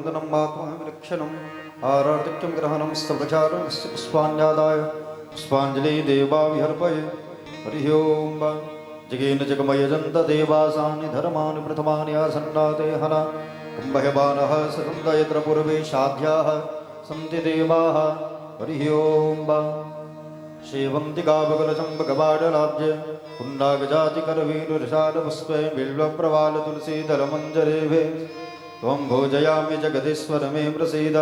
वन्दनं मात्मविलक्षणम् आरार्तिक्यं ग्रहणं स्तवचारं पुष्पाण्यादाय पुष्पाञ्जलि देवा विहर्पये हरिः ओं जगेन जगमयजन्त देवासानि धर्माणि प्रथमानि आसन्नाते हना कुम्भयमानः सतन्त यत्र पूर्वे साध्याः सन्ति देवाः हरिः ओं श्रीवन्तिकाबकलचम्बकबाडलाब्ज पुण्डागजातिकरवीरुषालपुष्पे बिल्वप्रवालतुलसीदलमञ्जरेभे त्वं भोजयामि जगदीश्वर मे प्रसीद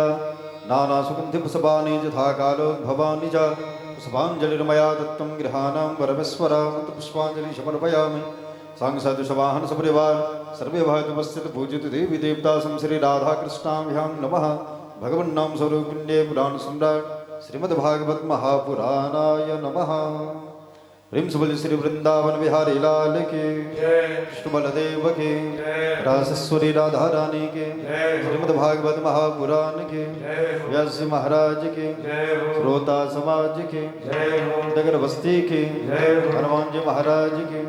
नानासुगन्धिपुष्पाणि यथा कालोद्भवानि च पुष्पाञ्जलिर्मया दत्तं गृहाणां परमेश्वर पुष्पाञ्जलि समर्पयामि सांसद सवाहन सपरिवार सर्वे भक्तुपस्थित पूजित देवी देवता सं श्री राधा कृष्णाभ्यां नमः भगवन्नाम स्वरूपिण्ये पुराण सम्राट श्रीमद्भागवत महापुराणाय नमः। प्रेम से बोलिए श्री वृंदावन बिहारी लाल के कृष्ण बलदेव के रासेश्वरी राधा रानी के श्रीमद्भागवत महापुराण के व्यास महाराज के श्रोता समाज के नगर बस्ती के हनुमान जी महाराज के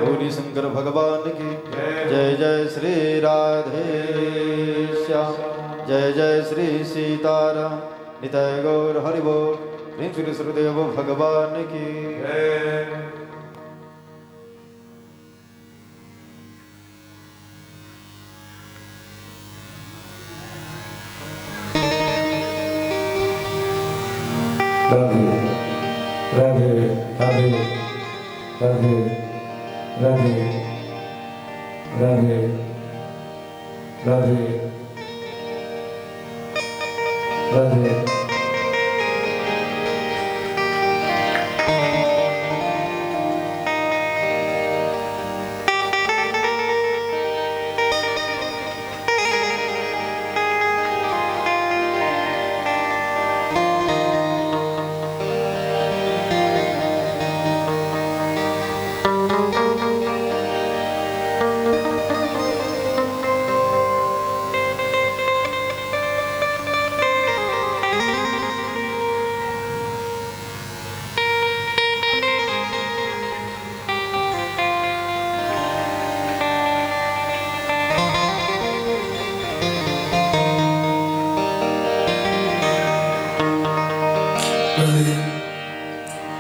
गौरी शंकर भगवान के जय जय श्री राधे श्याम जय जय श्री सीताराम निताय गौर हरि बोल। प्रेम श्री सुरदेव भगवान की राधे राधे राधे राधे राधे राधे राधे राधे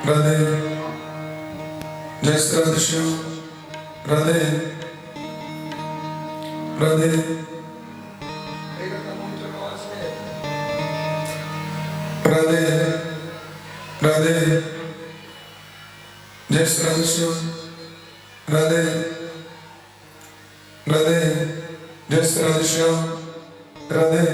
राधे जय श्री कृष्ण राधे राधे राधे राधे जय श्री कृष्ण राधे राधे जय श्री कृष्ण राधे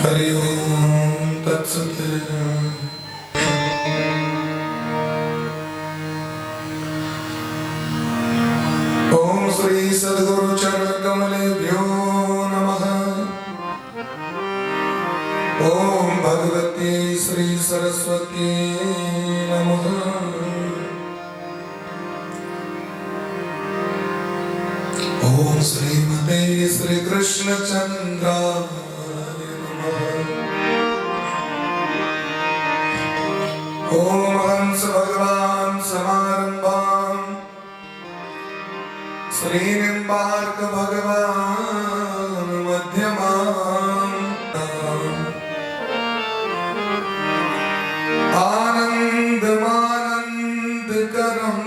हरि ओम तत्सत। ओम श्री सद्गुरु चरण कमलेभ्यो नमः। ओम भगवती श्री सरस्वती नमः। ओम श्रीमते श्री कृष्ण चंद्राय ओम हंस भगवान समारंभां श्रीनिम्बार्क भगवान मध्यमां आनन्दमानन्दकरं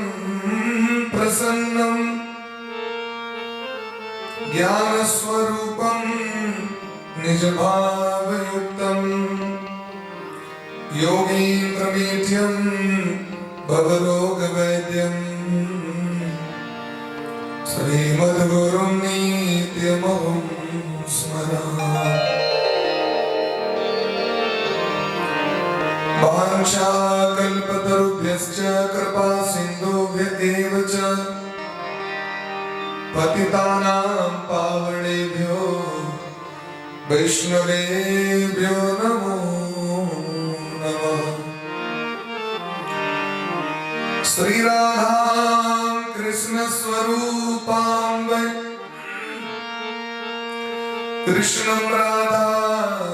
प्रसन्नं ज्ञानस्वरूपं निजभावयुक्तम् योगीन्द्रमीड्यं भवरोगवैद्यं श्रीमद्गुरुं नित्यमहं स्मरामि। वाञ्छाकल्पतरुभ्यश्च कृपा सिन्धुभ्यः च पतितानां पावनेभ्यो वैष्णवेभ्यो नमो नमः। श्री राधा कृष्ण स्वरूपां वै कृष्णं राधा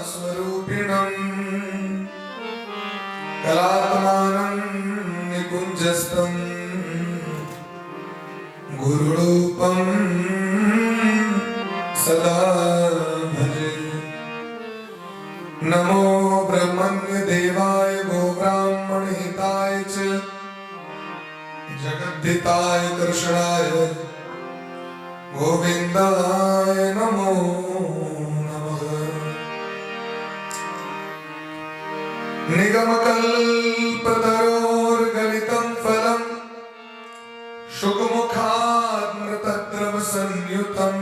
स्वरूपिणम् कलात्मानं निकुञ्जस्थं गुरुरूपं सदा भजे। नमो ब्रह्मण्य देवाय गो ब्राह्मणहिताय च जगद्धिताय कृष्णाय गोविन्दाय नमो नमः। निगमकल्पतरोर्गलितं फलं शुकमुखादमृतद्रवसंयुतं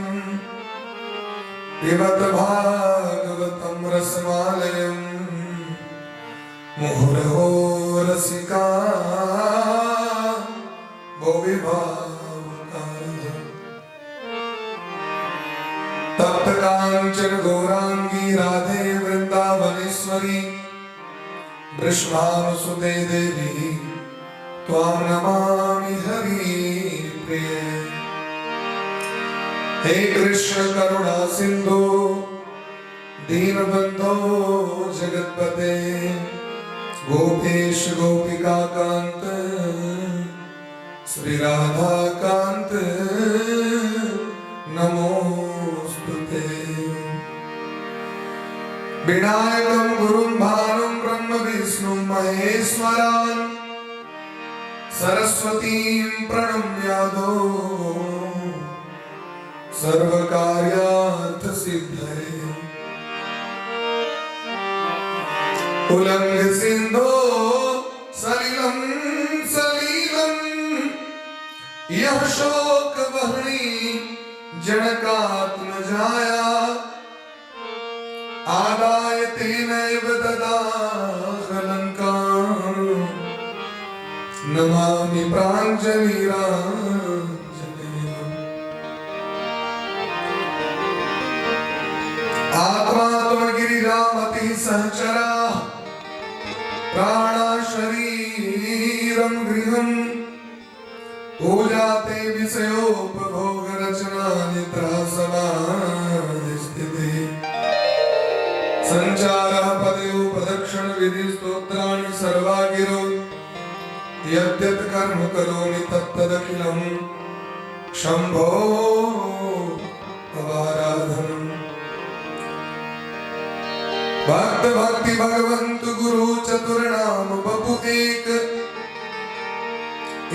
पिबत भागवतं रसमालयं मुहुरहो रसिका भुवि भावुकाः। तप्त कांचन गौरांगी राधे वृंदावनेश्वरी वृषभानुसुते देवी त्वां नमामि हरिप्रिये। हे कृष्ण करुणा सिंधु दीनबंधो जगतपते गोपेश गोपिका कांत श्री राधा कांत नमोस्तुते। विनायकं गुरुं भानुं ब्रह्म विष्णु महेश्वरान् सरस्वतीं प्रणम्यादो सर्वकार्यार्थ सिद्धये। उल्लंघ सिंधो सलिलं सलीलं यह शोक वहनी जनकात्मजाया आदाय तेनैव ददाहलङ्काम् नमामि प्राञ्जलिराञ्जनेयम्। आत्मा त्वमगिरिरामतिः सहचरा प्राणा शरीरं गृहम् पूजाते विषयोपभोग रचना निद्रा समाधिस्थितिः संचारः पदयो प्रदक्षिण विधि स्तोत्राणि सर्वा गिरो यद्यत् कर्म करोमि तत्तदखिलं शम्भो तवाराधनम्। भक्त भक्ति भगवंत गुरु चतुर्नाम बपु एक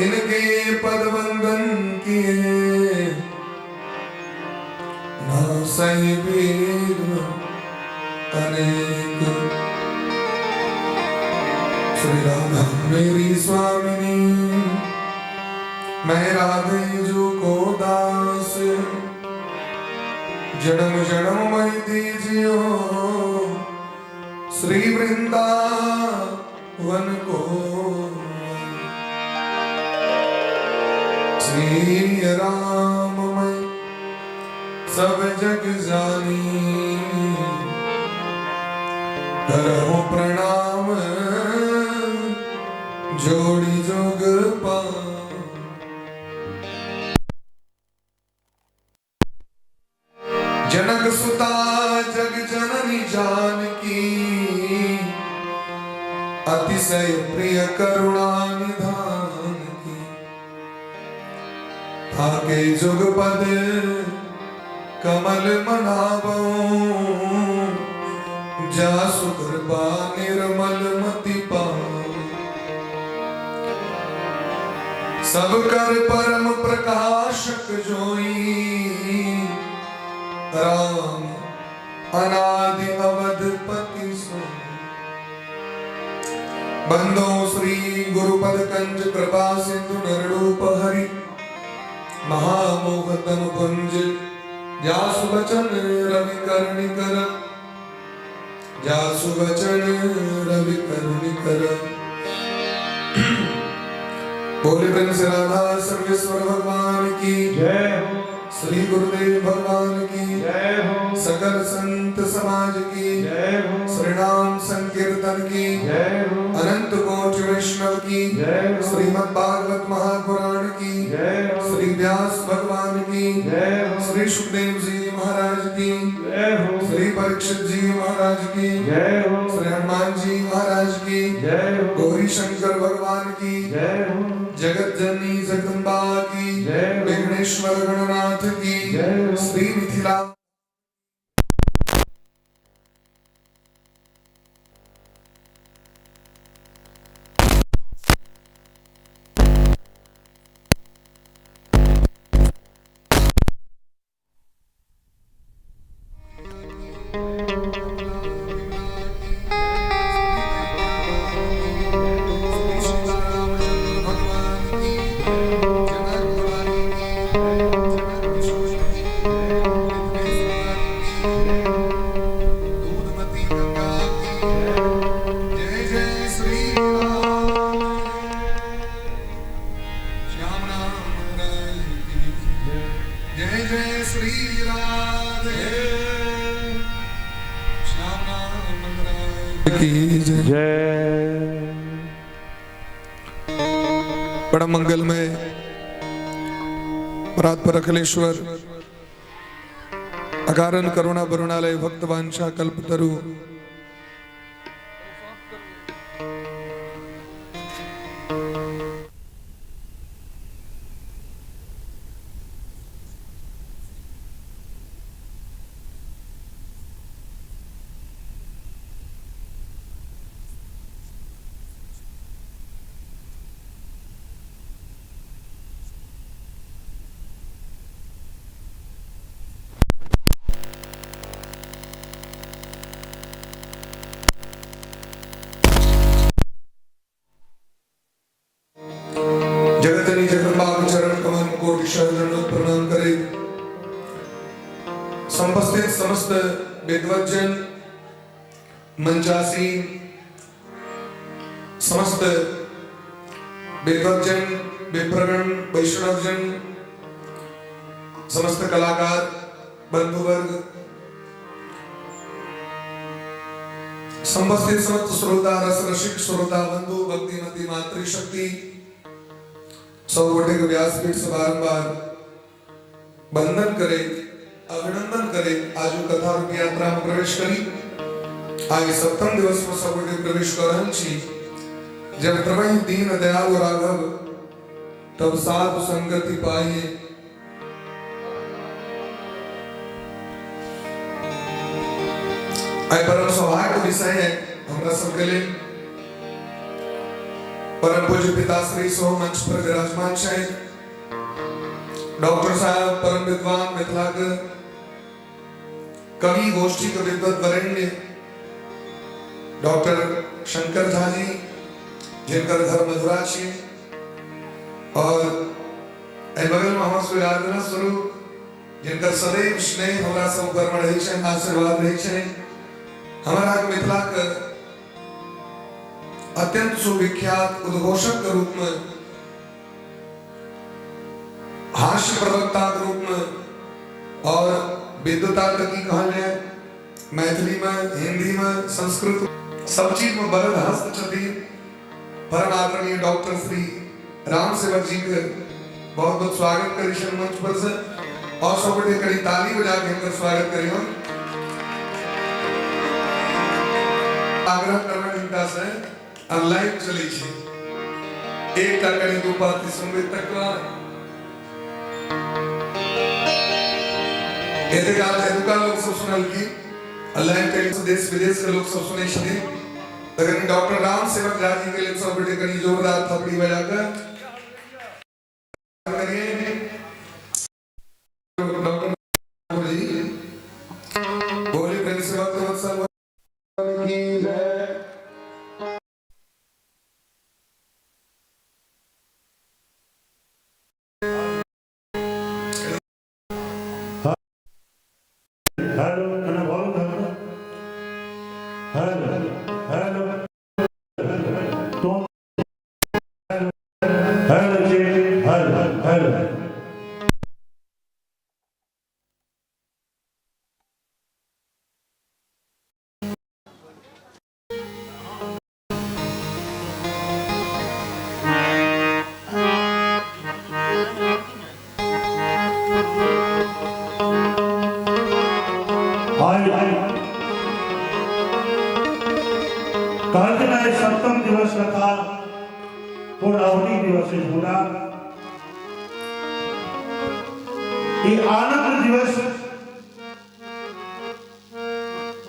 इनके पद वंदन किए ना सही वीर अनेक। श्री राधा मेरी स्वामिनी मैं राधे जो को दास जन्म जन्म मैं दीजियो श्री वृंदावन को। श्री राम मैं सब जग जानी करहु प्रणाम जोड़ी जोग पा। जनक सुता जग जननी जानकी अतिशय प्रिय करुणा निधान की। थाके जुग पद कमल मनावो जासु कृपा निर्मल मति पाओ। सब कर परम प्रकाशक जोई राम अनादि अवधपति सो। बंदो श्री गुरुपद कंज कृपा सिंधु नररूप हरि महामोहतम कुंज जासु वचन रवि कर्णिकर जासु वचन रवि कर्णिकर। बोले प्रेम से राधा सर्वेश्वर भगवान की जय हो। श्री गुरुदेव भगवान की जय हो। सकल संत समाज की जय हो। श्री नाम संकीर्तन की जय हो। अनंत कोटि वैष्णव की जय हो। श्रीमद् भागवत महापुराण की जय हो। व्यास भगवान की जय हो श्री सुखदेव जी महाराज की जय हो श्री परीक्षित जी महाराज की जय हो श्री हनुमान जी महाराज की जय हो गौरी शंकर भगवान की जय हो जगत जननी जगदम्बा की जय हो विघ्नेश्वर गणनाथ की जय हो श्री मिथिला बड़ा मंगलमय परात्पर अखिलेश्वर अकारण करुणा वरुणालय भक्तवांछा कल्पतरु जगतनी जगदम्बा के चरण कमल कोटि शरणों प्रणाम करे। संपस्थित समस्त विद्वज्जन मंचासीन समस्त विद्वज्जन विप्रगण वैष्णवजन समस्त कलाकार बंधुवर्ग संपस्थित समस्त श्रोता रस रसिक श्रोता बंधु भक्तिमती मातृशक्ति सौवटे के व्यासपीठ से बारंबार वंदन करे अभिनंदन करे। आज कथा रूपी यात्रा में प्रवेश करी आज सप्तम दिवस में सौवटे प्रवेश कर रहल छी। जब प्रभु दीन दयाल राघव तब साधु संगति पाइए। आई परम सौभाग्य विषय है हमरा सबके लिए। परम पूज्य पिताश्री सो मंच पर विराजमान है डॉक्टर साहब परम विद्वान मिथिला के कवि गोष्ठी के विद्वत वरेण्य डॉक्टर शंकर झा जी जिनकर घर मधुरा है और बगल में हमारे सुराधना स्वरूप जिनकर सदैव स्नेह हमरा सब घर में रहे छे आशीर्वाद रहे छे। हमारा मिथिला के अत्यंत सुविख्यात उद्घोषक के रूप में हास्य प्रवक्ता के रूप में और विद्वता की कहले मैथिली में हिंदी में संस्कृत सब चीज में बरद हस्त छथि परम आदरणीय डॉक्टर श्री राम सेवक जी के बहुत बहुत स्वागत करी छन मंच पर से और सबके कड़ी ताली बजा के इनका स्वागत करी हम। आग्रह करना इनका से लाइव चली छे एक टाकड़ी दो पाती संगीत तक एते काल एदुका लोग सब सुनल की लाइव टेलीविजन देश विदेश के लोग सब सुने छथि। अगर डॉक्टर राम सेवक झा जी के लिए सब बेटे कड़ी जोरदार थपड़ी बजाकर करिए। डॉक्टर जी बोले प्रेम से वक्त वत्सल की जय। हेलो अना बोल हेलो हेलो तो पूर्णावती दिवस से जुड़ा ये आनंद दिवस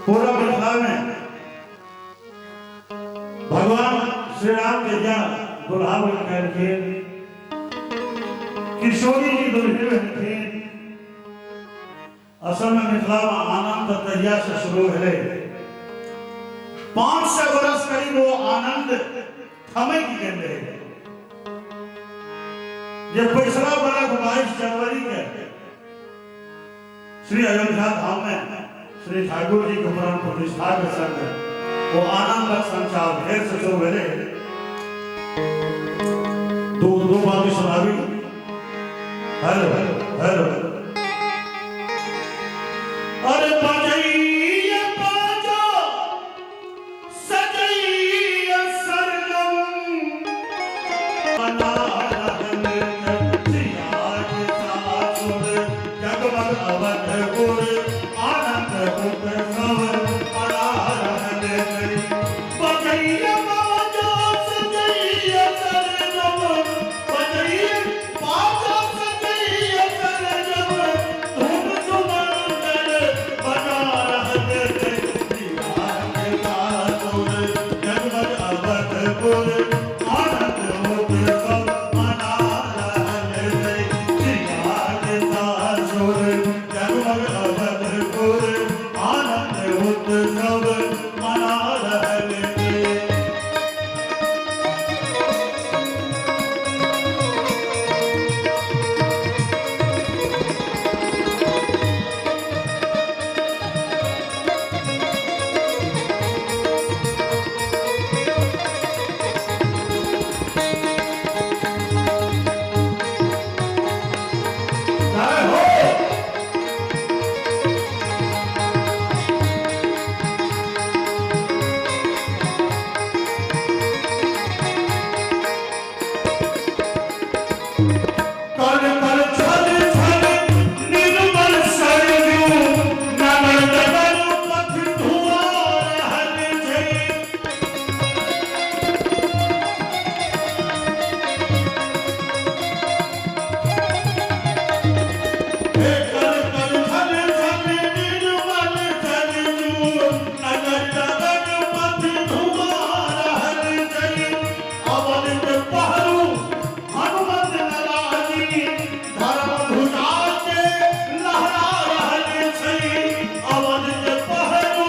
पूरा मिथिला में भगवान श्री राम के जहाँ दुल्हा बनकर के किशोरी जी दुल्हन बन के असल में मिथिला में आनंद तैया से शुरू है 500 वर्ष करीब वो आनंद थमे की कहते हैं जब पिछला बरस 22 जनवरी के श्री अयोध्या धाम में श्री ठाकुर जी के प्राण प्रतिष्ठा के संग वो आनंद संचार ढेर से शुरू हुए दो बातें सुनावी हेलो हेलो अरे बजैया बाजो सजैया सरगम बना रहन जियाज सासुर जगमग अवधपुर आनंद उत्सव बना रहन बजैया बाजो सजैया सरगम बजैया बाजो सजैया सरगम धूम सुमंगल बना रहन जियाज सासुर जगमग अवधपुर आनंद उत्सव मना रहन जियाज सासुर जगमग अवधपुर आनंद उत्सव मना रहन जय हो कल कल छल छल निर्मल सरयू नगर नगर पथ धुआर हल छै हे कल कल छल छल निर्मल सरयू नगर नगर पथ धुआर हल छै अवध के पहरू हनुमत नराजी धर्म ध्वजा के लहरा रहल छै अवध के पहरू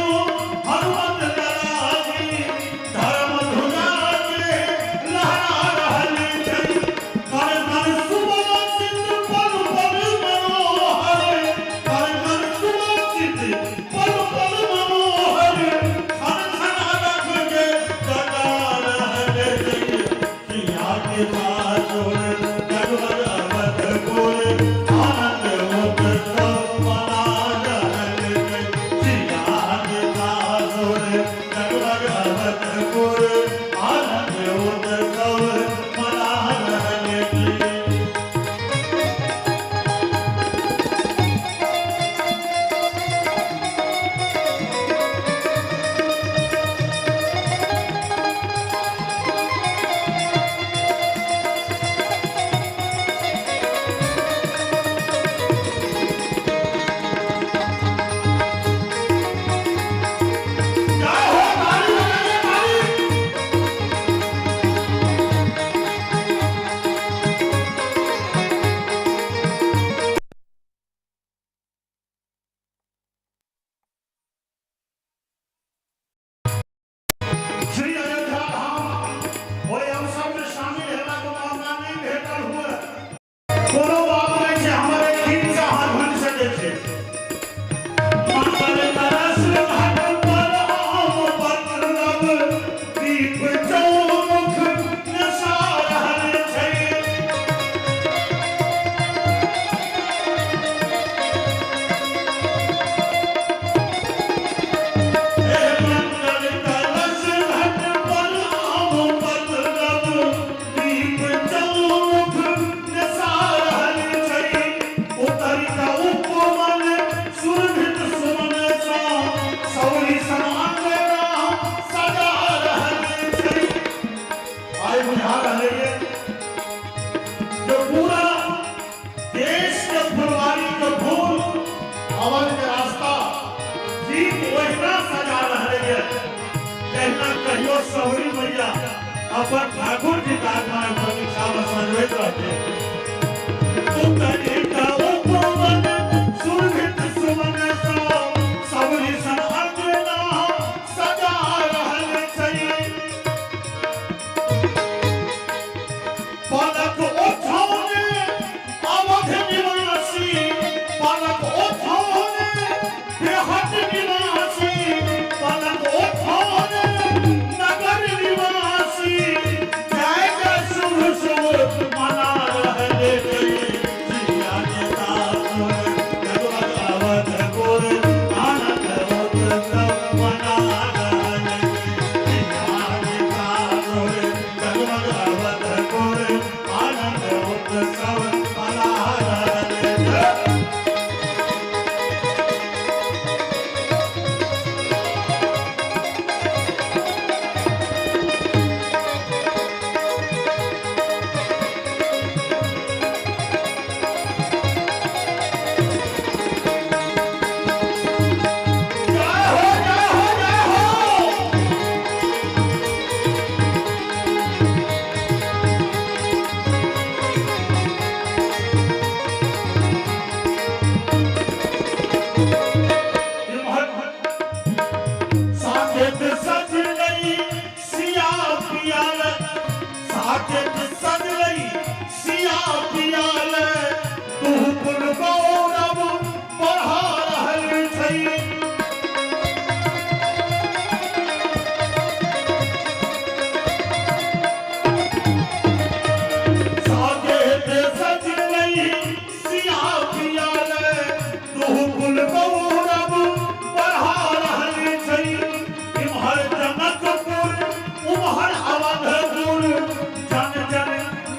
हनुमत नराजी धर्म ध्वजा के लहरा रहल छै कर कर सुवासित पल पल मनोहर कर कर सुवासित पल पल मनोहर खन खन रख के जगा रहल छै सिया के सासुर जगमग अवधपुर आनंद उत्सव मना रहल छै सिया के सासुर जगमग अवधपुर आनंद उत्सव मना रहल छै जय हो ताली बजाइए ताली श्री अयोध्या धाम ओए अवसर में शामिल हेला को मौका नहीं भेटल हुए कोनो बात नहीं छै हमारे दिन से हाथ भन सके छै मंगल तरस घाट पर आम पत्रब दीप चौमुख नशा रहल छै हे मंगल तरस घाट पर आम पत्रब दीप चौमुख नशा रहल छै उतरि का उपमन सुरभित सुमन सा सौरी समान राम सजा रहल छै आइ बुझा रहल ये एगो शहरी मैया अपन ठाकुर जी का आत्मा में प्रतीक्षा में संजोत रहते उतरे का उपवन सुरभित सुमन सा सबरी सन अंगना सजा रहल छै पलक उठौने अवध निवासी पलक उठौने बेहद निवासी पलक उठौने नगर निवासी जय जय शुभ शुभ मना रहले जिया नेता जगमग अवध गोर आनंद उत्सव मना रहले जिया नेता जगमग अवध गोर आनंद उत्सव मना रहले जय हो जय हो जय हो साकेत सज गई सिया पियाल साकेत सज गई सिया पियाल तू पुन गौरव बढ़ा रहल छै साकेत सज गई सिया पियाल तू पुन गौरव बढ़ा रहल छै इम्हर जनकपुर उम्हर अवधपुर जन जन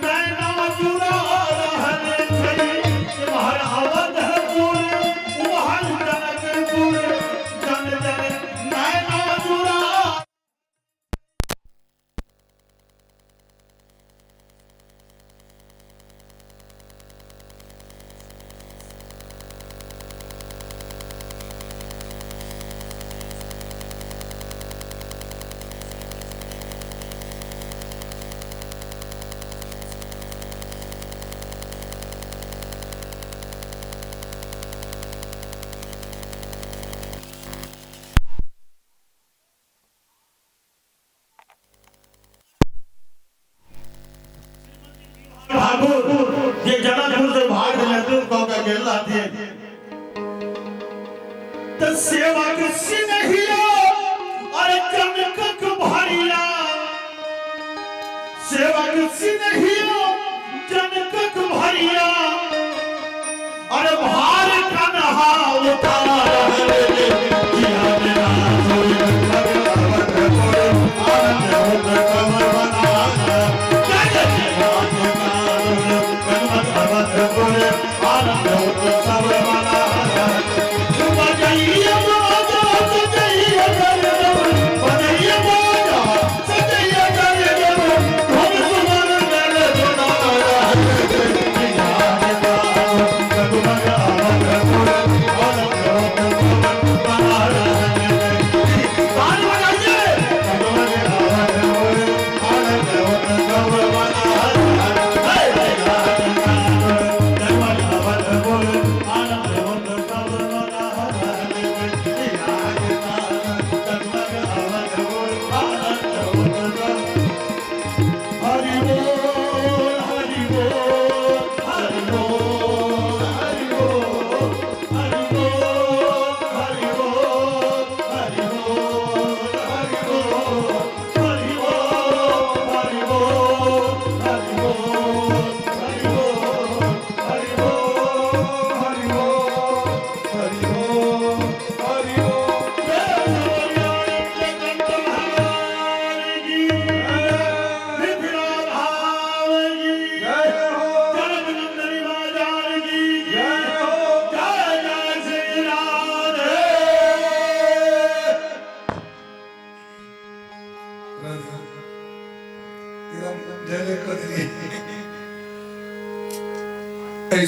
नैना जुड़ा रहल छै इम्हर अवधपुर उम्हर जनकपुर जन जन नैना जुड़ा ठाकुर ये जनकपुर से भाग लेते कह के गेला थे त सेवक सिनहिया अरे जनकक भरिया सेवक सिनहिया जनकक भरिया अरे भार कन्हा उतार रहले जिया मेरा सोई भगवत कोर आनंद होत कमर बना जय जय जगमग अवध गोर आनंद उत्सव मना बजैया बाजा सजैया गरगम बजैया बाजा सजैया गरगम धुन सुमन गल धुना जिया नेता जगमग अवध गोर आनंद उत्सव मना ताल बजाइए जगमग अवध गोर आनंद उत्सव मना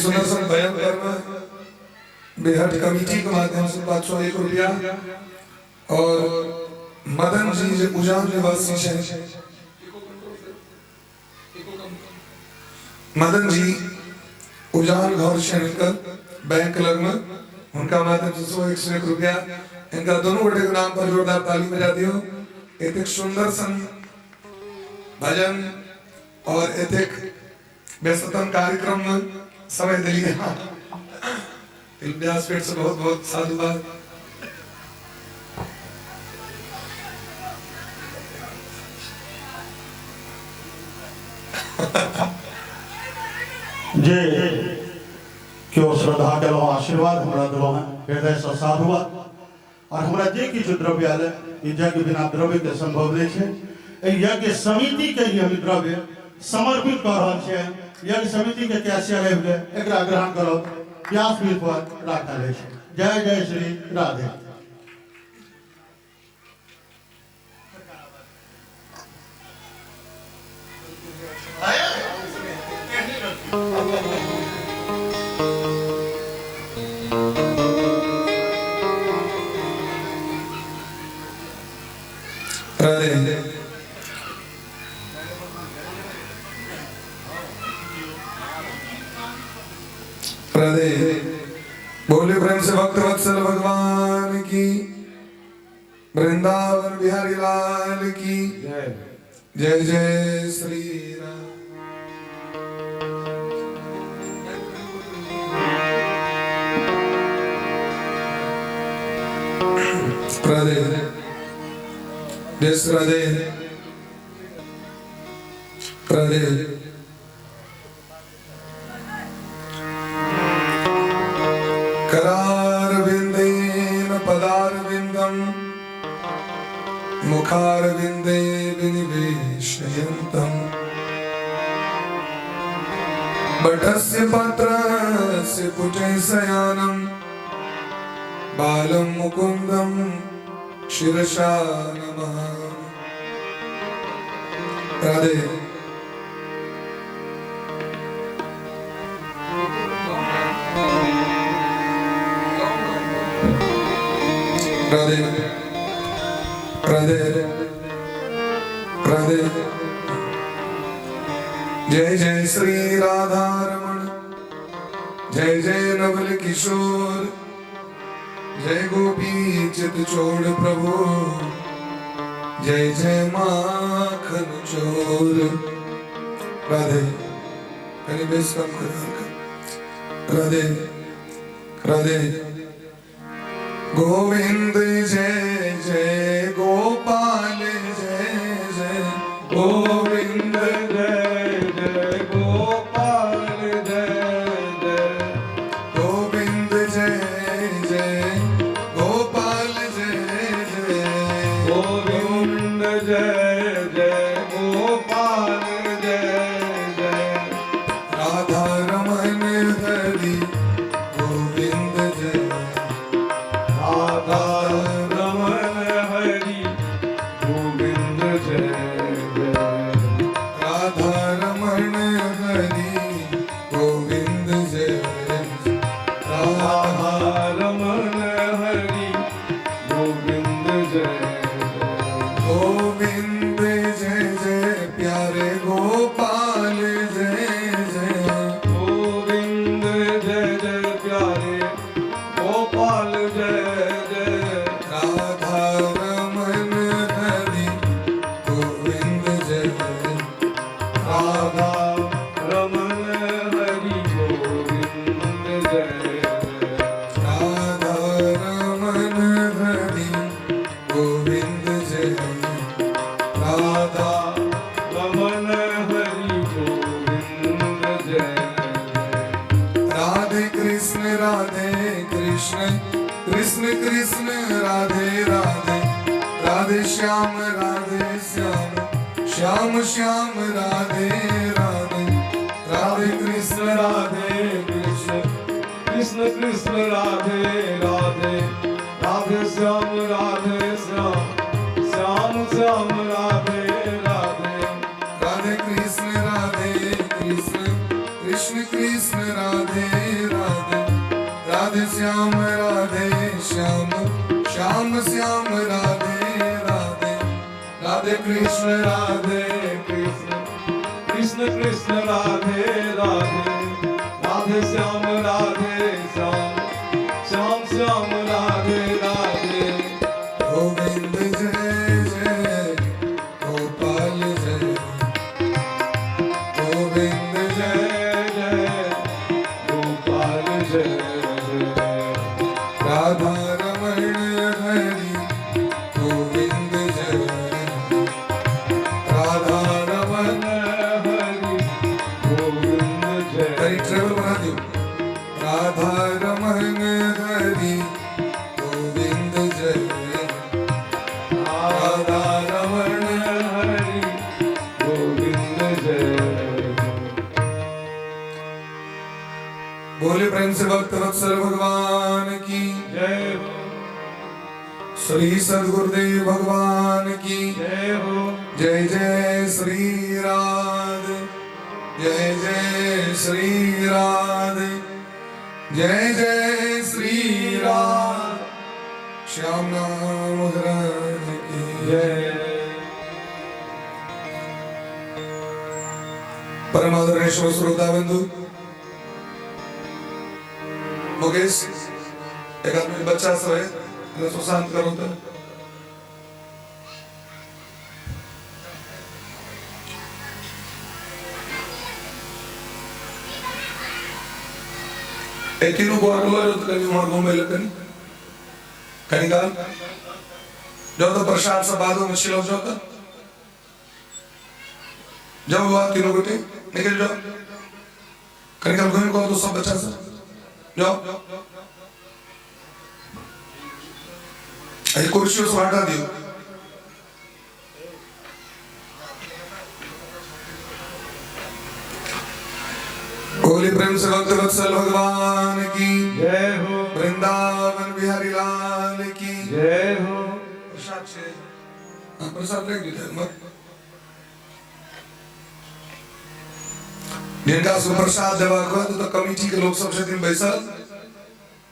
सुदर्शन भयंकर में बेहद कमेटी के माध्यम से 501 रुपया और मदन जी जे उजान निवासी है, मदन जी उजान घर से बैंक क्लब में उनका माध्यम से 101 रुपया इनका दोनों बड़े के नाम पर जोरदार ताली बजा दियो। एक सुंदर सन भजन और एक व्यस्ततम कार्यक्रम में समय दिलिए व्यासपीठ से बहुत बहुत साधुवाद। जे क्यों श्रद्धा के आशीर्वाद हमरा दिलो है हृदय से साधुवाद और हमरा जे किछु द्रव्य आले ई यज्ञ बिना द्रव्य के संभव नहीं है। यज्ञ समिति के लिए हम द्रव्य समर्पित कर रहल छै। यज्ञ समिति के कैसे लेबे एकरा ग्रहण करो व्यासपीठ पर राखल है। जय जय श्री राधे। राधे बोले प्रेम से भक्त वत्सल भगवान की, वृंदावन बिहारी लाल की जय जय श्री राम। राधे जय श्री राधे राधे। करारविंदेन पदारविंदम मुखारविंदे विनिवेशयन्तम् बटस्य पत्रस्य पुटे शयानं बालं मुकुन्दं शिरसा नमामि। राधे राधे राधे राधे। जय जय श्री राधा रमण, जय जय नवल किशोर, जय गोपी चित चोर प्रभु, जय जय माखन चोर। राधे कहीं बेस कम कर। राधे राधे गोविंद जय जय गोपाल जय जय गोविंद जय जय गोपाल जय जय गोविंद जय जय गोपाल जय जय गोविंद जय जय गोपाल जय जय राधा रमन हरि गोविंद जय राधा रमन हरि गोविंद जय जय राधा रमन हरि गोविंद जय राधा रमन हरि गोविंद जय गोविंद जय जय प्यारे गोपाल जय जय गोविंद जय जय प्यारे गोपाल जय जय राधा रमन हरि गोविंद जय राधा रमन हरि गोविंद जय राधा रमन हरि गोविंद जय राधा रमन हरि गोविंद जय। राधे कृष्ण कृष्ण कृष्ण राधे राधे राधे श्याम श्याम श्याम राधे राधे राधे कृष्ण कृष्ण कृष्ण कृष्ण राधे राधे राधे श्याम श्याम श्याम राधे राधे राधे कृष्ण कृष्ण कृष्ण कृष्ण राधे राधे राधे श्याम श्याम श्याम श्याम राधे राधे कृष्ण राधे कृष्ण कृष्ण कृष्ण राधे राधे राधे श्याम श्याम श्याम राधे राधे गोविंद जय जय गोपाल जय गोविंद जय जय गोपाल जय राधा रमण हरि गोविंद जय राधा रमण हरि गोविंद जय हरि ट्रेवल बना दो राधा रमण हरि गोविंद जय राधा रमण हरि गोविंद जय बोले प्रेम से भक्त वत्सल भगवान की जय हो श्री सद्गुरुदेव भगवान की जय हो जय जय श्री राधे जय जय श्री राधे जय जय श्री राधे श्याम नाम महाराज की जय परम आदरणीय श्रोता बंधु मुकेश एक आदमी बच्चा सब है इन्हें शांत करो तो एक ही बुआ बोला जो कहीं वहां घूमे लगन कहीं का जो तो प्रसाद से बादों में छिलो जो तो जब हुआ तीनों गुटे निकल जाओ कहीं का घूमे को तो सब बच्चा से जाओ कुर्सियों से हटा दियो बोले प्रेम से भक्त वत्सल भगवान की जय हो वृंदावन बिहारी लाल की जय हो प्रसाद से प्रसाद ले लीजिए मत जिनका सुप्रसाद देवा को तो कमेटी के लोग सबसे दिन बैसा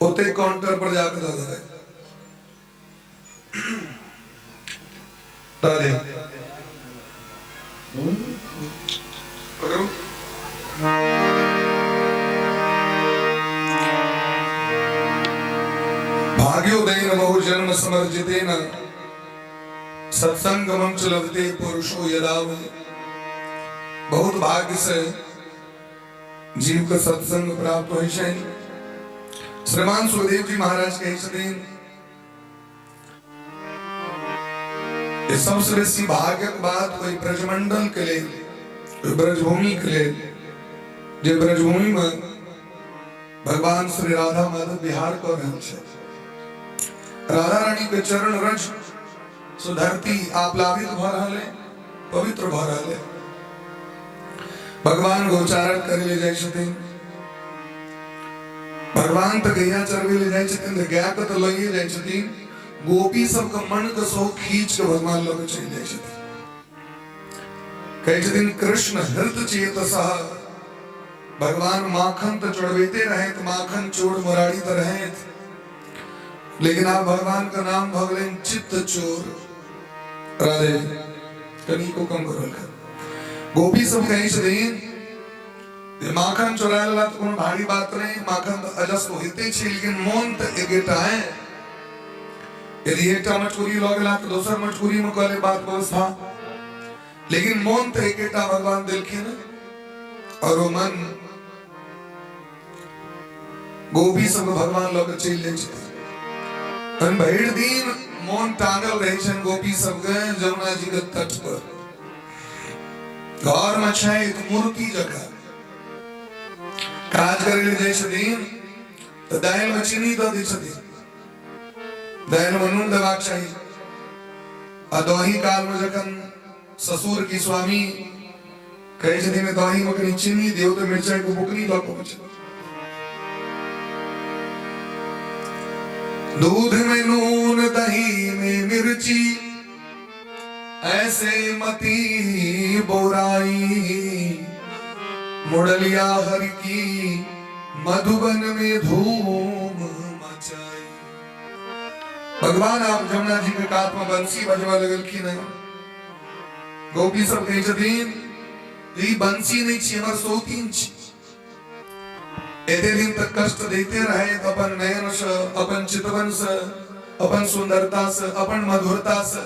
होते काउंटर पर जाकर दादा है राधे पकड़ो भाग्योदयेन बहुजन्म समर्जितेन सत्संगमं च लभते पुरुषो यदा वै बहुत भाग्य से जीव का सत्संग प्राप्त होइ छै श्रीमान सुखदेव जी महाराज कहै छथिन ये सबसे बेसी भाग्यक बात कोई ब्रजमंडल के लिए कोई ब्रजभूमि के लिए जे ब्रजभूमि में भगवान श्री राधा माधव बिहार को रहल छै राधा रानी के चरण रज सुधरती आप्लावित भ रहल है पवित्र भ रहल है भगवान गोचारण करे ले जाय छथिन भगवान तो गैया चरवे ले जाय छथिन गाय के तो लइए जाय छथिन गोपी सब का मन का सो खींच के भगवान लोग चल जाय छथिन कहे छथिन कृष्ण हृत चेतसः भगवान माखन तो चढ़वेते रहे तो माखन चोर मुरारी तो रहे लेकिन आप भगवान का नाम भगले चित्त चोर राधे कनी को कम करो गोपी सब कहीं छथिन माखन चुराएला तो कोनो भारी बात नहीं माखन तो अजस को हिते छी लेकिन मोन तो एकेटा है यदि एकटा मटकुरी लगेला तो दोसर मटकुरी में कहले बात व्यवस्था लेकिन मोन तो एकेटा भगवान दिलखिन और वो मन गोपी सब भगवान लोग चल जाय छै अन भैर दिन मोन टांगल रहे छन गोपी सब के जमुना जी के तट पर घर में छै एक मूर्ति जगह काज करे ले जाय छथिन तो दायल में चीनी द दै छथिन दायल में नून देबाक चाही आ दही काल में जखन ससुर की स्वामी कहे छथिन दही में कनी चीनी दियो तो मिर्चाई को बुकनी द को दूध में नून दही में मिर्ची ऐसे मती बोराई मुड़लिया हर की मधुबन में धूम मचाई भगवान आप जमुना जी के कात में बंसी बजवा लगल की नहीं गोपी सब कही छथिन ई बंसी नहीं छी हमर सौतीन छी एते दिन तक कष्ट देते रहे तो अपन नयन से अपन चितवन से अपन सुंदरता से अपन मधुरता से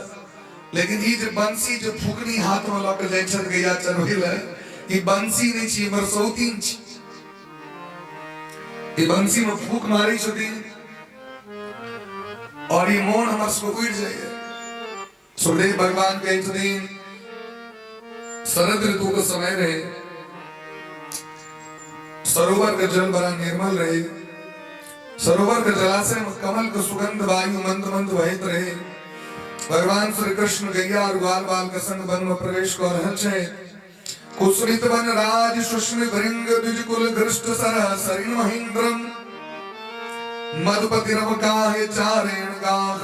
लेकिन ई जे बंसी जे फुकनी हाथ में लक जाय छन गैया चढ़वेल ई बंसी नहीं छी हमर सौतीन छी ई बंसी में फूक मारी छथिन और ये मौन हमर से उड़ जाए सुखदेव भगवान कहे छथिन शरद ऋतु का समय रहे सरोवर का जल बड़ा निर्मल रहे सरोवर के जलाशय में कमल का सुगंध वायु मंद मंद बहत रहे भगवान श्री कृष्ण गैया और ग्वाल बाल का संग वन में प्रवेश कर रहे हैं कुसुरित वन राज सुष्मि भृंग द्विजकुल गृष्ट सरह सरिण महेंद्रम मधुपति रव काहे चारेण गाह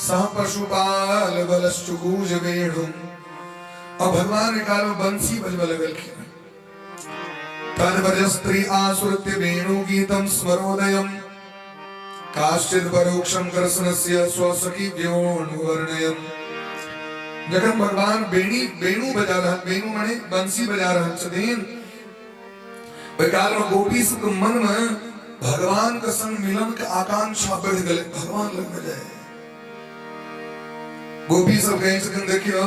सह पशुपाल बलश्चुकूज वेणुम और भगवान ने कालो बंसी बजबल लगल की तद वजस्त्री आसुरत्य वेणु गीतम स्मरोदयम काश्चिद परोक्षम कृष्णस्य स्वसखी व्योणुवर्णयम जगन भगवान वेणु बजा रहा वेणु माने बंसी बजा रहा छथिन वही काल में गोपी के मन में भगवान का संग मिलन का आकांक्षा बढ़ गए भगवान लग में जाए गोपी सब कहीं से देखियो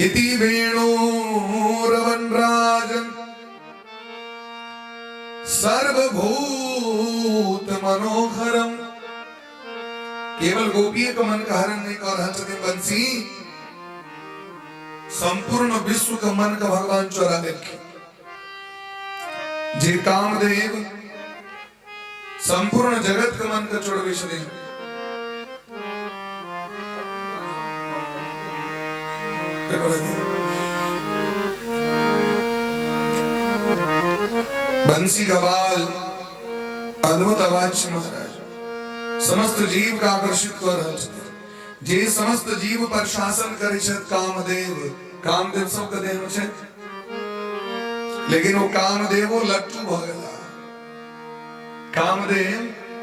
इति वेणुरवन राजन सर्वभूत मनोहरम केवल गोपी का मन का हरण नहीं कर रहा छथिन बंसी संपूर्ण विश्व का मन का भगवान चोरा लेके जे कामदेव संपूर्ण जगत का मन का चोरवे छथिन बंसी का बाल अद्भुत आवाज महाराज समस्त जीव का आकर्षित कर रहल छथिन जे समस्त जीव पर शासन करे छथि कामदेव सबके देह में छै लेकिन वो कामदेवो लट्टू भ गेला कामदेव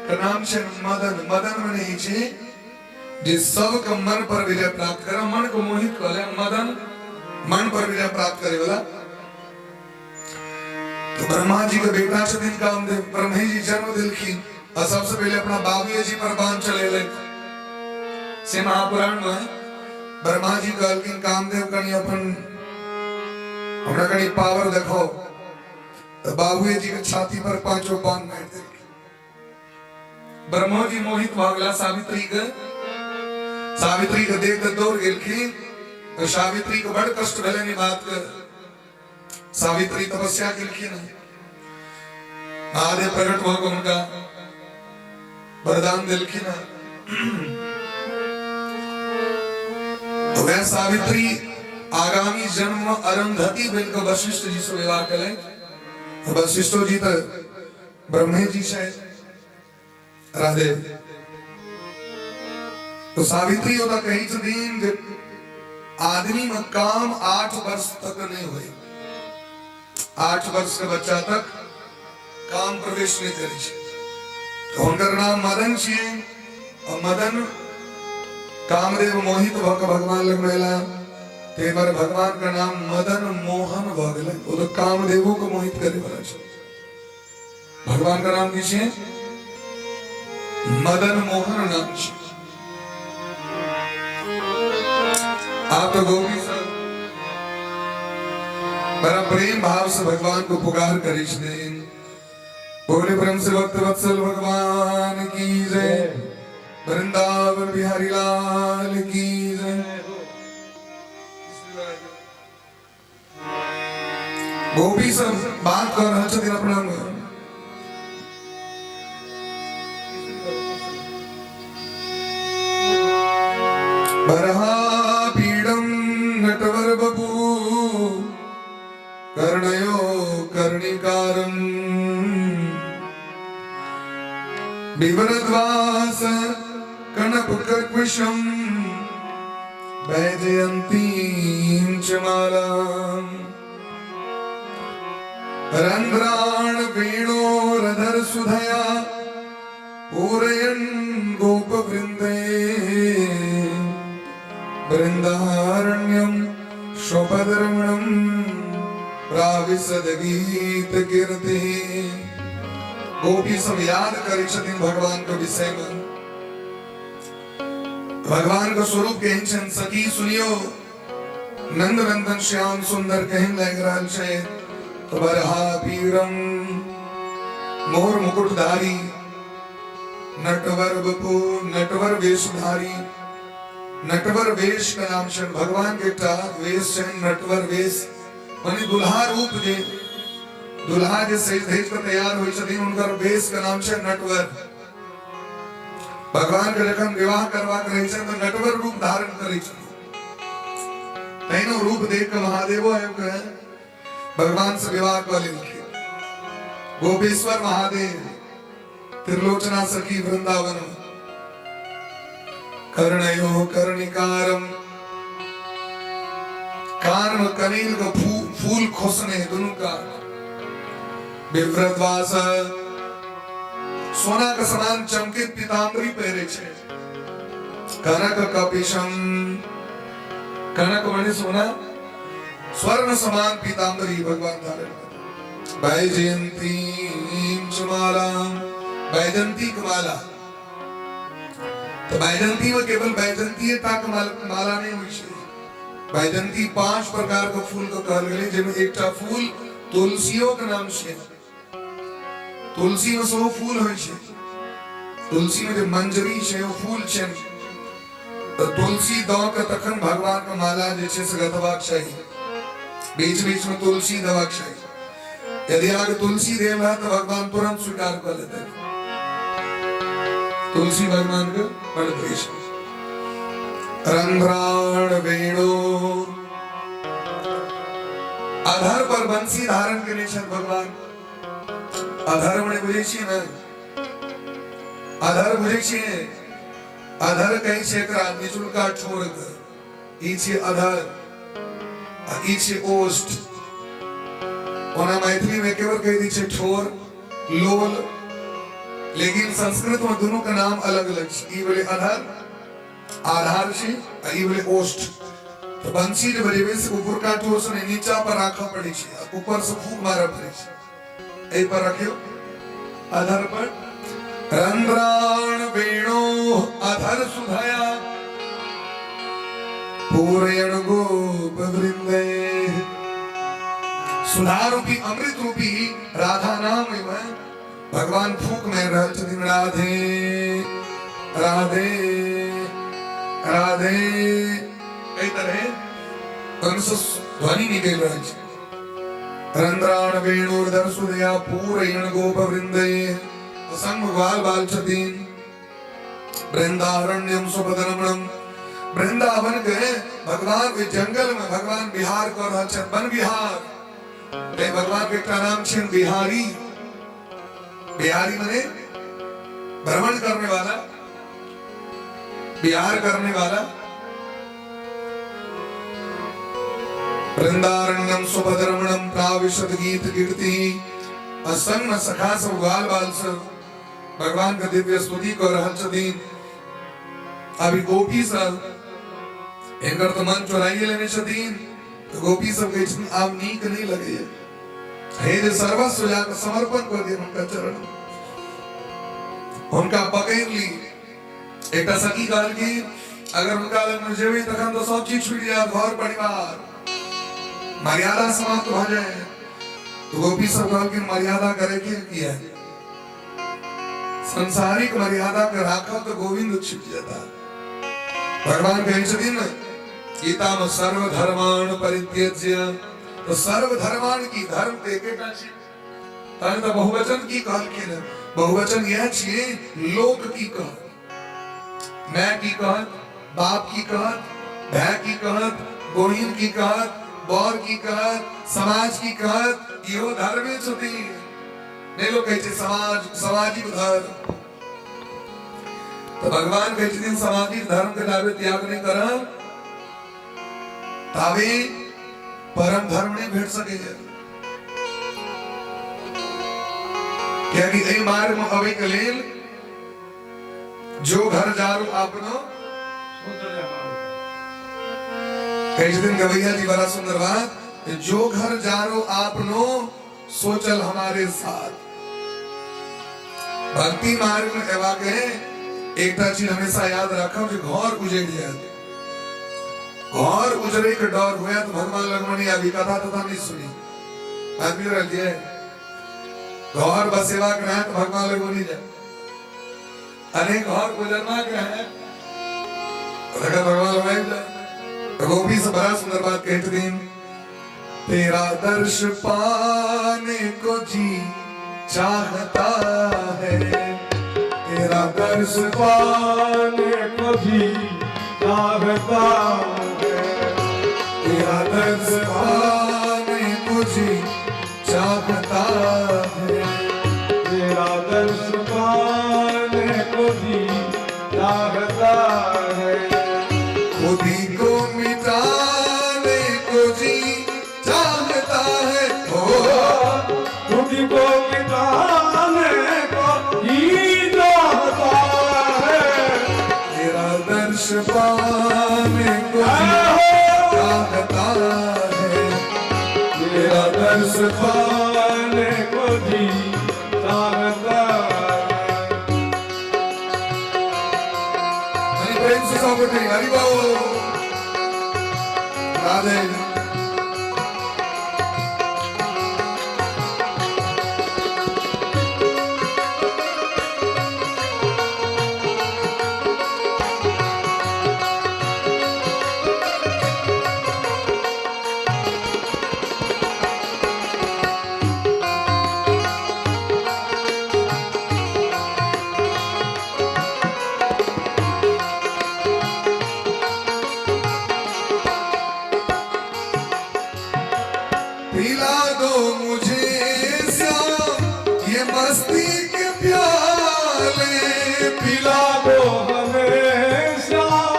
का नाम छै मदन मदन मने छै जे सबके मन पर विजय प्राप्त करे मन को मोहित करे मदन मन पर विजय प्राप्त करे वाला तो ब्रह्मा जी का बेटा छथिन कामदेव ब्रह्मा जी जन्म दिलखिन और सबसे पहले अपना बाबूजी जी पर बांध चले ले से महापुराण में ब्रह्मा जी कहलखिन कामदेव कनी अपन हमरा कनी पावर देखो तो बाबूजी जी के छाती पर पांचों बांध मार दे ब्रह्मा जी मोहित भ गेला सावित्री के देख के दौड़ गेलखिन तो सावित्री को बड़ कष्ट भेलनि बात के सावित्री तपस्या केलखिन महादेव प्रकट हो गए उनका वरदान दिलखिन तो वह सावित्री आगामी जन्म में अरुंधति बनकर वशिष्ठ जी से विवाह करें वशिष्ठ जी तो ब्रह्मे जी से राधे तो सावित्री होता कहीं छथिन जे आदमी में काम 8 वर्ष तक नहीं हुए 8 वर्ष के बच्चा तक काम प्रवेश नहीं करे तो उनका नाम मदन छे और मदन कामदेव मोहित भक भगवान लग मेला ते बार भगवान का नाम मदन मोहन भ गेलै ओ तो कामदेवो को मोहित करे वाला छे भगवान का नाम की छे मदन मोहन नाम छे आप तो गोपी सब बड़ा प्रेम भाव से भगवान को पुकार करी छथिन बोले प्रेम से भक्त वत्सल भगवान की जय वृंदावन बिहारी लाल की जय गोपी सब बात कर रहे छथिन अपना में बरहा पीडम नटवर बपू कर्णयो कर्णिकारम बिवरद्वास कनपकविषम वैजयन्तीं च मालाम रंध्राण वेणोरधर सुधया पूरयन् गोपवृन्दे वृन्दारण्यम् पदरमणम प्राविशद गीत कीर्ति। गोपी सब याद करी छथिन भगवान के विषय में, भगवान का स्वरूप कहीं छन सखी सुनियो। नंद नंदन श्याम सुंदर कहीं लग रहल छे, तो बरहा पीरम मोर मुकुटधारी, नटवर बपू नटवर वेशधारी। नटवर वेश का नाम छे भगवान के टा वेश छे नटवर वेश, माने दुल्हा रूप जे दुल्हा जे सज धज के तैयार होई छथिन उनकर वेश का नाम छे नटवर। भगवान के जखन विवाह करवा के रही छे तो नटवर रूप धारण करै छथिन। तैनो रूप देख के महादेवो आबि के भगवान से विवाह क लेलखिन। गोपेश्वर महादेव त्रिलोचना सखी वृंदावन। कर्णयो कर्णिकारम, कान में कनील का फूल खोसने दोनों का। विव्रतवास सोना का समान चमकित पीतांबरी पहरे छे। कनक कपिशम, कनक माने सोना, स्वर्ण समान पीतांबरी भगवान धारण करे। वैजयंती माला, वैजंती की माला। तो वैजंती में केवल वैजंती टाक माला नहीं हुई छे। वैजंती 5 प्रकार का फूल को कहल गेलै, जेमे एकटा फूल तुलसियों के नाम छे। तुलसी में 100 फूल होय छे। तुलसी में जो मंजरी छे वो फूल छे। तो तुलसी दो के तखन भगवान का माला जे छे से गथबाक चाहिए। बीच बीच में तुलसी देबाक चाहिए। यदि आगे तुलसी देला तो भगवान तुरंत स्वीकार कर लेते। तुलसी भगवान के बड़ प्रिय छे। रंध्राण वेणु, अधर पर बंसी धारण केने छथि भगवान। अधर मने बुझै छी ने, अधर बुझै छी। अधर कहै छै एकरा निचुलका ठोर के। ई छै अधर आ ई छै ओष्ठ। ओना मैथिली में केवल कहि दै छै ठोर, लोल, लेकिन संस्कृत में दोनों का नाम अलग अलग छै। ई भेलै अधर, आधार छै, आ ई भेलै ओष्ठ। तो बंसी जे बजेबै से ऊपर का ठोर से नीचा पर राखऽ पड़ै छै, ऊपर से फूंक मारऽ पड़ै छै। एहि पर रखियो अधर पर। रंध्राण वेणु अधर सुधाया, पूरयण गोप वृंदे। सुधा रूपी अमृत रूपी राधा नाम में भगवान फूंक में रहल छथिन। राधे राधे राधे, एहि तरह उनसे ध्वनि निकल रहल छै। रंध्राण वेणुर्धर सुधया पूरयण गोप वृंदे। संग ग्वाल बाल छथिन। वृंदारण्यम सुपदरमणम, वृंदावन गए भगवान के जंगल में भगवान विहार कर रहल छथि, वन विहार। ते भगवान के एकटा नाम छनि बिहारी। बिहारी माने भ्रमण करने वाला, विहार करने वाला। वृंदारण्यम सुभद्रमणम प्राविशद गीत कीर्ति। असंग सखा सब ग्वाल बाल सब भगवान का दिव्य स्तुति कर रहल छथिन। अभी गोपी सब एकर तो मन चोराइए लेने छथिन। तो गोपी सब कहै छथिन आब नीक नहीं लगैए। हे जे सर्वस्व जाके समर्पण कर दिए उनका चरण, उनका पकड़ ली। एकटा सखी कहल कि अगर उनका लग में जेबै तखन तो सब चीज छूट जाए, घर परिवार, मर्यादा समाप्त भ जाए। तो गोपी सब कहल कि मर्यादा करे के किया, संसारिक मर्यादा के राखब तो गोविंद छूट जाता। भगवान कहै छथिन गीता में सर्वधर्मान् परित्यज्य। तो सर्वधर्मान् की धर्म के एकेटा छै। तहन तो बहुवचन की कहलखिन। बहुवचन यह छियै लोक की कहत, माय की कहत, बाप की कहत, भाई की कहत, बहिन की कहत, बर की कहत, समाज की कहत। इहो धर्मे छथिन। नहीं लोग कहै छै समाज, सामाजिक धर्म। तो भगवान कहै छथिन सामाजिक धर्म के जाबे त्याग नहीं करब ताबे परम धर्म नहीं भेट सकैए। कियाकि एहि मार्ग में अबै के लेल जो घर जारू अपनो कई दिन गवैया जी बड़ा सुंदर बात, जो घर जारो आपनो सोचल हमारे साथ। भक्ति मार्ग में एवा के एक चीज हमेशा याद रखो जो घर उजड़ जाए, घर उजड़े के डर हुआ तो भगवान लगमनी अभी कथा तथा नहीं सुनी आदमी रहिए घर बसेवा के है तो भगवान लगमनी जाए अनेक घर गुजरना के है अगर भगवान लगमनी जाए। गोपी से बड़ा सुंदर बात कहते दिन, तेरा दर्श पाने को जी चाहता है, तेरा दर्श पाने को जी चाहता है, तेरा दर्श पाने को जी चाहता है, तेरा दर्श पाने को जी चाहता है, खुदी को मिटाने को जी चाहता है, खुदी को मिटाने को जी चाहता है, तेरा दर्श पाने को चाहता है, तेरा दर्श पाने को जी चाहता है। प्रेम से सब हरि बोल राधे। पिला दो मुझे श्याम ये मस्ती के प्याले, पिला दो हमें श्याम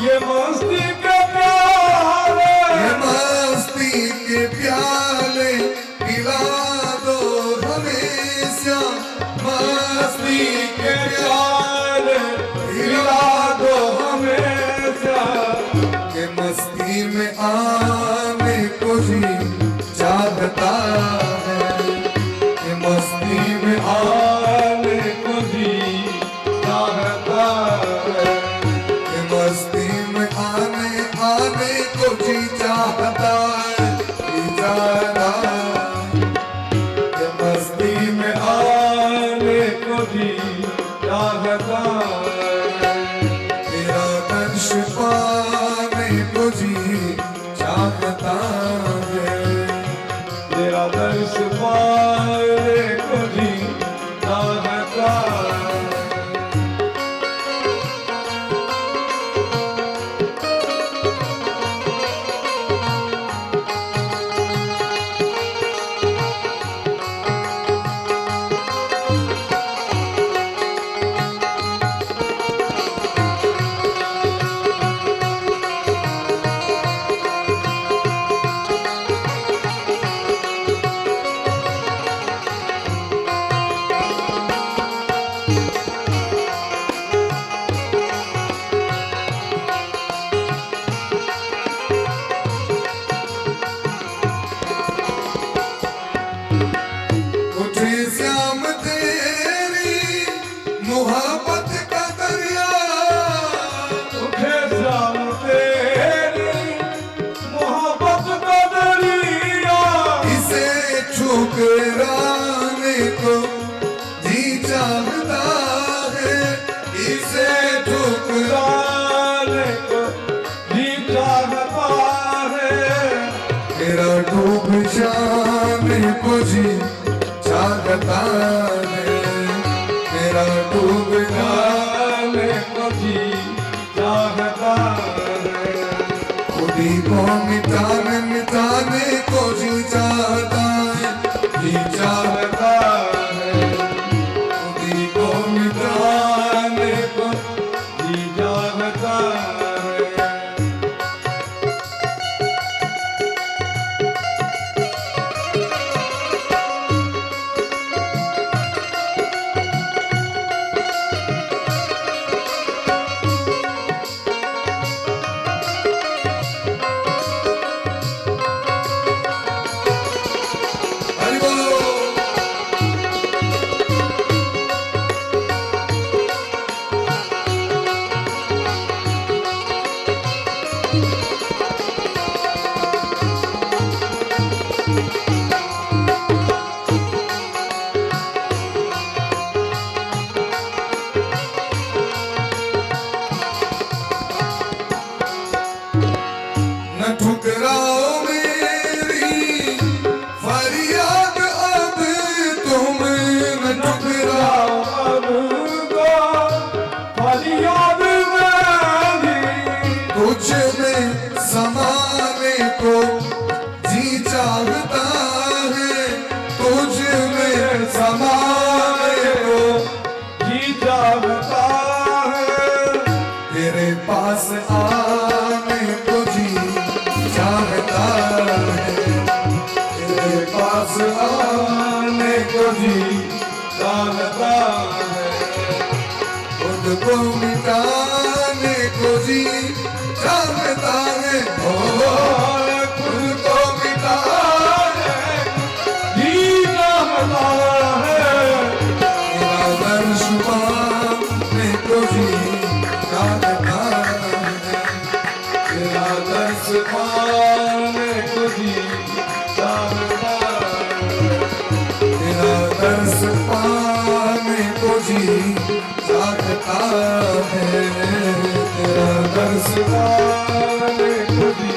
ये मस्ती के प्याले, ये मस्ती के प्याले, पिला दो हमें श्याम मस्ती के प्याले, पिला दो हमें श्याम के मस्ती में आने को जी चाहता है, ये मस्ती में आने को जी चाहता है, ये मस्ती में आने को जी चाहता है, जी चाहता है, ये मस्ती में आने को जी चाहता है, तेरा दर्श पाने को जी चाहता है, तेरा दर्श पाने को जी चाहता है। ठुकराने को जी चाहता है, इसे ठुकराने को जी चाहता है, तेरा डूब जाने को जी चाहता है, तेरा डूब जाने को जी चाहता है, खुदी को मिटाने को जी चाहता है, जी चाहता है, खुदी को मिटाने को जी चाहता है। न ठुकराओ मेरी फरियाद अब तुम, न ठुकराओ अब फरियाद तुझ में समाने को जी चाहता है, तुझ में समाने को जी चाहता है, तेरे पास आने को जी चाहता है, तेरे पास आने को जी जानता है, खुद को मिटाने को जी चाहता है, ओ खुद को मिटाने जी जानता है, तेरा दर्श पाने को जी चाहता है, तेरा दर्श पाने को जी जानता है, तेरा दर्श पाने को जी चाहता है, तेरा दर्श पाने को जी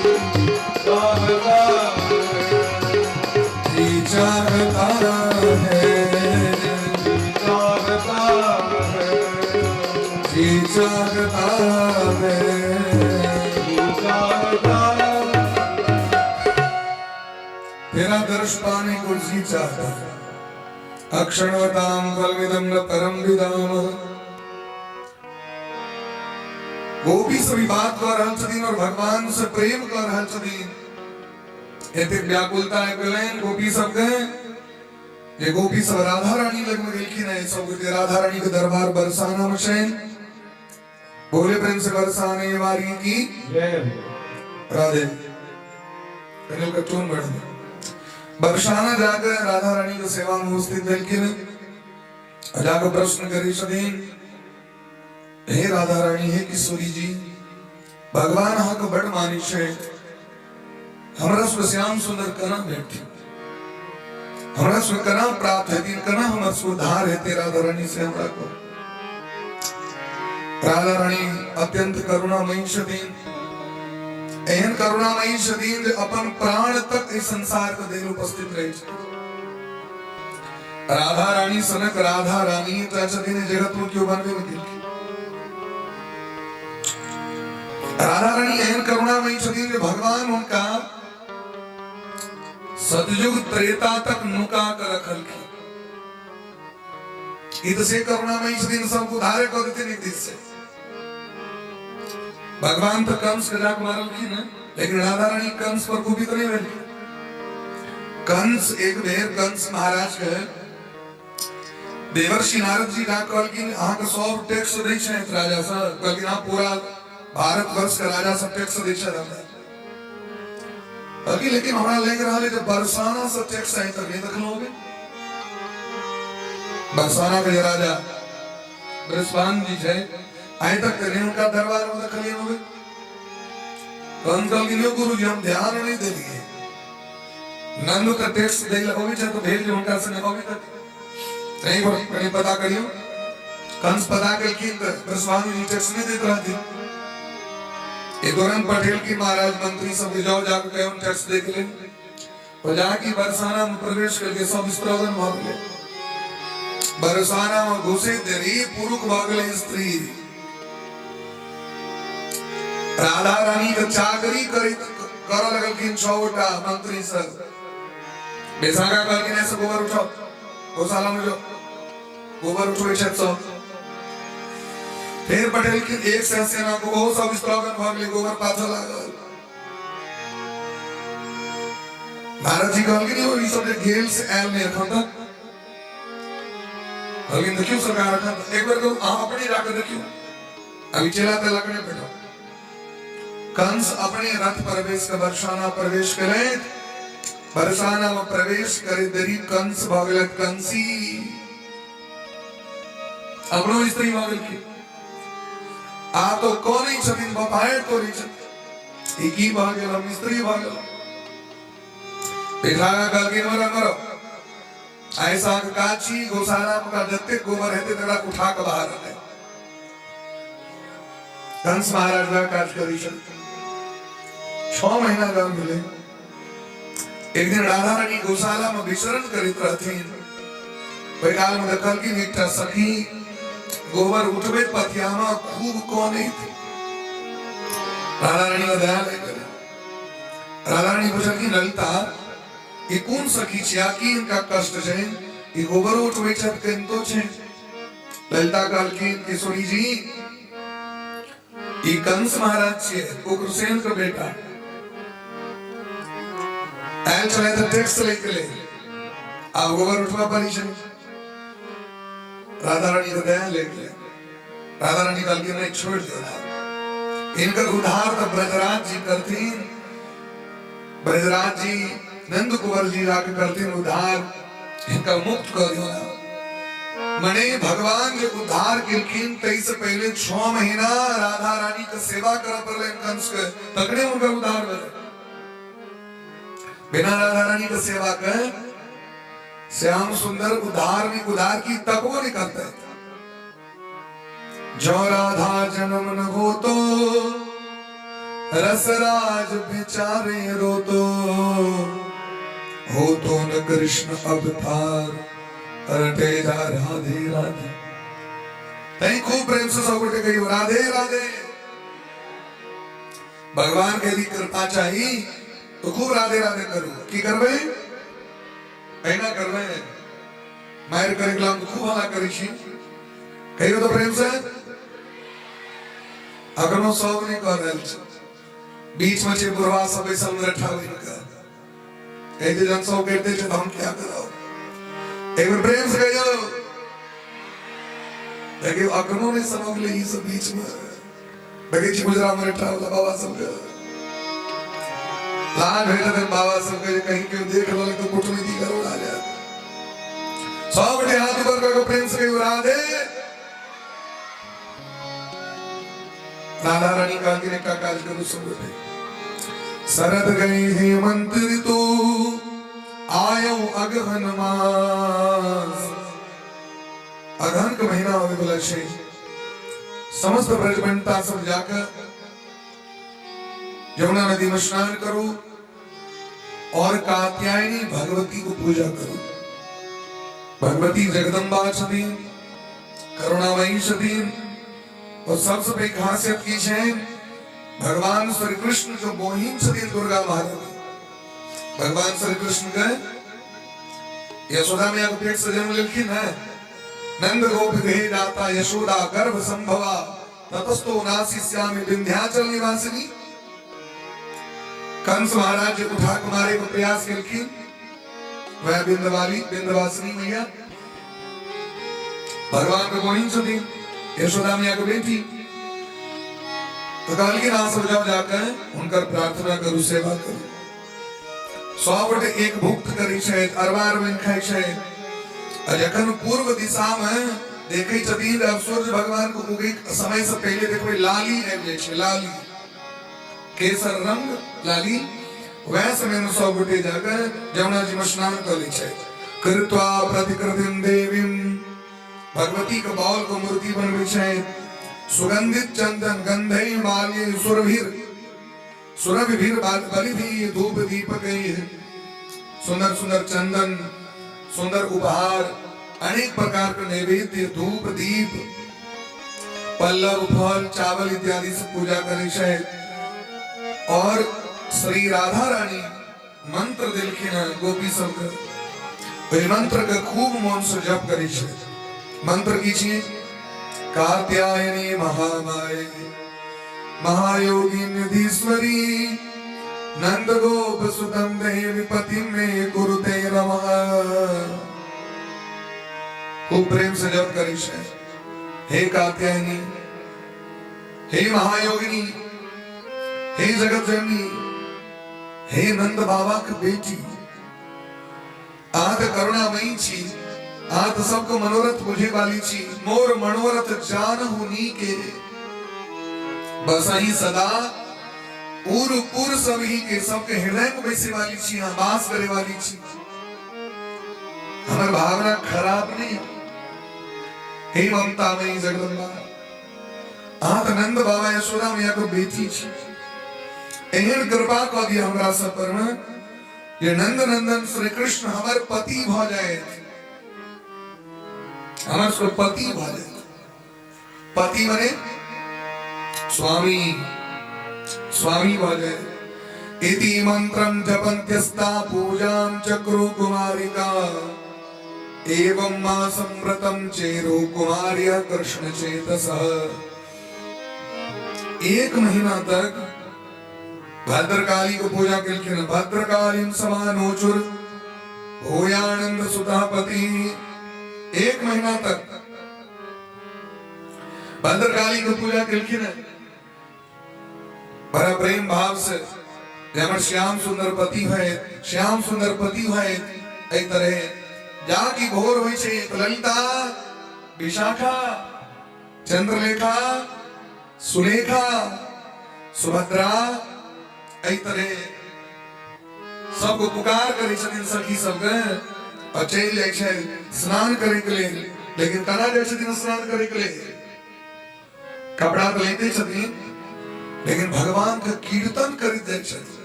जानता है, जी चाहता है, जानता है, जी चाहता है। जानता है, तेरा दर्श पाने को जी चाहता है। अक्षणवताम फलमिदं न परम विदाम। गोपी सभी बात कर रहल छथिन और भगवान से प्रेम कर रहल छथिन। एते व्याकुलता है गलेन गोपी सब गए। ये गोपी सब राधा रानी लग में गेलखिन है, सब के राधा रानी के दरबार बरसाना में शयन। बोले प्रेम से बरसाने वाली की जय राधे। पहले का टोन बढ़ गया। बरसाना जाकर राधा रानी की सेवा में उपस्थित भेलखिन। जाकर प्रश्न करी छथिन, हे राधा रानी, हे किशोरी जी, भगवान अहाँ के बड़ मानी छे। हमरा सो श्याम सुंदर कना भेटती, हमरा सो कना प्राप्त हेती, कना हमर सो उद्धार हेते राधा रानी से हमरा को। राधा रानी अत्यंत करुणामयी छथिन। एहन करुणामयी छथिन जे अपन प्राण तक इस संसार के देल उपस्थित रहे छथिन। राधा रानी सनक राधा रानी त छथिन जगत में क्यों बनबे में गेलखिन। राधा रानी एहन करुणामयी छथिन जे भगवान उनका सतयुग त्रेता तक नुका कर रखलखिन। इत से करुणामयी छथिन, सबको उद्धार कर देते एक दिस से। भगवान तो कंस के जाक मारलखिन है, लेकिन राधा रानी कंस पर कुपित नहीं भेल। कंस एक बेर कंस महाराज के देवर्षि नारद जी जाक कहलखिन, अहाँ के 100 टैक्स दै छै राजा साहब। कहलखिन अहाँ पूरा भारत वर्ष के राजा सब टैक्स दै छै हमरा। कहलखिन लेकिन हमरा लग रहल है जे बरसाना से टैक्स आइ तक नहीं देखलो होबे। बरसाना के राजा बृहस्पति जी छै, आइ तक नहीं उनका दरबार में देखलिए होबे। कंस कहलखिन गुरु जी हम ध्यान नहीं देलिए, नंदू का टैक्स दे होबे छै तो भेज उनका से नहीं होबे तक नहीं कहीं पता करियो। कंस पता केलखिन बृहस्पति जी टैक्स नहीं देत रहथि। ए दौरान पटेल की महाराज मंत्री सब जाओ जाके कहे उन टैक्स देख ले। और जाके बरसाना में प्रवेश करके सब स्त्रोगन भ गेले। बरसाना में घुसे देरी पुरुष भ गेले स्त्री। राधा रानी के चाकरी कर लगलखिन 6 मंत्री सब। बेसागा कहलखिन ऐसे गोबर उठाओ, गौशाला में जो गोबर उठो छत सब। फिर पटेल की एक सेना को बहुत सब स्ट्रगल भाग ले गोबर पाछा लागल। भारत जी कहलखिन यो ई सब जे गेल से आयल ने एखन तक। कहलखिन देखियो सरकार एखन एक बार को अहाँ अपने जाके देखियो। अभी चला ते लगने बैठो। कंस अपने रथ प्रवेश के बरसाना प्रवेश करे। बरसाना में प्रवेश करे देरी कंस भागल कंसी अपनो स्त्री भागल की आ तो कौन ही छथिन बापाए तो नहीं छथिन। एक ही भागल हम स्त्री भागल। बेचारा कल की मरो ऐसा काची गौशाला का जत्ते गोबर है तेरा उठा के बाहर आते कंस महाराज का काज करी 6 महीना गांव मिले एक दिन राधा रानी गौशाला में विचरण करित रहती बैकाल में कल की निकटा सखी गोबर उठवे पथियामा खूब कोने थी राधा रानी का दया लेकर राधा रानी पूछा कि ललिता ये कौन सखी छे आकी इनका कष्ट छे ये गोबर उठवे छत के तो छे ललिता काल की किशोरी जी ये कंस महाराज छे उग्रसेन का बेटा ऐल चले तो टैक्स लेके ले अब गोबर उठवा पानी छे राधा रानी का दया लेके राधा रानी काल की ने छोड़ दिया इनका उद्धार तो ब्रजराज जी करती ब्रजराज जी नंद कुंवर जी जाके करते उद्धार इनका मुक्त कर दिया मने भगवान जो उद्धार किलखिन तई से पहले 6 महीना राधा रानी का सेवा कर पर कंस के तकड़े उनका उद्धार करे बिना राधा रानी का सेवा कर श्याम सुंदर उद्धार की तक वो नहीं करते जो राधा जन्म न हो तो रसराज बेचारे रो तो न कृष्ण अवतार रटे जा राधे राधे तई खूब प्रेम से सब उठे गई राधे राधे भगवान के लिए कृपा चाहिए तो खूब राधे राधे करो की करवे ऐना करवे मायर करेगला तो खूब हला करी कहियो तो प्रेम से अगर नो सब नहीं कर रहे बीच में छे बुरवा सब सब रठा हुई का ऐसे जन सौ कहते थे हम क्या करो एक बार प्रेम से कहियो देखिए अकनो ने समझ ले इस बीच में देखिए जी गुजरा में रठा हुआ बाबा सब लाल भेटा थे बाबा सब कहीं क्यों देख लो तो कुछ नहीं दी करो आ जा सौ बटे हाथ ऊपर को प्रेम से कहियो राधे राधा रानी काल की ने का काज करो सब बैठे शरद गई हेमंत ऋतु आयो अगहन मास अगहन का महीना होने वाला छे समस्त ब्रजमंडता सब जाकर यमुना नदी में स्नान करो और कात्यायनी भगवती को पूजा करो भगवती जगदम्बा छतीन करुणामयी छतीन और सबसे बड़ी खासियत की है भगवान श्री कृष्ण जो मोहिन छतीन दुर्गा महारानी भगवान श्री कृष्ण का यशोदा में पेट से जन्म लेकिन है नंद गोप गहे दाता यशोदा गर्भ संभवा ततस्तो नासी श्यामी विंध्याचल निवासिनी कंस महाराज उठा कुमारे को प्रयास किलखिन वह बिंदवासिनी मैया भगवान को मोहिन छतीन यशोदा मैया को बेटी तो काल की नाम समझाओ जाकर उनकर प्रार्थना करू सेवा करू 100 बटे एक भुक्त करी छे अरबार में खाई छे जखन पूर्व दिशा में देखे छतीन सूर्य भगवान को उगे समय से पहले देखो लाली आबि छे लाली केसर रंग लाली वह समय में 100 बटे जाकर जमुना जी में स्नान कर ली छे कृत्वा प्रतिकृतिं देवीं भगवती के बाल को मूर्ति बनवे छे सुगंधित चंदन गंधै माल्य सुरभिर बलिभि धूप दीपक सुंदर सुंदर चंदन सुंदर उपहार अनेक प्रकार के नैवेद्य धूप दीप पल्लव फल चावल इत्यादि से पूजा करे छे और श्री राधा रानी मंत्र दिलखिन गोपी सब के मंत्र के खूब मन से जप करे छे मंत्र की छे कात्यायनी महामाये महायोगी निधीश्वरी नंद गोप सुतम देवी पति में कुरुते नमः खूब प्रेम से जप करी छे हे कात्यायनी हे महायोगिनी हे जगत जननी हे नंद बाबा की बेटी आद करुणामयी छी आद सबको मनोरथ बुझे वाली छी मोर मनोरथ जान हुनी के बसही सदा पूर्व पूर्व सभी के सबके हृदय में बैसे वाली छी, बास करे वाली छी। हमार भावना खराब नहीं। हे ममता में जगदम्बा, आत नंद बाबा यशोदा मैया को बेटी छी। एहन कृपा कर दिया हमरा सब पर में, ये नंद नंदन श्री कृष्ण हमार पति भ जाए, हमार सब पति भ जाए। पति माने स्वामी, स्वामी भ जाए। इति मंत्रम जपन्त्यस्ता पूजां चक्रु कुमारिका, एवं मासं व्रतं चेरो कुमार्य कृष्ण चेतसः। एक महीना तक भद्रकाली को पूजा किलखिन। भद्रकालीं समानोचुर भूयानंद सुतापति। एक महीना तक भद्रकाली को पूजा किलखिन बड़ा प्रेम भाव से। जमर श्याम सुंदर पति है, श्याम सुंदर पति है। एक तरह जाकी भोर हुई छे ललिता, विशाखा, चंद्रलेखा, सुलेखा, सुभद्रा, एक तरह सबको पुकार करे छथिन सखी सबके और चल जाय छै स्नान करे के लिए। लेकिन कना जाय छथिन स्नान करे के लिए? कपड़ा तो लेते छथिन, लेकिन भगवान का कीर्तन करैत जाय छथिन।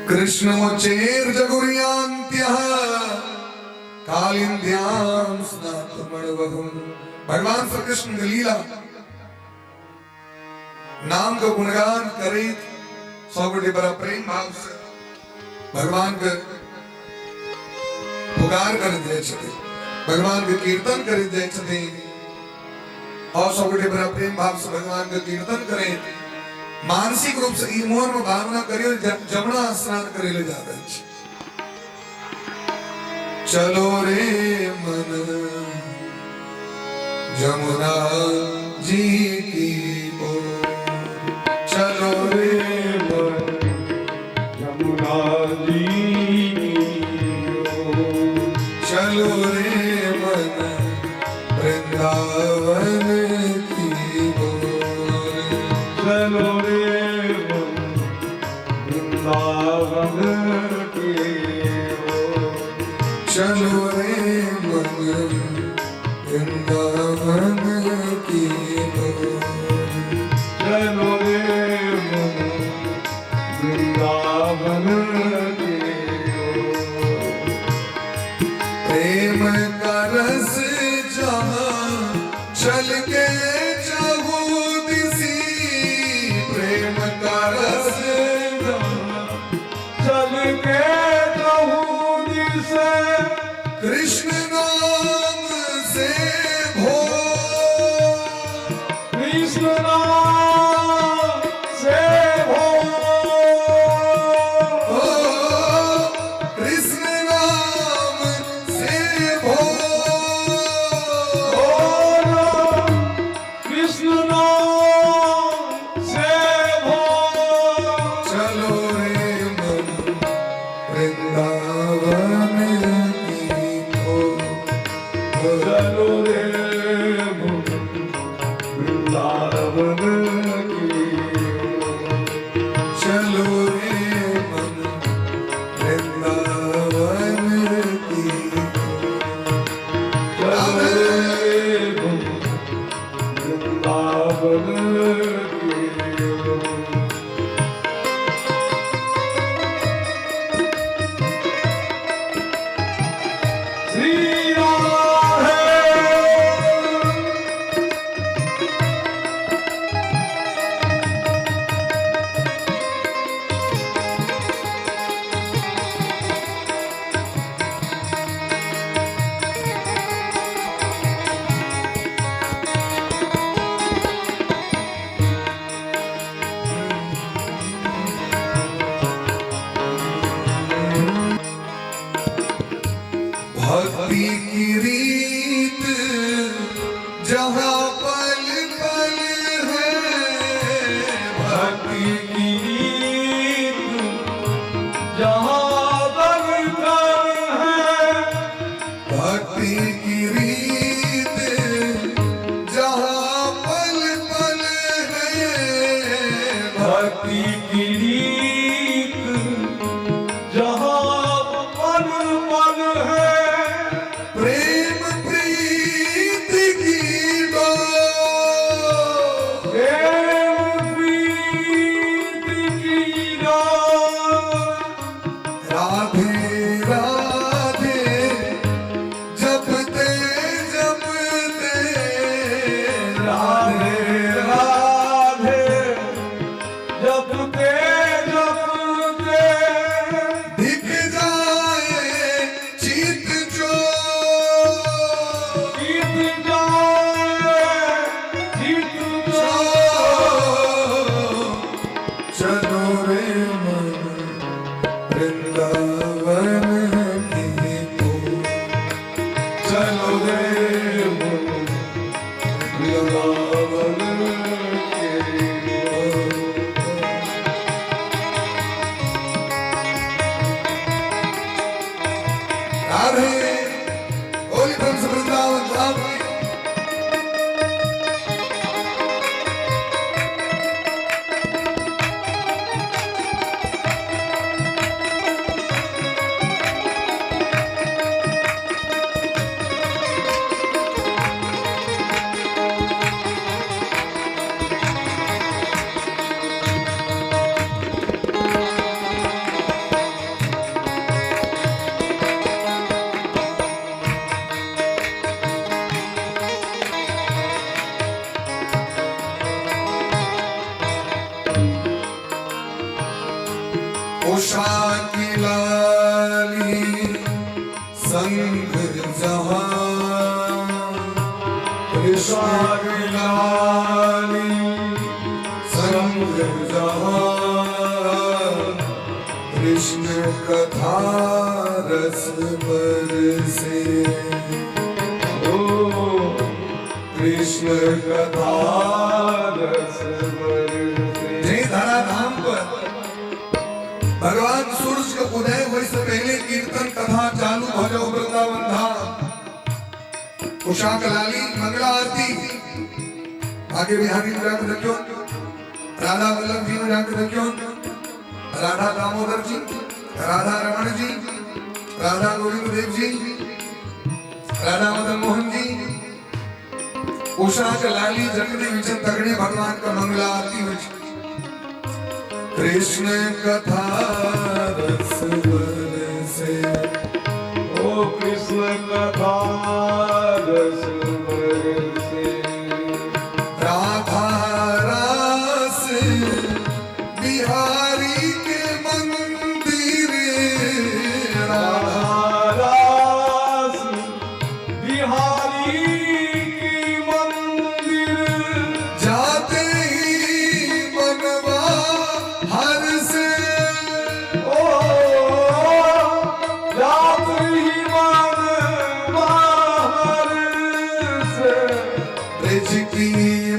कृष्ण मोचेर जगुरियांत्यः कालिंद्यां स्नातमणवहु। भगवान श्री कृष्ण की लीला नाम का गुणगान करे, सबके बड़ा प्रेम भाव से भगवान के पुकार कर दे छथिन, भगवान के कीर्तन कर दे छथिन। और सबके बड़ा प्रेम भाव से भगवान के कीर्तन करें। मानसिक रूप से ई मोहन में भावना करियो जमुना स्नान करे ले जा रहे छी। चलो रे मन जमुना जी की ओर, चलो रे मन यमुना जी की ओर, चलो रे मन वृंदावन की ओर, चलो रे मन वृंदावन की ओर, चलो रे मन वृंदावन की ओर, चलो रे मन वृंदावन की ओर। प्रेम का रस जहाँ छलके चाहूं दिसी, प्रेम का रस चल के कहूँ दिसे, कृष्ण नाम से भो, कृष्ण नाम से हो, कृष्ण नाम से भो, कृष्ण नाम से हो। चलो रे मन वृंदावन की ओर, चलो रे मन वृंदावन की ओर, चलो रे मन वृंदावन की ओर। चलो रे मन वृंदावन की ओर। श्री राम है। भक्ति की रीत जहाँ पल पल है, भक्ति की रीत जहाँ दर दर है, भक्ति की रीत जहाँ पल पल वृंदावन की ओर। चलो रे वृंदावन की ओर। राधे बोली प्रेम से वृंदावन धाम की। उषा की लाली संग जहां। उषा की लाली संग जहां। कृष्ण कथा रस बरसे। ओ कृष्ण कथा रस बरसे। जय धरा धाम पर भगवान सूरज के उदय हुए से पहले कीर्तन कथा चालू हो जाओ वृंदावन धाम। उषा कलाली मंगला आरती आगे बिहारी में जाकर देखियो। राधा वल्लभ जी में जाकर देखियो। राधा दामोदर जी, राधा रमण जी, राधा गोविंद देव जी, राधा मदन मोहन जी। उषा कलाली जगदे विचन तगड़े भगवान का मंगला आरती हुई। कृष्ण कथा रस बरसे। ओ कृष्ण कथा रस बरसे। राधा रस बिहारी के मंदिर। राधा रस बिहारी के मंदिर। जाते ही मनवा हर से। ओ रात्रि मन बाहर से। ब्रज की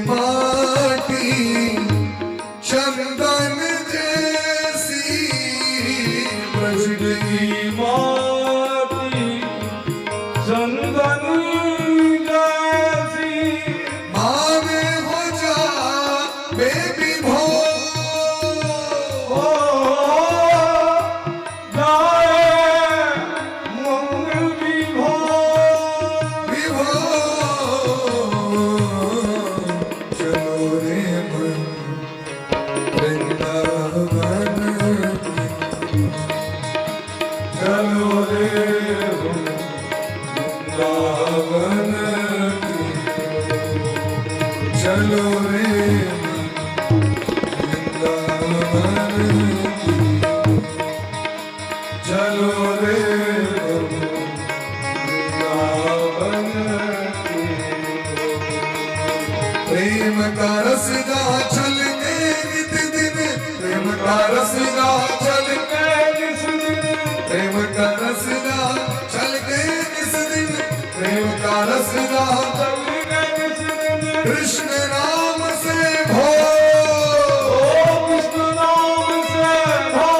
माटी चंदन जैसी। ब्रज की माटी चंदन जैसी। माने हो जा बेबी भो। चलो रे वृंदावन की। चलो रे वृंदावन की। प्रेम का रस जहाँ छलके नित दिन। प्रेम का रस जहाँ छलके निस दिन। प्रेम का रस जहाँ छलके निस दिन। प्रेम का रस जहाँ छलके निस दिन। कृष्ण नाम से भो। कृष्ण नाम से भो।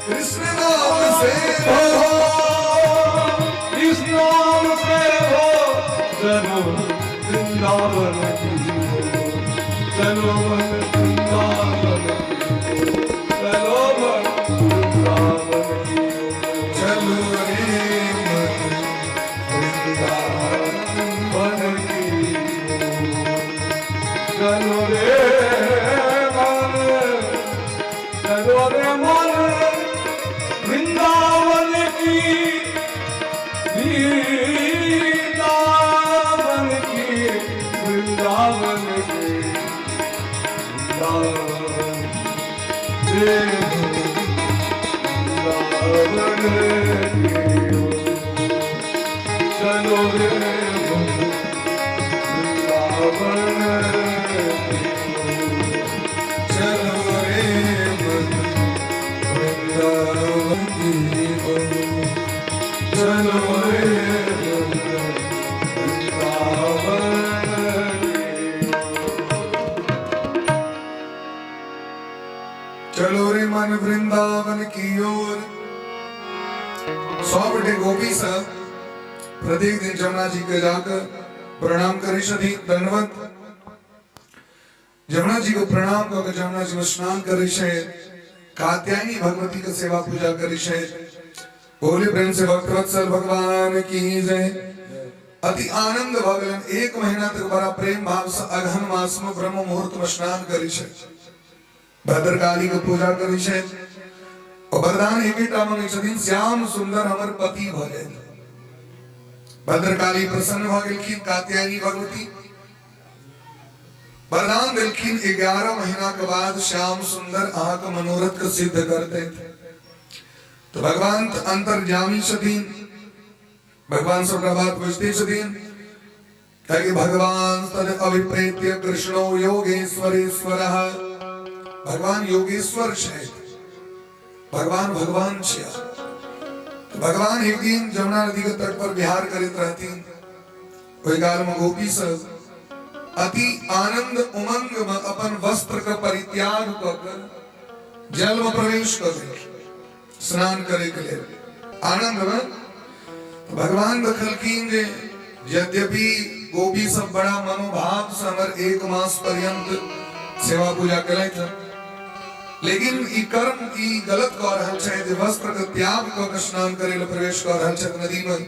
कृष्ण नाम से भो। कृष्ण नाम से भो। चलो वृंदावन की ओर। चलो वृंदावन की ओर। चलो वृंदावन की ओर। चलो रे वृंदावन की ओर। चलो रे मन। चलो रे मन वृंदावन की। वृंदावन की। वृंदावन की। वृंदावन की ओर। चलो रे वृंदावन की ओर। चलो रे वृंदावन वृंदावन की ओर। 100 बटे गोपी सब प्रत्येक दिन जमुना जी के जाकर प्रणाम करी छथि, दंडवत जमुना जी को प्रणाम करके जमुना जी में स्नान करी छे, कात्यायनी भगवती के सेवा पूजा करी छे। बोले प्रेम से भक्तवत्सल भगवान की जय। अति आनंद भगलन 1 महीना तक बड़ा प्रेम भाव से अगहन मास में ब्रह्म मुहूर्त में स्नान करी छे, भद्रकाली को पूजा करी छे और वरदान एकेटा मांगे छथिन, श्याम सुंदर हमर पति भजे। भद्रकाली प्रसन्न भ गेलखिन, कात्यायनी भगवती वरदान देलखिन 11 महीना के बाद श्याम सुंदर आहा का मनोरथ को सिद्ध करते थे। तो भगवान अंतर्यामी छथिन, भगवान सबका बात बुझते छथिन, ताकि भगवान तद अभिप्रेत्य कृष्णो योगेश्वरेश्वरः, भगवान योगेश्वर छे, भगवान भगवान छे। तो भगवान एक दिन जमुना नदी के तट पर विहार करते रहतीन। ओई काल में गोपी सब अति आनंद उमंग में अपन वस्त्र का परित्याग कर जल में प्रवेश कर स्नान करे के लिए आनंद में। तो भगवान दखलखिन जे यद्यपि गोपी सब बड़ा मनोभाव से हमर 1 मास पर्यंत सेवा पूजा करे थे, लेकिन ई कर्म ई गलत कर रहल छै जे वस्त्र के त्याग क के स्नान करे ले प्रवेश कर रहल छै नदी में।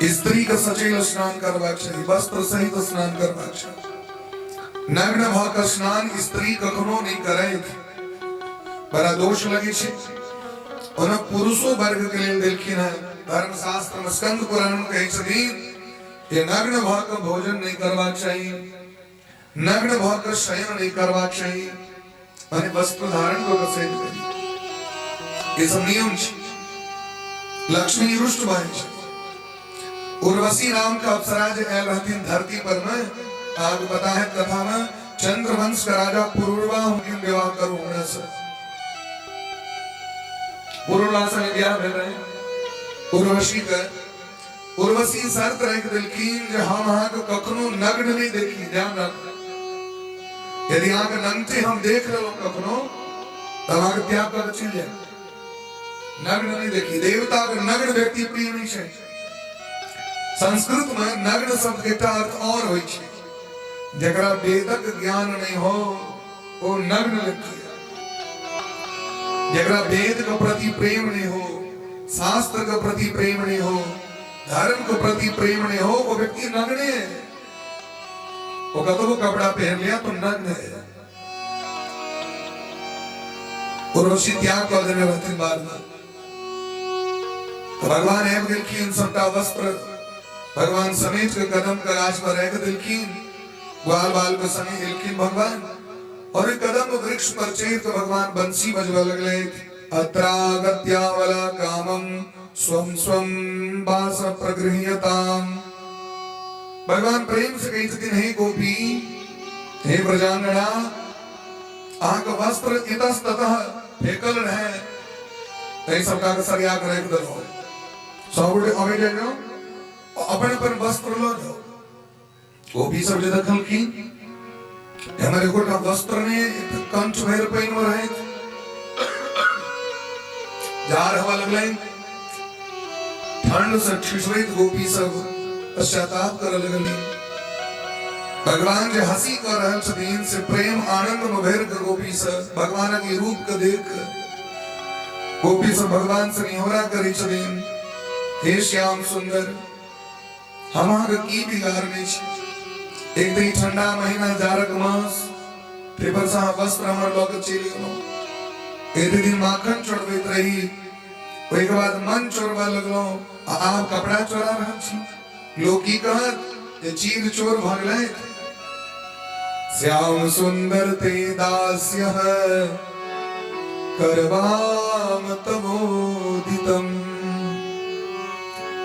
स्त्री का सचैल स्नान करबाक छै, वस्त्र सहित स्नान करबाक छै। नग्न भ के स्नान स्त्री कखनो नहीं करे, बड़ा दोष लगे छै। ओना पुरुषो वर्ग के लेल देलखिन है धर्म शास्त्र में, स्कंद पुराण में कहै छथिन जे नग्न भ के भोजन नहीं करबाक चाहिए, नग्न भ के शयन नहीं करबाक चाहिए, माने वस्त्र धारण को शयन करी। ये सब नियम छै। लक्ष्मी रुष्ट भाई छै। उर्वशी नाम का अप्सरा जो आयल रहतीन धरती पर में, आग पता है कथा में, चंद्रवंश का राजा पुरुरवा उनकी विवाह करो होने से। पुरुरवा से विवाह भेल रहे उर्वशी का। उर्वशी शर्त रख दिलखिन जे हम अहाँ को कखनो नग्न नहीं देखी, ध्यान रख। यदि अहाँ के नंगटे हम देख लेलो कखनो तो अहाँ के त्याग कर चल जाए, नग्न नहीं देखी। देवता के नग्न व्यक्ति प्रिय नहीं है। संस्कृत में नग्न शब्द के अर्थ और होय छै, जकरा वेदक ज्ञान नहीं हो वो नग्न व्यक्ति है। जकरा वेद के प्रति प्रेम नहीं हो, शास्त्र के प्रति प्रेम नहीं हो, धर्म के प्रति प्रेम नहीं हो, वो व्यक्ति नग्न है। वो कतो कपड़ा पहन लिया तो नग्न है। उर्वशी त्याग कर देने रहती बार बार। तो भगवान है दिलखिन सबका वस्त्र भगवान समेत के कदम का राज पर रह दिलखिन, ग्वाल बाल के समय दिलखिन भगवान। और एक कदम वृक्ष पर चढ़ तो भगवान बंसी बजवा लगले। अत्रागत्यावला कामम स्वम स्वम वास प्रगृह्यताम। भगवान प्रेम से कही थी, हे गोपी, हे प्रजांगना, आह का वस्त्र इतस्ततः फेकल रहे, तई सबका सरिया कर रख दो। सबुड़े अबे जाओ अपन अपन वस्त्र लो जाओ। गोपी सब जे दखल की हमारे गोटा वस्त्र ने कंठ भर पहिन रहे, जार हवा लगले, ठंड से ठिठुरैत गोपी सब पश्चाताप कर लगली। भगवान जे हंसी कर रहल छथिन से प्रेम आनंद में भर के गोपी सब भगवान के रूप के देख गोपी सब भगवान से निहोरा करी छथिन, हे श्याम सुंदर, हमारे की बिगाड़ नहीं छै। एक दिन ठंडा महीना जाड़क मास पेपर सा वस्त्र हमर लोग चली गेलो। एक दिन माखन चोरबैत रही, ओइ के बाद मन चोरबा लगलो, आप कपड़ा चोरा रहल छी। लोग की कहत जे चीर चोर भगलै। श्याम सुंदर ते दास्य करवाम तमोदितम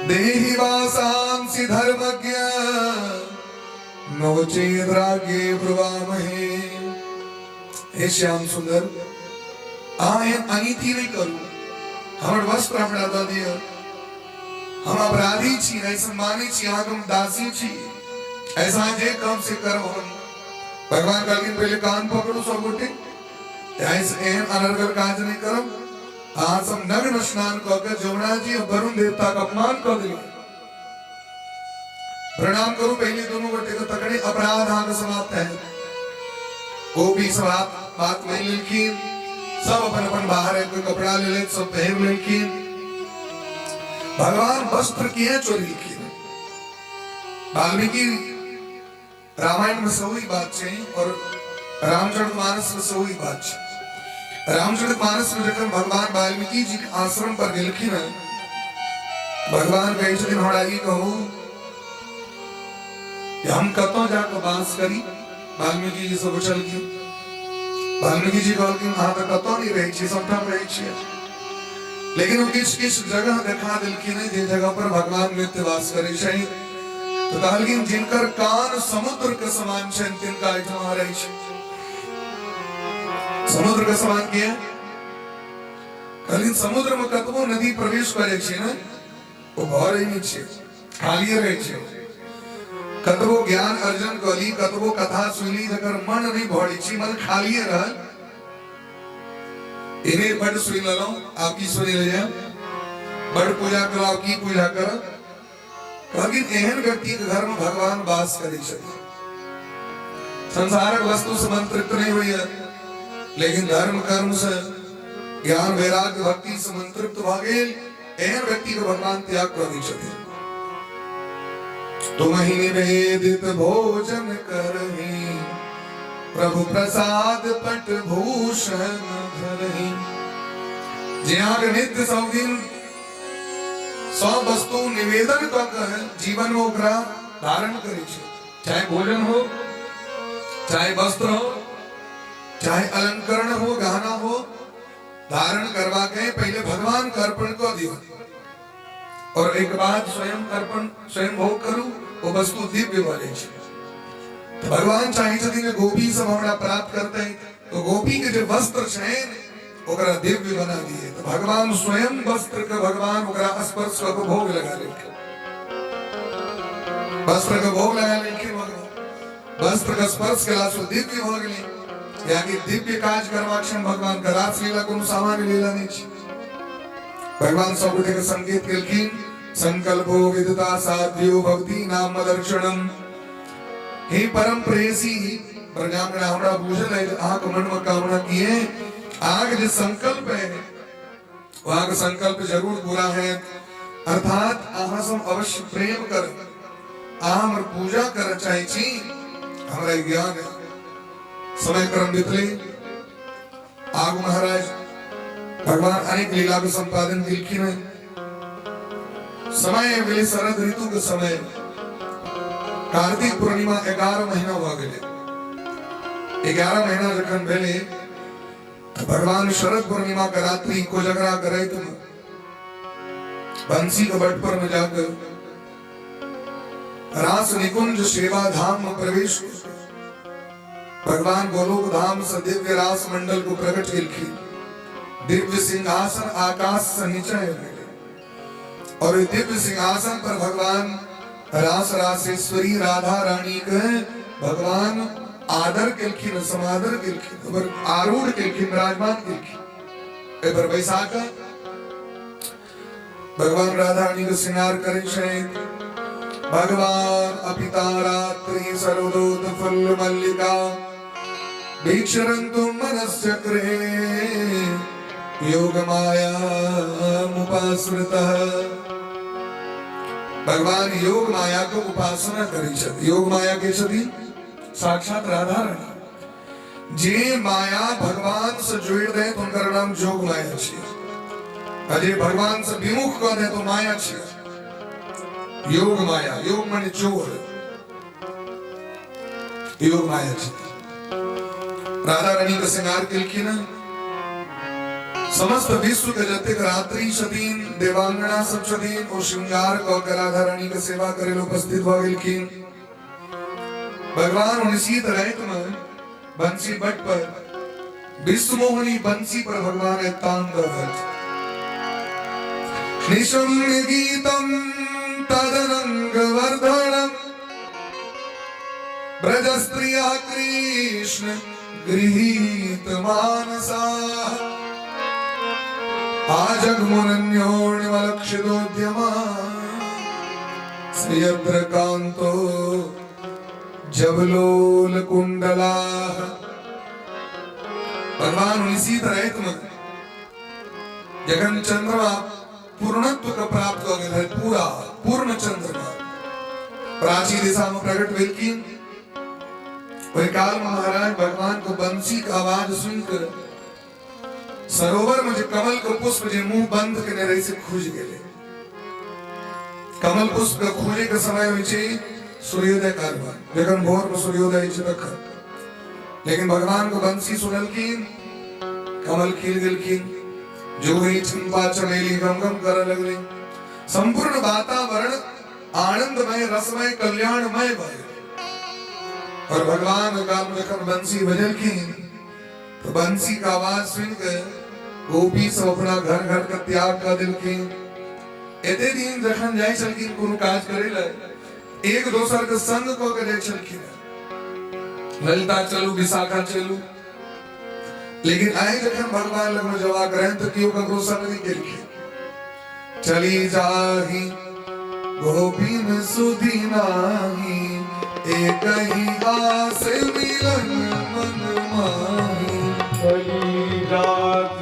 देहि वासांसि धर्मज्ञ नवचेद्रागे ब्रुवामहे। हे श्याम सुंदर, आए अनिति नहीं करू, हमर वस्त्र हमरा दऽ दिअ। हम अपराधी छी, ऐसा मानी छी, अहाँ हम दासी छी, ऐसा जे काम से करब हम। भगवान कहलखिन पहले कान पकड़ू सब गोटे, ऐसे अनर्गल काज नहीं करम आज हम नग्न स्नान करके जमुना जी और वरुण देवता का अपमान कर दिया प्रणाम करो पहले दोनों बटे को तकड़े अपराध आग समाप्त है वो भी सब बात नहीं लेकिन सब अपन अपन बाहर है कोई कपड़ा ले ले सब पहन लेकिन भगवान वस्त्र की है चोरी की वाल्मीकि रामायण में सही बात है और रामचरितमानस में सही बात है रामचरितमानस में जब भगवान वाल्मीकि जी के आश्रम पर गेलखिन भगवान कहे छथिन हमरा ई कहू कि हम कतौ जाकर वास करी वाल्मीकि जी से पूछल की वाल्मीकि जी कहलखिन हां त कतौ नहीं रहै छी सबठाम रहै छी लेकिन वो किस जगह देखा दिलखिन जे जगह पर भगवान नित्य वास करे छै तो कहलखिन जिनकर कान समुद्र के समान छै तिनका एहिठाम रहै छै समुद्र के समान की है कहलखिन समुद्र में कतबो नदी प्रवेश करे छै ने वो भरै नहीं छै खाली रहै छै कतबो ज्ञान अर्जन कली कतबो कथा सुनी जकर मन नहीं भरै छै मन खाली रहल इन्हें बड़ सुनी लो आपकी सुनी ले जाए बड़ पूजा करो आपकी पूजा करो लेकिन एहन व्यक्ति के घर में भगवान वास करे छथिन संसारक वस्तु से मन तृप्त नहीं हुई है लेकिन धर्म कर्म से ज्ञान वैराग्य भक्ति से मन तृप्त भ गेल एहन व्यक्ति को भगवान त्याग कर दै छथिन तुम ही निवेदित भोजन करही प्रभु प्रसाद पट भूषण धरही जिहाँ के नित्य सब दिन सब वस्तु निवेदन कर जीवन में ओकरा धारण करे छै चाहे भोजन हो चाहे वस्त्र हो चाहे अलंकरण हो गहना हो धारण करवा के पहले भगवान का अर्पण कर दियो और एक बाद स्वयं अर्पण स्वयं भोग करू वो वस्तु दिव्य बने छै भगवान चाहे छथिन गोपी सब हमरा प्राप्त करते हैं तो गोपी के जो वस्त्र छै ओकरा दिव्य बना दिए तो भगवान स्वयं वस्त्र के भगवान ओकरा स्पर्श कर भोग लगा लेके वस्त्र के भोग लगा लेके भगवान वस्त्र का स्पर्श केला सो दिव्य हो गेलै यानी दिव्य काज करवाक्षण भगवान का रास लीला कोनो सामान्य लीला नहीं छै भगवान सब के संकेत केलखिन संकल्पो विदता साध्यो भक्ति नाम दर्शनम हे परम प्रेयसी ब्रह्मण हमरा बुझल है आंख मन में कामना किए आग जो संकल्प है वहां का संकल्प जरूर पूरा है अर्थात आहा सब अवश्य प्रेम कर आम पूजा कर चाहे छी हमारा ज्ञान है समय क्रम बितले आग महाराज भगवान अनेक लीला को संपादन दिलखिन है समय मिले शरद ऋतु के समय कार्तिक पूर्णिमा 11 महीना हुआ गए 11 महीना जखन भेले भगवान शरद पूर्णिमा का रात्रि को जगरा करे तुम बंसी के बट पर में जाकर रास निकुंज सेवा धाम में प्रवेश भगवान गोलोक धाम से दिव्य रास मंडल को प्रकट किलखी दिव्य सिंहासन आकाश से नीचे मिले और दिव्य सिंहासन पर भगवान रास रासेश्वरी राधा रानी के भगवान आदर केलखिन समादर केलखिन और आरूढ़ केलखिन विराजमान केलखिन एबर बैसाख भगवान राधा रानी के श्रृंगार करे छै भगवान अपिता रात्रि सर्वदूत फुल्ल मल्लिका वीक्षरन्तु मनश्चक्रे योग माया मुपाश्रितः भगवान योग माया को उपासना करी छथि योग माया के छथि साक्षात राधा रानी जे माया भगवान से जोड़ दे तो उनका नाम जोग माया छै अजे भगवान से विमुख कर दे तो माया छै योग माया योग माने चोर योग माया छै राधा रानी का श्रृंगार केलखिन समस्त विश्व के जते रात्रि छथिन देवांगना सब छथिन और श्रृंगार क राधा रानी के सेवा करे उपस्थित भ गेलखिन भगवान उनसीत रात में बंसी बट पर विश्व मोहनी बंसी पर भगवान तांग रहत निशम गीतम तदनंग वर्धनम ब्रज स्त्रिया कृष्ण गृहीत मानसा आजग्मुनन्योर्निमलक्षितोद्यमा श्रियद्रकान्तो जबलोल कुंडला। भगवान इसी तरह तुम जगन चंद्रमा पूर्णत्व का प्राप्त हो गया है, पूरा पूर्ण चंद्रमा प्राची दिशा में प्रकट वेलकी। वही काल में महाराज भगवान को बंसी का आवाज सुनकर सरोवर में जो कमल को पुष्प जो मुंह बंद करने रही से खुज गए। कमल पुष्प का खोजे के समय में सूर्योदय कारवा जगन भोर में सूर्योदय रखा, लेकिन भगवान को बंसी सुनल की कमल खिल गल की जो ही चंपा चमेली गम गम कर लगली। संपूर्ण वातावरण आनंदमय रसमय कल्याणमय भय। और भगवान काल में जब बंसी बजल की तो बंसी का आवाज सुनकर गोपी सब अपना घर घर का त्याग का दिल की एते दिन जखन जाय छलखिन कोनो काज करे ले एक दोसर के संग को करे छलखिन। ललिता चलू विशाखा चलू, लेकिन आए जखन भगवान लग में जवा करें तो क्यों ककरो संग नहीं केलखिन। चली जाही गोपीन सुधी नाही एक ही आस मिलन मन माही। चली जात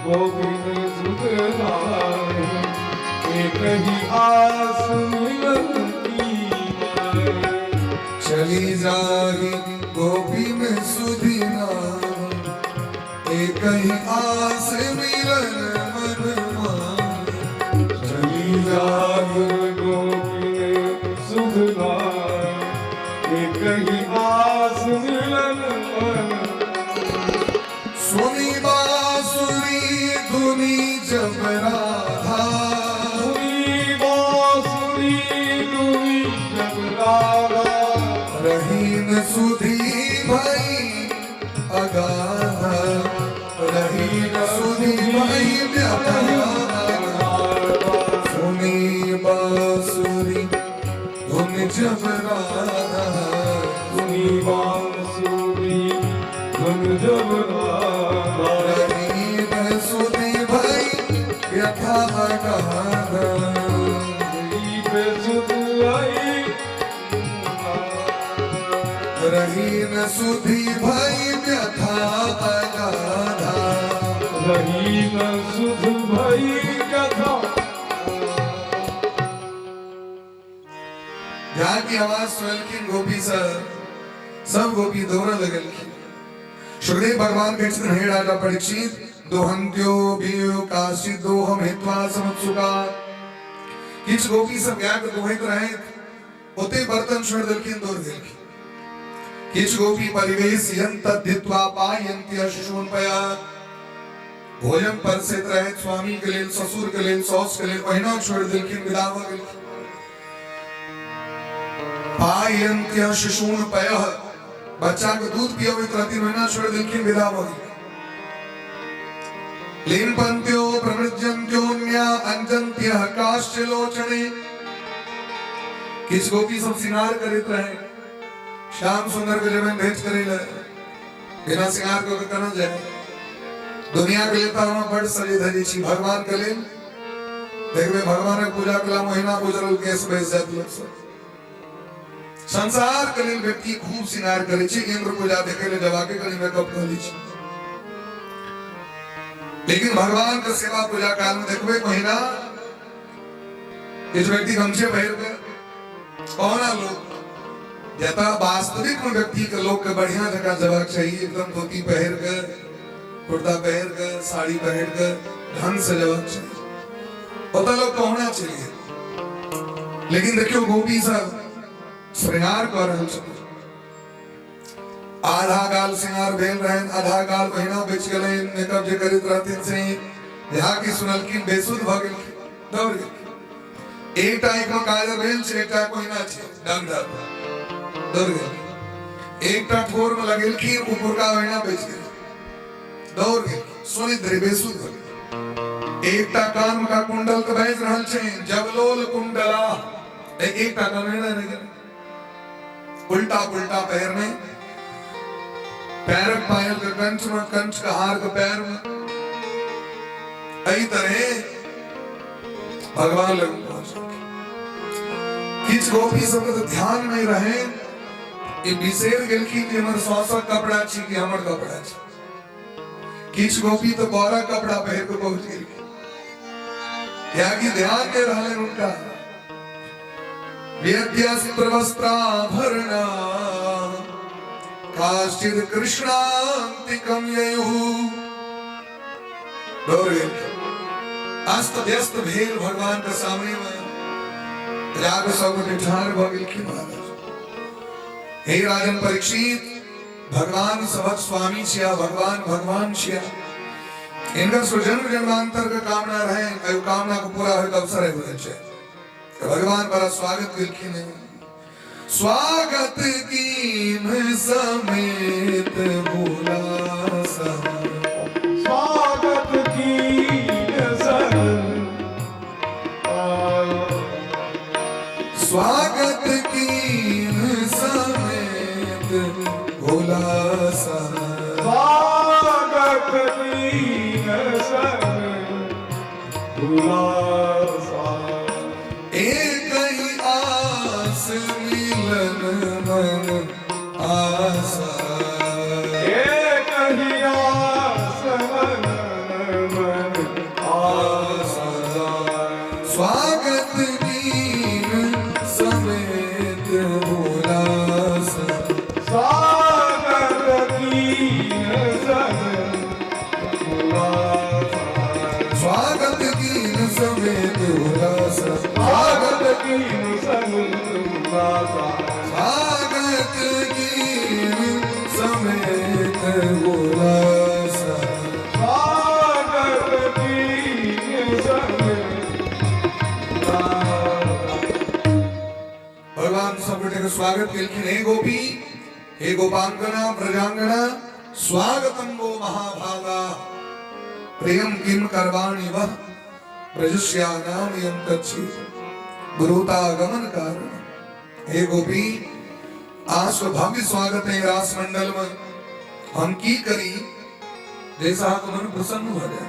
गोविंद सुध नाही एक ही आस मिलन की माए। चली जाही गोपी में सुधी नाही एक ही आस मिलन मन माही। चली जात गोविंद सुध नाही एक ही आस मिलन मन। सुनी बांसुरी धुनी जब राधा रहीन सुधी भाई अगाधा रहीन सुधी भाई अगाधा। सुनी बांसुरी धुन जब राधा सुनी बांसुरी धुन जब राधा रहीन सुधी भाई व्यथा अगाधा। रहीन सुधी भाई व्यथा अगाधा रहीन सुध भाई व्यथा। ध्यान की आवाज सुनलखिन गोपी सब गोपी दौड़ लगलखिन। सुखदेव भगवान के चित्र हे राजा परीक्षित दोहंत्यो बियो काशी दोहम हित्वा समुत्सुका। किछ गोपी सब गाय के दोहित रहे ओते बर्तन छोड़ दलखिन दौड़ गेलखिन। किछ गोपी परिवेश यंत धित्वा पायन्ति अशुशोनपया भोजन परसित रहे स्वामी के लेल ससुर के लेल सौस के लेल ओहिना छोड़ दलखिन विदा भ गेलखिन। पायन्ति अशुशोनपया बच्चा को दूध पियावे रहती महीना छोड़ दलखिन विदा भ गेलखिन। लिम्पन्त्यो प्रमृज्यन्त्योन्या अंजन्त्यः काश्चलोचने। किछ गोपी सब सिंगार करित रहे श्याम सुंदर के जब भेज करेला बिना सिंगार को करना जाए। दुनिया के लिए तारा बड़ सजे धजी छी भगवान के लिए देखबे भगवान के पूजा कला महीना गुजरल केस बेस जात लोग सब। संसार के लिए व्यक्ति खूब सिंगार करे छी इंद्र पूजा देखे ले जवा के कली मेकअप कर ली छी, लेकिन भगवान का सेवा पूजा काल में देखबे महीना इस व्यक्ति गमछे पहन कर कौन लोग यथा वास्तविक में व्यक्ति के लोग के बढ़िया जगह जवाब चाहिए एकदम धोती पहन कर कुर्ता पहन कर साड़ी पहन कर ढंग से जवाब चाहिए पता लोग को होना चाहिए। लेकिन देखियो गोपी सब श्रृंगार कर रहे हैं आधा गाल श्रृंगार भेल रहे आधा गाल महीना बेच गए मेकअप जे करित रहथिन से यहाँ की सुनल की बेसुध भ गेल दौड़ गेल। एक टाइप में काजर भेल से एक टाइप महीना छे डंग दर दौड़ गेल। एक टा ठोर में लगेल की ऊपर का महीना बेच गेल दौड़ गेल सोनी दरे बेसुध भ गेल। एक टा कान का कुंडल के बेच रहल छे जबलोल कुंडला एक टा का महीना रह गेल। उल्टा पुल्टा पैर में पैर पायल का कंठ में, कंठ का हार का पैर में, कई तरह भगवान लग किस गोपी सब तो ध्यान में रहे ये विशेष गलकी कि हमर सौसा कपड़ा छी कि हमर कपड़ा छी। किस गोपी तो बड़ा कपड़ा पहन के पहुंच गई क्या कि ध्यान दे रहे उनका वेद्यस्त्र वस्त्राभरणा काश्चित् कृष्णान्तिकं ययुः। अस्त व्यस्त भेल भगवान के सामने में राग सब ठार भगिल की महाराज। हे राजन परीक्षित, भगवान सबक स्वामी छिया, भगवान भगवान छिया। इनका सुजन्म जन्मांतर का कामना रहे, आयु कामना को पूरा हो अवसर है बोले छे भगवान बड़ा स्वागत किलखिन है। स्वागत कीन समेत बोला स्वागत कीन स्वागत कीन समेत भोला स्वागत कीन समेत भोला एक ही आस मिलन मन आसा, एक ही आस मन आसा। स्वागत कीन समेत भोला स्वागत कीन समेत भोला स्वागत कीन समेत भोला स्वागत कीन समेत भोला स्वागत कीन समेत भोला स्वागत कीन समेत भगवान सब बेटे का स्वागत किलखिन। हे गोपी, हे गोपांगना प्रजांगना, स्वागतम वो महाभागा प्रियम किम करवाणि वह ब्रजस्यानाम यम कच्छि गुरुतागमन कारण। हे गोपी, आज भव्य स्वागत है रास मंडल में। हम की करी जैसा आपको मन प्रसन्न हो जाए।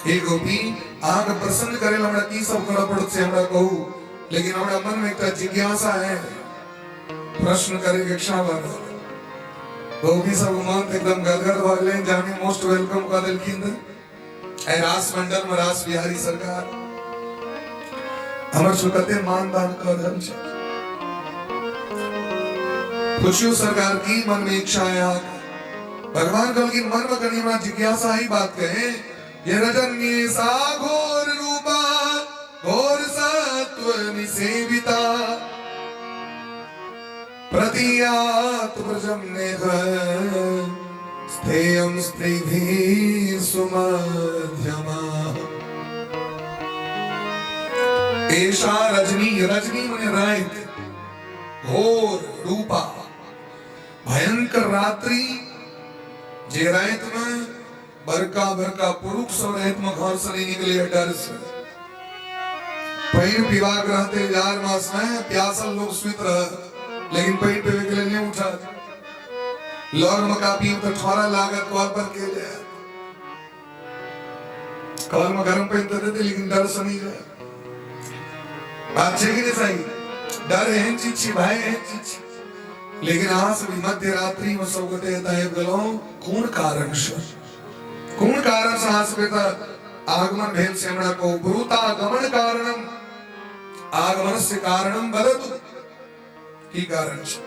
हे गोपी, आग प्रसन्न करे हमरा की सब करा पड़त से हमरा कहू, लेकिन हमरा मन में एक जिज्ञासा है, प्रश्न करे के इच्छा बा। गोपी सब मन एकदम गदगद हो गए, जाने मोस्ट वेलकम का दिलखिन ए रास मंडल में रास बिहारी सरकार हमर सुकते मानदान कर रहल छै। खुशियों सरकार की मन में इच्छा है भगवान कल की मन में कनी में जिज्ञासा ही बात कहे। ये रजन्य सा घोर रूपा घोर सत्व निसेविता प्रतियात व्रजम नेह स्थेयं स्त्रीभिः सुमध्यमा। ऐसा रजनी, रजनी मने रात, घोर रूपा भयंकर रात्रि जे रात में बरका बरका पुरुष सब रात में घर से नहीं निकले डर से। पैर विवाह रहते 4 मास में प्यासल लोग सुत रह, लेकिन पैर पे के लिए नहीं उठा। लौर में कापी तो ठोरा लागत कॉल पर के जाए, कॉल में गरम पहनते रहते, लेकिन डर से नहीं जाए। बात है कि नहीं सही? डर है चीज भाई है चीज, लेकिन आज भी मध्य रात्रि में सब गते है गलो कौन कारण से आज बेटा आगमन भेल से हमरा को ब्रूता गमन कारणम आगमन से कारणम बदतु की कारण से।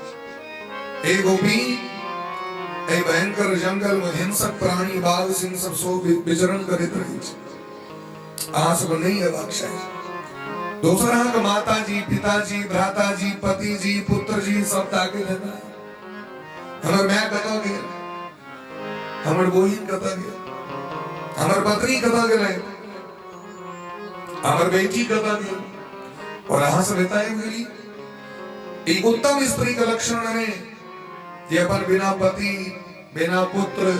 हे गोपी, ए भयंकर जंगल में हिंसक प्राणी बाघ सिंह सब सो विचरण करते रहे। आज को नहीं है बादशाह। दूसरा का माता जी, पिताजी, भ्राता जी, पति जी, पुत्र जी सब ताके रहना। हमर मैं कतो गेल, हमर बहिन कतो गेल, हमर पत्नी कतो गेल, हमर बेटी कतो गेल, और यहाँ से बताए गेली एक उत्तम स्त्री का लक्षण है जे अपन बिना पति, बिना पुत्र,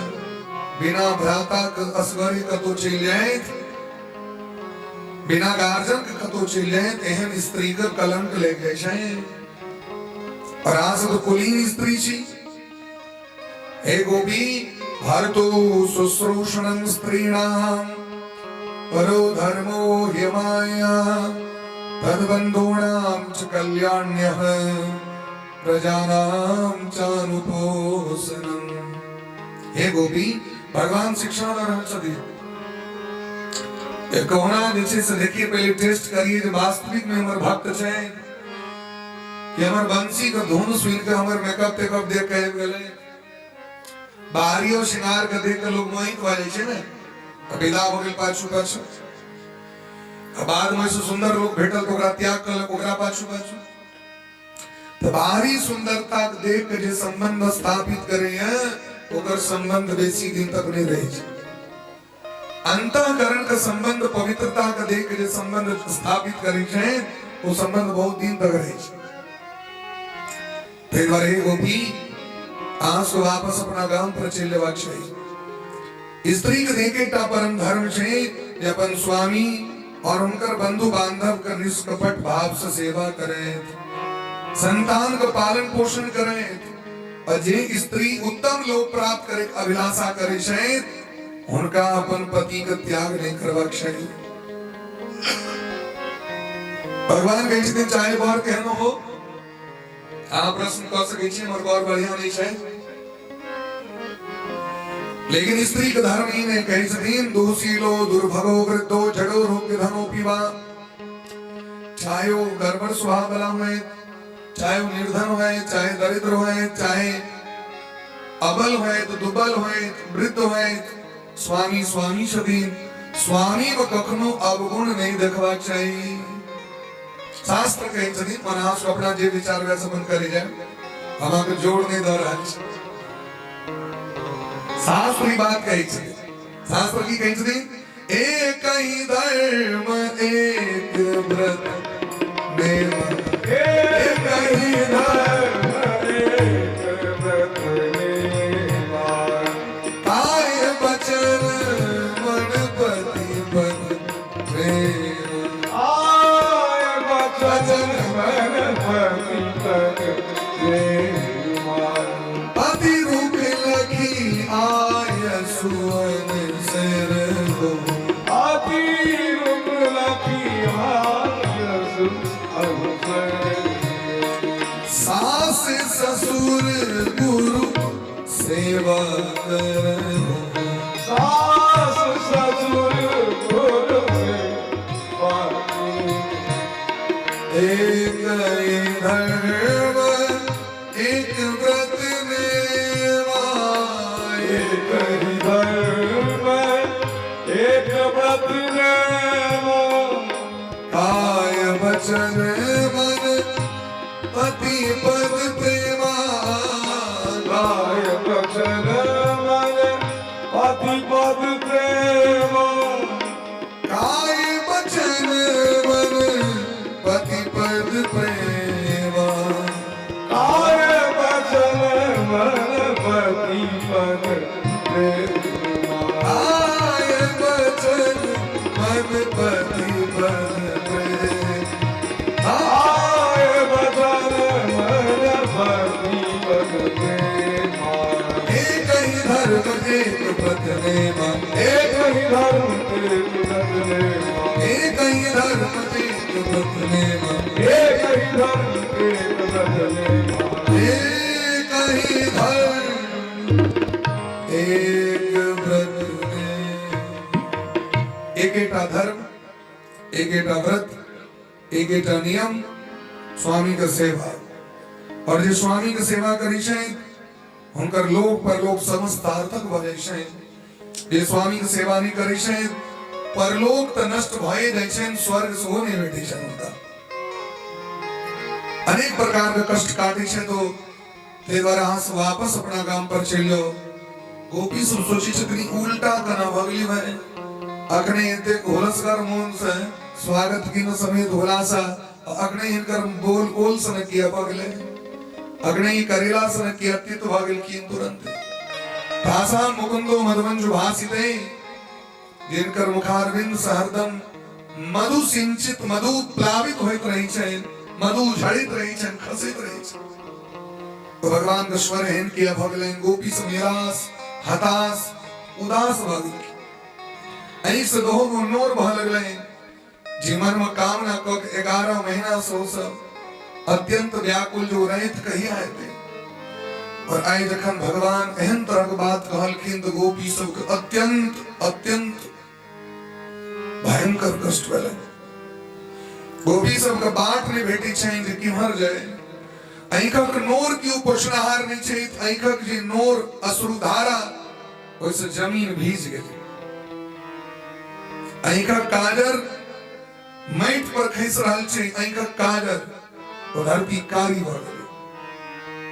बिना भ्राता के असगरी कतो चल जाए, बिना गार्जन के कतो चल जाए, एहन स्त्री का कलंक लेके जाए। और आज तो कुलीन स्त्री छी, हे गोपी भर्तु शुश्रूषणं स्त्रीणां परो धर्मो ह्यमाया तद्बन्धूनां च कल्याण्यः प्रजानां चानुपोषणम्। हे गोपी भगवान शिक्षा और हमसे दिए कोना नीचे से देखिए, पहले टेस्ट करिए जो वास्तविक में हमारे भक्त है कि हमारे बंसी का धुन सुन के हमारे मेकअप टेकअप देख के गले बाहरी और श्रृंगार का देख के लोग मोहित वाले छे ना विदा हो गेल पाछू पाछू बाद में से सुंदर लोग भेटल तो ओकरा त्याग कर ओकरा पाछू पाछू तो बाहरी सुंदरता देख के जे संबंध स्थापित करे हैं ओकर संबंध बेसी दिन तक नहीं रहे छे। अंतःकरण का संबंध पवित्रता का देख के जे संबंध स्थापित करे छे वो संबंध बहुत दिन तक रहे छे। फिर वाले गोपी आंसू वापस अपना गांव पर चले लेवाक चाहिए। स्त्री के देखे टा परम धर्म छे जे अपन स्वामी और उनकर बंधु बांधव का निष्कपट भाव से सेवा करें, संतान का पालन पोषण करें और जे स्त्री उत्तम लोक प्राप्त करे अभिलाषा करे छे उनका अपन पति का त्याग नहीं करवाक चाहिए। भगवान कहे छे चाहे बार कहनो हो आप प्रश्न कर सके छे मोर बार बढ़िया नहीं छे, लेकिन स्त्री का धर्म ही नहीं कहे छथिन दोषीलो दुर्भगो वृद्धो जड़ो रोग धनो पीवा, चाहे वो गड़बड़ स्वभाव वाला हुए, चाहे वो निर्धन हुए, चाहे दरिद्र हुए, चाहे अबल हुए तो दुबल हुए, वृद्ध हुए, स्वामी स्वामी छथिन, स्वामी को कखनो अवगुण नहीं देखवाक चाहिए। शास्त्र कहे छथिन मनास अपना जे विचार वैसे मन करे जाए हमारे जोड़ नहीं दे रहा है। शास्त्र की बात कही छे, शास्त्र की कही छथिन एक ही धर्म एक व्रत नेम, एक ही धर्म एक व्रत नेम, काय वचन मन पति पद प्रेम, आय वचन मन पति पद प्रेम, पति रूप लखी आय सुवन सिर हो, पति रूप लखी आय सुवन सास ससुर गुरु सेवा करो, सास ससुर गुरु सेवा एक ही धर्म एक व्रत नेवा, एक ही धर्म एक व्रत नेवा, काय वचन मन पति पद प्रेमा, काय वचन मन पति पद प्रेमा, काय वचन मन पति पद प्रेमा, काय वचन मन पति पद प्रेमा, काय वचन मन पति पद प्रेमा, आय वचन मन पति पद प्रेमा, एक ही धर्म एक व्रत नेमा, एक ही धर्म एक व्रत नेमा, एक ही धर्म एक व्रत नेमा, एक ही धर्म एक व्रत नेमा, एक ही धर्म एक व्रत नेमा, एक एटा धर्म एक एटा व्रत एक एटा नियम स्वामी का सेवा, और जो स्वामी का सेवा करी छे हुनकर लोक परलोक समस्त सार्थक भ जाय छे। जे स्वामी के सेवा नहीं करी छे परलोक त नष्ट भय जाय छे, स्वर्ग सेहो नहीं भेटै छे। हुनका अनेक प्रकार के कष्ट काटे छे तो ते द्वारा हास वापस अपना गांव पर चलो। गोपी सब सोची छतनी उल्टा कना भगली में अखने एते घोलसकर मोन से स्वागत की न समेत होलासा अग्नि इनकर बोल बोल सन किया पगले अग्नि करेला सन किया तित भागल की तुरंत भाषा मुकुंदो मधुमंजु भासिते जिनकर मुखारविंद सहरदम मधु सिंचित मधु प्लावित होइत रही छे, मधु झड़ित रही छे, खसित रही छे। तो भगवान का स्वर हेन किया भगले गोपी से निराश हताश उदास भगले ऐसे दो नोर बह लगले जीवन में कामना कक 11 महीना सो सब अत्यंत व्याकुल जो रहित कही आए थे और आई जखन भगवान एहन तरह के बात कहलखिन तो गोपी सब के अत्यंत अत्यंत भयंकर कष्ट भेल गोपी सब के बाट नहीं भेटी छैन जे किम्हर जाए आंखक नोर की पोषणाहार नहीं छै आंखक जे नोर अश्रुधारा ओइसे जमीन भीज गेल आंखक काजर माटि पर खसि रहल छै आंखक काजर तो धरती कारी भ गेल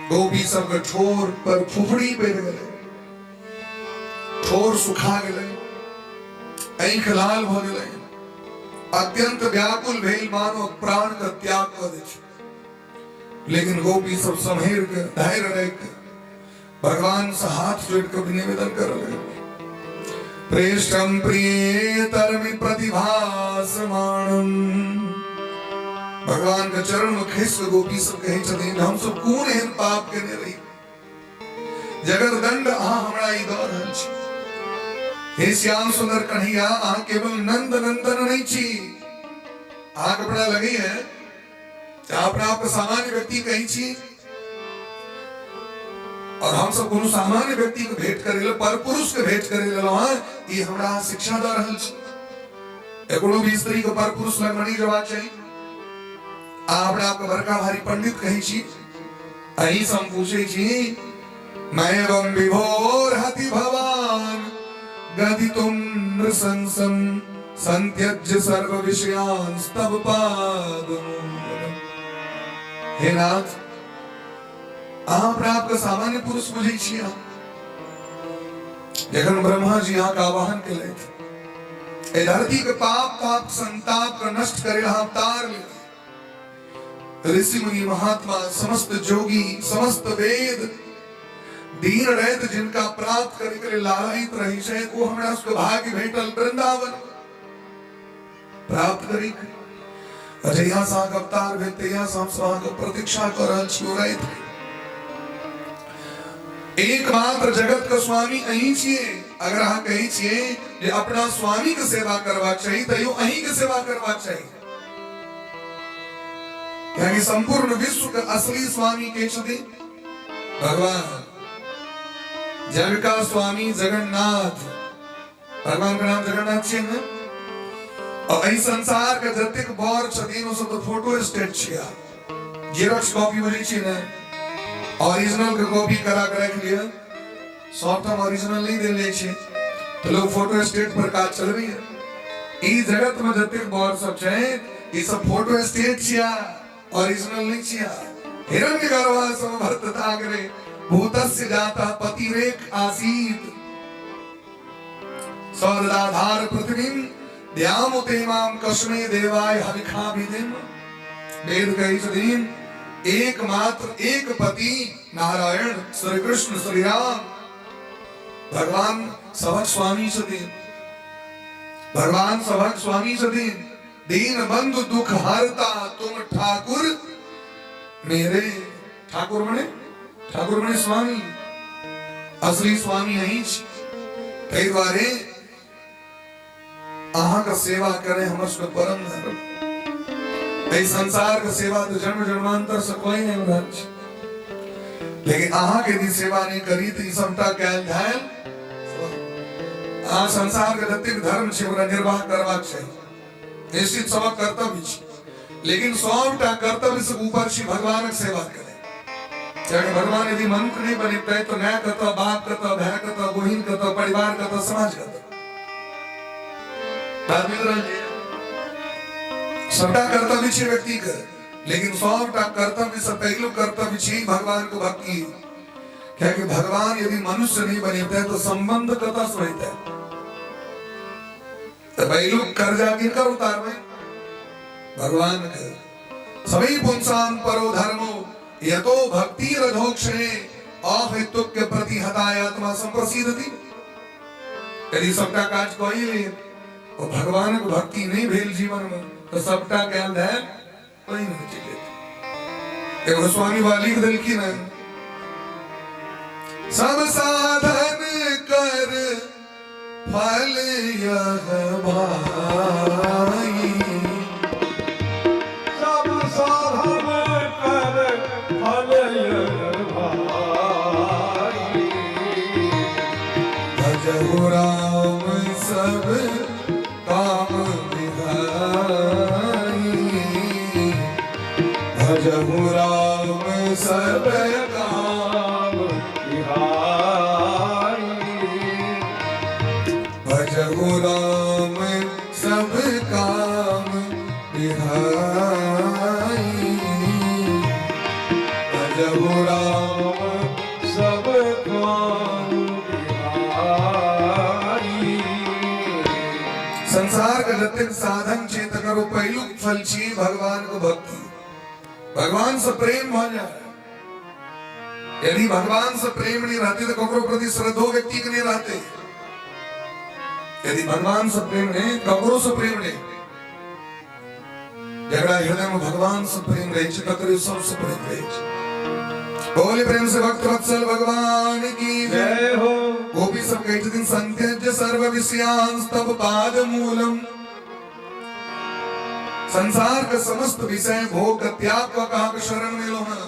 गोपी सब के ठोर पर फुफड़ी पड़ गेलै ठोर सुखा गेलै आंख लाल भ गेलै अत्यंत व्याकुल भेल मानो प्राण का त्याग कर दे लेकिन गोपी सब सम्हेर के धैर्य रख भगवान से हाथ जोड़ कर निवेदन कर लगे प्रेष्टम प्रियतरमि प्रतिभासमानम भगवान के चरण में खिस गोपी सब कहे छथिन हम सब कोन एहन पाप केने रही जगर दंड अहाँ हमरा ई दऽ रहल छी हे श्याम सुंदर कन्हैया अहाँ केवल नंद नंदन नहीं छी अहाँ कपड़ा लगी है अपना आप सामान्य व्यक्ति कहीं छी और हम सब कोनो सामान्य व्यक्ति के भेंट करे पर पुरुष के भेंट करे ये हमरा शिक्षा द रहल छी कोनो भी स्त्री को पर पुरुष लग नहीं जवाब चाहिए अपना आप बड़का भारी पंडित कहीं छी अही से हम पूछे छी मैं एवं विभोर हति भवान गदितुम नृशंसं संत्यज्य सर्व विषयान् तव पादम् हे नाथ अहाँ प्राप्त सामान्य पुरुष बुझे छियै जखन ब्रह्मा जी यहाँ का आवाहन केलथि ए धरती के पाप ताप संताप का नष्ट करे अवतार ले ऋषि मुनि महात्मा समस्त जोगी समस्त वेद दीन रहत जिनका प्राप्त करे के लालयित रही छै वो हमरा उसको भाग्य भेटल वृंदावन प्राप्त करी अजया सा अवतार भेटैया हम स्वाग प्रतीक्षा कर रहल छी रहत एकमात्र जगत का स्वामी अहीं छिए अगर अहाँ कही छिए जे अपना स्वामी के सेवा करवा चाहिए तो यो अहीं के सेवा करवा चाहिए यानी संपूर्ण विश्व का असली स्वामी के छथिन भगवान जग का स्वामी जगन्नाथ भगवान का नाम जगन्नाथ छी ने और एहि संसार के जतेक बर छथिन ओ सब तो फोटो स्टेट छिया जेरॉक्स कॉपी बजे छी ने ओरिजिनल के कॉपी करा के रख लिया सॉफ्ट हम ओरिजिनल नहीं दे ले छी तो लोग फोटो स्टेट पर काज चल रही है ई जगत में जतेक बर सब छै ई सब फोटो स्टेट छिया ओरिजिनल नहीं छिया हिरण्यगर्भा समभर्तता करे भूतस्य जाता पतिरेक आसीत सौरदाधार पृथ्वीम द्यामुते माम कस्मे देवाय हविखाभिदिम वेद कही छथिन एकमात्र एक पति नारायण श्री कृष्ण श्री राम भगवान सभक स्वामी छथिन भगवान सभक स्वामी छथिन दीन बंधु दुख हरता तुम ठाकुर मेरे ठाकुर मने स्वामी असली स्वामी यही कई बारे अहाँ का सेवा करे हमर सबके परम धर्म ए संसार का सेवा तो जन्म जन्मांतर से कोई नहीं रहल छै लेकिन अहाँ के यदि सेवा नहीं करी तो ई सबटा कैल धायल अहाँ संसार के जतेक धर्म छै ओकरा निर्वाह करबाक चाहिए निश्चित सबक कर्तव्य छै लेकिन सबटा कर्तव्य से ऊपर छी भगवानक सेवा करे यानी भगवान यदि मनुष्य नहीं बनिते तो न्याय कत बाप कत भाई कत बहिन कत परिवार कत समाज कत सबटा कर्तव्य छै व्यक्ति के लेकिन सबटा कर्तव्य से पहलो कर्तव्य छै भगवान को भक्ति क्योंकि भगवान यदि मनुष्य नहीं बनिते तो संबंध कत से होते तो पहलो कर्जा किनकर उतारबे भगवान के सभी पुंसाम परो धर्मो यतो भक्ति रधोक्षणे अहेतुक के प्रति हताय आत्मा संप्रसिद्धति यदि सबका काज कोई ले और भगवान को भक्ति नहीं भेल जीवन में तो सबटा ज्ञान है कोई नहीं चले एगो स्वामी वाली दिल की ना सब साधन कर फल यह भाई, सब साधन कर फल यह भाई। भजहु राम सब काम विधाई, भजहु राम सब काम बिहारी। भजहु राम सब काम बिहाई, भजहु राम सब काम बिहारी। संसार का जतिन साधन चेत करो पहलू फल छी भगवान को भक्ति, भगवान से प्रेम हो जाए। यदि भगवान से प्रेम नहीं रहते तो ककरो प्रति श्रद्धो व्यक्ति के नहीं रहते। यदि भगवान से प्रेम नहीं, ककरो से प्रेम नहीं, जगड़ा हृदय में भगवान से प्रेम रहे तकरे सबसे प्रेम रहे। बोले प्रेम से भक्त वत्सल भगवान की जय हो। गोपी सब कहते दिन संत्यज्य सर्व विषयांस तब पाद मूलम, संसार का समस्त विषय भोग त्याग का कहा शरण में लो ना।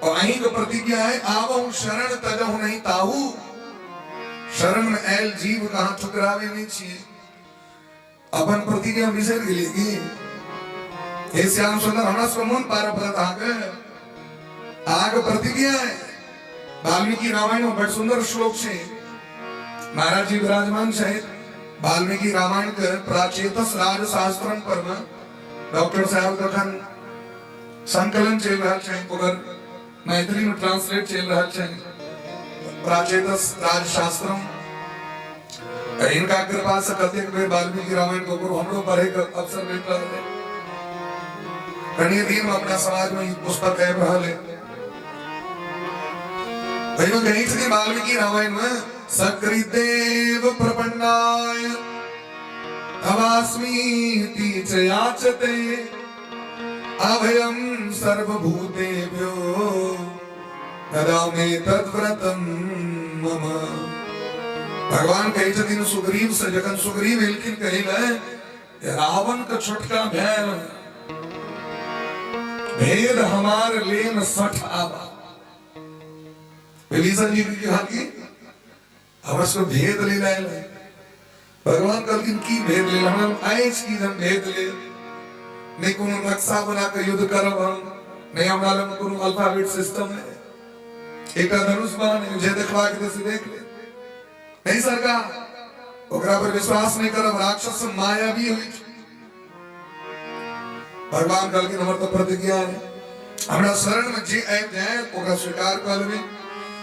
और अहीं का प्रतिज्ञा है आवहु शरण तजहु नहीं ताहू, शरण में ऐल जीव कहा ठुकरावे नहीं चाहिए। अपन प्रतिज्ञा विषय गिलेगी हे श्याम सुंदर हमरा समून पार परत आग प्रतिज्ञा है। वाल्मीकि रामायण में बड़ सुंदर श्लोक छे। महाराज जी विराजमान शहीद वाल्मीकि रामायण के प्राचेतस राज शास्त्रम पर में डॉक्टर साहब कखन संकलन चल रहा है, उधर मैथिली में ट्रांसलेट चल रहा है प्राचेतस राज शास्त्रम। इनका कृपा से कतेक बेर वाल्मीकि रामायण को हमरो पढ़े के अवसर मिल रहा है। कनिए दिन में अपना समाज में पुस्तक है रहले भाई में कहीं थी वाल्मीकि रामायण में सकृदेव प्रपन्नाय तवास्मीति च याचते अभयं सर्वभूतेभ्यो ददामि तद्व्रतं मम। भगवान कहे दिन सुग्रीव से जखन सुग्रीव एलखिन कहिला रावण का छोटका भैल भेद हमार लेन सठ आवा। विभीषण जी की कहा कि हमस को भेद ले लाए। भगवान कहलकिन की भेद ले हम आइज की हम भेद ले नहीं कोनो नक्शा बना के युद्ध करब हम नहीं हमरा लग कोनो अल्फाबेट सिस्टम है एक धनुष बना मुझे देखवा के से देख ले नहीं सरकार ओकरा पर विश्वास नहीं करब राक्षस माया भी होई। भगवान कहलकिन हमर तो प्रतिज्ञा है हमरा शरण में जे आइब जाए ओकरा स्वीकार कर लेबे।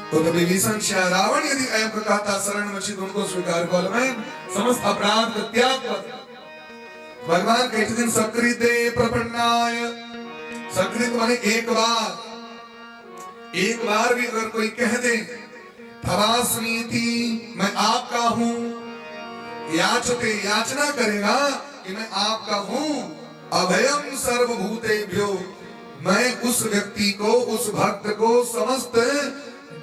तो विभीषण शाह रावण यदि ऐप का कहता शरण में छी उनको स्वीकार कर लेबे समस्त अपराध का त्याग कर। भगवान कहते दिन सकृते प्रपन्नाय, सकृत माने एक बार भी अगर कोई कह दे तवास्मीति मैं आपका हूं, याचते याचना करेगा कि मैं आपका हूं, अभयम सर्वभूतेभ्यो मैं उस व्यक्ति को उस भक्त को समस्त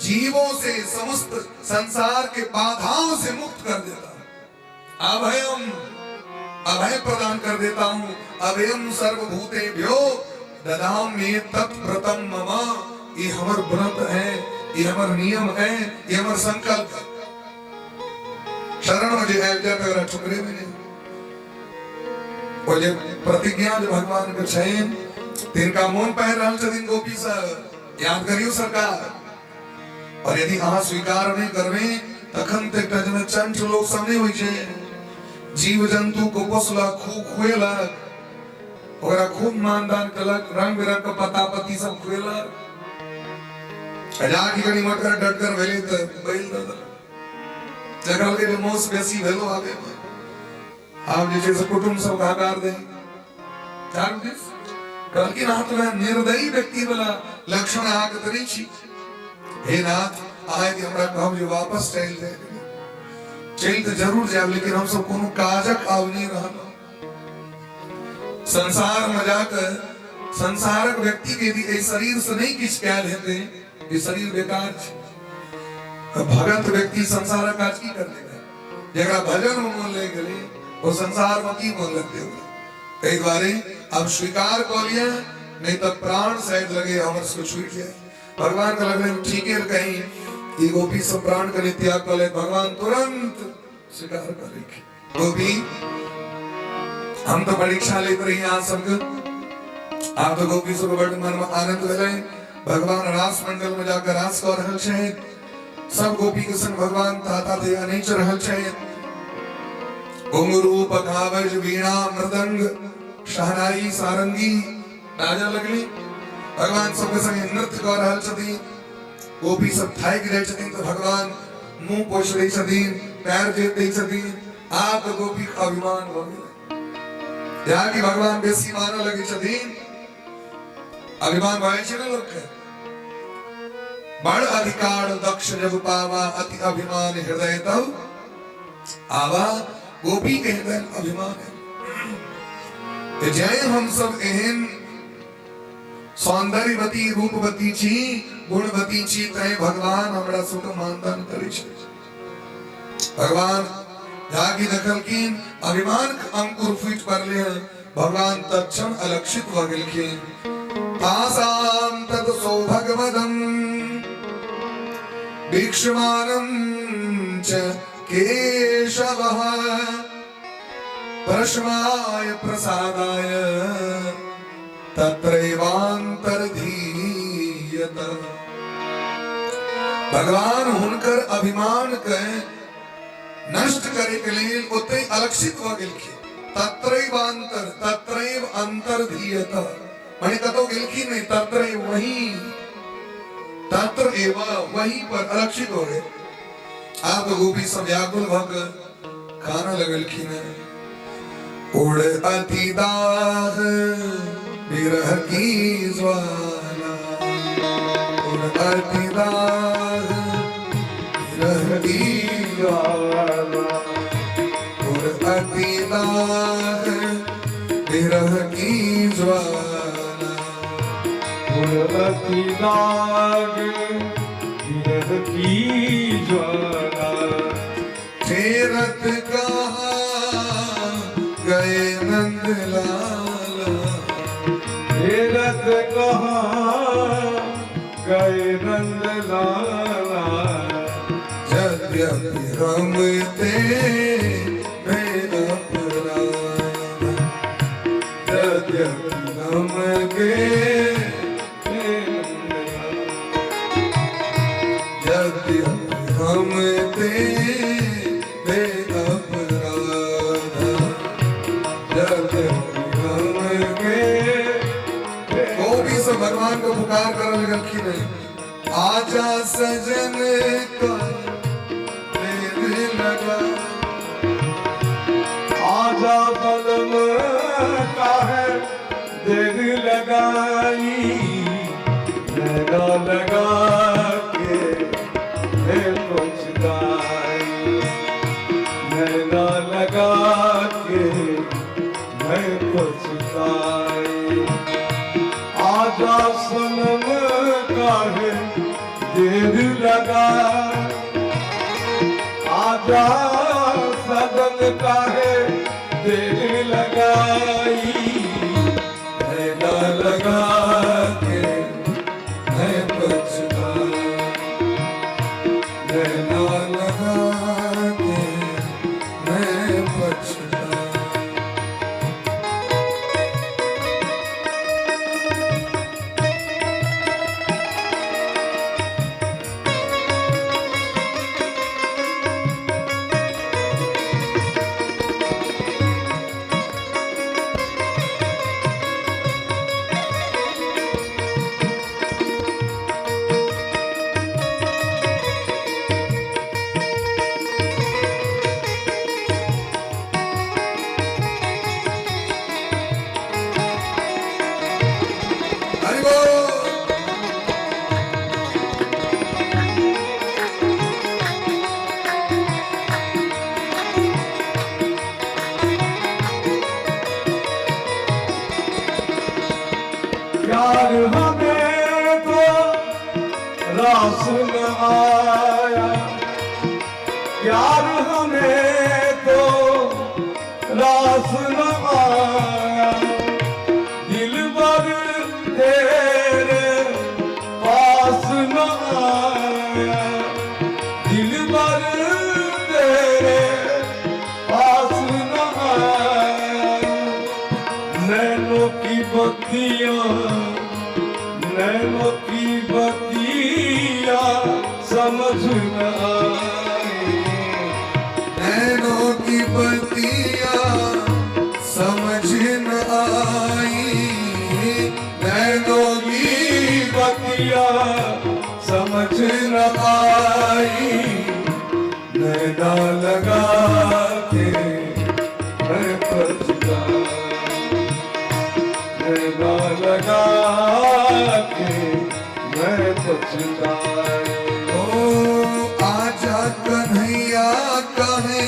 जीवों से समस्त संसार के बाधाओं से मुक्त कर देता हूं। अभयम अभय प्रदान कर देता हूं। अभयम सर्वभूतेभ्यो ददामि तत्व्रतं मम। ये हमर व्रत है, ये हमर नियम है, ये हमर संकल्प है। शरण में जो है तेरा ठुकरे में नहीं और जो प्रतिज्ञा जो भगवान के छैन तिनका मोन पहन रहल छथिन गोपी सा याद करियो सरकार। और यदि अहाँ स्वीकार नहीं करबे तखन तक जन चंट लोग सब नहीं होई छे। जीव जंतु को पोसला खुएला ओकरा खूब मानदान कलक रंग बिरंग का पत्ता पत्ती सब खुएला जाकी कनी मटकर डटकर भेले त बैल द जगह के मोस बेसी भेलो आवे आप जैसे कुटुंब सब आकार दे चार दिस कल की रात में निर्दयी व्यक्ति वाला लक्षण आग तरी छी। हे नाथ आए कि हमरा कहब जो वापस चल जाए चल तो जरूर जाए लेकिन हम सब कोनो काजक आव नहीं रहल। संसार में जाकर संसारक व्यक्ति के भी शरीर से नहीं किछ कह लेते ये शरीर बेकार भगत व्यक्ति संसार काज की कर लेगा, जरा भजन में मोल ले गए वो संसार में की मोल लगते हो। कई बारे अब स्वीकार कर लिया, नहीं तो प्राण शायद लगे हमर से छूट जाए। भगवान का लगे ठीक है कहीं ये गोपी सब प्राण का त्याग कर ले, भगवान तुरंत स्वीकार कर लेंगे। गोपी हम तो परीक्षा लेते रही आज सबके, आप तो गोपी सब बड़ मन में आनंद ले रहे। भगवान रास मंडल में जाकर रास कर रहल छे, सब गोपी के संग भगवान ताता थे अनेच रहल छे। घुंघरू पखावज वीणा मृदंग शहनाई सारंगी बाजा लगली, भगवान सबके संग नृत्य कर रहल छथि। गोपी सब थाई गिरे छथिन तो भगवान मुंह पोछ रही छथिन, पैर जेब दे छथिन। आप गोपी का अभिमान हो गया, यहाँ की भगवान बेसी माना लगे छथिन, अभिमान भाई छे ना लोग के। बड़ अधिकार दक्ष जब पावा अति अभिमान हृदय तब आवा। गोपी के हृदय अभिमान है, जय हम सब एहन सौंदर्यवती रूपवती छी गुणवती छी तय भगवान हमरा सुख मानदान करे छे। भगवान जागी दखल कीन अभिमान अंकुर फूट पड़ले, भगवान तत्क्षण अलक्षित भ गेलखिन। आसाम तत सो भगवदम वीक्षमानं च केशवः परश्माय प्रसादाय तत्रैवांतर्धीयत। भगवान हुनकर अभिमान के नष्ट करे के लिए ओते अलक्षित हो गेलखिन। तत्रैवांतर तत्रैव अंतर्धीयत माने कतो गेलखिन नहीं, तत्रैव वही, तत्र एवा वही पर अलक्षित हो गए। आप गोपी सब व्याकुल भग खाना लगलखिन। उड़ अति दाह विरह की ज्वाला, उड़ अति दाह विरह की ज्वाला, उड़ अति दाह विरह की ज्वाला, उड़ अति दाह विरह की ज्वाला। फेरत कहाँ गए नंद लाला, फेरत कहाँ गए नंद लाला। यद्यपि हम ते अपराध, यद्यपि हम यद्यपि हम ते अपराध, यद्यपि हम गोपी से भगवान को पुकार कर लगलखिन। आजा सजन का देर लगा, आजा बलम का है देर लगाई, लगा लगा के है पछताई, लगा लगा के है पछताई। आजा सनम का है देर लगा, आजा सदन का है देर लगाई, लगा लगा के है पछताई, लगा लगा के मैं पछताई। हरि बोल। प्यार हमें तो रास न आया, नैनों की बत्तियां समझ न आई। नैनों की बत्तियां समझ न आई। नैनों की बत्तियां समझ न आई। नैना लगा के मैं पछताया। नैना लगा के मैं पछताया। आजा कन्हैया कहे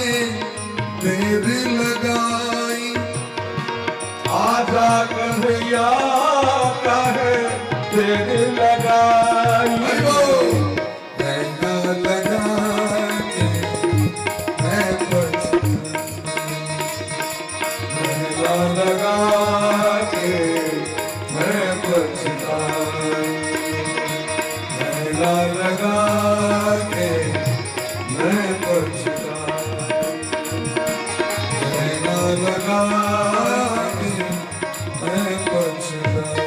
देर लगाई। आजा कन्हैया कहे देर लगाई। नैना लगा के मैं पछताया। नैना लगा के मैं पछताया। नैना लगा के मैं पछताया। नैना लगा के मैं पछताया।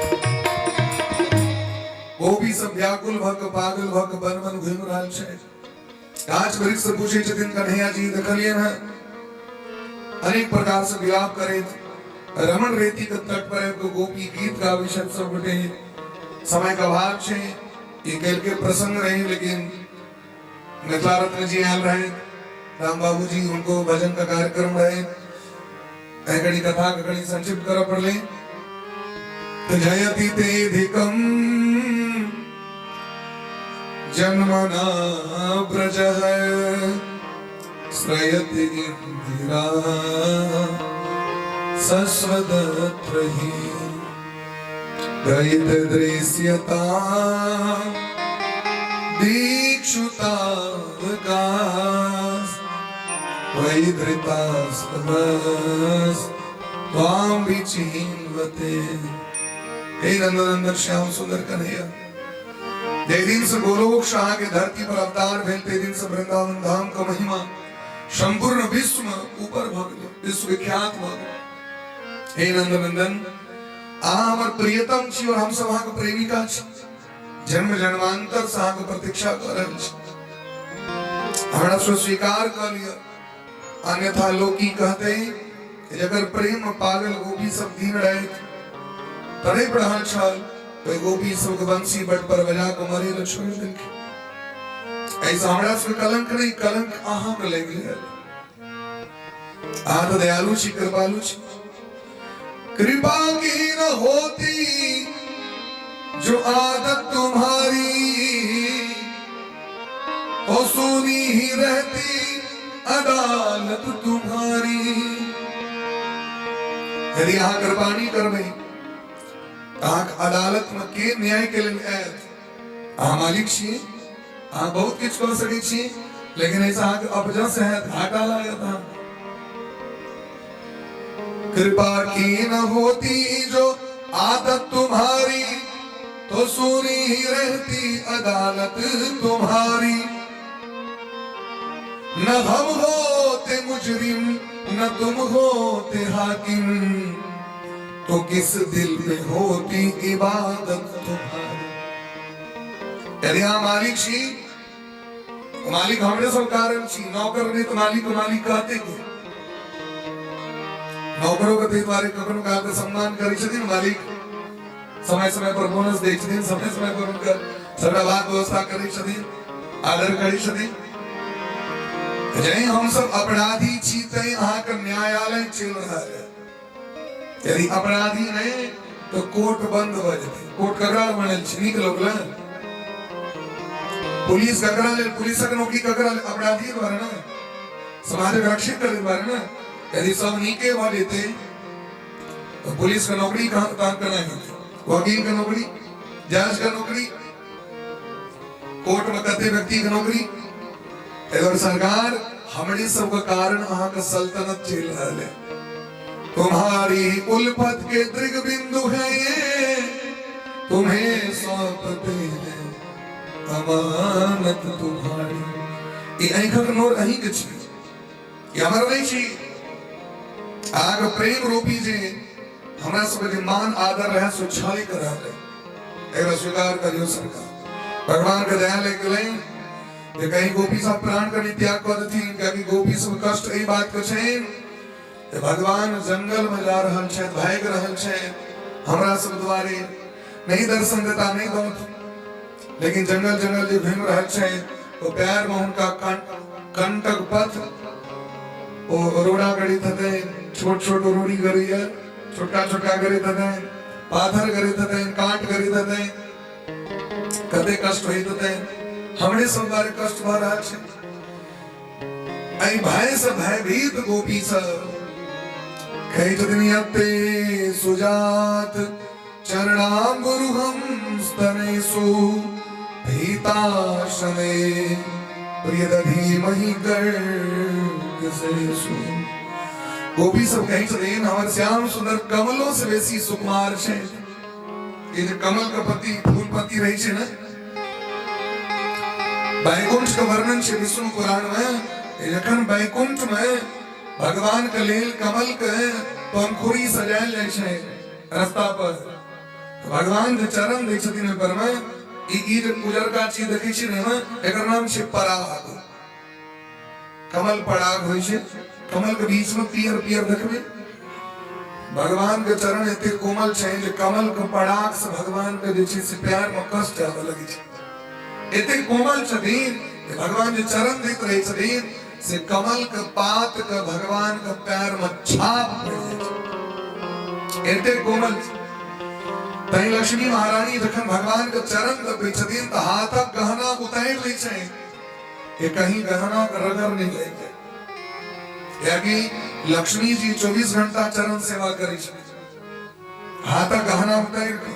वो भी सब व्याकुल भक पागल भक बन बन घूम रहल छै। काज वृक्ष से पूछे छथिन कन्हैया जी देखलियन है अनेक प्रकार से विलाप करैत रमण रेती के तट पर एगो गोपी गीत गाबै छथि सब गोटे। समय का अभाव छै ई कल के प्रसंग रहे लेकिन मिथिला रत्न जी आयल रहे राम बाबू जी उनको भजन का कार्यक्रम रहे कड़ी कथा कड़ी संक्षिप्त कर पड़ले। तो जयति तेधिकम जन्मना ब्रज श्रयति इंदिरा सस्वदत्रहि दयित दृश्यता दीक्षुता वही धृतास त्वां विचिन्वते। हे नंदनंदन श्याम सुंदर कन्हैया जे दिन से गोलोक शाह के धरती पर अवतार भेल ते दिन से वृंदावन धाम का महिमा संपूर्ण विश्व में ऊपर भगल विश्व विख्यात भगल। हे नंदनंदन आ हमर प्रियतम छी और हम सब अहाँ के प्रेमिका छी। जन्म जन्मांतर से अहाँ के प्रतीक्षा कर रहल छी। हमरा से स्वीकार कर लिया अन्यथा लोग की कहते कि अगर प्रेम में पागल गोपी सब दिन रात तड़े बढ़ल छल तो गोपी सब बंसी बट पर बजा को मरे ल छोड़ देलखिन। ऐसा हमरा से कलंक नहीं कलंक अहाँ के लग गेल। आद दयालु छी कृपालु छी। कृपा की न होती जो आदत तुम्हारी तो सुनी ही रहती अदालत तुम्हारी। यदि अहाँ कृपा नहीं करबे अदालत में के न्याय के लिए अहाँ मालिक छी अहाँ बहुत किछ कर सकै छी लेकिन ऐसा अपजस है घाटा लागत। कृपा की न होती जो आदत तुम्हारी तो सुनी ही रहती अदालत तुम्हारी। न हम होते मुजरिम न तुम होते हाकिम तो किस दिल में होती इबादत तुम्हारी। यदि आप मालिक छी मालिक हमरे सब कारण छी नौकर ने तो मालिक कहते के नौकरों के ते द्वारे कखनो काल के सम्मान करै छथिन मालिक समय समय पर बोनस दै छथिन समय समय पर उनका सबटा बात व्यवस्था करै छथिन आदर करै छथिन। जय हम सब अपराधी छी तै अहाँ के न्यायालय चल रहा है। यदि अपराधी नहीं तो कोर्ट बंद भ जेतै। कोर्ट ककरा बनल छै नीक लोग ल पुलिस ककरा लेल पुलिसक नौकरी ककरा अपराधी द्वारा ना समाज के रक्षित करे द्वारा ना। यदि सब नीके भ जेतै तो पुलिस का नौकरी कहां काम करना है वकील का नौकरी जज का नौकरी कोर्ट में कते व्यक्ति का नौकरी। अगर सरकार हमरे सब का कारण अहाँ का सल्तनत चल रहा है। तुम्हारी उल्फत के दृग बिंदु है ये तुम्हें सौंपते हैं अमानत तुम्हारी। ये आंखक नोर अहीं के छी ये हमर नहीं छी। आग प्रेम रूपी जे हमरा सब के मान आदर रहे सो छाली कर रहे एरा स्वीकार करियो सरकार भगवान के दया ले गेलै जे कहीं गोपी सब प्राण का त्याग कर देती क्योंकि गोपी सब कष्ट ई बात के छै जे भगवान जंगल में जा रहल छै भाग रहल छै हमरा सब द्वारे नहीं दर्शन देता नहीं दौत लेकिन जंगल जंगल जो घूम रहल छै तो पैर में उनका कंटक पथ ओ रोड़ा गड़ी थते छोट छोट रोड़ी गड़ी है छोटा छोटा गड़ी थते पाथर गड़ी थते काट गड़ी थते कदे कष्ट होई थते हमरे सब बारे कष्ट भ रहल छै आई भाई सब भयभीत गोपी सब कई जदनियते सुजात चरणाम्बुरुहं स्तनेषु भीताशने प्रियदधीमहि गर्गसेषु गोपी सब कहीं छथिन हमर श्याम सुंदर कमलों से बेसी सुकुमार छै ये जो कमल का पति फूल पति रही छै ना बैकुंठ का वर्णन छै विष्णु पुराण में जखन बैकुंठ में भगवान के लेल कमल के पंखुड़ी सजायल जाय छै रास्ता पर तो भगवान के चरण देख छथिन पर में ई जे उजर का चीज देखै छी ने एकर नाम छै पराग कमल पराग होय छै कमल के बीच में पियर पियर देखबे भगवान के चरण एते कोमल छै जे कमल के पराग से भगवान के जे छै से प्यार में कष्ट आवे लगै छै एते कोमल छथिन भगवान जे चरण देख रहे छथिन से कमल के पात के भगवान के पैर में छाप एते कोमल तई लक्ष्मी महारानी जखन भगवान के चरण दबे छथिन त हाथक गहना उतारि लै छै ये कहीं गहना के रगड़ नहीं ले यानी लक्ष्मी जी 24 घंटा चरण सेवा करै छथिन हाथक गहना उतारि के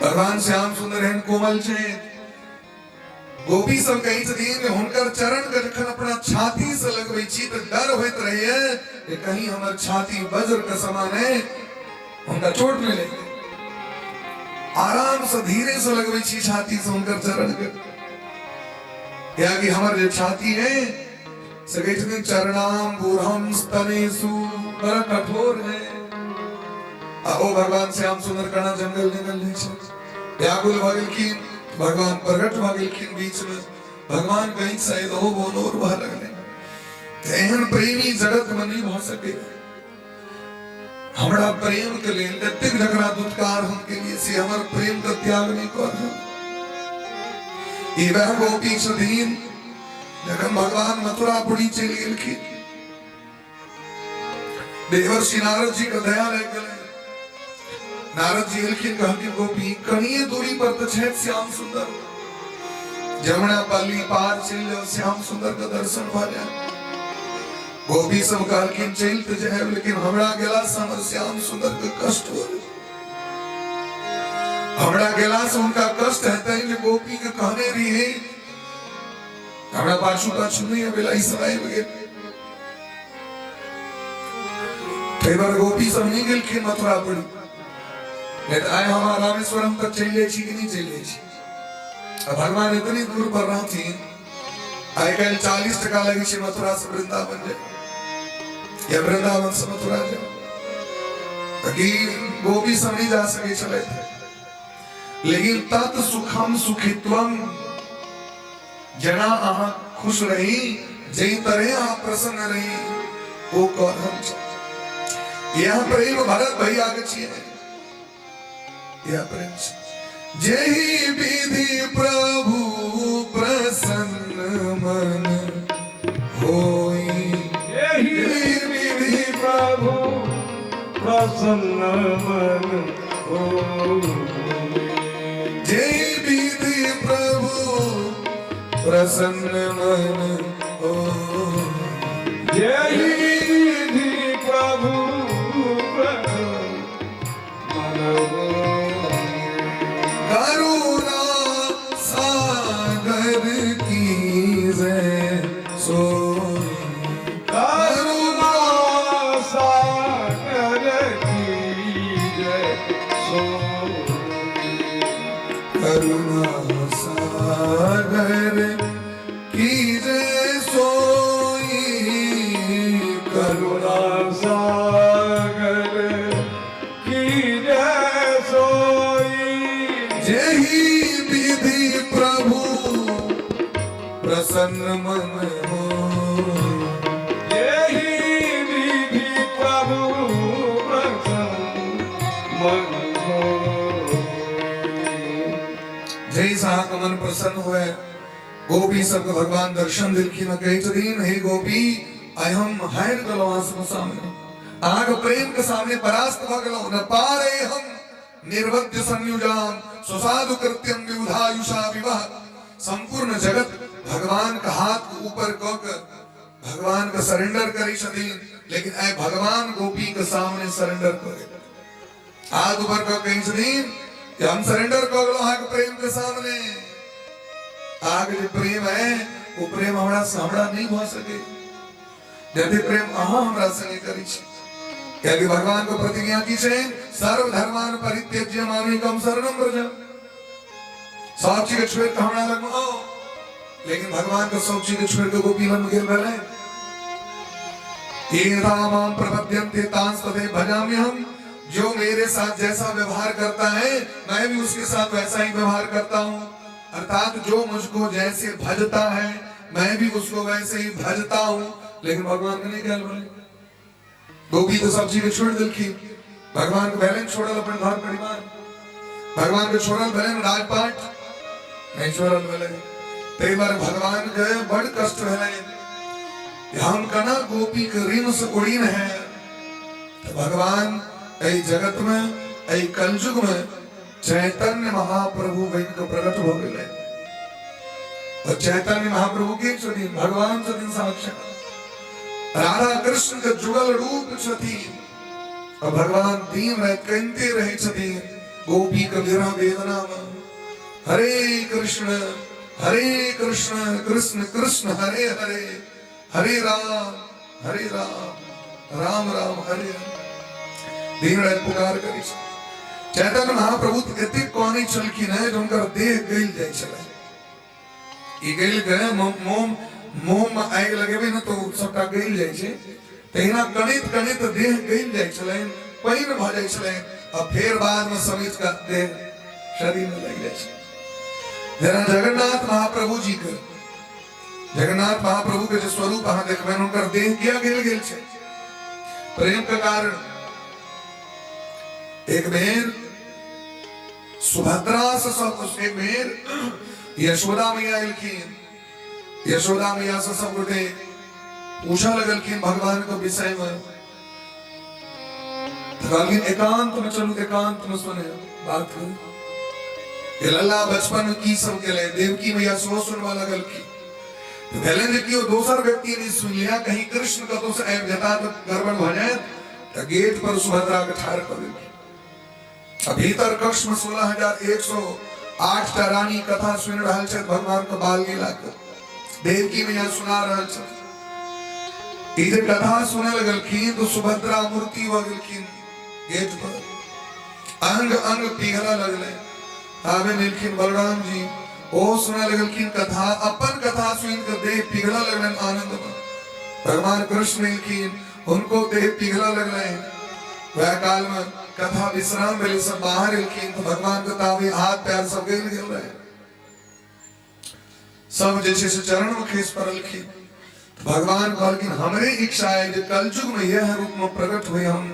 भगवान श्याम सुंदर हैं कोमल छै गोपी सब कहीं छथिन हुनकर चरण के जखन अपना छाती से लगबै छी त डर होइत रहैया कि कहीं हमर छाती वज्र के समान है उनका चोट न लगे आराम से धीरे से लगबै छी छाती से उनकर चरण के या कि हमर जो छाती है से कहीं छथिन चरणाम्बुरुहं स्तनेषु बड़ा कठोर है ओ भगवान श्याम सुंदर कणा जंगल निकल जाइ छै व्याकुल भ गेलखिन भगवान प्रकट भ गेलखिन बीच में भगवान कहीं शायद हो बोनोर बह लगले एहन प्रेमी जगत में नहीं भ सके हमरा प्रेम के लेल एतेक जकरा दुत्कार हम के लिए से हमर प्रेम का त्याग नहीं कर ई वह गोपी छथिन जखन भगवान मथुरापुरी चलि गेलखिन देवर्षि नारद जी के दया लग गेलै नारद जी एलखिन कहलखिन गोपी कनिए दूरी पर तो छै श्याम सुंदर जमुना पाली पार चल जाओ श्याम सुंदर का दर्शन भ जाए गोपी सब कहलखिन चल तो जाए लेकिन हमरा गेला से हमर श्याम सुंदर के कष्ट हो हमरा गेला से उनका कष्ट हेतै जे गोपी के कहने रही हमरा पाछू पाछू नहीं बेला ई समय में गेल कई बार गोपी सब नहीं गेलखिन मथुरापुरी आए हम रामेश्वरम तक चल जाए कि नहीं चल जाए भगवान इतनी दूर पर रहती आई कल 40% लगी छे मथुरा से वृंदावन जाए या वृंदावन से मथुरा जाए ताकि गोपी सब नहीं जा सके चले थे लेकिन तत् सुखम सुखित्वम जना आहा खुश रही जई तरह आहा प्रसन्न रही वो कहम यह प्रेम भरत भैया के छिए यह प्रेम जय विधि प्रभु प्रसन्न मन होई यही विधि प्रभु प्रसन्न मन होई जय विधि प्रभु प्रसन्न मन होई यही विधि प्रभु मन होई करुणा सागर की जय सोई करुणा सागर की जय सोई करुणा सागर की जय सोई करुणा सागर जैसा का मन प्रसन्न हुए गोपी सब भगवान दर्शन दिलखी न कही चरीन हे गोपी अहम हैर गलवास सामने आग प्रेम के सामने परास्त भगलो न पारे हम निर्वद्य संयुजाम सुसाधु कृत्यम विबुधायुषा विवाह संपूर्ण जगत भगवान का हाथ को ऊपर कर भगवान का सरेंडर करी छदीन लेकिन ऐ भगवान गोपी के सामने सरेंडर करे हाथ ऊपर कर कही छदीन कि हम सरेंडर कर लो आग प्रेम के सामने आग जो प्रेम है वो प्रेम हमरा नहीं हो सके यदि प्रेम हमरा से नहीं करी छे क्योंकि भगवान को प्रतिज्ञा की छे सर्व धर्मान परित्यज्य मामेकम शरणं व्रज सब चीज छोड़ के हमरा लग आओ लेकिन भगवान को सब चीज छोड़ के गोपी मन गेल भले ये रामम प्रपद्यन्ते तांस्तते भजामि हम जो मेरे साथ जैसा व्यवहार करता है मैं भी उसके साथ वैसा ही व्यवहार करता हूँ अर्थात जो मुझको जैसे भजता है मैं भी उसको वैसे ही भजता हूँ लेकिन भगवान ने नहीं कहा बोले गोपी तो सब चीजें छोड़ दिलखी भगवान को बैलेंस छोड़ल अपन घर परिवार भगवान को छोड़ल भले राजपाट नहीं छोड़ल भले कई बार भगवान के बड़ कष्ट है हम कना गोपी के ऋण से उड़ीन है तो भगवान ऐ जगत में ऐ कलयुग में चैतन्य महाप्रभु वही को प्रकट हो गए और चैतन्य महाप्रभु के छथि भगवान छथि साक्षात राधा कृष्ण के जुगल रूप छथि और भगवान दीन रह कहते रहे छथि गोपी का विरह वेदना में हरे कृष्ण कृष्ण कृष्ण हरे हरे हरे राम राम राम हरे दीन रह पुकार करी चैतन्य महाप्रभु एते कोनी चलखिन है जो उनकर देह गइल जाय छले ई गइल गए मोह में आग लगेबे न तो सबटा गइल जाय छे तहिना कणित कणित देह गइल जाय छले पाइन भ जाय छले और फिर बाद में समीज का देह शरीर में लग जाय छे जरा जगन्नाथ महाप्रभु जी के जगन्नाथ महाप्रभु के जो स्वरूप अहाँ देखबे उनकर देह किया गइल गेल छे प्रेम के कारण एक बेर सुभद्रा से सब एक बेर यशोदा मैया एलखिन यशोदा मैया से सब गोटे पूछा लगलखिन भगवान के विषय में कहलखिन एकांत में चलू एकांत में सुने बात ये लल्ला बचपन में की सब केले देवकी मैया सो सुनवा लगलखिन तो पहले जे कियो दोसर व्यक्ति ने सुन लिया कहीं कृष्ण का तो से ऐब जता तो गड़बड़ भ जाए तो गेट पर सुभद्रा के ठाड़ कर देलखिन भीतर कक्ष में 16,108 टा रानी कथा सुन रहल छथि भगवान के बाल लीला के देवकी मैया सुना रहल छथि ई जे कथा सुने लगलखिन तो सुभद्रा मूर्ति भ गेलखिन गेट पर अंग अंग पिघला लगले आवे मिलखिन बलराम जी ओ सुने लगलखिन कथा अपन कथा सुन के देह पिघला लगलन आनंद में भगवान कृष्ण मिलखिन उनको देह पिघला लगले वह काल में कथा विश्राम मिले सब बाहर इलखिन तो भगवान के तावे हाथ पैर सब गिर गिर रहे सब जैसे से चरण में खींच पड़लखिन भगवान कहलखिन हमरे इच्छा है जो कलयुग में यह रूप में प्रकट हुए हम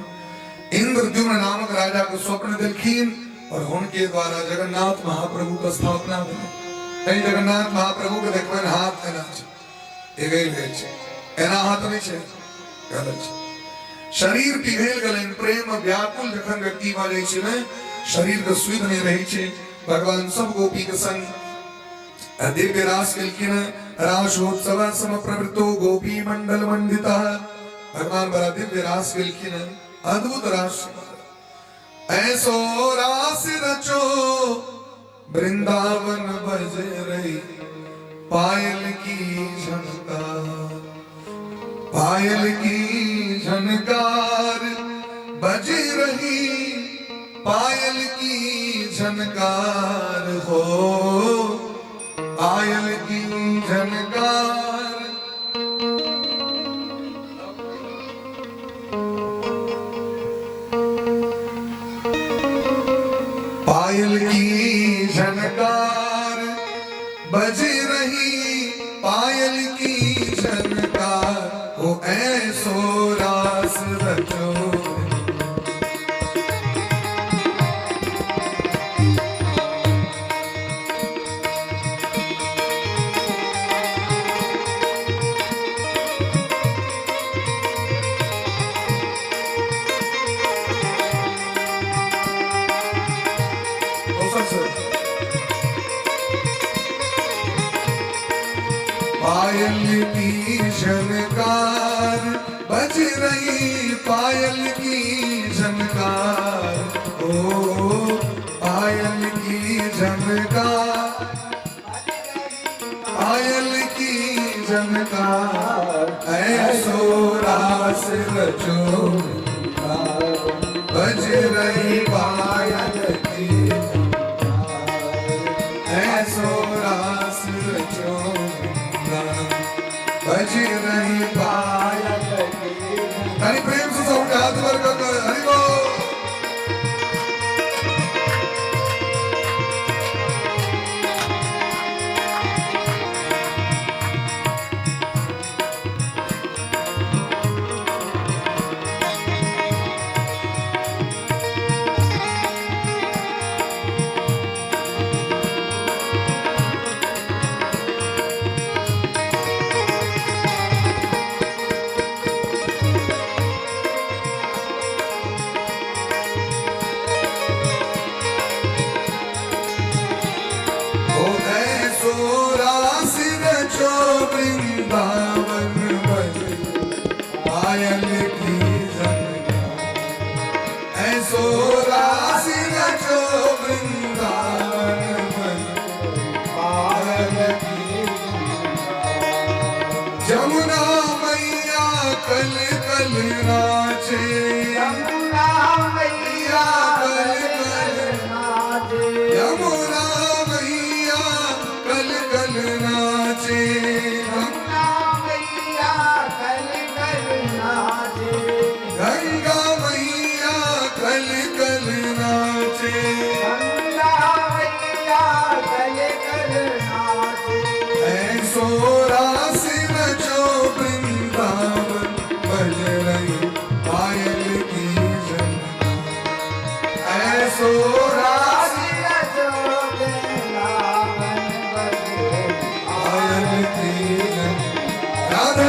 इंद्रद्युम्न नामक राजा को स्वप्न दिलखिन और उनके द्वारा जगन्नाथ महाप्रभु का स्थापना हुई जगन्नाथ महाप्रभु के देखबे हाथ एना छै एगेल गेल छै एना हाथ नहीं छै गलत छै शरीर पिघल गलन प्रेम व्याकुल जखन व्यक्ति भ जाय छै ने शरीर के सुध नहीं रही छै भगवान सब गोपी के संग दिव्य रास केलखिन रासोत्सव सम प्रवृत्तो गोपी मंडल मंडिता भगवान बड़ा दिव्य रास केलखिन अद्भुत रास ऐसो रास रचो वृंदावन बजे रही पायल की झनकार पायल की झनकार बज रही पायल की झनकार हो पायल की झनकार पायल की झनकार बज रही पायल की झनकार ओ ऐसो रास रचो पायल की झनकार बज रही पायल की झनकार ओ पायल की झनकार पायल की झनकार ऐसो रास रचो बज रही पायल की ऐसो रास रचो बज रही पायल की। हरि प्रेम से सबके हाथ वर्ग हरि बोल। जमुना मैया कल कल नाचे यमुना मैया कल कल नाचे यमुना मैया कल कल नाचे यमुना मैया कल कल नाचे गंगा मैया कल कल नाचे गंगा मैया कल कल नाचे ऐसो रास रचो वृंदावन बज रही पायल की झनकार ऐसो रास रचो वृंदावन बज रही पायल की झनकार। राधे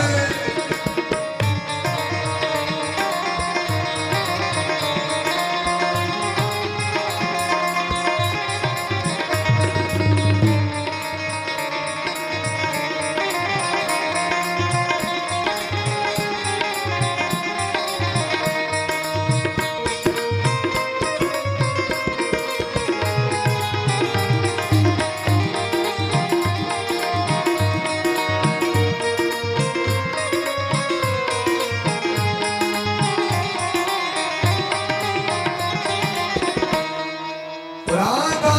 राधा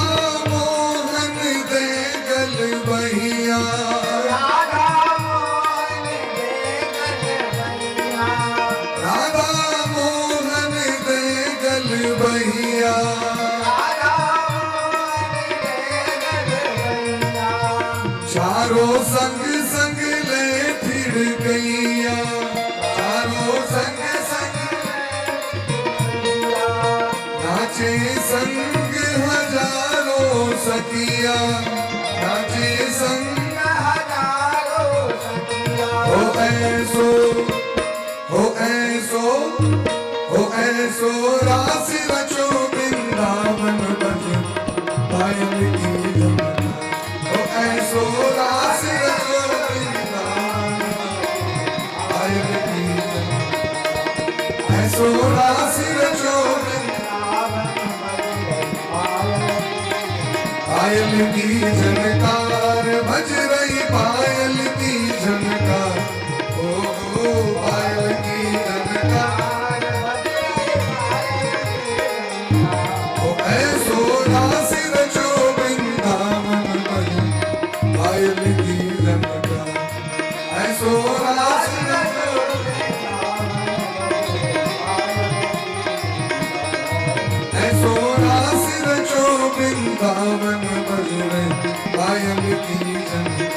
मोहन दे गल बहिया राधा मोहन दे गल बहिया राधा मोहन दे गल बहिया राधा मोहन दे गल बहिया चारों संग संग ले फिर गईया चारों संग संग नाचे संग हजारों सखिया नाचे संग हजारों सखिया हो ऐसो रास रचो वृंदावन बज पायल की झनकार हो ऐसो रास रचो वृंदावन पायल की झनकार ऐसो रास रचो पायल की झनकार बज रही पायल की झनकार ओ पायल की झनकार ओ ऐसो रास रचो वृंदावन बज पायल की झनकार ऐसो रास रचो ऐसो रास रचो वृंदावन बज रही पायल की झनकार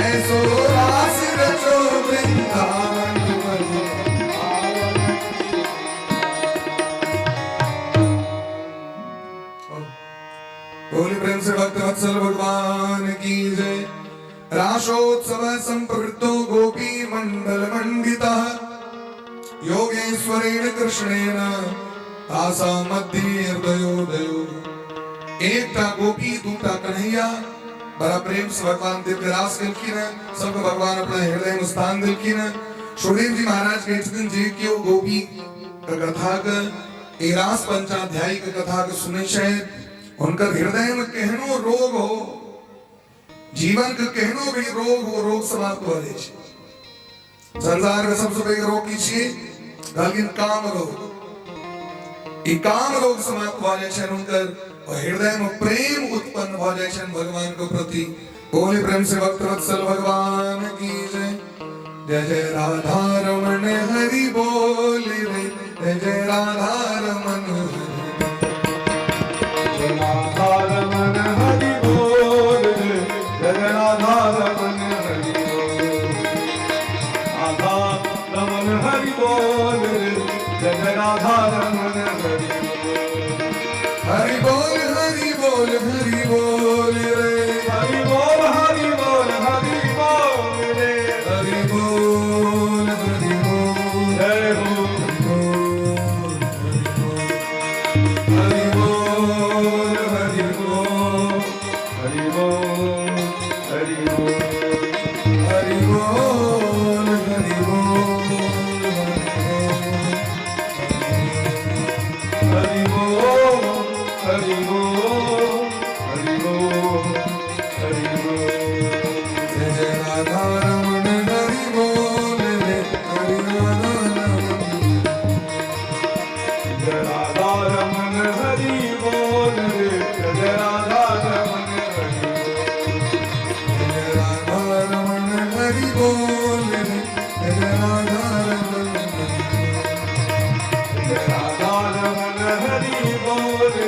ऐसो रास रचो वृंदावन बज बोली प्रेम से भक्त वत्सल भगवान की जय। राशोत्सव संप्रवृत्तो गोपी मंडल मंडितः योगेश्वरेण कृष्णेन तासां मध्ये हृदयोदयो। एकता गोपी दूटा कन्हैया बड़ा प्रेम से भगवान दिव्य रास दिलखीन है, सबको भगवान अपने हृदय में स्थान दिलखीन है। सुखदेव जी महाराज के दिन जी क्यों गोपी का कथा का रास पंचाध्यायी का कथा का सुने शायद उनका हृदय में कहनो रोग हो, जीवन का कहनो भी रोग हो, रोग समाप्त हो जाए। संसार में सबसे बड़ा रोग की लेकिन काम रोग, ये काम रोग समाप्त हो जाए उनकर और हृदय में प्रेम उत्पन्न हो जाए भगवान के प्रति। बोले प्रेम से भक्त वत्सल भगवान की जय। जय जय राधा रमण हरि बोल रे, जय जय राधा रमण राधा रमन हरि बोल रे, जय राधा रमन हरि बोल। राधा रमन हरि बोल रे, जय राधा रमन हरि बोल। हरि बोल हरि बोल हरि बोल रे, हरि बोल हरि बोल हरि बोल रे, हरि बोल हरि बोल जय हो हरि बोल हरि बोल हरि बोल हरि बोल हरि बोल हरि बोल हरि बोल हरि बोल हरि बोल हरि बोल। जय जय राधा रमण हरि बोल रे, हरि राधा रमण जय राधा रमन हरि बोल रे, जय राधा रमन हरि बोल। जय राधा रमण हरि बोल रे, जय राधा रमण जय राधा रमन हरि बोल रे,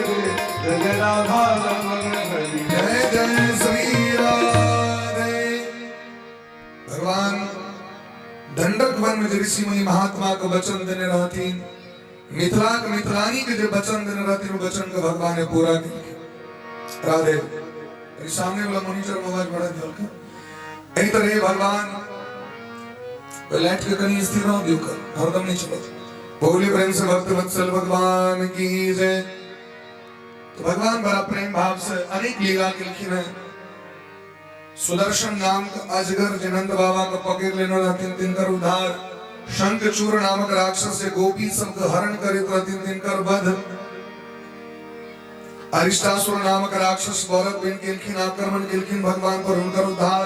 जय राधा रमन हरि बोल। जय जय श्री राधे। भगवान दंडक वन में ऋषि मुनि महात्मा को वचन देने रहती, मिथिला के मिथिलानी के जो वचन देने रहती वो वचन को भगवान ने पूरा किया। राधे। मेरे सामने वाला मॉनिटर में आवाज बढ़ा दिया का एक तरह भगवान लाइट के कहीं स्थिर रहो दियो कर हरदम नहीं चलो। बोले प्रेम से भक्त वत्सल भगवान की जय। तो भगवान बड़ा प्रेम भाव से अनेक लीला लिखी है। सुदर्शन नाम का अजगर जिनंद बाबा का पकड़ लेना रहती तीन कर उधार, शंखचूर नामक राक्षस से गोपी सबका हरण करे तीन दिन कर वध, अरिष्टासुर नामक राक्षस गौरव बिन किलखिन आक्रमण किलखिन भगवान पर उनकर उद्धार,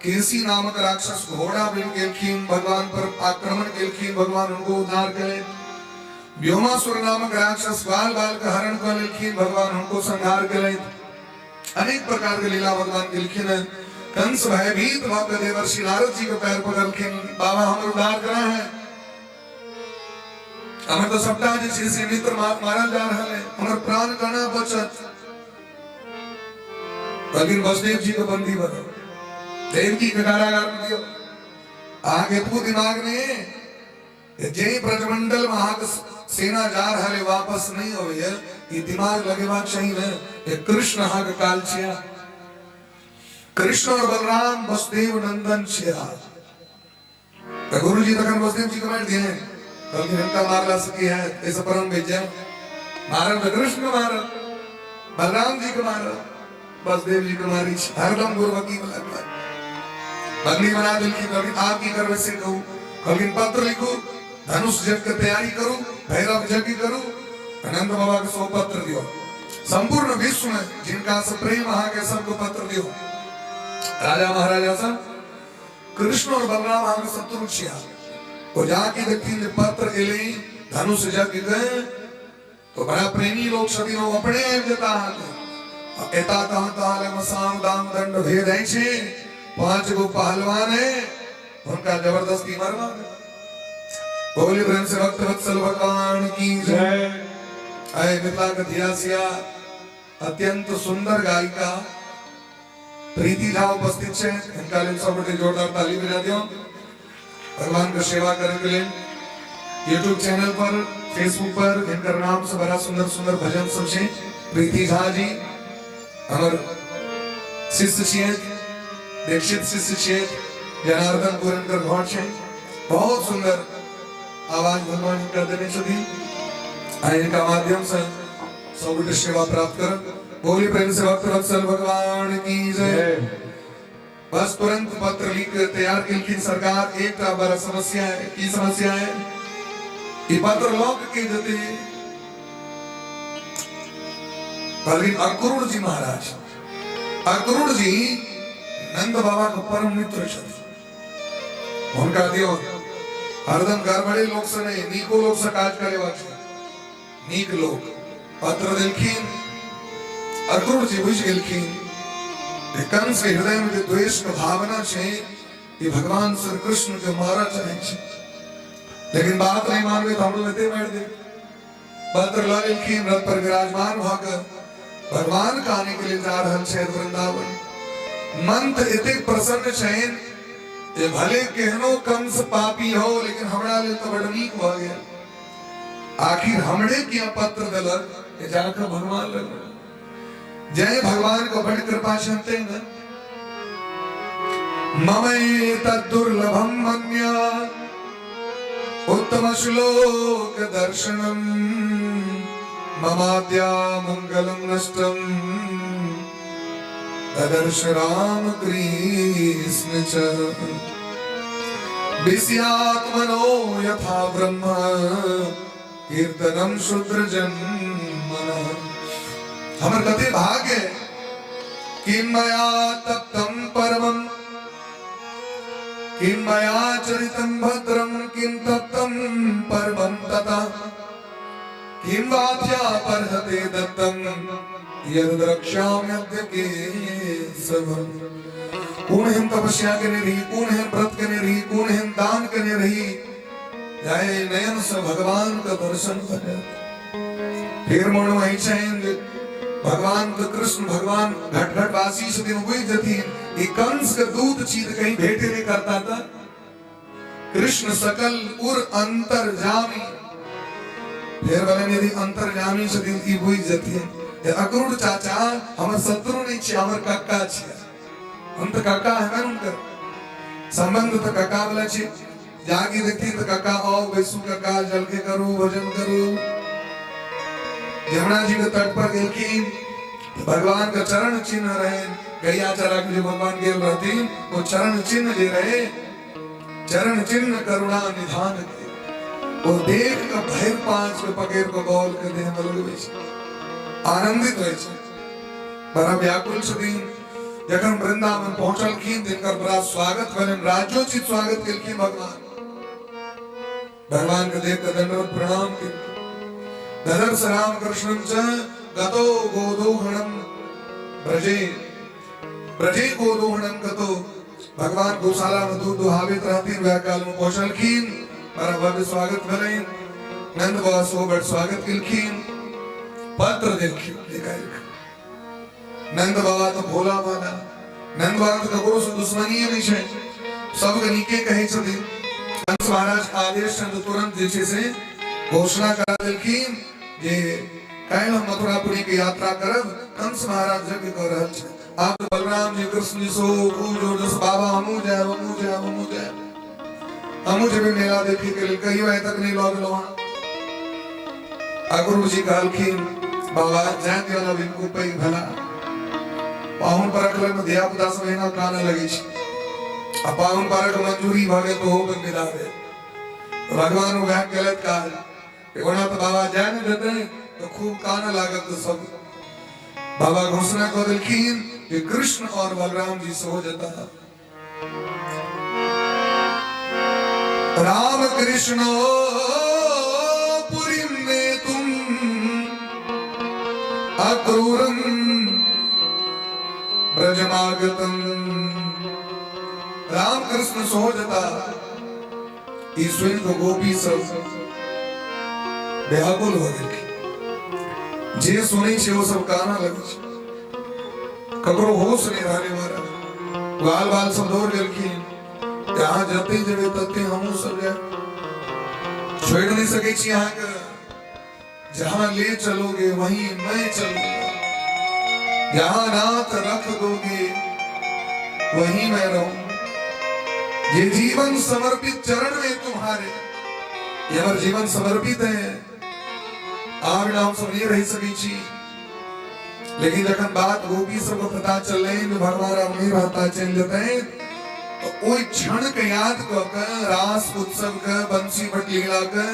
केसी नामक राक्षस घोड़ा बिन किलखिन भगवान पर आक्रमण किलखिन भगवान उनको उद्धार करे, व्योमासुर नामक राक्षस बाल बाल का हरण कर लिखिन भगवान उनको संहार करे। अनेक प्रकार के लीला भगवान की लिखिन है। कंस भयभीत भक्त देवर्षि नारद जी को पैर पकड़ के बाबा हम उद्धार करा है, हमें तो सबटा जैसे मित्र मारा जा रहा है, हमारे प्राण करना बचत। लेकिन वसुदेव जी को बंदी बना, देवकी के कारागार में दियो। आगे तू दिमाग में जय ब्रजमंडल महाग सेना जा रहा है वापस नहीं हो भैया, ये दिमाग लगे बात चाहिए ना। ये कृष्ण हाग काल छिया, कृष्ण और बलराम वसुदेव नंदन छिया। तो गुरु जी तक वसुदेव जी कमेंट दिए हैं, बल्कि इनका मारला सकी है ऐसा परम भेजा मारा तो कृष्ण मारा, बलराम जी को मारा, वसुदेव जी को मारी। हरदम गुरुवकी बंदी बना दिल की, कभी आपकी कर वैसे कहूँ, कभी पत्र लिखो, धनुष जग की तैयारी करूं, भैरव जग करूं, अनंत बाबा को 100 पत्र दियो। संपूर्ण विश्व में जिनका से प्रेम आ के सबको पत्र दियो। राजा महाराजा सब कृष्ण और बलराम आगे शत्रु छिया, वो जाके देखती ने पत्र एले धनुष जग गए तो बड़ा प्रेमी लोग सभी लोग अपने देता है। एता ताले मसाम दाम दंड भेद है छे, 5 गो पहलवान है उनका जबरदस्ती मरवा। बोले प्रेम से भक्त वत्सल भगवान की जय। आए मिथिला का धियासिया अत्यंत सुंदर गायिका प्रीति झा उपस्थित है, इनका लिए सब बड़े जोरदार ताली बजा दियो। भगवान का सेवा करने के लिए यूट्यूब चैनल पर, फेसबुक पर इनका नाम से बड़ा सुंदर सुंदर भजन सब छे। प्रीति झा जी हमर शिष्य छिए, दीक्षित शिष्य छिए, जनार्दन पुरनकर घर छे। बहुत सुंदर आवाज भगवान कर देने छथि। इनका माध्यम से सब सेवा प्राप्त कर बोली प्रेम से भक्त वत्सल भगवान की जय। बस तुरंत पत्र लिख तैयार की सरकार। एक बड़ा समस्या है। की समस्या है? ये पत्र लोक के देते अक्रूर जी महाराज। अक्रूर जी नंद बाबा को परम मित्र छथि। उनका दियो हरदम घर बड़े लोग से नहीं, नीको लोग से काज करे वाचे। नीक लोग पत्र देलखिन। अक्रूर जी बुझ गेलखिन कंस के हृदय में जो द्वेष का भावना छे, ये भगवान श्री कृष्ण के मारा चाहे छे। लेकिन बात नहीं मानवे तो हम लोग मार दे। पत्र ला लेलखिन, रथ पर विराजमान होकर भगवान का आने के लिए जा रहल छे वृंदावन। मन तो इतने प्रसन्न छे ये भले कहनो कंस पापी हो, लेकिन हमरा लिए तो बड़ नीक हो गया। आखिर हमने क्या पत्र दलक ये जाकर भगवान लग जय भगवान को बड़ कृपा शंते ममये तद्दुर्लभम मन्या उत्तम श्लोक दर्शनम ममाद्या मंगलम नष्टम तदर्श राम कृष्ण च विस्यात्मनो यथा ब्रह्म कीर्तनम शूद्र जन्मनः। हमर कते भाग्य किम मया तप्तम परमम किम मया चरितम भद्रम किम तप्तम परमम तथा किम वाच्या परहते दत्तम यद द्रक्ष्याम्यद्य केशवम। कौन हम तपस्या करने रही, कौन हम व्रत करने रही, कौन हम दान करने रही, जाए नयन से भगवान का दर्शन करे। फिर मन वही चाहिए भगवान तो कृष्ण भगवान घट घट वासी से दिन हुई जथी ये कंस का दूत चीज कहीं भेटे नहीं करता था। कृष्ण सकल उर अंतर्जामी। फिर बोले यदि अंतर्जामी से दिन ई हुई जथी ये अक्रूर चाचा हमर शत्रु नहीं छे, हमर काका छे। हम तो काका है उनकर संबंध तो काका वाला छे। जागी देखती तो काका आओ बैसू काका जल के करो भजन करो। यमुना जी के तट पर गेलखिन भगवान का चरण चिन्ह रहे। गैया चरा के जो भगवान गेल रहती वो चरण चिन्ह जे रहे, चरण चिन्ह करुणा निधान के। वो देख के भैर पांच के पकेर को बोल के देह में लगे आनंदित होय छे। बड़ा व्याकुल छथिन। जखन वृंदावन पहुंचलखिन तिनकर बड़ा स्वागत भेलनि, राज्योचित स्वागत केलखिन भगवान। भगवान के देख के दंडवत प्रणाम के ददर्श राम कृष्णं च गतो गोदोहणं ब्रजे ब्रजे गोदोहणं गतो। भगवान गौशाला में दूध दुहावित रहतीन। वह काल में पहुंचलखिन बड़ा भव्य स्वागत भेलनि। नंद बाबा सो बड़ स्वागत केलखिन। पत्र देलखिन लिखाइल। नंद बाबा तो भोला भाला। नंद बाबा तो ककरो से दुश्मनी नहीं छे, सब के नीके कहे छथिन। कंस महाराज आदेश छन तुरंत जे छे से घोषणा करा देलखिन जे काल्हि हम मथुरापुरी की यात्रा करब। कंस महाराज जग कह रहल छै आप बलराम जी कृष्ण जी सो खूब जोर जस बाबा हमू जाए हमू जाए हमू जाए हमू जब मेला देखे के लिए कहियो आए तक नहीं लग लो। अक्रूर जी कहलखिन बाबा जाए दियो बिनको पै भला पाहुन पर रखले में दिया 10 महीना काना लगी छी। अब पाहुन पर मंजूरी भागे तो हो विदा दे। भगवान वह गलत काल वरना तो बाबा जाने देते तो खूब काना लागत तो सब। बाबा घोषणा कर दिलखिन कि कृष्ण और बलराम जी से हो जाता। राम कृष्ण पुरी में तुम अक्रूरम ब्रजमागतम। राम कृष्ण सो जाता ईश्वर को गोपी सब व्याकुल हो गए। जे सुनी छे वो सब काना लगे छे। ककरो होश नहीं रहले महाराज। बाल बाल सब दौड़ गेलखिन। जहां जते जबे तते हमहु सब जाए छोड़ नहीं सके छी। यहाँ के जहां ले चलोगे वहीं मैं चलूंगा। जहां नाथ रख दोगे वहीं मैं रहूं। ये जीवन समर्पित चरण में तुम्हारे, ये हमारा जीवन समर्पित है। आप नाम सब नहीं रह सकी छी। लेकिन जखन बात गोपी सबको पता चले जो भगवान राम नहीं रहता चल जाते हैं, तो ओई क्षण के याद क रास उत्सव के बंसी भट लीला के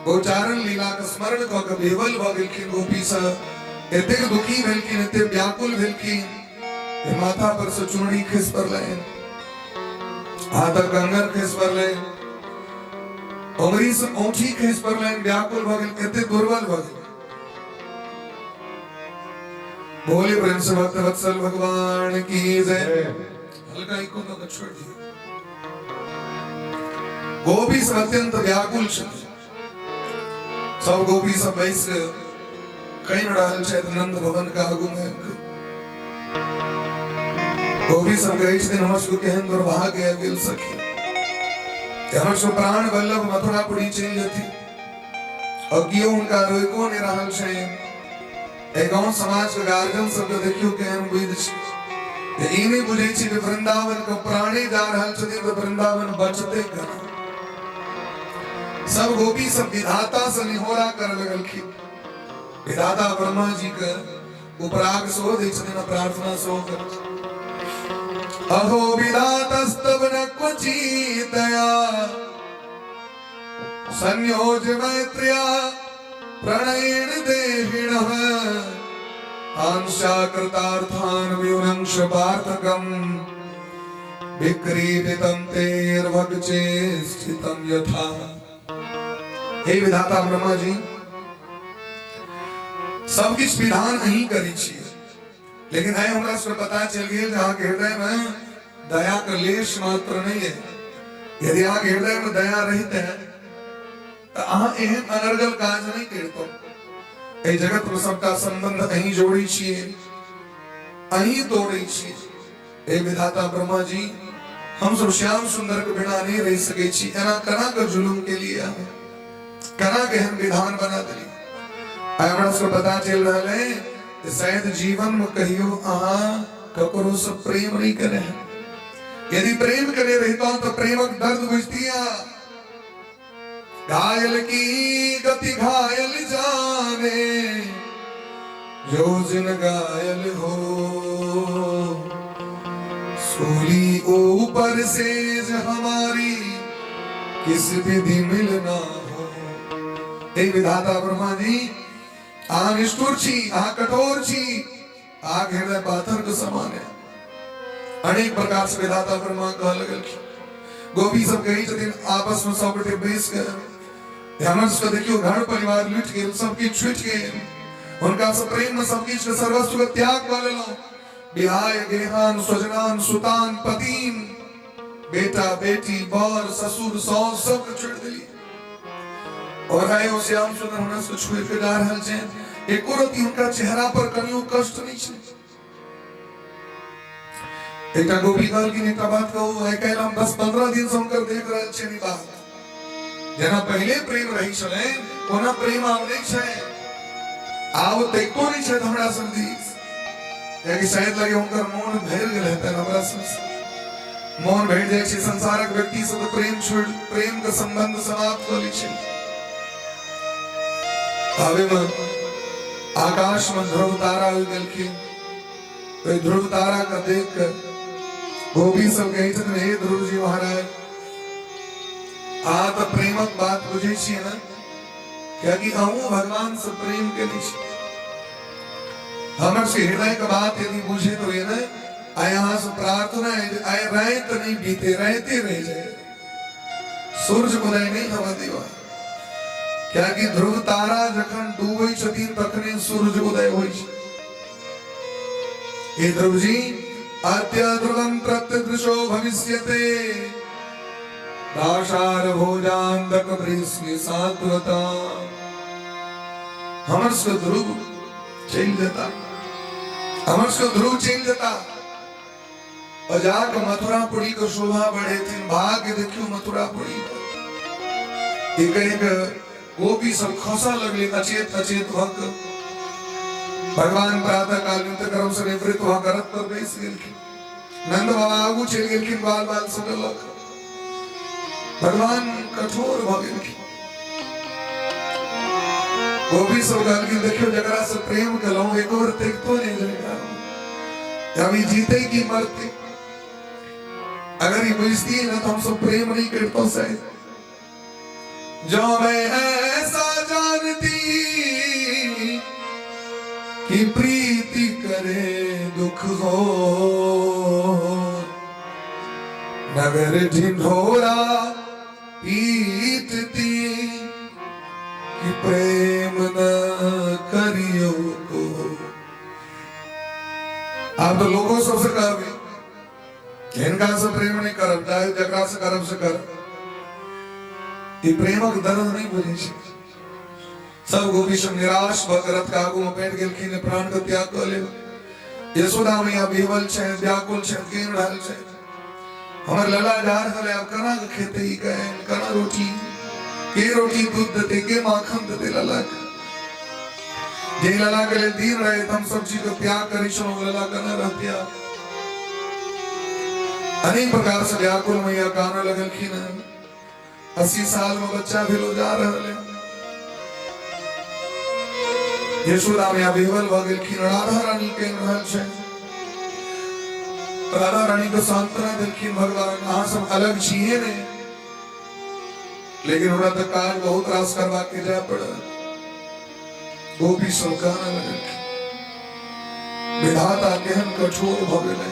गोचारण लीला के स्मरण क बेवल भ गेलखिन गोपी सब एतेक दुखी भेलखिन, एते व्याकुल भेलखिन, माथा पर से चुनरी खिस पड़ले, हाथ कंगन खिस पड़ले, उंगली से औंठी खिस पड़ले, व्याकुल भ गेल, एते दुर्बल भ गेल। बोले प्रेम से भक्त वत्सल भगवान की जय। हल्का इको तो छोड़ दियो। गोपी सब अत्यंत व्याकुल छथि, सब गोपी सब बैस कहीं रहल छथि नंद भवन का आगू में। गोपी सब गई छथिन हमर सबके केहन दुर्भाग्य गेल सखी, हमर सब प्राण वल्लभ मथुरापुरी चलि जथि, अगियो उनका रोको नहीं रहल छै। गाँव समाज के गार्जियन सब जो देखियो केहन बुझ छै, ई नहीं बुझै छै कि वृंदावन के प्राणी जा रहल छथिन तो वृंदावन बचते कर। सब गोपी सब विधाता से निहोरा कर लगलखिन, विधाता ब्रह्मा जी के उपराग सो दै छथिन, प्रार्थना सो कर। अहो विधातस्तव न क्वचितया संयोज मैत्र्या प्रणयेन देहिणः आंशाकृतार्थान् विवंश पार्थकम् विक्रीडितं तेर्भगचे स्थितं यथा। हे विधाता ब्रह्मा जी, सब किछ विधान अहीं करी छियै, लेकिन आइ हमरा से पता चल गेल जहाँ के हृदय में दया का लेश मात्र नहीं है। यदि अहाँ के हृदय में दया रहते हैं तो अहाँ एहन अनर्गल काज नहीं करतो। ए जगत में सबका संबंध अहीं जोड़ी छियै, अहीं तोड़े छियै। हे विधाता ब्रह्मा जी, हम सब श्याम सुंदर के बिना नहीं रह सके छी, एना कना के जुलुम के लिए कना के हम विधान बना दिली। हमरा से पता चल रहा है कि शायद जीवन में कहियो अहाँ ककरो से प्रेम नहीं करे हैं। यदि प्रेम करे रहता तो प्रेमक दर्द बुझतिया। घायल की गति घायल जाने जो जिन घायल हो, सूली ऊपर से हमारी किस विधि मिलना हो। हे विधाता ब्रह्मा जी, आ निष्ठुर छी, आ कठोर छी, आ हृदय पाथर के समान है। अनेक प्रकार से विधाता ब्रह्मा कह लगल। गोपी सब कही छथिन आपस में सब गोटे बैस के हमर से देखियो घर परिवार लुट गेल, सब किछ छूट गेल, उनका सब प्रेम में सब किछ सर्वस्व के त्याग कर लेलो। बिहाय गेहान स्वजनान सुतान पतिन, बेटा बेटी बर ससुर सास सब के छोड़ देली और आए ओ श्याम सुंदर हमरा से छुए के जा रहल छै। एको रति उनका चेहरा पर कनियो कष्ट नहीं छै। एकटा गोपी कहल कि एकटा बात कहू, आइ काल्हि हम 10-15 दिन से हुनकर देख रहल छियै बात, जेना पहले प्रेम रही छलै ओना प्रेम आब नहीं छै। आब तैको नहीं छै हमरा सब दिस, कियाकि शायद लगे हुनकर मोन भर गेल हेतै हमरा सब। मोन भर जाइ छै संसारक व्यक्ति से, तो प्रेम छोड़ प्रेम के संबंध समाप्त कर लै छै। भावे में आकाश में ध्रुव तारा हो गेलखिन, तो ध्रुव तारा का देख कर गोपी सब कही छथिन, हे ध्रुव जी महाराज, आ तो प्रेमक बात बुझे छियै ना, क्योंकि अहूँ भगवान से प्रेम के छी। हमर से हृदय का बात यदि बुझे तो ये ना, आय यहाँ से प्रार्थना है, आय रात नहीं बीते, रहते रह जाए, सूरज उदय नहीं हवा देवा। क्या कि ध्रुव तारा जखन डूबै छथिन तखने सूरज उदय होइ छै। हे ध्रुव जी, अद्य ध्रुवं प्रत्यदृशो भविष्यते, दाशार भोजांधक वृष्णि सात्वता। हमर से ध्रुव चल जाता, हमर से ध्रुव चल जाता और जाकर मथुरापुरी को शोभा बढ़े थी। भाग्य देखियो मथुरापुरी एक गोपी सब खसा लगले, अचेत अचेत भक्त भगवान प्रातः काल नित्य कर्म से निवृत्त हुआ करत पर बैस गेलखिन। नंद बाबा आगू चल गेलखिन, बाल बाल सुनलक। भगवान कठोर भ गेलखिन। वो भी सब गल की देखियो जगरा से प्रेम कलो एक और तक तो नहीं जाएगा अभी जीते की मरते अगर ये बुझती है ना तो हम सब प्रेम नहीं करते से जो मैं ऐसा जानती कि प्रीति करे दुख हो नगर ढिंढोरा पीटती कि प्रेम न करियो को आप तो लोगों सबसे कहा इनका से प्रेम नहीं करब चाहे जगरा से करब से कर ये प्रेमक दर्द नहीं बुझे सब गोपी सब निराश भगरत का आगू में बैठ गेलखिन प्राण का त्याग कर ले यशोदा मैया बेवल छे व्याकुल छे केन ढाल छे हमर लला जार हले अब कना के खेते ही कहे कना रोटी के रोटी दूध दते के माखन दते लला जे लला के लिए दीन रहे तुम सब चीज को त्याग करी सुनो लला कना रहतिया अनेक प्रकार से व्याकुल मैया गाना लगलखिन 80 साल में बच्चा भी लो जा रहे यशोदा मैया बेवल भ गेलखिन राधा रानी के रहल छै राधा रानी को सांत्वना दिलखिन भगवान अहाँ सब अलग छिए ने लेकिन हमरा तक काज बहुत रास करवा के जाय पड़ गोपी सब गाना लगलखिन विधाता केहन कठोर भ गेलै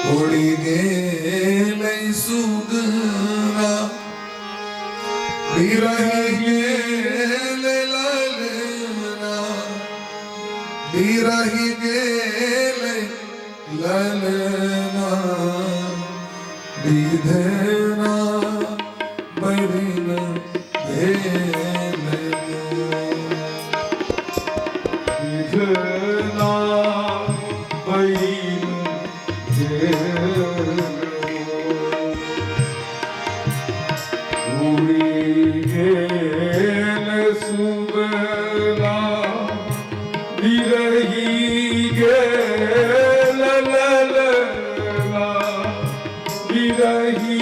उड़ी गेलै सुगना बिरहि गेलै ललना बिरहि गेलै ललना विधना बरिन भेलै विधना बरिन उड़ी गेल सुगना बिरहि गेल ललना बिरहि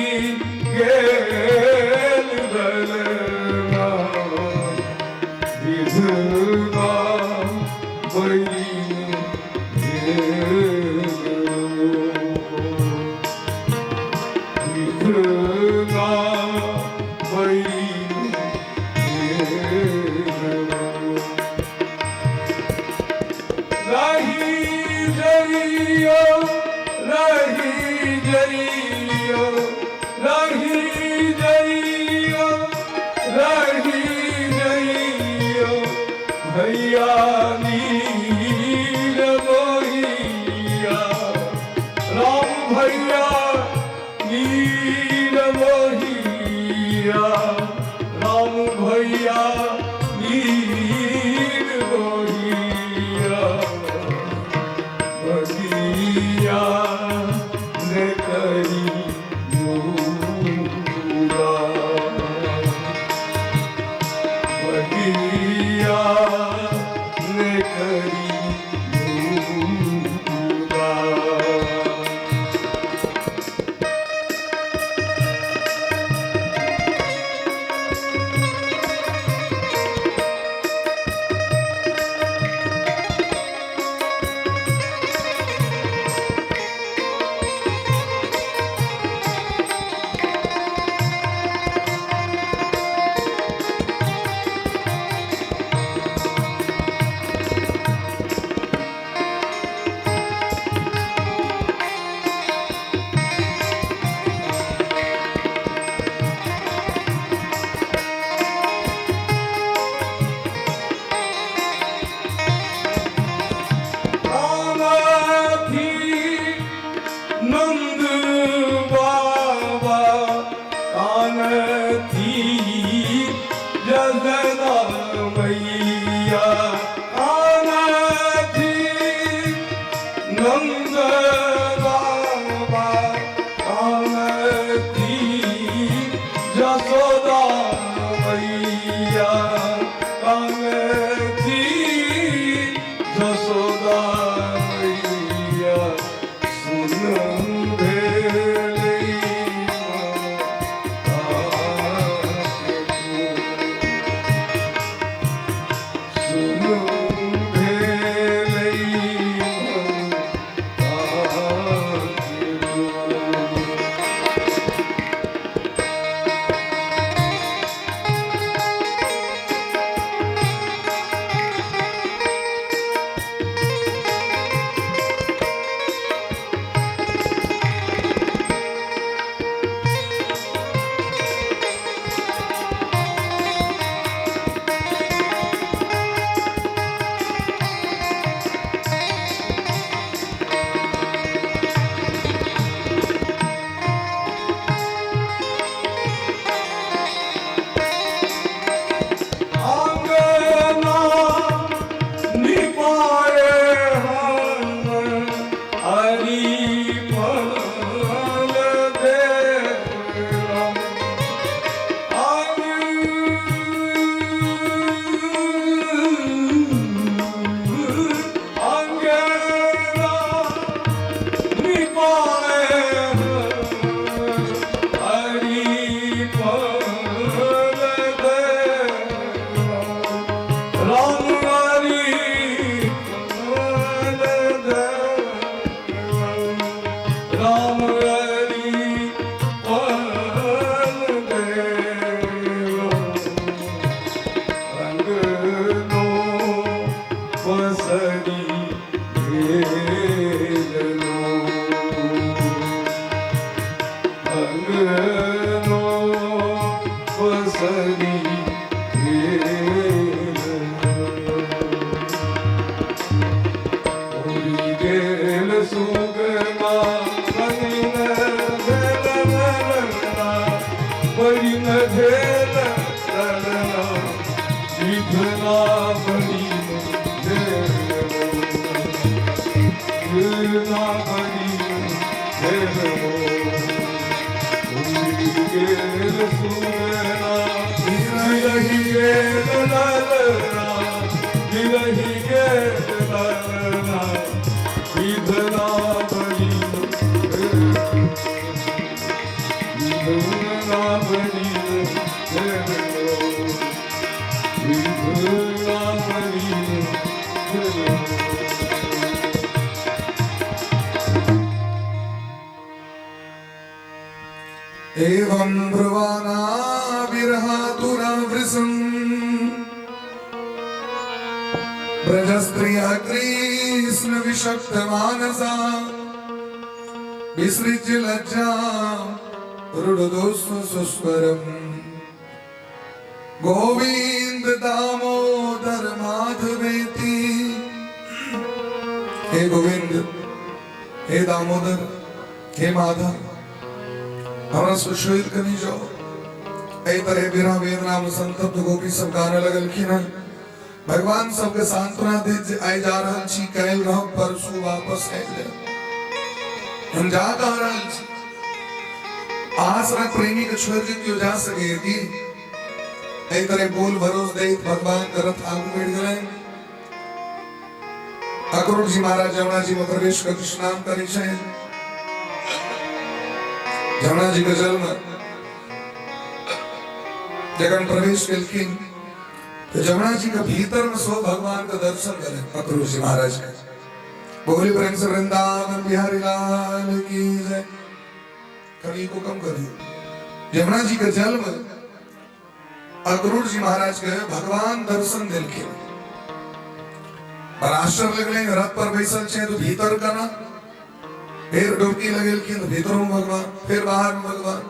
गेल ललना विधना बरिन भैया नील मोहिया राम भैया नील मोहिया राम भैया नील मोहिया भगिया ने करी योगा भगिया ने करी योगा विधना बड़ी विधना बड़ी गेल सुनना गिरही गेल ललना गिरही गेल ललना विधना बड़ी विधना बड़ी विधना बड़ी एवं ब्रुवाना विरहातुरावृसम् ब्रजस्त्रियः कृष्ण विषक्तमानसा विसृज्य लज्जां रुदुदुस्व सुस्वरम् गोविंद दामोदर माधवेति। हे गोविंद, हे दामोदर, हे माधव, हमरा सुश्वेत कनी जो ए तरह बिरह वेदना में संतप्त गोपी सब गाने लगल की न भगवान सबके सांत्वना दे जे आइ जा रहल छी कैल रह परसू वापस आइले हम जा कह रहल छी आस रख प्रेमी के छोड़ के क्यों जा सके की ए तरह बोल भरोस दे भगवान के रथ आगू बढ़ गए। अक्रूर जी महाराज जमुना जी में प्रवेश कर स्नान करी छे। जमुना जी के जल में जगन प्रवेश केलखिन तो जमुना जी के भीतर में सो भगवान का दर्शन करे अक्रूर जी महाराज के। बोली प्रेम से वृंदावन बिहारी लाल की जय। कभी को कम करी जमुना जी के जल में अक्रूर जी महाराज के भगवान दर्शन दिलखिन। पर आश्चर्य लगले रथ पर बैसल छे तो भीतर का ना फिर डुबकी लगेलखिन तो भीतर में भगवान फिर बाहर में भगवान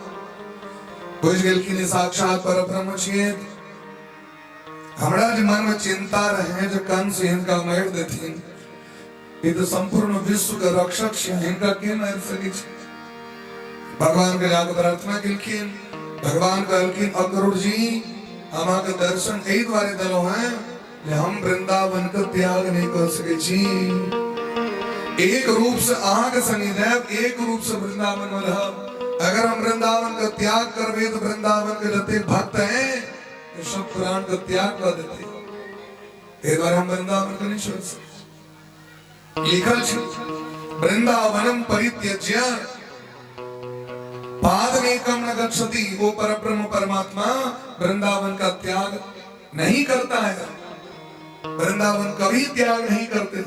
बुझ गेलखिन साक्षात परब्रह्म छिए। हमरा जे मन में चिंता रहे जो कंस इनका मार देथिन ये तो संपूर्ण विश्व का रक्षक छे इनका के मार सके छे। भगवान के जाके प्रार्थना केलखिन। भगवान कहलखिन अक्रूर जी हमा के दर्शन एही द्वारे दलो हैं जे हम वृंदावन का त्याग नहीं कर सके छी। एक रूप से आहा के सन्निधेव एक रूप से वृंदावन में रहब। अगर हम वृंदावन का त्याग करबे तो वृंदावन के जते भक्त हैं तो सब प्राण का त्याग कर देते। ए द्वारा हम वृंदावन को नहीं छोड़ सकते। लिखल छे वृंदावनम परित्यज्य पादमेकं न गच्छति। वो परब्रह्म परमात्मा वृंदावन का त्याग नहीं करता है। वृंदावन कभी त्याग नहीं करते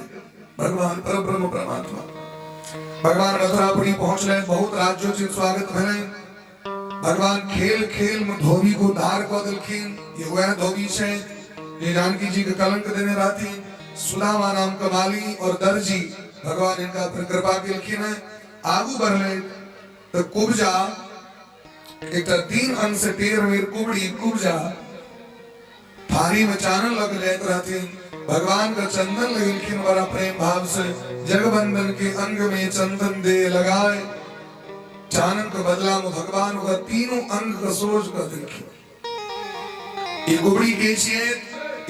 भगवान परब्रह्म परमात्मा। भगवान मथुरापुरी पहुंच रहे बहुत राज्योचित स्वागत भले। भगवान खेल खेल में धोबी को धार को दिलखिन। ये वह धोबी छे ये जानकी जी के कलंक देने रहती। सुदामा नाम का माली और दर्जी भगवान इनका पर कृपा केलखिन है। आगू बढ़ले तो कुब्जा एक 3 अंश से 13 मेर कुबड़ी कुब्जा थारी में चानन लग जात रहती। भगवान का चंदन लगलखिन बड़ा प्रेम भाव से जगबंदन के अंग में चंदन दे लगाए। चानन के बदला में भगवान का तीनों अंग का सोच कर दिलखिन। ये कुबड़ी के छिए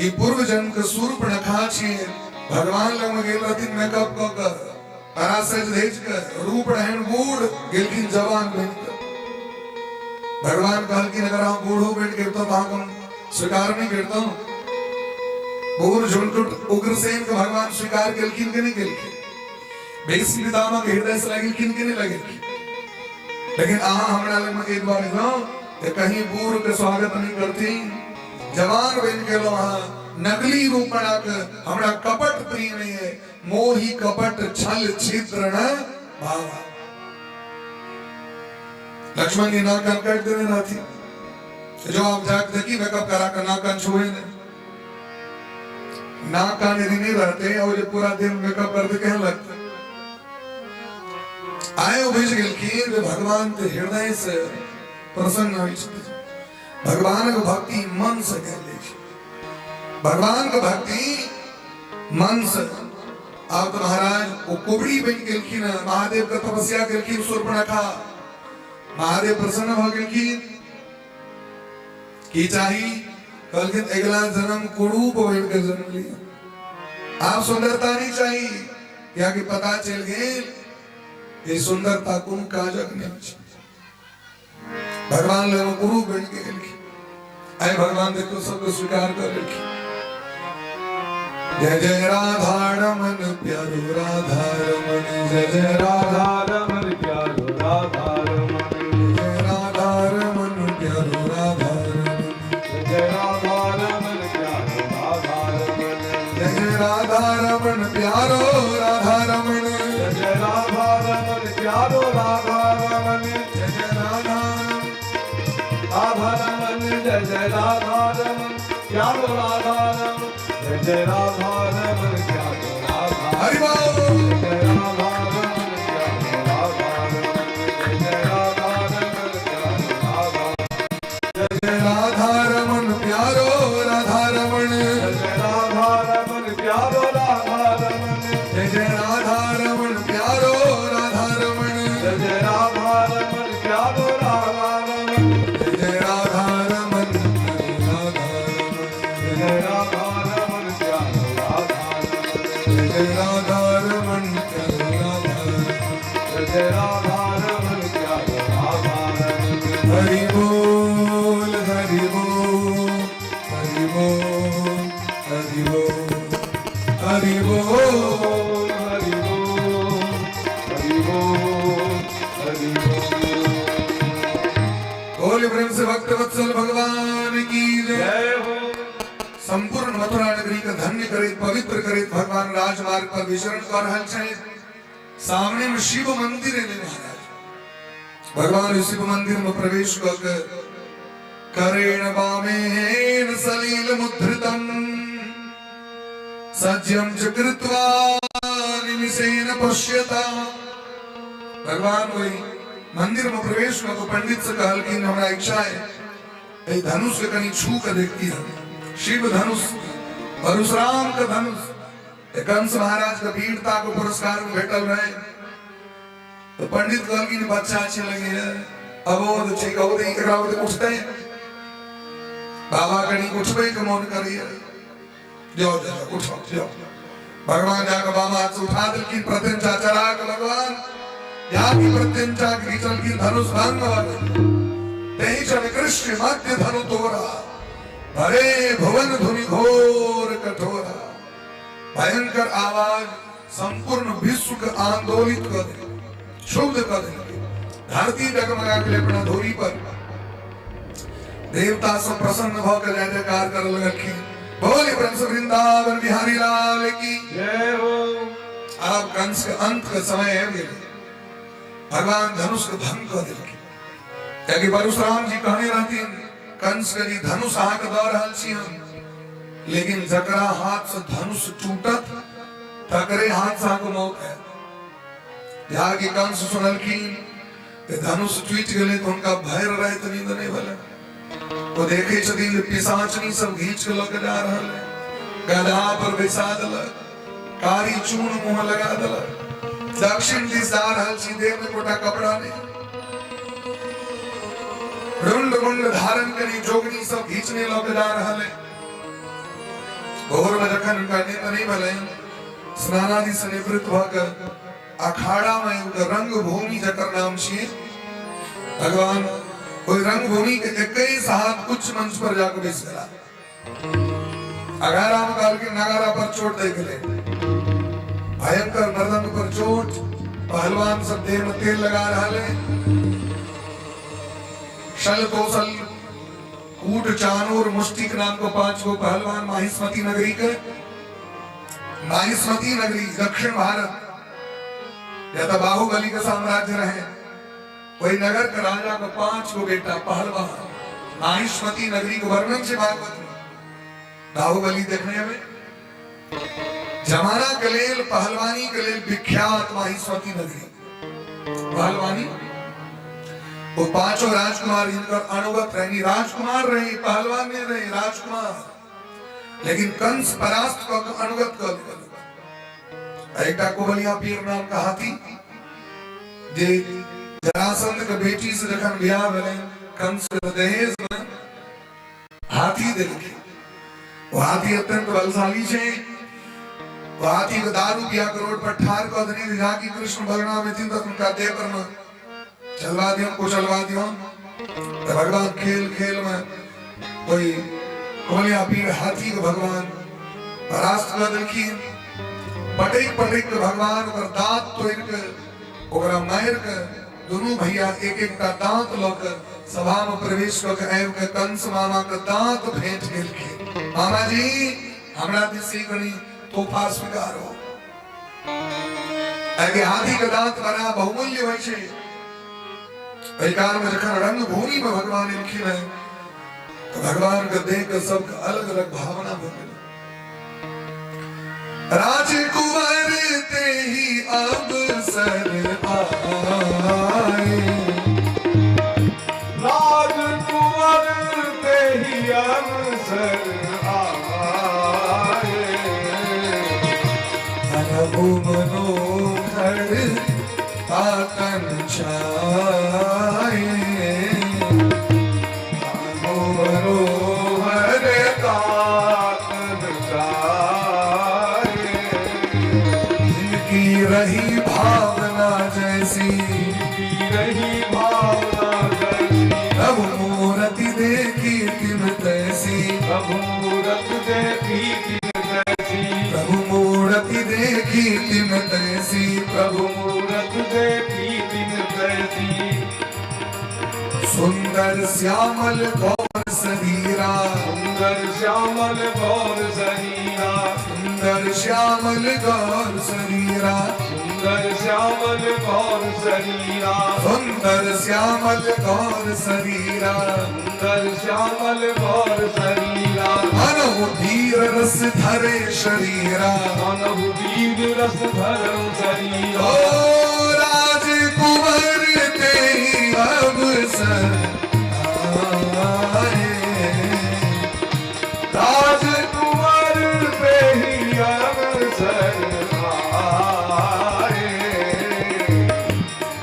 ये पूर्व जन्म के सूर्पणखा छिए। भगवान लग में गेल रहती मेकअप कर अरासज भेज कर रूप रहन बूढ़ गेलखिन जवान बन कर। भगवान कहलखिन अगर हम बूढ़ हो बैठ के तो हम स्वीकार नहीं करता हूं। बूढ़ झुंझुट उग्रसेन को भगवान स्वीकार केलखिन के नहीं केलखिन। भीष्म पितामह के हृदय से लगलखिन के नहीं लगलखिन। लेकिन आहा हमरा लग में एक बार ना कहीं बूढ़ के स्वागत नहीं करती। जवान बन के लो नकली रूप बना कर हमरा कपट प्रिय नहीं है। मोही कपट छल छिद्र न भावा। लक्ष्मण की नाकन कट देने ना थी जो आप जाग देखी मेकअप करा कर नाकन छुए ने नाकन यदि नहीं रहते और ये पूरा दिन मेकअप करते कहने लगते। आए भेज गेलखिन भगवान के हृदय से प्रसन्न हुई। भगवान को भक्ति मन से कर ली। भगवान को भक्ति मन से आप तो महाराज वो कुबड़ी बन गेलखिन। महादेव का तपस्या केलखिन शूर्पणखा। महादेव प्रसन्न हो गेलखिन की चाही कल के अगला जन्म कुरूप बैठ कर जन्म लिया। आप सुंदरता नहीं चाहिए क्या कि पता चल गए ये सुंदरता कुम काजक नहीं। भगवान लोग कुरूप बैठ के आए भगवान देखो सबको स्वीकार कर रखी। जय जय राधा रमन प्यारो राधा रमन, जय जय राधा रमन प्यारो राधा रमन, जय राधा रमन प्यारो राधा रमन, जय राधा रमन प्यारो राधा रमन, जय जय राधा रमन प्यारो राधा रमन, जय जय राधा रमन प्यारो राधा रमन, जय जय राधा रमन, जय जय राधा रमन प्यारो राधा रमन, जय जय राधा रमन प्यारो राधा, हरि बोल, जय राधा रमन प्यारो राधा रमन, जय जय राधा रमन प्यारो राधा, जय जय राधा रमन प्यारो राधा रमन, जय जय राधा रमन प्यारो राधा रमन, जय जय राधा रमन प्यारो राधा रमन, जय जय राधा रमन प्यारो राधा रमन, जय जय राधा रमन जय जय राधा रमन प्यारो राधा रमन, जय जय राधा रमन प्यारो राधा रमन, जय जय राधा रमन प्यारो राधा रमन। हरि बोल हरि बोल हरि बोल हरि बोल हरि बोल हरि बोल हरि बोल हरि बोल। बोले प्रेम से भक्त वत्सल भगवान की जय हो। संपूर्ण मथुरा नगरी का धन्य करे पवित्र करे भगवान राजमार्ग पर विचरण कर रहल छे। सामने में शिव मंदिर है महाराज। भगवान शिव मंदिर में प्रवेश कर करेण वामेन सलील मुद्रितम सज्जम च कृत्वा निमिषेन पश्यता। भगवान वही मंदिर में प्रवेश में तो पंडित से कहल कि हमारा इच्छा है धनुष के कहीं छू कर देखती है। शिव धनुष परशुराम का धनुष कंस महाराज का वीरता को पुरस्कार में भेटल रहे। तो पंडित कहल कि बच्चा अच्छे लगे है अबोध छे कबोध एकरावत उठते बाबा कहीं उठबे के मन करिए जाओ जाओ उठो जाओ। भगवान जाकर बाबा हाथ से उठा दिल की प्रत्यंचा चढ़ा के भगवान जाकी प्रत्यंचा घीचल की धनुष भंग तेही चल कृष्ण मध्य धनु तोरा भरे भुवन धुनि घोर कठोरा। भयंकर आवाज संपूर्ण विश्व को आंदोलित कर दे क्षुब्ध कर दे। धरती डगमगा के अपना धोरी पर देवता सब प्रसन्न होकर जय जयकार कर लगी। बोले ब्रह्म वृंदावन बिहारी लाल की जय हो। अब कंस के अंत का समय है। भगवान धनुष को भंग कर दिल क्योंकि परशुराम जी कहने रहती कंस के जी धनुष आंख दौड़ रहल छी हम लेकिन जकरा हाथ से धनुष टूटत तकरे हाथ से को मौत है। जाके कंस सुनल की धनुष टूट गए तो उनका भय रहे तो नींद नहीं भले तो देखे छथिन पिशाचनी सब घींच के लेके जा रहल है। गधा पर बैसा दल कारी चून मुंह लगा दल दक्षिण दिशा रहल छी देह में कोटा कपड़ा नहीं रुंड रुंड धारण करी जोगनी सब घींचने लोग जा रहल है। भोर में जखन उनका नींद नहीं भले स्नानादि से निवृत्त होकर अखाड़ा में उनका रंग भूमि जकर नाम छी भगवान कोई रंग भूमि के 21 हाथ कुछ मंच पर जाकर बैस गया। अगारा में काल के नगारा पर चोट दे गए भयंकर मर्दन पर चोट पहलवान सब देह में तेल लगा रहा है। शल कौशल कूट चानूर मुष्टिक नाम को 5 को पहलवान माहिष्मती नगरी के माहिष्मती नगरी दक्षिण भारत या तो बाहुबली का साम्राज्य रहे वही नगर का राजा को 5 को बेटा पहलवान माहिष्मती नगरी को वर्णन से भागवत में बाहुबली देखने में जमाना कलेल पहलवानी कलेल विख्यात माहिष्मती नगरी पहलवानी वो 5 राजकुमार इनका अनुगत रहे राजकुमार रहे पहलवान नहीं रहे राजकुमार लेकिन कंस परास्त को अनुगत कर दिया। एक कुबलिया पीर नाम का हाथी जे जरासंध के बेटी से जखन ब्याह भेले कंस के दहेज में हाथी दे वो हाथी अत्यंत बलशाली छे। वो हाथी को दारू पिया करोड़ पर ठार को धनी दिखा कि कृष्ण बलराम में चिंता उनका देह पर में चलवा दियो को चलवा दियो। तो भगवान खेल खेल में कोई कोलिया पीड़ हाथी को भगवान परास्त कर देखी। पटेक पटेक के भगवान और दांत तो इनके ओकरा मायर के दोनों भैया एक एक का दांत लेकर सभा में प्रवेश कर आए के कंस मामा के दांत भेंट गेल के मामा जी हमरा दिसी गणी तोहफा स्वीकार हो। आगे हाथी के दांत बड़ा बहुमूल्य होय छे। एहि काल में जखन रंग भूमि में भगवान लिखी है तो भगवान के देख कर सबके अलग अलग भावना हो गई। राजकुमार ते ही अवसर आए, राजकुमार ते ही अवसर आए, अनबु मनोहर तातन छाए, अनबु मनोहर तातन छाए, जिनकी रही भावना जैसी, जिनकी रही भावना जैसी, प्रभु मूर्ति देखी तिम तैसी, प्रभु मूरत देखी तिम तैसी, प्रभु मूर्ति देखी तिम तैसी, प्रभु मूरत देखी तिम तैसी, सुंदर श्यामल गौर शरीरा, सुंदर श्यामल गौर शरीरा, सुंदर श्यामल गौर शरीरा, सुंदर श्यामल गौर शरीरा, सुंदर श्यामल गौर शरीरा, सुंदर श्यामल गौर शरीरा, मनहु वीर रस धरे शरीरा, मनहु वीर रस धरम शरीरा, ओ राजकुमार ते ही अवसर आए, राजकुमार पे ही अवसर आए,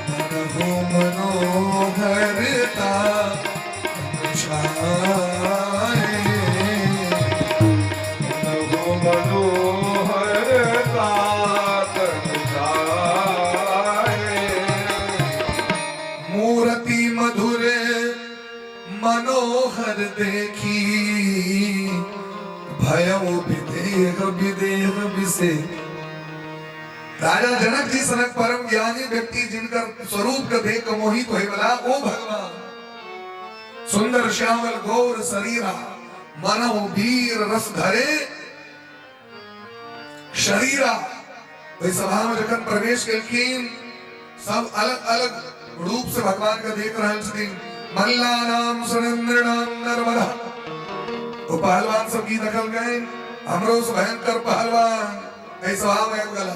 मनहु मनोहरता छाए, मनहु मनोहर तातन छाए, मूर्ति मधुर मनोहर देखी, भयउ विदेह विदेह विसे। राजा जनक जी सनक परम ज्ञानी व्यक्ति जिनकर स्वरूप का देख के मोहित होए वाला ओ भगवान सुंदर श्यामल गौर शरीरा, मनहु वीर रस धरे शरीरा। वही सभा में जखन प्रवेश केलखिन सब अलग अलग रूप से भगवान का देख रहल छथिन। मल्ला नाम सुरेंद्र नाम नरवरा, वो पहलवान सब की दखल गए। हमरो से भयंकर पहलवान ऐ सभा में आबि गेला।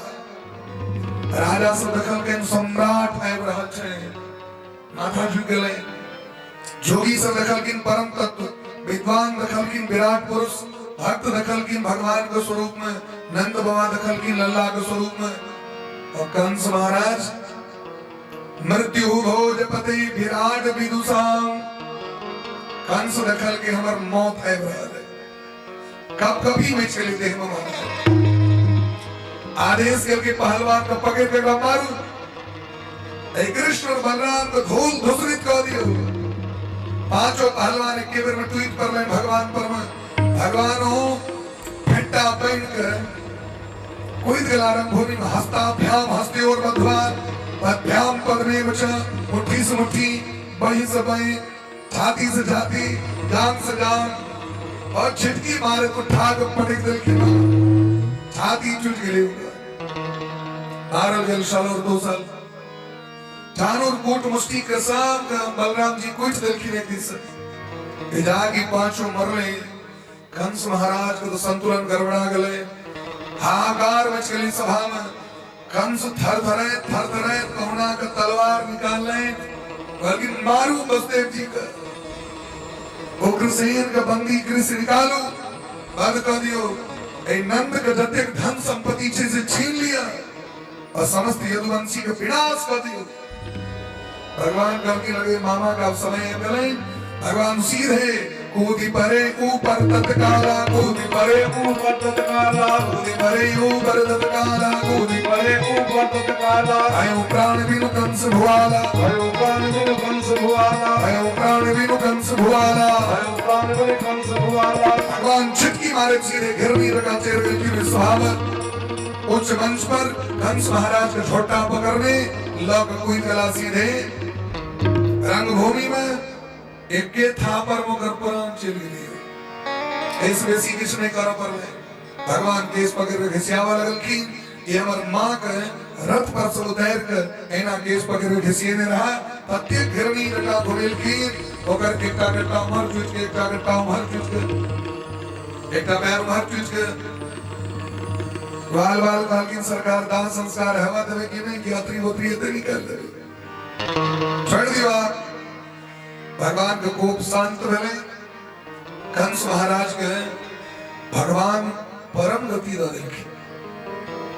राजा सब दखल गए, सम्राट आबि रहल छै, माथा झुक गेलै। जोगी सब दखल किन परम तत्व, विद्वान दखल किन विराट पुरुष, भक्त दखल किन भगवान के स्वरूप में, नंद बाबा दखल किन लल्ला के स्वरूप में। और कंस महाराज मृत्यु भोजपति विराट विदुषाम, कंस दखल के हमर मौत है ब्रदर कब कभी में चले थे हम आदेश करके पहलवान को पकड़ के मारू। कृष्ण और बलराम को धूल धुसरित कर दियो। पांचों पहलवान एक बेर में ट्वीट कर ले भगवान पर में, भगवान हो फेंटा पहन कर कोई दिलारंग भूमि में हस्ता भ्याम हस्ते और मध्वान भ्याम पद में बचा, मुट्ठी से मुट्ठी, बही से बही, छाती से छाती, जान से जान, और छिटकी मारे तो ठाक पटक दिल की मार, छाती चुट गई मारल गेल साल और 2 साल। जानूर कोट मुष्टि के साथ बलराम जी कुछ दिल की एक दिस जागी पांचों मरले। कंस महाराज को तो संतुलन गड़बड़ा गले, हाहाकार मच गई सभा में। कंस थर थरे कहुना का तलवार निकाल ले, बल्कि मारू बसदेव जी का उग्रसेन का बंदी कृष्ण निकालो, बंद कर दियो। ए नंद का जतेक धन संपत्ति से छीन लिया और समस्त यदुवंशी का विनाश कर दियो। भगवान कल के लगे मामा का समय गले, भगवान सीधे कूदी परे ऊपर तत्काला कूदी परे ऊपर तत्काला कूदी परे ऊपर तत्काला कूदी परे ऊपर तत्काला आयो प्राण बिनु कंस भुआला भयो प्राण बिनु कंस भुआला आयो प्राण बिनु कंस भुआला भयो प्राण बिनु कंस भुआला भगवान छिटकी मारे सीधे घिरनी रखा चेहरे की सुहावत उच्च मंच पर कंस महाराज का छोटा पकड़ने लौक कोई कला सीधे रंगभूमि में एक के था पर वो कर पुराण चल गई इस बेसी किसने करा पर ले भगवान केस पकड़ के घिसियावा लगल की ये हमार मां का रथ पर से उतार कर एना केस पकड़ के घिसिए ने रहा प्रत्येक घिरनी रखा घोड़ेल की ओकर एकटा बेटा मर चुच के एकटा बेटा मर चुच के एकटा पैर मर चुच के बाल बाल बाल की सरकार दान संस्कार हवा तवे की नहीं की यात्री वोत्री इतनी कर दे छोड़ दिया भगवान के कोप शांत भले कंस महाराज के भगवान परम गति दा देखी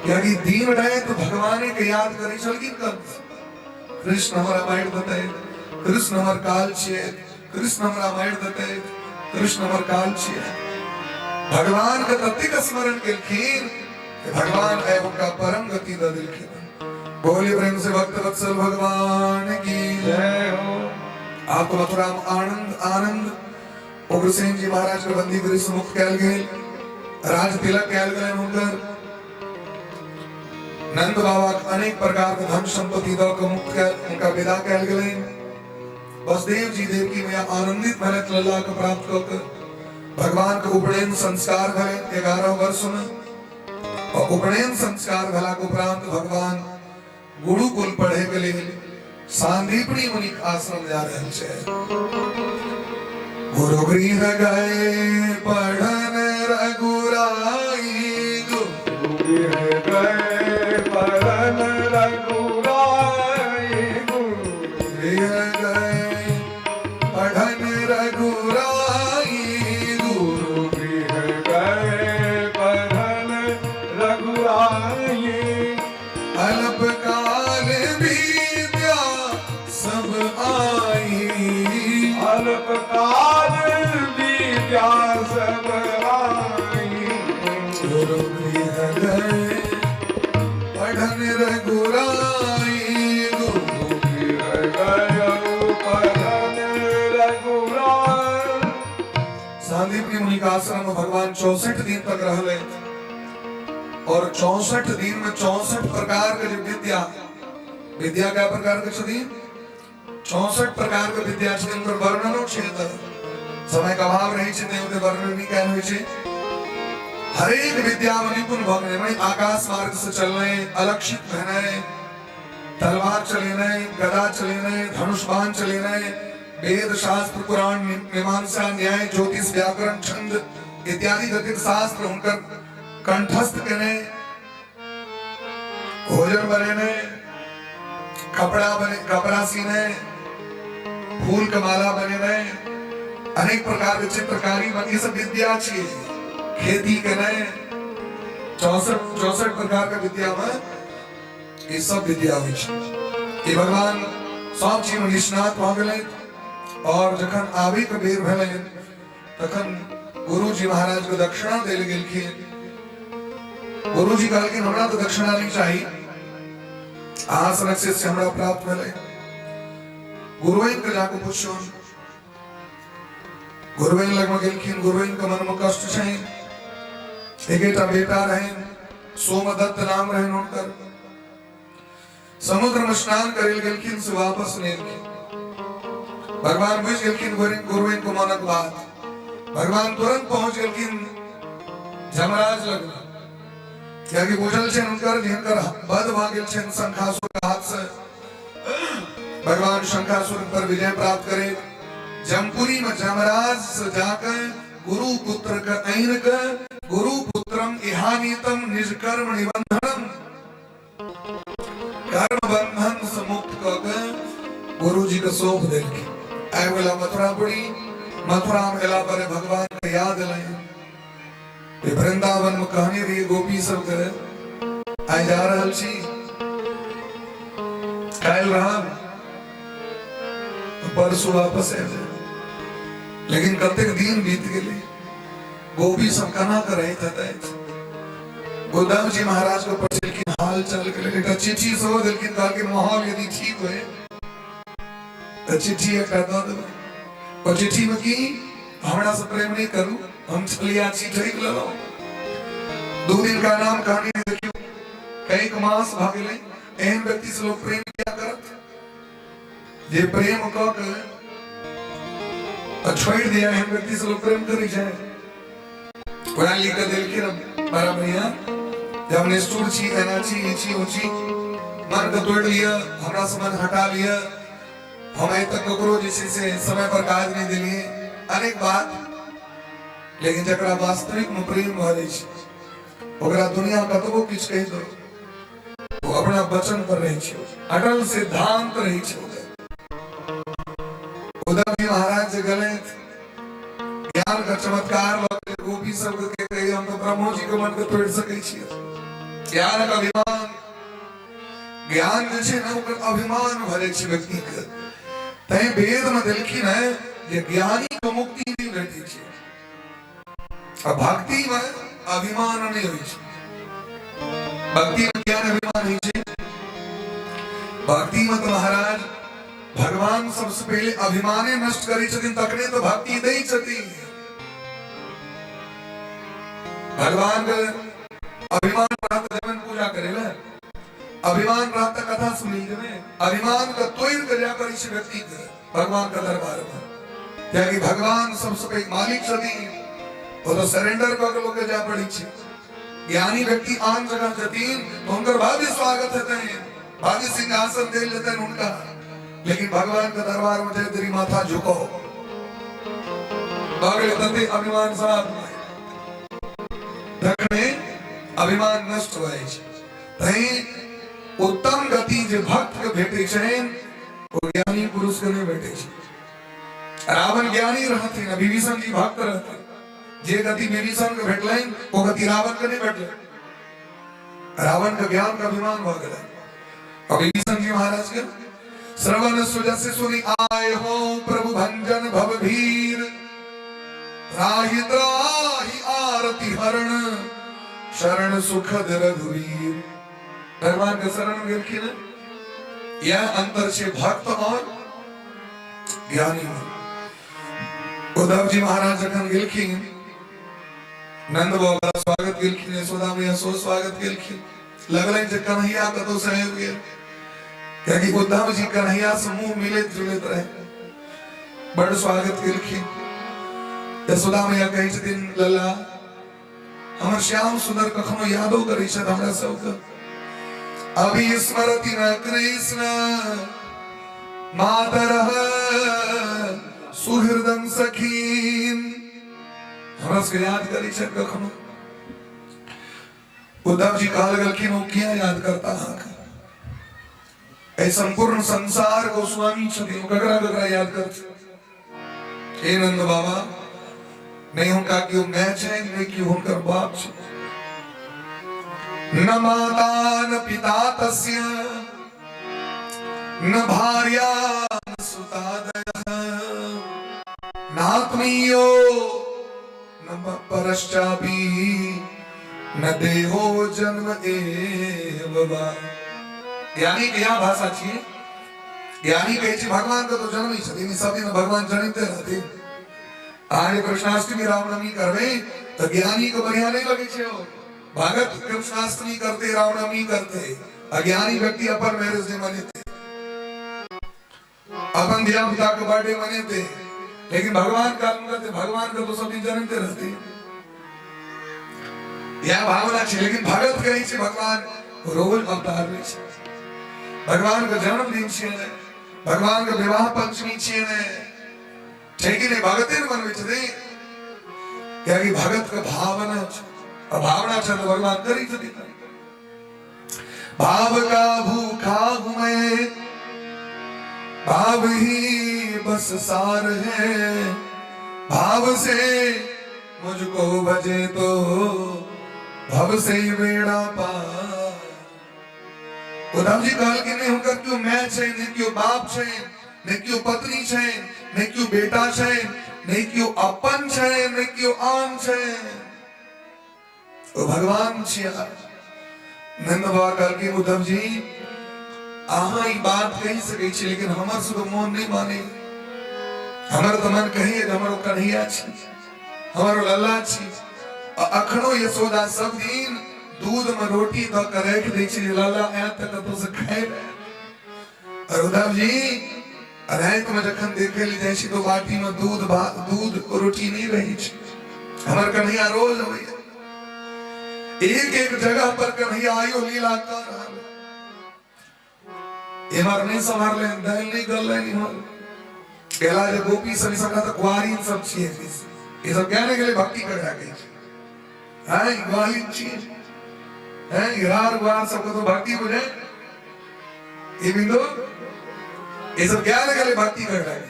क्योंकि दीन रहे तो भगवान के याद करी चल की कंस कृष्ण हमारा माइंड दते कृष्ण हमार काल छे कृष्ण हमारा माइंड दते कृष्ण हमार काल छे भगवान का तत्व का स्मरण के खीर भगवान है उनका परम गति दा देखी बोली प्रेम से भक्त वत्सल भगवान की जय हो आपको मथुरा में आनंद आनंद उग्रसेन जी महाराज के बंदी गृह से मुक्त कैल गए राज तिलक कैल गए उनकर नंद बाबा अनेक प्रकार के धन संपत्ति दो को मुक्त कैल उनका विदा कैल गए वसुदेव जी देवकी में आनंदित भरत लल्ला को प्राप्त कर भगवान के उपनयन संस्कार भले 11 वर्ष में और उपनयन संस्कार भला को उपरांत भगवान गुरुकुल पढ़े के लिए सांदीपनी मुनि आश्रम जा रहे छे गुरु गृह गए पढ़न रघुराई गए परन रघुराई गृह गए पढ़न रघुराई गुरु गृह गए परन रघुराई अल्प काल विद्या सब आई अल्पकाल विद्या सब आई गुरु गृह गए पढ़न रघुराई गुरु गृह गयो परन रघुराई सांदीपनी मुनि का आश्रम में भगवान 64 दिन तक रहले और 64 दिन में 64 प्रकार के जो विद्या विद्या क्या प्रकार के छथि 64 प्रकार के विद्या छथि उनकर वर्णनो क्षेत्र समय का अभाव रही छे ने ओते वर्णन नहीं कैल होय छे हर एक विद्या में निपुण भगने में आकाश मार्ग से चलने अलक्षित रहने तलवार चलेने गदा चलेने धनुष बाण चलेने वेद शास्त्र पुराण मीमांसा न्याय ज्योतिष व्याकरण छंद इत्यादि गतिक शास्त्र उनकर कंठस्थ करने भोजन बने कपड़ा सीने फूल का माला बने अनेक प्रकार के चित्रकारी ये सब विद्या छे खेती करने 64 प्रकार का विद्या में ये सब विद्या हुई छे ये भगवान सब चीज में निष्णात भ गेले और जखन आवे के बेर भेले तखन गुरु जी महाराज को दक्षिणा देल गेलखिन गुरु जी कहलखिन हमरा तो दक्षिणा नहीं चाहिए आसन से हमरा प्राप्त भेले गुरुवेन के जाके पूछो गुरुवेन लग में गेलखिन गुरुवेन के मन में कष्ट छै एकेटा बेटा रहे सोमदत्त नाम रहे उनकर समुद्र में स्नान करेल गेलखिन से वापस नहीं गेलखिन भगवान बुझ गेलखिन गुरुवेन को मनक बात भगवान तुरंत पहुंच गेलखिन जमराज लग क्योंकि बुझल छे उनकर जिनकर बध भ गेल छे शंखासुर के हाथ से भगवान शंखासुर पर विजय प्राप्त करे जमपुरी में जमराज से जाकर गुरु पुत्र का ऐन का गुरु पुत्रम इहानीतम निष्कर्म निबंधनम कर्म बंधन से मुक्त कर गुरु जी को सौंप देलखिन आय वाला मथुरा पड़ी मथुरा में एला पर भगवान के याद ले वृंदावन में कहानी रही गोपी सब के आय जा रहल छी काल रहा परसों वापस आ जाए लेकिन कतेक दिन बीत गए वो भी सब कना कर रहे थे। उद्धव जी महाराज को पढ़ के हाल चाल के लिए चिट्ठी सो दिलकिन काल के माहौल यदि ठीक होए तो चिट्ठी एक दो दो और चिट्ठी में की हमरा से प्रेम नहीं करू हम चलिया छी ठीक ल लो 2 दिन का नाम कहानी देखियो कई मास भागले एहन व्यक्ति से लोग प्रेम क्या करत जे प्रेम क के छोड़ दिया एहन व्यक्ति से लोग प्रेम करी जाए वहां लिख के दिल के बड़ा भैया जब निष्ठुर छी अनाची इची ऊंची मन को तोड़ लिया हमरा से मन हटा लिया हमें तक ककरो जैसे से समय पर काज नहीं दिलिए अनेक बात लेकिन जकरा वास्तविक में प्रेम भ जाय छै ओकरा दुनिया कतबो किछ कहि दो वो अपना वचन पर रही छै अटल सिद्धांत रही छै। उद्धव जी महाराज जे गले ज्ञान का चमत्कार गोपी सब के कहे हम तो ब्रह्मो जी के मन के तोड़ सकै छी। ज्ञान का अभिमान ज्ञान जे छै ना ओकर अभिमान भरे छै व्यक्ति के तै वेद में देलखिन है जे ज्ञानी को मुक्ति नहीं भेटै छै और भक्ति में अभिमान नहीं होय छै। भक्ति में ज्ञान अभिमान होय छै भक्ति में तो महाराज भगवान सबसे पहले अभिमाने नष्ट करी छथिन तकने तो भक्ति दै छथिन। भगवान के अभिमान प्राप्त जब पूजा करेला अभिमान प्राप्त कथा सुनी जब अभिमान का तोड़ कर जाकर इस व्यक्ति के भगवान का दरबार में क्योंकि भगवान सबसे पहले मालिक छथिन वो तो सरेंडर कर लोग जा पड़ी छे। ज्ञानी व्यक्ति आन जगह जतीन तो उनका भव्य स्वागत है भव्य सिंहासन दे लेते हैं उनका लेकिन भगवान के दरबार में जब तेरी माथा झुको बागले तते अभिमान साथ तकने अभिमान नष्ट होय छै तै उत्तम गति जे भक्त के भेटै छै वो ज्ञानी पुरुष के नहीं भेटै छै। रावण ज्ञानी रहथिन विभीषण जी भक्त रहथिन जे गति विभीषण के भेटलैन वो गति रावण के नहीं भेटलै रावण का ज्ञान का अभिमान भ गेलै और विभीषण जी महाराज के श्रवण सुजस सुनि आए हो प्रभु भंजन भवभीर राहि त्राहि आरती हरण शरण सुखद रघुवीर। भगवान के शरण गेलखिन यह अंतर छे भक्त और ज्ञानी में। उद्धव जी महाराज जखन गेलखिन नंद बाबा स्वागत गेलखिन यशोदा मैया सो स्वागत गेलखिन लगलै जे कन्हैया कतो से आबि गेल क्योंकि उद्धव जी कन्हैया से मुंह मिलत जुलत रहे बड़ स्वागत गेलखिन। यशोदा मैया कहै छथिन लला हमर श्याम सुंदर कखनो यादो करै छथि हमरा सबके अभी स्मरति न कृष्ण मातरः सुहृदं सखीन हमरा सबके याद करै छथि कखनो। उद्धव जी कहल गेलखिन ओ किया याद करता है ऐ संपूर्ण संसार को स्वामी छथिन ककरा ककरा याद करछ हे नंद बाबा नहीं उनका क्यों मैं छै नहीं क्यों उनकर बाप छै न माता न पिता तस्य न भार्या न सुतादयः नात्मीयो न परश्चापि न देहो जन्म एव वा। ज्ञानी के यहाँ भाषा छिए ज्ञानी कहे छै भगवान का तो जन्म ही छथिन सब दिन भगवान जनिते रहथिन आज कृष्णाष्टमी रामनवमी करबे तो ज्ञानी को बढ़िया नहीं लगे छै भगत कृष्णाष्टमी करते रामनवमी करते अज्ञानी व्यक्ति अपन मैरिज डे मनाते अपन दिया पिता का बर्थडे मनाते लेकिन भगवान का करते भगवान का तो सब दिन जन्मते रहते यह भावना है। लेकिन भगत कहे छै भगवान रोज अवतार ले छै भगवान का जन्मदिन छै भगवान का विवाह पंचमी छै ठीक है भगते मनवे छथिन क्योंकि भगत का भावना छै और भावना छै तो भगवान करी छथिन। भाव का भूखा हूं मैं भाव ही बस सार है भाव से मुझको भजे तो भव से बेड़ा पार। उद्धव जी कहल कि नहीं हुनकर क्यों मैं छै नहीं क्यों बाप छै नहीं क्यों पत्नी छै नहीं क्यों बेटा छै नहीं क्यों अपन छे नहीं क्यों आन छे ओ भगवान छिया नंद बाबा कहल के उद्धव जी आहा ई बात कही सके छी लेकिन हमर से तो मन नहीं माने हमर तो मन कही हमर कन्हैया छी हमर लल्ला छी अखनो यशोदा सब दिन दूध में रोटी द के रख दै छी लल्ला ए तक तो से खाए और उद्धव जी रात में जखन देखे ले जाय छी तो बाटी में दूध रोटी नहीं रही छी हमर कन्हैया रोज होइए एक एक जगह पर कन्हैया आयो लीला कर रहल एमर नहीं संभाल ले दल नहीं गल नहीं हो केला जे गोपी सब सका तो कुआरी सब छिए ये सब कहने के लिए भक्ति कर गई हां ग्वाली छिए हैं यार वार सबको तो भक्ति बुझे ये बिंदु ये सब कहने के लिए भक्ति कर गई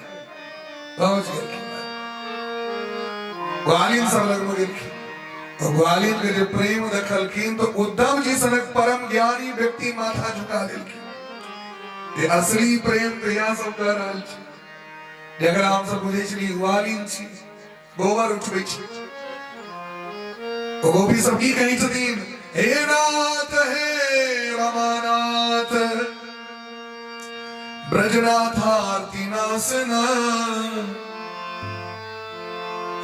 पहुंच गए ग्वाली सब लग मुझे और ग्वालिन के जो प्रेम दखलखिन तो उद्धव जी सनक परम ज्ञानी व्यक्ति माथा झुका दिलखिन ये असली प्रेम तो यहाँ सब कर रहल छी जकरा हम सब बुझे छी ग्वालिन छी गोबर उठबै छी ओ गोपी सब की कहि छथिन हे नाथ हे रमानाथ ब्रजनाथार्ति नासना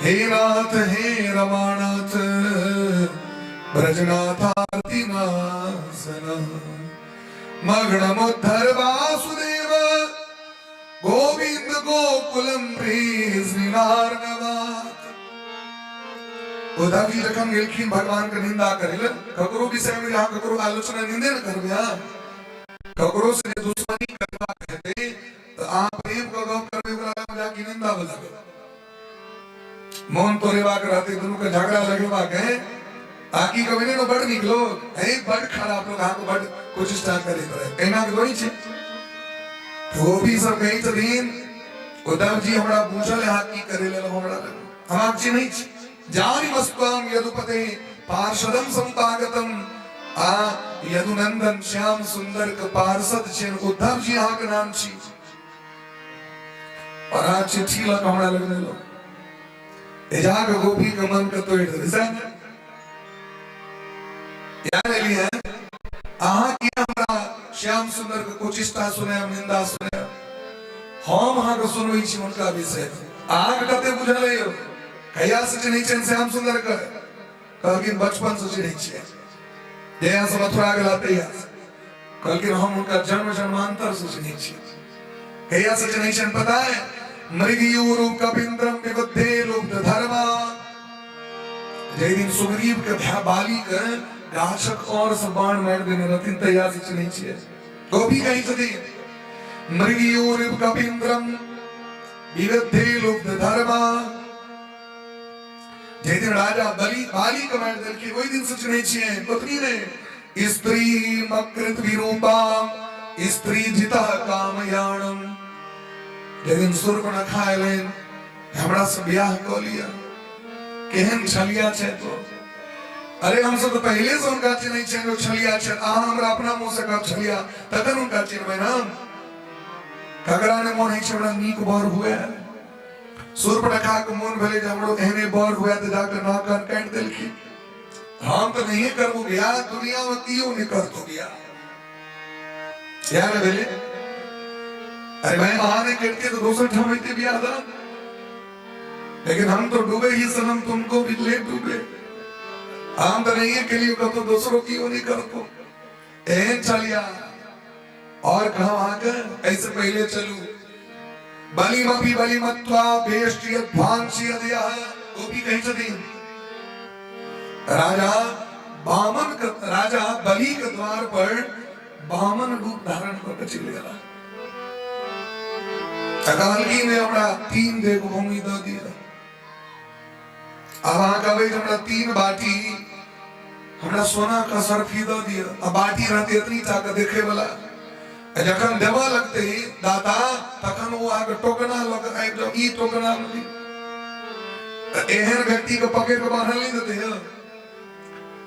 हे नाथ हे रमानाथ ब्रजनाथार्ति नासना मग्नमुद्धर वासुदेव गोविंद गोकुलम प्रेस्निनार्णवात उद्धव जी जखन गेलखिन भगवान के निंदा करेले ककरो विषय में जहां ककरो आलोचना निंदे न करबे ककरो से दुश्मनी करबा कहते तो आप प्रेम को गप करबे ओकरा में जाके निंदा बोलबे मौन तोरेवा के रहते दोनों का झगड़ा लगेवा के आकी कभी ने बड़ निकलो एक बड़ खराब लोग हां को बड़ कोशिश स्टार्ट करे करे एना के होई छे वो भी सब कही छथिन उद्धव जी हमरा पूछल है की करे ले हमरा हम आप जी नहीं जानि मस्त्वम यदुपते पार्षदम संपागतम आ यदुनंदन श्याम सुंदर का पार्षद छिन उद्धव जी यहाँ के नाम छी और आज चिट्ठी लग हमरा लगने लो एजाग गोपी का मन का तोड़ दे यार लिए है आहा की हमरा श्याम सुंदर को कुचिष्टा सुने निंदा सुने हम हां को सुनई छी उनका विषय आग कते बुझले हो कहिया से चिन्है छन श्याम सुंदर का कहलकिन बचपन से चिन्है छी जया से मथुरा गेला तैया कहलकिन हम उनका जन्म जन्मांतर से चिन्है छी कहिया से चिन्है छन पता है मृगयूरु कपिंद्रम विबुद्धे लुब्ध धर्मा जय दिन सुग्रीव के बाली के गाछक और सब बाण मार देने रतिन तैयार से चिन्है छियै गोपी कहि छथिन मृगयूरु कपिंद्रम विबुद्धे लुब्ध धर्मा जय दिन राजा बाली के मार देल के ओई दिन से चिन्है छियै पत्नी ने स्त्री मकृत विरूपा स्त्री जिता कामयाणम लेकिन सूर्पणखा एलैन हमरा से ब्याह क लिया केहन छलिया छे तो अरे हम सब तो पहले से उनका चिन्है छै जो छलिया छे आ हमरा अपना मुंह से कब छलिया तखन उनका चिन्हबै ना ककरा ने मोन है छै हमरा नीक बर हुए सूर्पणखा के मोन भेले जे हमरो एहने बर हुए त जाके नाकन काट देलखिन हम तो नहीं करबो ब्याह दुनिया में कियो नहीं करतो ब्याह यार भेले अरे मैं महाने करके तो 200 ठमते भी आदा लेकिन हम तो डूबे ही सनम तुमको भी ले डूबे हम तो नहीं है के लिए कब तो दूसरों की वो नहीं करतो एहन चलिया और कहा आकर ऐसे पहले चलू बलिमपि बलिमत्वा बेष्टि अध्वांसी अदया वो भी कहीं छथिन राजा बलि के द्वार पर बामन रूप धारण करके चले गया अकालगी ने हमरा 3 देव भूमि दे दिया अब वहां कहे हमरा 3 बाटी हमरा सोना का सरफी दे दिया अब बाटी रहते इतनी ताकत देखे वाला जखन देवा लगते ही दाता तखन वो आगे टोकना लग जब ई टोकना नहीं एहन व्यक्ति को पकड़ के बांधल नहीं देते हैं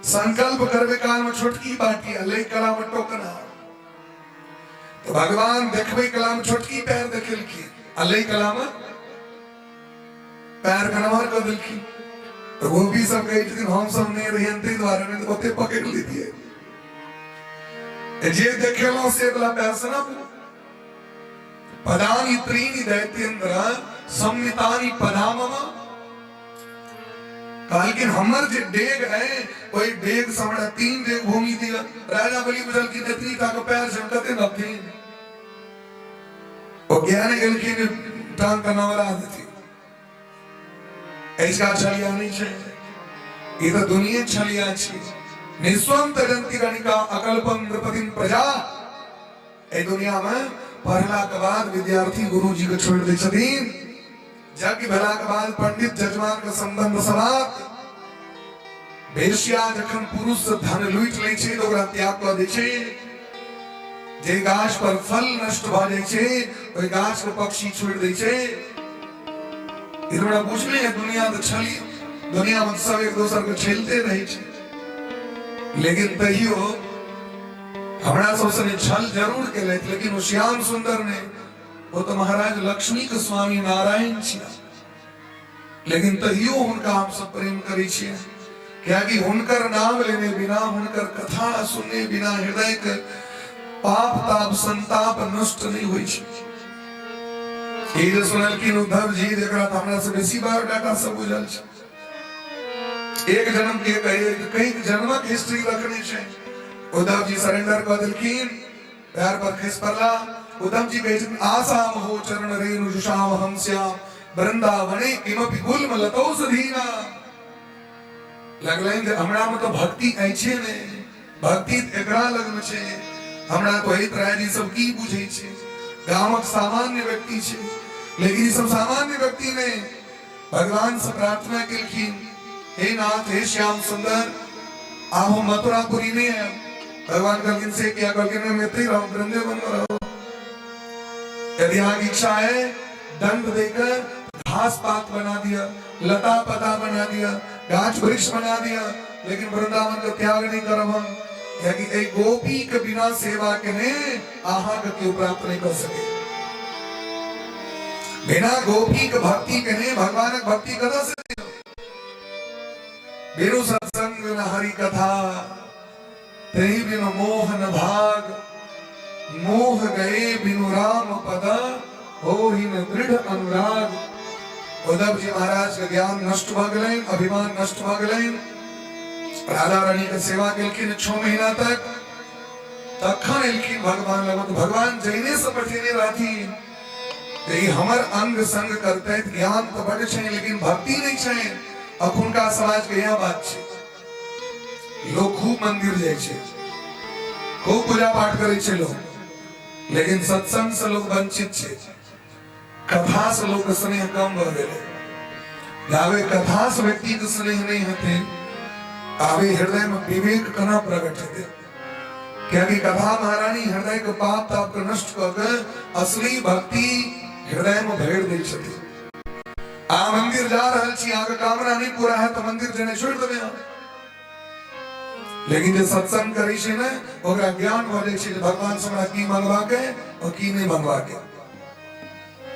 संकल्प करवे काल में छोटकी बाटी ले कला में टोकना तो भगवान देखबे कला में छोटकी पैर देखेल की अल्लाह कला में पैर कनवार कर दिल की तो वो भी सब कही थी हम सब नहीं रही अंते द्वारा ने तो ते पकड़ ली थी जे देखे लो से अगला पैसा पदानी त्रीनी दैत्येंद्र सम्मितानी पदाममा लेकिन हमर जे डेग है कोई डेग समड़ा 3 डेग भूमि दिया राजा बलि बजल की इतनी का पैर झमकते न थे वो ज्ञान गल की टांग करना वाला थी ऐसा छलिया नहीं छे ये तो दुनिया छलिया छी निस्वंत जंती गणिका अकल्पम नृपतिम प्रजा ए दुनिया में पढ़ला के बाद विद्यार्थी गुरुजी को छोड़ दे छथिन जग भला के बाद पंडित जजमान का संबंध समाप्त बेशिया जखन पुरुष धन लूट लै छै तो ओकरा त्याग क दै छै जे गाछ पर फल नष्ट भ जाय छै ओइ गाछ के पक्षी छोड़ दै छै इतना बुझले है दुनिया तो छली दुनिया में सब एक दूसरे को छेलते रहे छै लेकिन तहियो हमरा सबसे छल जरूर के लेकिन वो श्याम सुंदर ने वो तो महाराज लक्ष्मी के स्वामी नारायण छिया लेकिन तहियो उनका हम सब प्रेम करी छिए क्या कि उनकर नाम लेने बिना उनकर कथा सुनने बिना हृदय के पाप ताप संताप नष्ट नहीं हुई छै ये सुनल कि उद्धव जी जेकरा हमरा से बेसी बायोडाटा सब बुझल छै एक जन्म के कई जन्मक हिस्ट्री रखने छै उद्धव जी सरेंडर कर दिलखिन पैर पर खिस पड़ला उद्धव जी कहे आशा महो चरण रेणु जुषाम हम श्याम वृंदावने किमपि गुल्म लतौषधीना लगलैन जे हमरा में तो भक्ति आई छै ने भक्ति एकरा लग में छै हमरा तो हित राय जी सब की बुझै छै गामक सामान्य व्यक्ति छै लेकिन ई सब सामान्य व्यक्ति ने भगवान से प्रार्थना केलखिन हे नाथ हे श्याम सुंदर आप हम मथुरापुरी में है भगवान कहलखिन से क्या कहलखिन मैं इतने रहो वृंदावन में रहो यदि यहाँ इच्छा है दंड देकर घास पात बना दिया लता पता बना दिया गाछ वृक्ष बना दिया लेकिन वृंदावन का त्याग नहीं करब हम यानी एक गोपी के बिना सेवा के ने आहा के क्यों प्राप्त नहीं कर सके बिना गोपी के भक्ति के ने भगवान की भक्ति कदा से बिनु सत्संग न हरि कथा तेहि बिनु मोह न भाग मोह गए बिनु राम पद हो ही न दृढ़ अनुराग उद्धव जी महाराज का ज्ञान नष्ट भ गेलैन अभिमान नष्ट भ गेलैन राधा रानी के सेवा केलखिन 6 महीना तक तखन एलखिन भगवान लगत भगवान जैने से पठेने रहथिन ते हमर अंग संग करते ज्ञान तो बड़ छै लेकिन भक्ति नहीं छै अखुनका समाज के यह बात छै लोग खूब मंदिर जाय छै खूब पूजा पाठ करे छै लोग लेकिन सत्संग से लोग वंचित छै कथा से लोग स्नेह कम भ गेलै जावे कथा से व्यक्ति के स्नेह नहीं होते आवे हृदय में विवेक कना प्रकट होते क्योंकि कथा महारानी हृदय के पाप ताप को नष्ट कर असली भक्ति हृदय में भेड़ दै छथि आ मंदिर जा रहल छी आगे कामना नहीं पूरा है तो मंदिर जने छोड़ देबे लेकिन जो सत्संग करी छै ने ओकरा ज्ञान भ जाय छै भगवान से हमरा की मंगवा के और की नहीं मंगवा के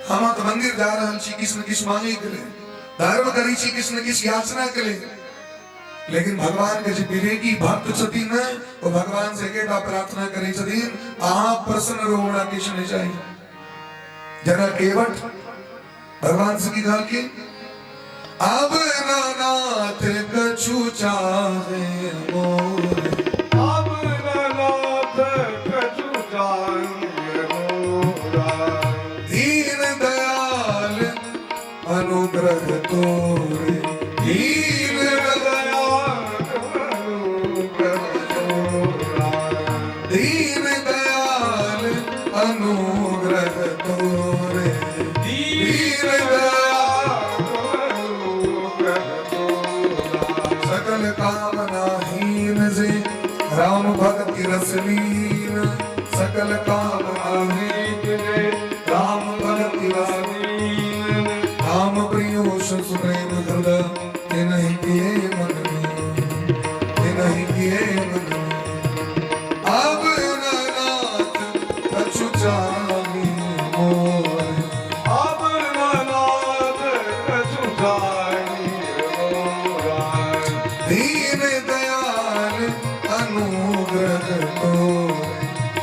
हम तो मंदिर जा रहल छी किछ न किछ मांगे के लिए धर्म करी छी किछ न किछ याचना के लिए लेकिन भगवान के जो विवेकी भक्त छथिन ने वो भगवान से एकेटा प्रार्थना करै छथिन अहाँ प्रसन्न रहू हमरा किछ नहीं चाहिए जरा केवट भगवान से की कहल कि अब नाथ कछु चाहे मोर अब नाथ कछु चाहे मोरा दीन दयाल अनुग्रह तोरे दीन दीन दयाल अनुग्रह तोरे दीन सकल कामनाहीन से राम भक्ति रसलीन सकल कामनाहीन से राम भक्ति रसलीन राम प्रियो सुप्रेम हृदय ते नहीं किए मन में ते नहीं किए मन में अब नाथ कछु चाहे मोर अब नाथ कछु चाहे अनुग्रह तोरे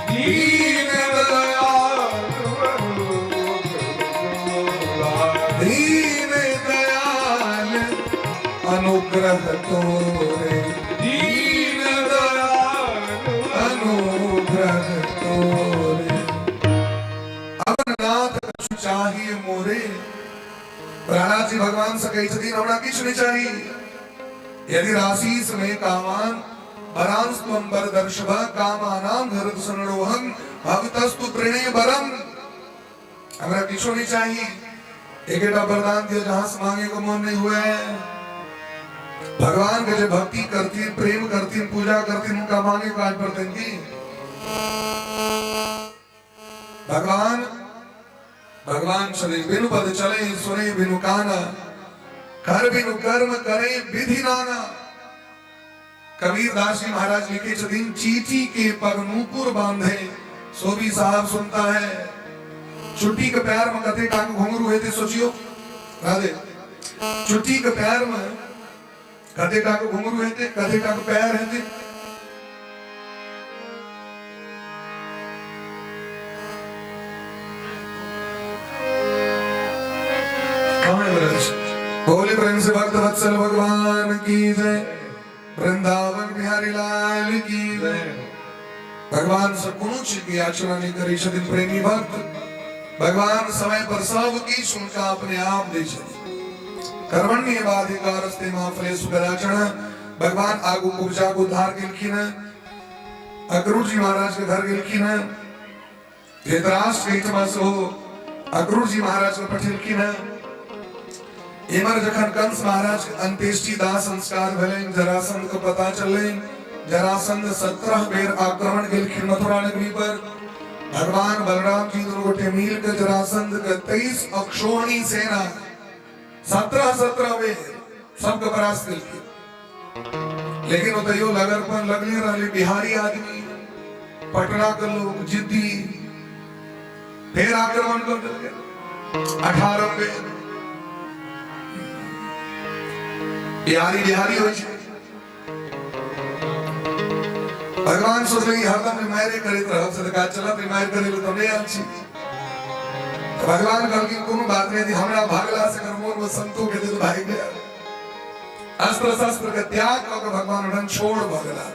दीन दयाल दीन दयाल अनुग्रह तोरे दीन दयाल अनुग्रह तोरे। अब नाथ कछु चाहिए मोरे, प्रहलाद जी भगवान से कही छथिन हमरा किछु नहीं चाहिए। यदि राशीस में कामान वरांस त्वं वरदर्शभ कामानां घरत सनरोहं भक्तस्तु प्रणय वरम। हमरा किछु नहीं चाहिए, एक एटा वरदान दियो जहां से मांगे को मन नहीं हुआ है। भगवान के जो भक्ति करती प्रेम करती पूजा करती उनका मांगे को आज पड़ते भगवान भगवान चले बिनु पद चले सुने बिनु काना कर बिनु कर्म करे विधि नाना। कबीर दास जी महाराज लिखे छथिन चीटी के पग नूपुर बांधे सो भी साहब सुनता है। चुट्टी के पैर में कथे टांग घुंघरू हुए थे सोचियो राधे। चुट्टी के पैर में कथे टांग घुंघरू हुए थे, कथे टांग पैर है थे। बोले प्रेम से भक्त वत्सल भगवान की जय, वृंदावन बिहारी लाल की जय। भगवान सद्गुणों की याचना नहीं करी छथिन प्रेमी भक्त। भगवान समय पर सब की सुनका अपने आप दे छथिन। कर्मण्य बाधिकारस्ते मां फलेषु कदाचन। भगवान आगु पूजा को उद्धार गेलखिन, अक्रूर जी महाराज के घर गेलखिन। धृतराष्ट्र के मास हो अक्रूर जी महाराज के पठेलखिन। इमर जखन कंस महाराज अंत्येष्टि दाह संस्कार भेले, जरासंध को पता चले। जरासंध 17 बेर आक्रमण गेलखिन मथुरा नगरी पर। भगवान बलराम जी दुनू गोटे मिल के जरासंध के 23 अक्षोहिणी सेना 17 बेर सबके परास्त केलखिन। लेकिन वो तैयो लगन पर लगले रहले। बिहारी आदमी पटना के लोग जिद्दी फिर आक्रमण कर देलके 18 बेर। बिहारी बिहारी हो भगवान सोचले हरदम रिमायरे करैत रहब से का चला रिमायर करे तो नहीं आल छी। भगवान कहलखिन कोनो बात नहीं, हमरा भागला से कर मोर में संतोष के दिल भाग गया। अस्त्र शस्त्र के त्याग क के भगवान रण छोड़ भगला।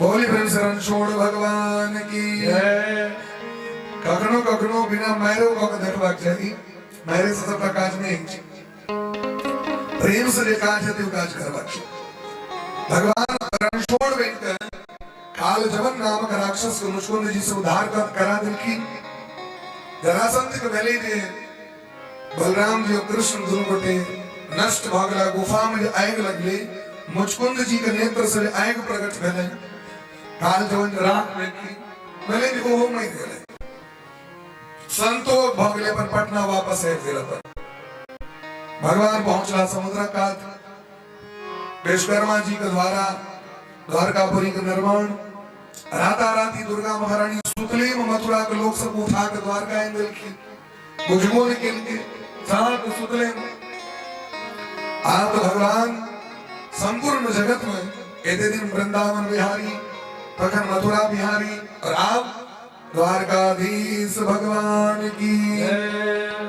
बोली प्रेम से रण छोड़ भगवान की जय। कखनो कखनो बिना मायरो क के देखबाक चाही, मायरे से सबका काज नहीं छै। प्रेम से जे काज है तो काज करबाक छै। भगवान रणछोड़ बनकर काल जवन नामक राक्षस को मुचकुंद जी से उद्धार करा दिलखिन। जरासंध के भेले जे बलराम जी और कृष्ण दोनों गोटे नष्ट भ गेला। गुफा में जे आग लगले, मुचकुंद जी के नेत्र से आग प्रकट भेले। काल जवन राख देखी भेले जे ओहो मरि गेले। संतोष भ गेले, पर पटना वापस आबि गेल। पर भगवान पहुंचला समुद्र कात। विश्वकर्मा जी के द्वारा द्वारकापुरी का निर्माण। राताराती दुर्गा महारानी सुतले में मथुरा के लोग सब उठा के द्वारका आइन देलखिन। बुझबो के साथ सुतले में आप तो भगवान संपूर्ण जगत में एते दिन वृंदावन बिहारी, तखन मथुरा बिहारी, और आप द्वारकाधीश भगवान की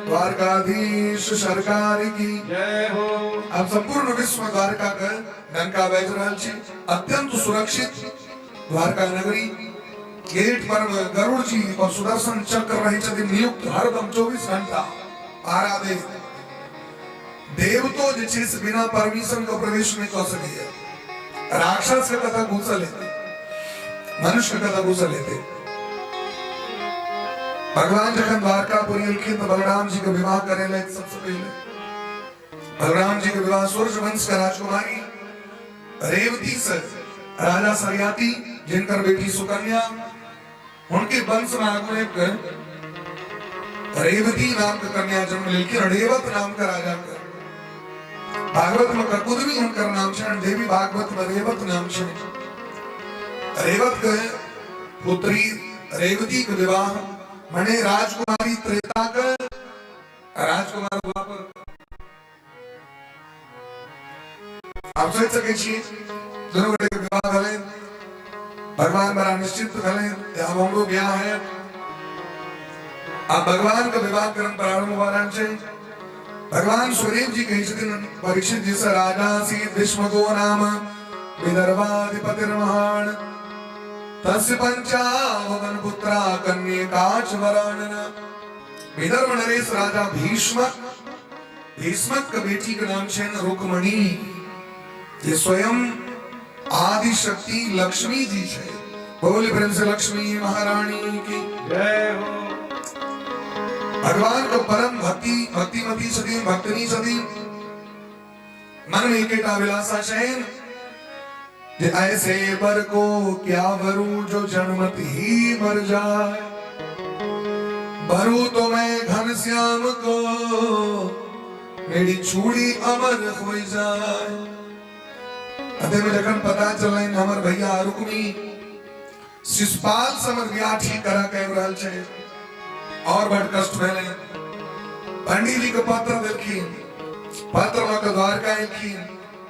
द्वारकाधीश सरकार की जय हो। अब संपूर्ण विश्व में द्वारका का डंका बज रहल छै। अत्यंत सुरक्षित द्वारका नगरी। गेट पर गरुड़ जी और सुदर्शन चक्र रहे छथिन नियुक्त हरदम 24 घंटा पहरा दे। देवतो जे छै से बिना परमिशन के प्रवेश नहीं कर सकैया। राक्षस के कथा घुसल लेते, मनुष्य के कथा घुसल लेते। भगवान जखन द्वारकापुरी एलखिन तो बलराम जी का विवाह करे ले। सबसे पहले बलराम जी का विवाह सूर्यवंश का राजकुमारी रेवती से राजा सरियाती, जिनकर बेटी सुकन्या, उनके वंश में आगू एक रेवती नाम का कन्या जन्म लेलखिन। रेवत नाम का राजा का भागवत में ककुदमी उनकर नाम छै। देवी भागवत में रेवत नाम छै। रेवत के पुत्री रेवती के विवाह मने राजकुमारी त्रेता के राजकुमार द्वापर। आप सोच सके छी दोनों गोटे के विवाह भेलै। भगवान बड़ा निश्चित भले अब हम लोग यहाँ है अब भगवान का विवाह कर्म प्रारंभ वाला भगवान सुग्रीव जी कही परीक्षित जी से राजा सी विष्मगो नाम विदर्भाधिपतिर्महान तस्य पंचावन पुत्रा कन्यकाच वरानन। विदर्भ नरेश राजा भीष्मक का बेटी का नाम है रुक्मणी। ये स्वयं आदि शक्ति लक्ष्मी जी है। बोले प्रेम से लक्ष्मी महारानी की जय हो। भगवान को परम भक्तिमती सदी भक्तनी सदी मन में केटा विलासा शयन ऐसे बर को क्या वरू जो जन्मत ही मर जाए। भरू तो मैं घनश्याम को मेरी चूड़ी अमर हो जाए। अदे में जखन पता चल हमर भैया रुक्मी शिशुपाल समर ब्याह ठीक करा कह रहल छे और बड़ कष्ट भेले। पंडित जी को पत्र देलखिन पत्र में के द्वारका एलखिन।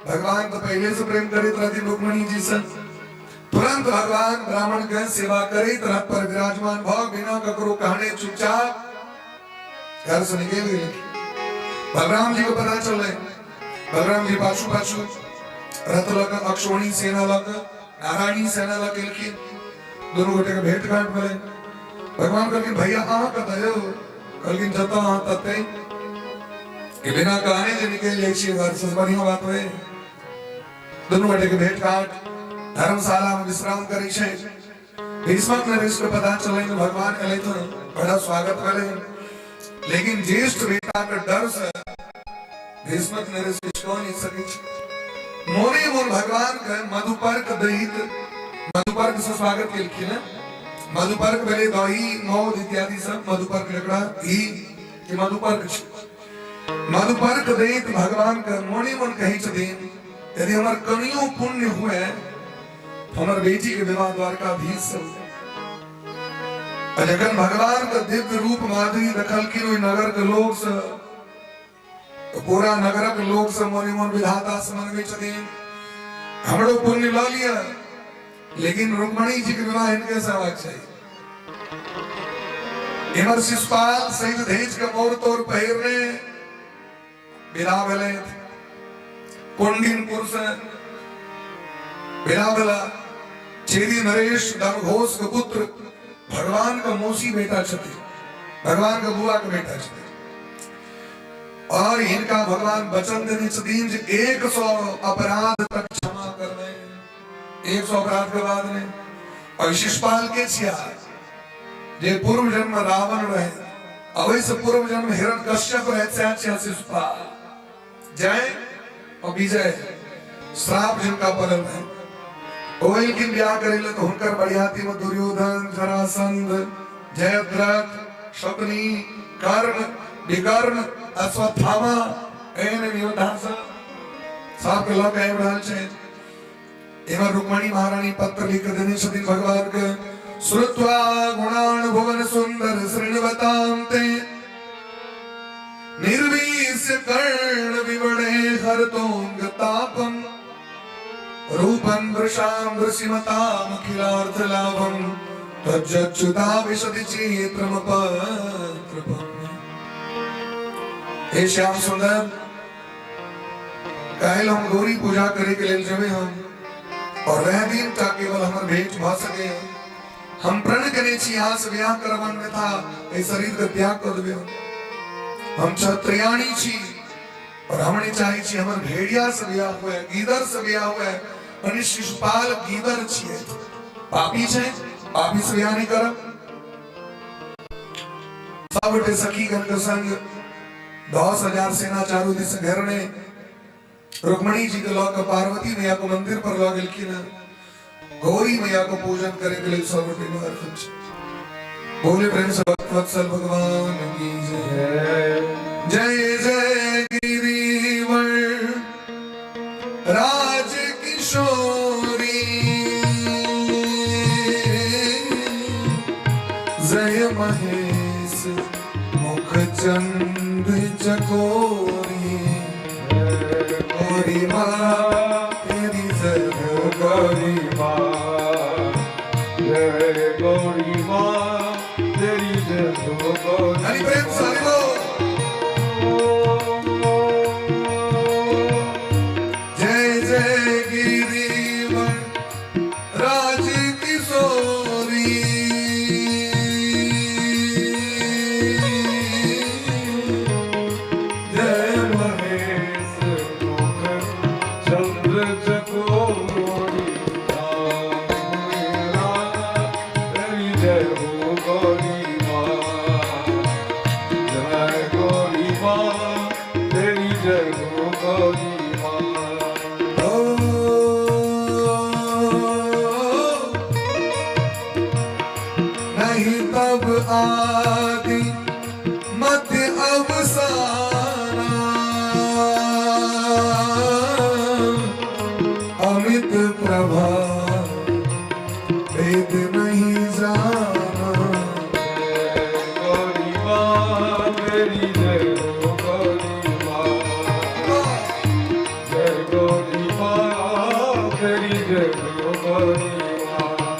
भगवान तो पहले से प्रेम करित रहती रुक्मणी जी से। तुरंत भगवान ब्राह्मण के सेवा करित रथ पर विराजमान भव बिना ककरो कहने चुपचाप घर से निकल गए। बलराम जी को पता चले। बलराम जी पाछू पाछू रथ लग अक्षोणी सेना लग नारायणी सेना लग एलखिन। दोनों गोटे के भेंट घाट मिले। भगवान कहलखिन भैया कहाँ कतयो कहलखिन जता वहां तते कि बिना कहने जे निकल जाई छी घर से बढ़िया बात होए। दोनों गोटे के भेंट घाट धर्मशाला में विश्राम करी छे। भीष्मक ने इसको पता चले कि भगवान अले तो बड़ा स्वागत करे लेकिन ज्येष्ठ बेटा के डर से भीष्मक ने इसको नहीं सकी। मोने मोर भगवान के मधुपर्क दहित मधुपर्क से स्वागत केलखिन। मधुपर्क भेले दही मौध इत्यादि सब मधुपर्क लकड़ा घी के मधुपर्क मधुपर्क दहित भगवान के मोने मन कही छथिन यदि हमर कनियो पुण्य हुए हमर बेटी के विवाह द्वारकाधीश से जखन भगवान का दिव्य रूप माधुरी देखलखिन ओइ नगर के लोग से पूरा नगरक लोग से मोने मन विधाता से मनवे छथिन हमरो पुण्य ल लिया लेकिन रुक्मणी जी के विवाह इनके से होना चाहिए। इमर शिशुपाल सहित धेज के मोर तोर पहिरने विवाह भेले। कुंडिनपुर से विवाह भेला। चेदी नरेश धर्मघोष के पुत्र भगवान का मौसी बेटा छथि भगवान का बुआ का बेटा छथि और इनका भगवान वचन देने छथिन जे 100 अपराध तक क्षमा करबे। 100 अपराध के बाद में और शिशुपाल के छिया जे पूर्व जन्म रावण रहे अवश्य पूर्व जन्म हिरण्यकश्यप रहे शिशुपाल जय और विजय श्राप जिनका पड़ल है ओइल की ब्याह करेले तो हुनकर बढ़ियाती में दुर्योधन जरासंध जयद्रथ शकुनी कर्ण विकर्ण अश्वत्थामा एन नियोधासा सब के लोग आए रहल छे। एवं रुक्मणी महारानी पत्र लिख देने छथिन भगवान के श्रुत्वा गुणान भुवन सुंदर श्रृणवतां ते निर्वीस्य कर्ण विवणे हरतोंग तापम रूपं वृषां वृषिमतां अखिलार्थ लाभं तज्जच्युता विशति चित्रम पत्रपम्। हे श्याम सुंदर कायल हम गौरी पूजा करे के लेल जबे हम और वह दिन ता केवल हमर भेंट भ सके। हम प्रण करे छी यहाँ से ब्याह करवन में था ए शरीर का त्याग कर देबे। हम क्षत्रियाणी छी और हमने चाहे छी हमर भेड़िया से ब्याह हुए गीदर से ब्याह हुए अनि शिशुपाल गीदर छिए पापी छे पापी से ब्याह नहीं करब। सबटे सखी गण के संग 10,000 सेना चारों दिस घेरने रुक्मणी जी के लोग पार्वती मैया को मंदिर पर लग गेलखिन। गौरी मैया को पूजन करे के लिए सब बोले प्रेम से वत्सल भगवान की जय। जय जय गिरिवर राज किशोरी जय महेश मुख चंद चकोरी गौरी माँ तेरी जय गौरी माँ जय गौरी माँ तेरी जय हो गौरी हरि प्रेम से हरि बोल। जय जय गिरिवर राज किशोरी जय महेश मुख चंद्र चकोरी तेरी जय हो गौरी माँ जय गौरी माँ तेरी जय हो गौरी माँ नहीं तब आदि मध्य अवसाना अमित प्रभा वेद नहीं जाना गौरी माँ तेरी जय हो गौरी माँ जय गौरी माँ तेरी जय हो गौरी माँ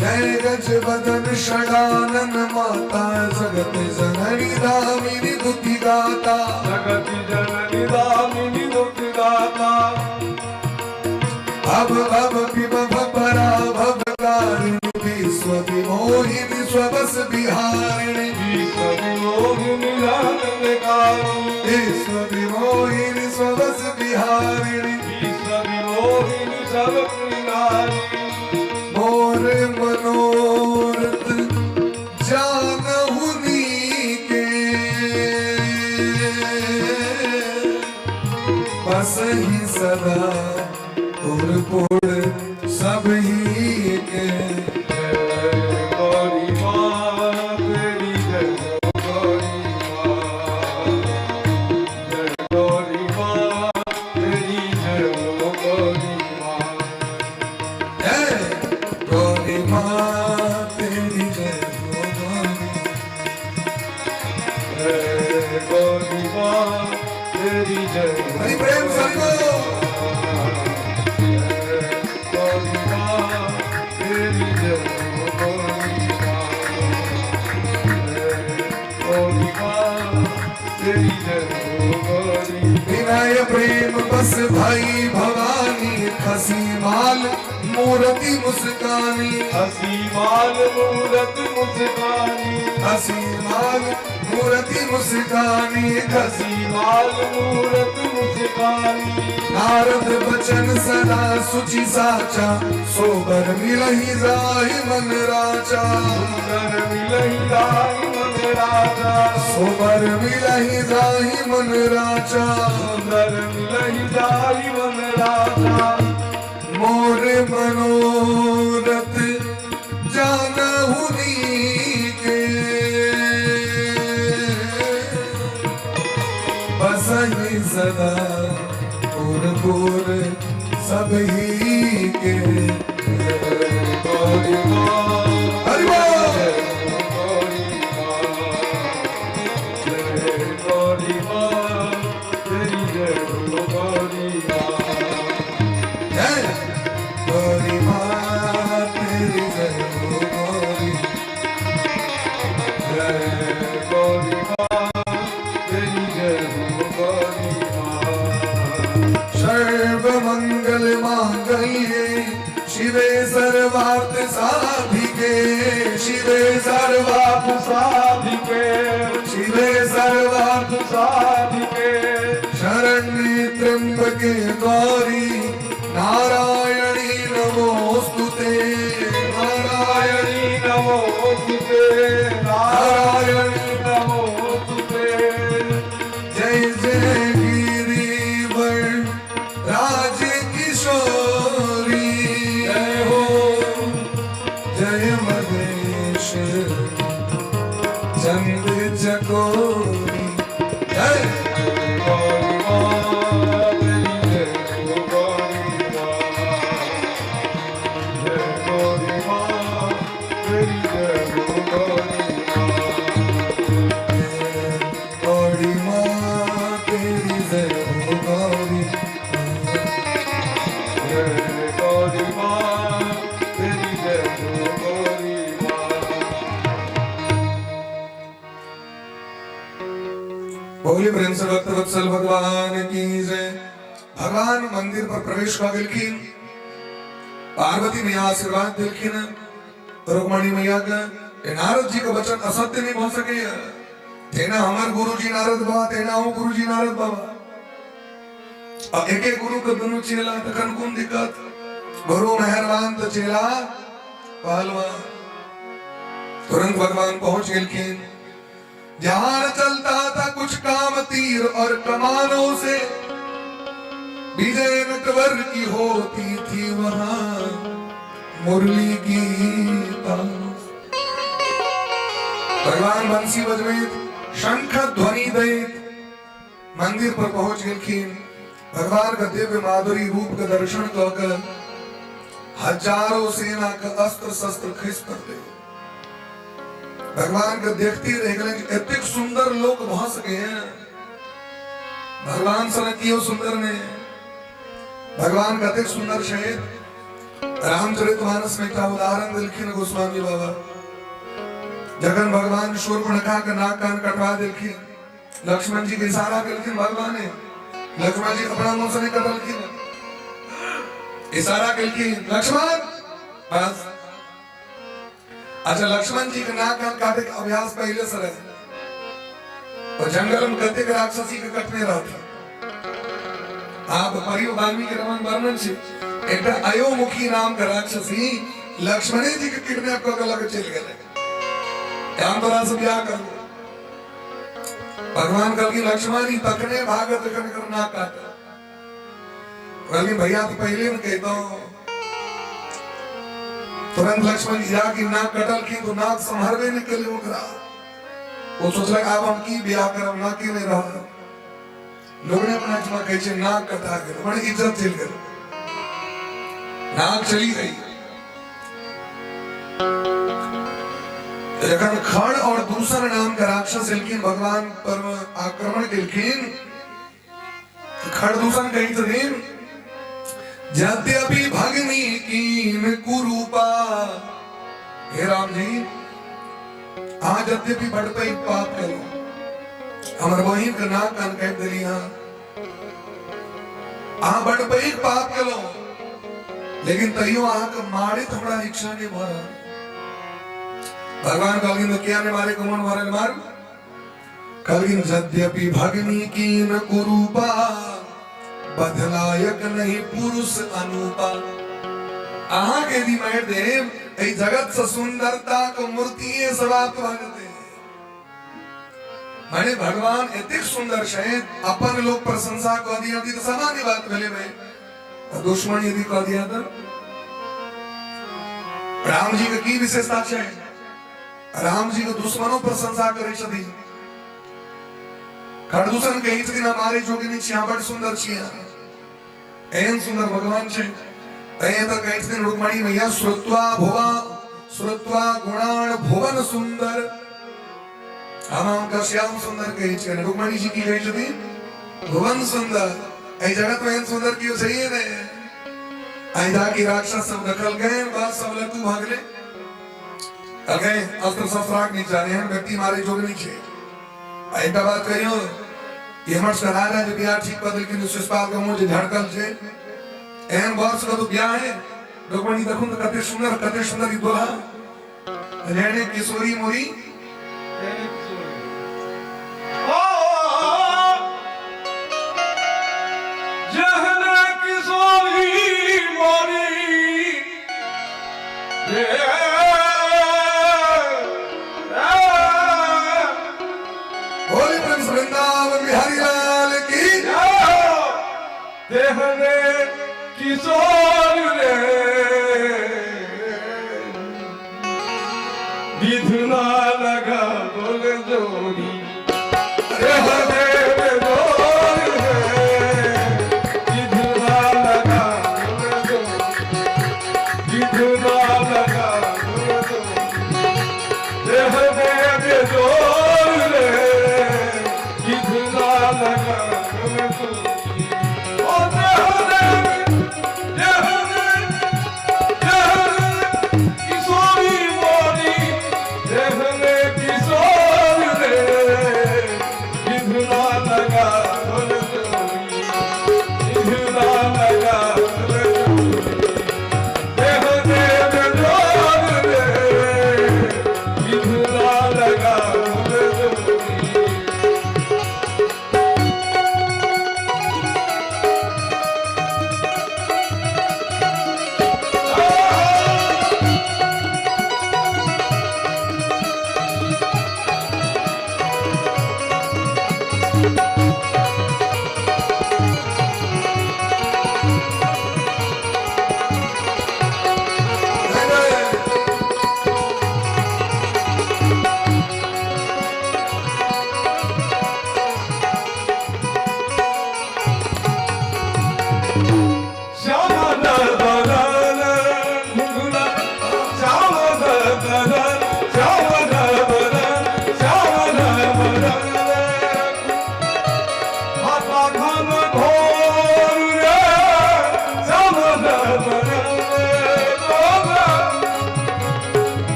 जय गज बदन षडानन माता जगत जननी दामिनी दुखी गाता जगति जननी दामिनी मुक्ति दाता भव पिब भपरा भव कारिणी विश्व विमोहिनी स्वबस बिहारिणी विश्व विमोहिनी लालनकारी विश्व विमोहिनी स्वबस बिहारिणी विश्व विमोहिनी सर्वप्रिय नारी मोर मनोरथ जानहु नीके बसहि सदा पुर सब ही के जय गौरी माँ तेरी जय हो गौरी माँ जय गौरी माँ तेरी जय हो गौरी माँ जय गौरी माँ तेरी जय हो गौरी जय गौरी माँ तेरी जय हो हरि प्रेम से हरि बोल। गौरी माँ तेरी जय हो गौरी माँ गौरी माँ तेरी जय हो गौरी विनय प्रेम बस भाई भवानी खसी माल मूर्ति मुस्कानी हसी माल मूरत मुस्कानी हसी माल मूर्ति मुस्कानी हसी माल मूरत मुस्कानी नारद बचन सदा सुचि साचा सोबर मिलहि जाहि मन राजा सुंदर मिलहि जाहि मन राजा सोबर मिलहि जाहि मन राजा सुंदर मिलहि जाहि मन राजा मोर मनोरथ जानहु नीके बसहि सदा पुर सब ही के गौरी माँ हरि बोल। गौरी माँ जय गौरी माँ तेरी जय हो गौरी माँ जय गौरी माँ तेरी जय हो गौरी जय गौरी माँ तेरी जय हो गौरी माँ सर्व मंगल मांगल्ये शिवे सर्वार्थ साधिके शिवे सर्वार्थ साधिके शिवे सर्वार्थ साधिके शरण्ये त्र्यंबके गौरी नारायणी नमोस्तुते नारायणी नमोस्तुते नारायणी नमोस्तुते जय जय गिरिवर राज किशोरी जय हो जय महेश चंद चकोरी जय गौरी माँ तेरी जय हो प्रेम से भक्त वत्सल भगवान की जय। भगवान मंदिर पर प्रवेश कर गेलखिन, पार्वती मैया आशीर्वाद दिलखिन, रुक्मणी मैया का नारद जी का वचन असत्य नहीं हो सके। तेना हमार गुरु जी नारद बाबा, तेना हो गुरु जी नारद बाबा। अब एक एक गुरु का दोनों चेला तखन कौन दिक्कत, गुरु मेहरबान तो चेला पहलवान। तुरंत भगवान पहुंच गेलखिन, जहां चलता था कुछ काम तीर और कमानों से, विजय नटवर की होती थी वहां मुरली की तान। भगवान बंसी बजवेत, शंख ध्वनि देत मंदिर पर पहुंच गेलखिन। भगवान का दिव्य माधुरी रूप का दर्शन कर हजारों सेना का अस्त्र शस्त्र खिस कर दे। भगवान का देखते रह गए, इतने सुंदर लोग वहां सके हैं। भगवान सनकियो सुंदर ने, भगवान का अतिक सुंदर शहीद रामचरितमानस में क्या उदाहरण दिलखिन गोस्वामी बाबा। जगन भगवान शूर्पणखा का नाक कान कटवा दिलखिन, लक्ष्मण जी के इशारा करखिन भगवान ने, लक्ष्मण जी अपना मुंह से नहीं कटलखिन, इशारा करखिन लक्ष्मण बस। अच्छा, लक्ष्मण जी के नाक कान काटे का अभ्यास पहले से रहे, और जंगल में गद्दे के राक्षसी के कटने रहता। आप परियो वाल्मीकि रामायण वर्णन से एक अयोमुखी नाम का राक्षसी लक्ष्मण जी के किडनैप कर लगे चल गए, हम तो रास ब्याह कर। भगवान कल की लक्ष्मण ही तकने भागत करना काटा। कल भैया तो पहले में कहता हूं, तुरंत लक्ष्मण जी जाके नाक कटल की तो नाक संभरवे निकले उकरा। वो सोच रहा अब हम की ब्याह करब, ना की नहीं रहा। लोग ने अपना जमा कहे नाक कटा गए, बड़ी इज्जत चल गई, नाक चली गई। जखन खड़ और दूसर नाम का राक्षस इलखिन भगवान पर आक्रमण किलखिन, खड़ दूसर कहीं तो दिन यद्यपि भगनी कीन कुरूपा। हे राम जी, आज यद्यपि बढ़ पे पाप करो, हमारे बहिन का नाक कान काट दिली, हाँ बढ़ पे पाप करो, लेकिन तैयो आह का मारे थोड़ा इच्छा नहीं भरा। भगवान कलगिन तो क्या ने मारे को मन भरे मार। कलगिन यद्यपि भगनी कीन कुरूपा, बदलायक नहीं पुरुष अनुपा। आहा के दी मैं देव ए जगत से सुंदरता को मूर्ति समाप्त भागते। मैंने भगवान इतने सुंदर शायद अपन लोग प्रशंसा को दिया थी तो सामान्य बात भले में दुश्मन यदि कह दिया था। राम जी की विशेषता है, राम जी को दुश्मनों प्रशंसा करे छथि। खरदूषण कही छथि हमारे जोगिनी छिया बड़ सुंदर छिया, एन सुंदर भगवान छे। तय तो कही छथि रुक्मणी मैया श्रुत्वा गुणान भुवन सुंदर। हम का श्याम सुंदर कही छे, रुक्मणी जी की कही छथि भुवन सुंदर। ए जगत में सुंदर क्यों चाहिए ने? आइदा की राक्षस सब दखल गए, बात सब लतू भागले। अगे अस्त्र शस्त्राक नहीं जाने हैं, व्यक्ति मारे जोग नहीं छे। आइदा बात कहियो, ये मर्स का राजा जो बिया ठीक बदल के सुस्पाल का मुझे झड़कल छे। एन वर्ष का तो ब्याह है, रुक्मणी देखूं तो कते सुंदर ही बोला। रहने किशोरी मोरी वृंदावन बिहारी लाल की देहने किशोर रे विधुना लगा बोल जोड़ी। देहने बेदोर रे विधुना लगा बोल जोड़ी, विधुना लगा बोल जोड़ी। देहने बेदोर रे विधुना लगा बोल जोड़ी। किशोरी मोरी देहने किशोर रे विधुना लगा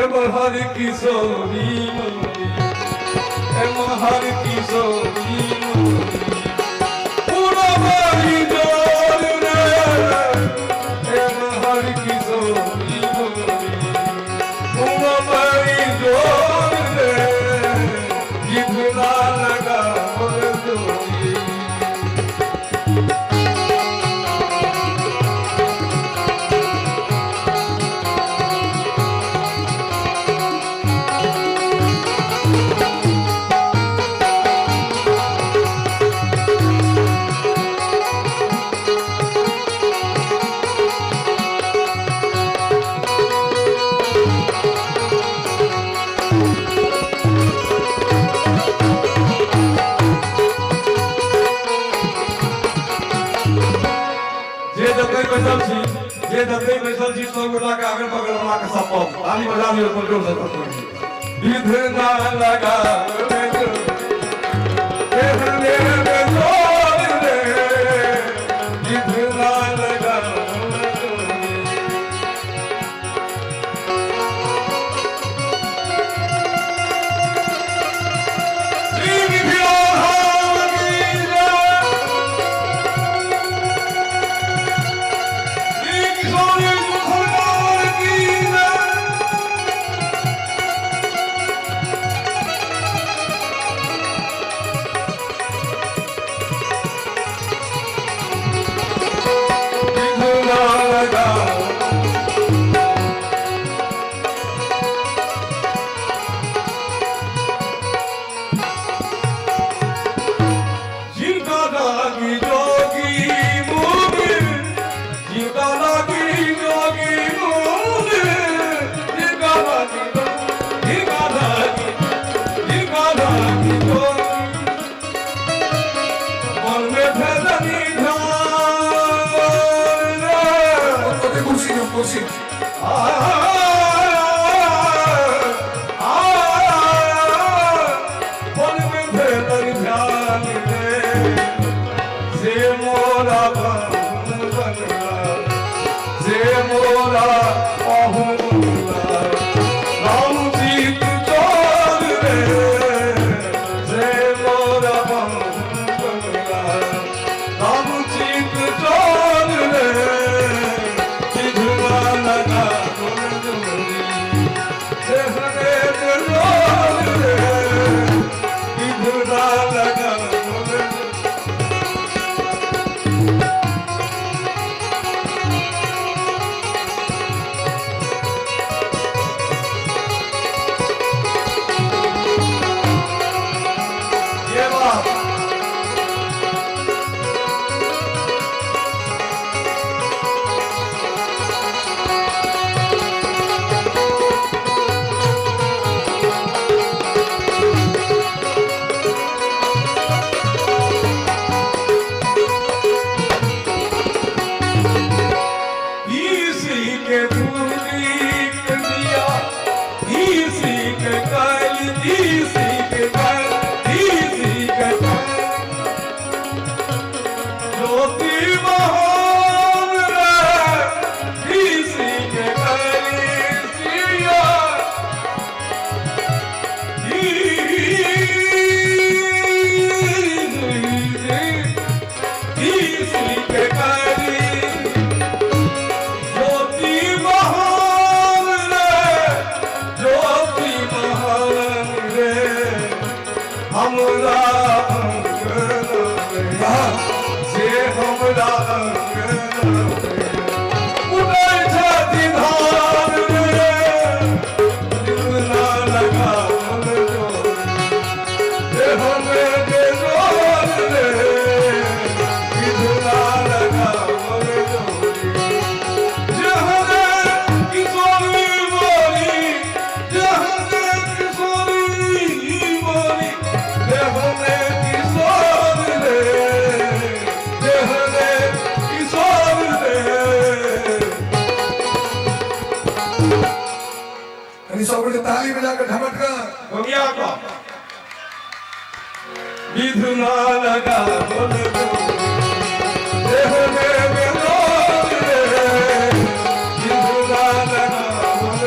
हर किशोरी मोरी हर किशोरी मोरी पूरा बारी जोर रे हर किशोरी मोरी पूरा बारी जोर रे इतना लगा मोर जोरी ये दत्ते बैसल जी सौ गोला के अगल बगल वाला का सब ताली बजा दियो तो जोर से विधना लगा कहने में जोर रे विधना लगा ताली बजाकर ढमटकर भैया को विधुना लगा बोल देह में बोल रे विधुना लगा बोल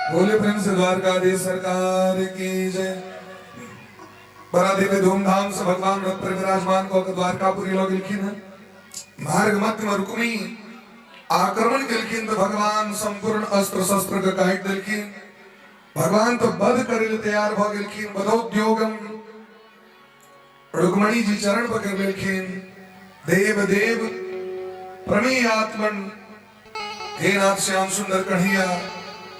बोले प्रेम से द्वारकाधीश सरकार की जय। बड़ा दिव्य धूमधाम से भगवान रथ पर विराजमान को द्वारकापुरी लोग लिखी है। मार्ग मध्य में रुक्मी आक्रमण के तो भगवान संपूर्ण अस्त्र शस्त्र का काट दिलखिन। भगवान तो बध करे तैयार भ गेलखिन। बधोद्योगम रुक्मणी जी चरण पकड़ लेलखिन। देव देव प्रमेय आत्मन हे नाथ श्याम सुंदर कन्हैया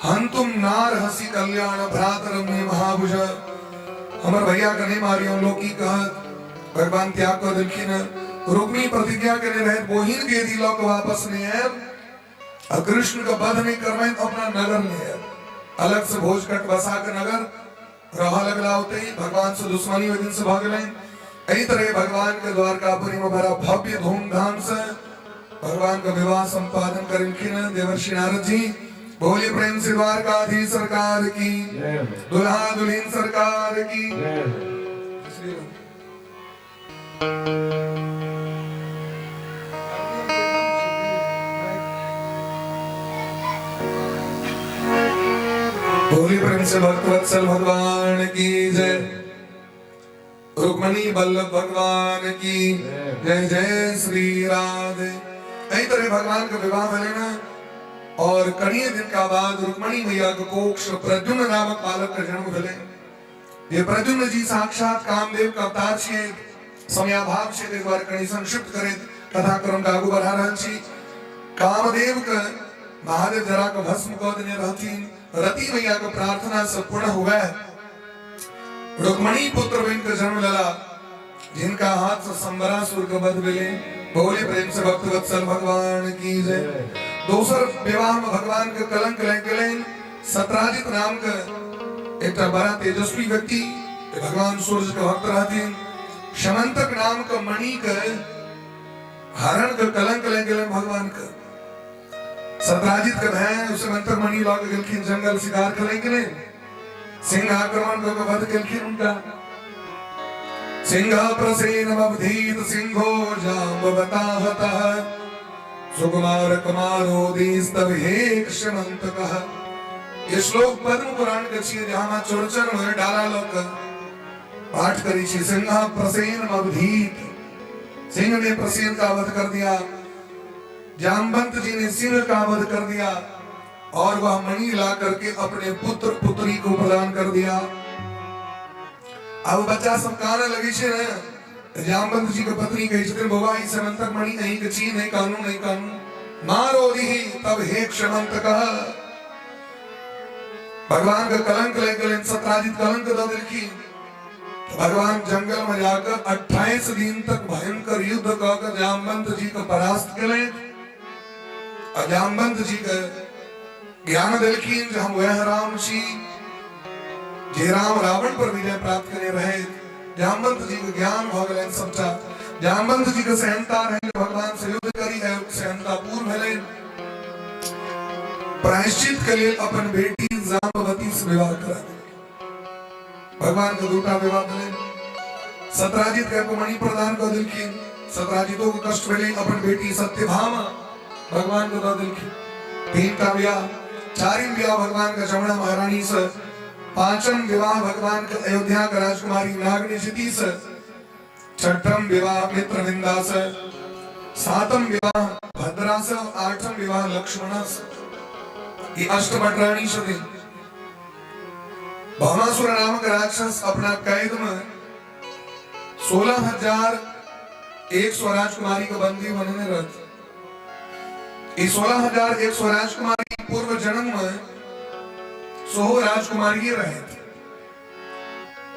हंतुम नार हसी कल्याण भ्रातरम में महाभुज। हमर भैया कने मारियो लोकी कहत भगवान त्याग कर दिलखिन। रुक्मी प्रतिज्ञा करे रहे बोहिन के दी लोक वापस ने है और कृष्ण का वध नहीं करवाए अपना नगर में है। अलग से भोज कट बसा के नगर रहा लगला होते ही भगवान से दुश्मनी वे दिन से भाग लें। कई तरह भगवान के द्वारकापुरी में बड़ा भव्य धूमधाम से भगवान का विवाह संपादन कर देवर्षि नारद जी। बोले प्रेम से द्वारकाधीश सरकार की दुल्हा दुल्हन सरकार की। बोले प्रेम से भक्तवत्सल भगवान की जय। रुक्मणी बल्लभ भगवान की जय। जय श्री राधे। कई तरह भगवान का विवाह भलेना और कड़िए दिन का बाद रुक्मणी मैया का कोक्ष प्रद्युम्न नामक बालक का जन्म भले। ये प्रद्युम्न जी साक्षात कामदेव का अवतार छे। समयाभाव से एक बार कड़ी संक्षिप्त करे कथा क्रम का आगू बढ़ा रहल छी। कामदेव का महादेव जरा का भस्म को देने रहती रति मैया का प्रार्थना से पूर्ण हुआ। रुक्मणी पुत्र बन का जन्म लला जिनका हाथ से संबरासुर का वध मिले। बोले प्रेम से भक्तवत्सल भगवान की जय। दूसर विवाह में भगवान के कलंक लेके सत्राजित नाम का एक बड़ा तेजस्वी व्यक्ति भगवान सूर्य का भक्त रहते। शमंतक नाम का मणि का हरण का कलंक लेके भगवान का सत्राजित का भय उसे मंत्र मणि लौट गलखिन जंगल शिकार करेंगे। सिंह आक्रमण को वध कलखिन उनका। सिंह प्रसेन बबधीत सिंहो जाम्बवताहतः सुकुमार कुमारोदीस्तव हे क्षमंतकः। ये श्लोक पद्म पुराण के छिए जहां में चोरचन में डाला लोक पाठ करी छी। सिंह प्रसेन बबधीत सिंह ने प्रसेन का वध कर दिया। जामवंत जी ने सिंह का वध कर दिया और वह मणि ला करके अपने पुत्र पुत्री को प्रदान कर दिया। अब बच्चा सब काना लगी छे ने जामवंत जी के पत्नी कही छथिन बाबा ई समंतक मणि नहीं के छी नहीं कानून मारो दी तब हे क्षमंतकः। भगवान का कलंक लेकर सत्राजित कलंक दे दिलखी। भगवान जंगल में जाकर 28 दिन तक भयंकर युद्ध कर जामवंत जी को परास्त करें। जामवंत जी का ज्ञान दिलखीन जो हम वह राम जी जे राम रावण पर विजय प्राप्त करे रहे। जामवंत जी को ज्ञान भगवान समझा। जामवंत जी का सहनता रहे भगवान से युद्ध करी है सहनता पूर्ण भले। प्रायश्चित के लिए अपन बेटी जाम्बवती से विवाह करा। भगवान का दूटा विवाह भले। सत्राजित को मणि प्रदान कर दिलखीन। सत्राजितों को कष्ट मिले अपन बेटी सत्यभामा भगवान को दे दिलखीन। तीन का विवाह चारिम विवाह भगवान का जमुना महारानी से। पांचम विवाह भगवान का अयोध्या का राजकुमारी नागनी जीती से। छठम विवाह मित्रविंदा से। सातम विवाह भद्रा से। आठम विवाह लक्ष्मणा से। ये अष्टभट रानी से थी। भौमासुर नामक राक्षस अपना कैद में 16,100 राजकुमारी को बंदी बनने रहते। 16,100 राजकुमारी पूर्व जन्म में 100 राजकुमारी रहे थे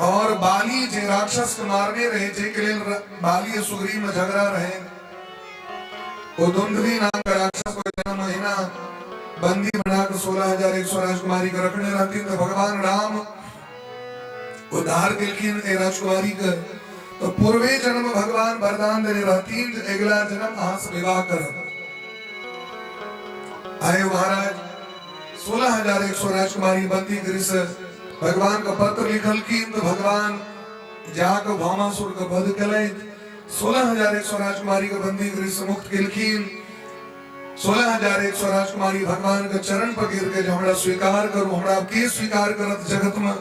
और बाली जे राक्षस को मारने रहे जे के लिए बाली सुग्रीव में झगड़ा रहे। वो दुंदुभी नाम का राक्षस को जन्म महीना बंदी बनाकर 16,100 राजकुमारी को रखने रहती। तो भगवान राम उद्धार दिलखिन राजकुमारी का। तो पूर्वे जन्म भगवान वरदान देने रहती अगला जन्म अहां से विवाह कर आए महाराज। 16,100 राजकुमारी बंदी गिरिश भगवान का पत्र लिखल की। तो भगवान जाकर भौमासुर का वध कले। 16,100 राजकुमारी का बंदी गिरिश मुक्त किलखीन। 16,100 राजकुमारी भगवान के चरण पर गिर के जो हमरा स्वीकार करू, हमरा के स्वीकार करत जगत में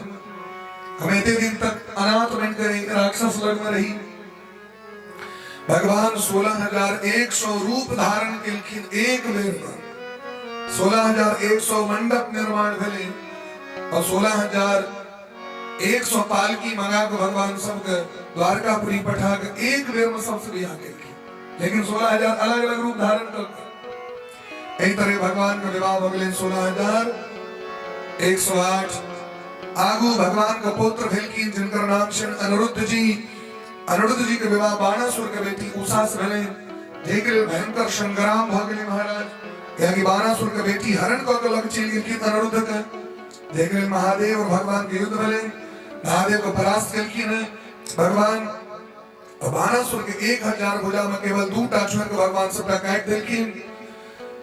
हमें इतने दिन तक अनाथ बन कर राक्षस लग में रही। भगवान 16,100 रूप धारण किलखिन एक बेर में। 16,100 मंडप निर्माण भेले और 16,100 पालकी मंगा के भगवान सबके द्वारकापुरी पठा के एक बेर में सबसे बियाह केलखिन। लेकिन 16,000 अलग अलग रूप धारण करके एक तरह भगवान का विवाह हो गए। 16,108 आगू भगवान का पुत्र भेलखिन जिनकर नाम छन अनिरुद्ध जी। अनिरुद्ध जी के विवाह बाणासुर के बेटी उषा से भेले। देख रहे भयंकर संग्राम भ गेले महाराज। यहाँ की बाणासुर के बेटी हरण क के लग चल गेलखिन अनिरुद्ध के। देख रहे महादेव और भगवान के युद्ध भेले। महादेव को परास्त केलखिन भगवान। बाणासुर के 1,000 भुजा में केवल 2 छोड़ के भगवान सबटा काट देलखिन।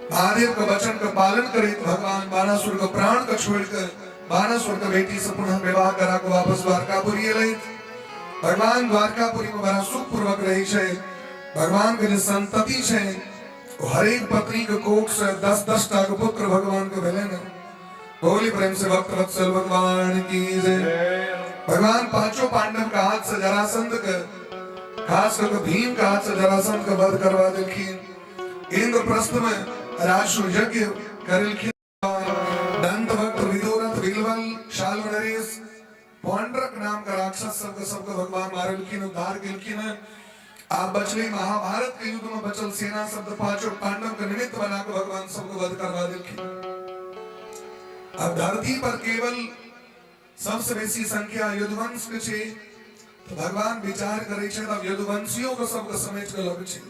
महादेव के वचन का पालन करित भगवान बाणासुर के प्राण को छोड़कर बाणासुर के बेटी से पुनः विवाह करा के वापस द्वारकापुरी अयलैथ। भगवान द्वारकापुरी में बड़ा सुख पूर्वक रही छे। भगवान के जो संतति छे हर एक पत्नी के कोख से 10-10 टा के पुत्र भगवान को भेले न। बोली प्रेम से भक्त वत्सल भगवान की जय। भगवान पांचों पांडव का हाथ से जरासंध के, खास करके भीम का हाथ से जरासंध का वध करवा देलखिन। इंद्रप्रस्थ में राजसु यज्ञ करेलखिन। दंत भक्त विदुरथ बिलवल शाल नरेश पौंड्रक नाम का राक्षस सबके भगवान मारलखिन, उद्धार केलखिन। आप बचले महाभारत के युद्ध में बचल सेना शब्द पांचों पांडव के निमित्त बना के भगवान सबको वध करवा देलखिन। अब धरती पर केवल सबसे बेसी संख्या यदुवंश के छे तो भगवान विचार करे छे अब यदुवंशियों को सबके समेट के लग छे।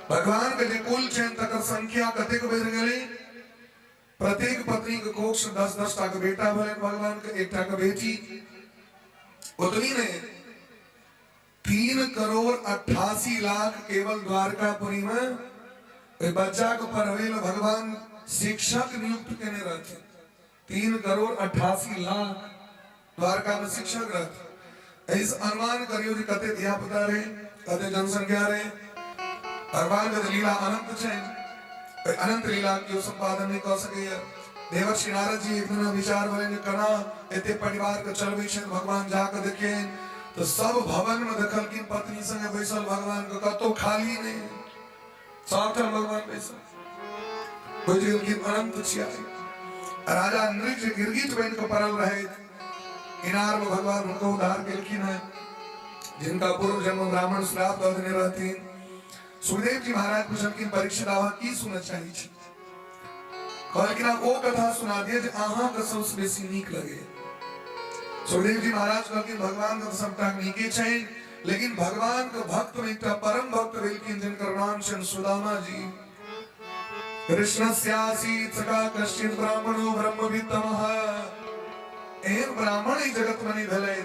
भगवान के जे कुल छे तकर संख्या कतेक बढ़ गेलै। प्रत्येक पत्नी के कोख से 10-10 टा के बेटा भेले भगवान के, 1 टा के बेटी। उतनी ने 3,88,00,000 केवल द्वारकापुरी में बच्चा को पढ़वे भगवान शिक्षक नियुक्त केने रहते। 3,88,00,000 द्वारका में शिक्षक रहते। इस अनुमान करियो जी कते धिया पुता रहे, कते जनसंख्या रहे। भगवान के लीला अनंत छे। अनंत लीला के संपादन नहीं कर सके। देवर्षि नारद जी एक दिन विचार बोले कना एते परिवार के चलबे छे। भगवान जाके देखे तो सब भवन में देखल कि पत्नी संगे बैसल भगवान को कतो खाली नहीं, सब भगवान बैसल। कोई जी की अनंत छिया। राजा नृज गिरगिट बन के परल रहे इनार में भगवान उनको उद्धार केलखिन है, जिनका पूर्व जन्म ब्राह्मण श्राप दने रहती। सुखदेव जी महाराज पूछलखिन परीक्षित आवा की सुनना चाहिए छी। कहलखिन वो कथा सुना दिए जे अहाँ के सबसे बेसी नीक लगे। सुखदेव जी महाराज कहलखिन भगवान के सबटा नीके छै, लेकिन भगवान के भक्त में एकटा परम भक्त भेलखिन जिनकर नाम छन सुदामा जी। कृष्णस्यासीत् सखा कश्चित् ब्राह्मणो ब्रह्मविद्तमः। एहन ब्राह्मण ही जगत में नहीं भेले।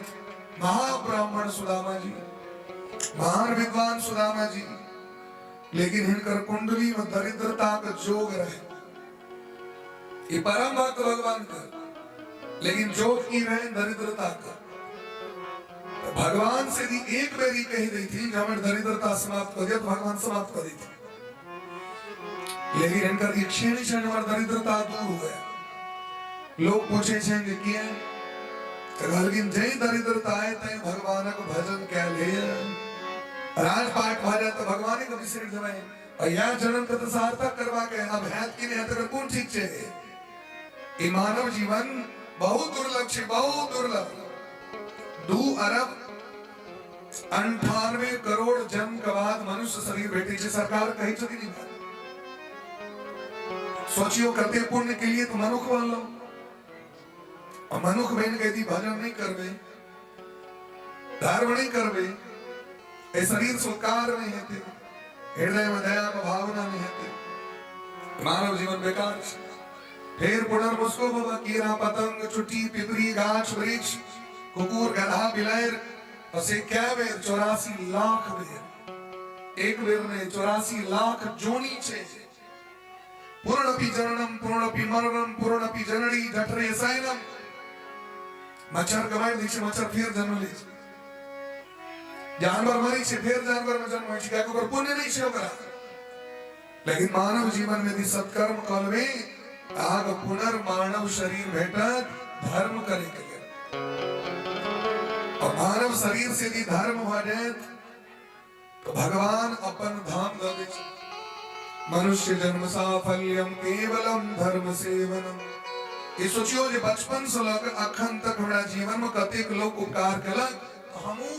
महाब्राह्मण सुदामा जी, महान विद्वान सुदामा जी, लेकिन इनकर कुंडली में दरिद्रता का जोग रहे। ये परम भक्त भगवान का, लेकिन जोग की रहे दरिद्रता का। तो भगवान से भी एक बेरी कही गई थी जब हमें दरिद्रता समाप्त कर दिया तो भगवान समाप्त कर दी थी। लेकिन इनकर क्षण क्षण में दरिद्रता दूर हो गया। लोग पूछे छेंगे क्या लेकिन जय दरिद्रता आए तय भगवान को भजन क्या ले राजपाट भा जाए तो भगवान को विसर देवे। और यह जन्म का तो सार्थक करवा के अब हैत की नहीं तो कौन ठीक छे। ये मानव जीवन बहुत दुर्लभ छे, बहुत दुर्लभ। 2 अरब 98 करोड़ जन्म के बाद मनुष्य शरीर भेटे छे। सरकार कही छथि नहीं बात। सोचियो करते पुण्य के लिए तो मनुख बन लो। और मनुख बन के यदि भजन नहीं करवे, धर्म नहीं करवे, ए शरीर स्वीकार नहीं हेते, हृदय में दया का भावना नहीं हेते, मानव जीवन बेकार छे। फिर पुनर्मुस्को बाबा कीड़ा पतंग चुट्टी पिपरी गाछ वृक्ष कुकुर गधा बिलायर असे क्या बेर 84 लाख बेर। एक बेर ने 84 लाख जोनी छे। पूर्णपि जननम पूर्णपि मरणम पूर्णपि जननी जठरे सायनम। मच्छर कमाई दी छे, मच्छर फिर जन्म ले छे। जानवर मरी छे, फिर जानवर में जन्म होय छे। क्या को पुण्य नहीं छे ओकरा। लेकिन मानव जीवन में यदि सत्कर्म कलवे आग पुनर्मानव शरीर भेटत धर्म करे के लिए। और मानव शरीर से यदि धर्म हो जाए तो भगवान अपन धाम दे। मनुष्य जन्म साफल्यम केवलम धर्म सेवनम। ये सोचियो जे बचपन से लेकर अखन तक हमारा जीवन में कतेक लोग उपकार कलक, हमू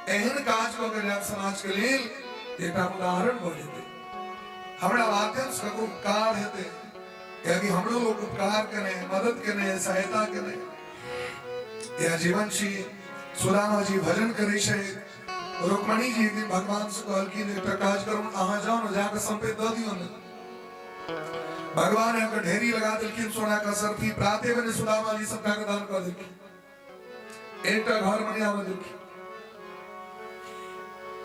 एहन काज को अगर समाज के लिए एक उदाहरण बने थे। हमारा माध्यम से उपकार हेते यदि हम लोग उपकार करें, मदद करें, सहायता करें। या जीवन श्री सुदामा जी भजन करे छे, रुक्मणी जी एक दिन भगवान से कहल कि एक काज करूं, अहाँ जाओ न जाकर संपेत द दियो न। भगवान ने ढेरी लगा दिलखिन सोना का सरफी, प्राते बने सुदामा जी सबका दान कर दिलखिन। एक घर बनिया में दिलखिन।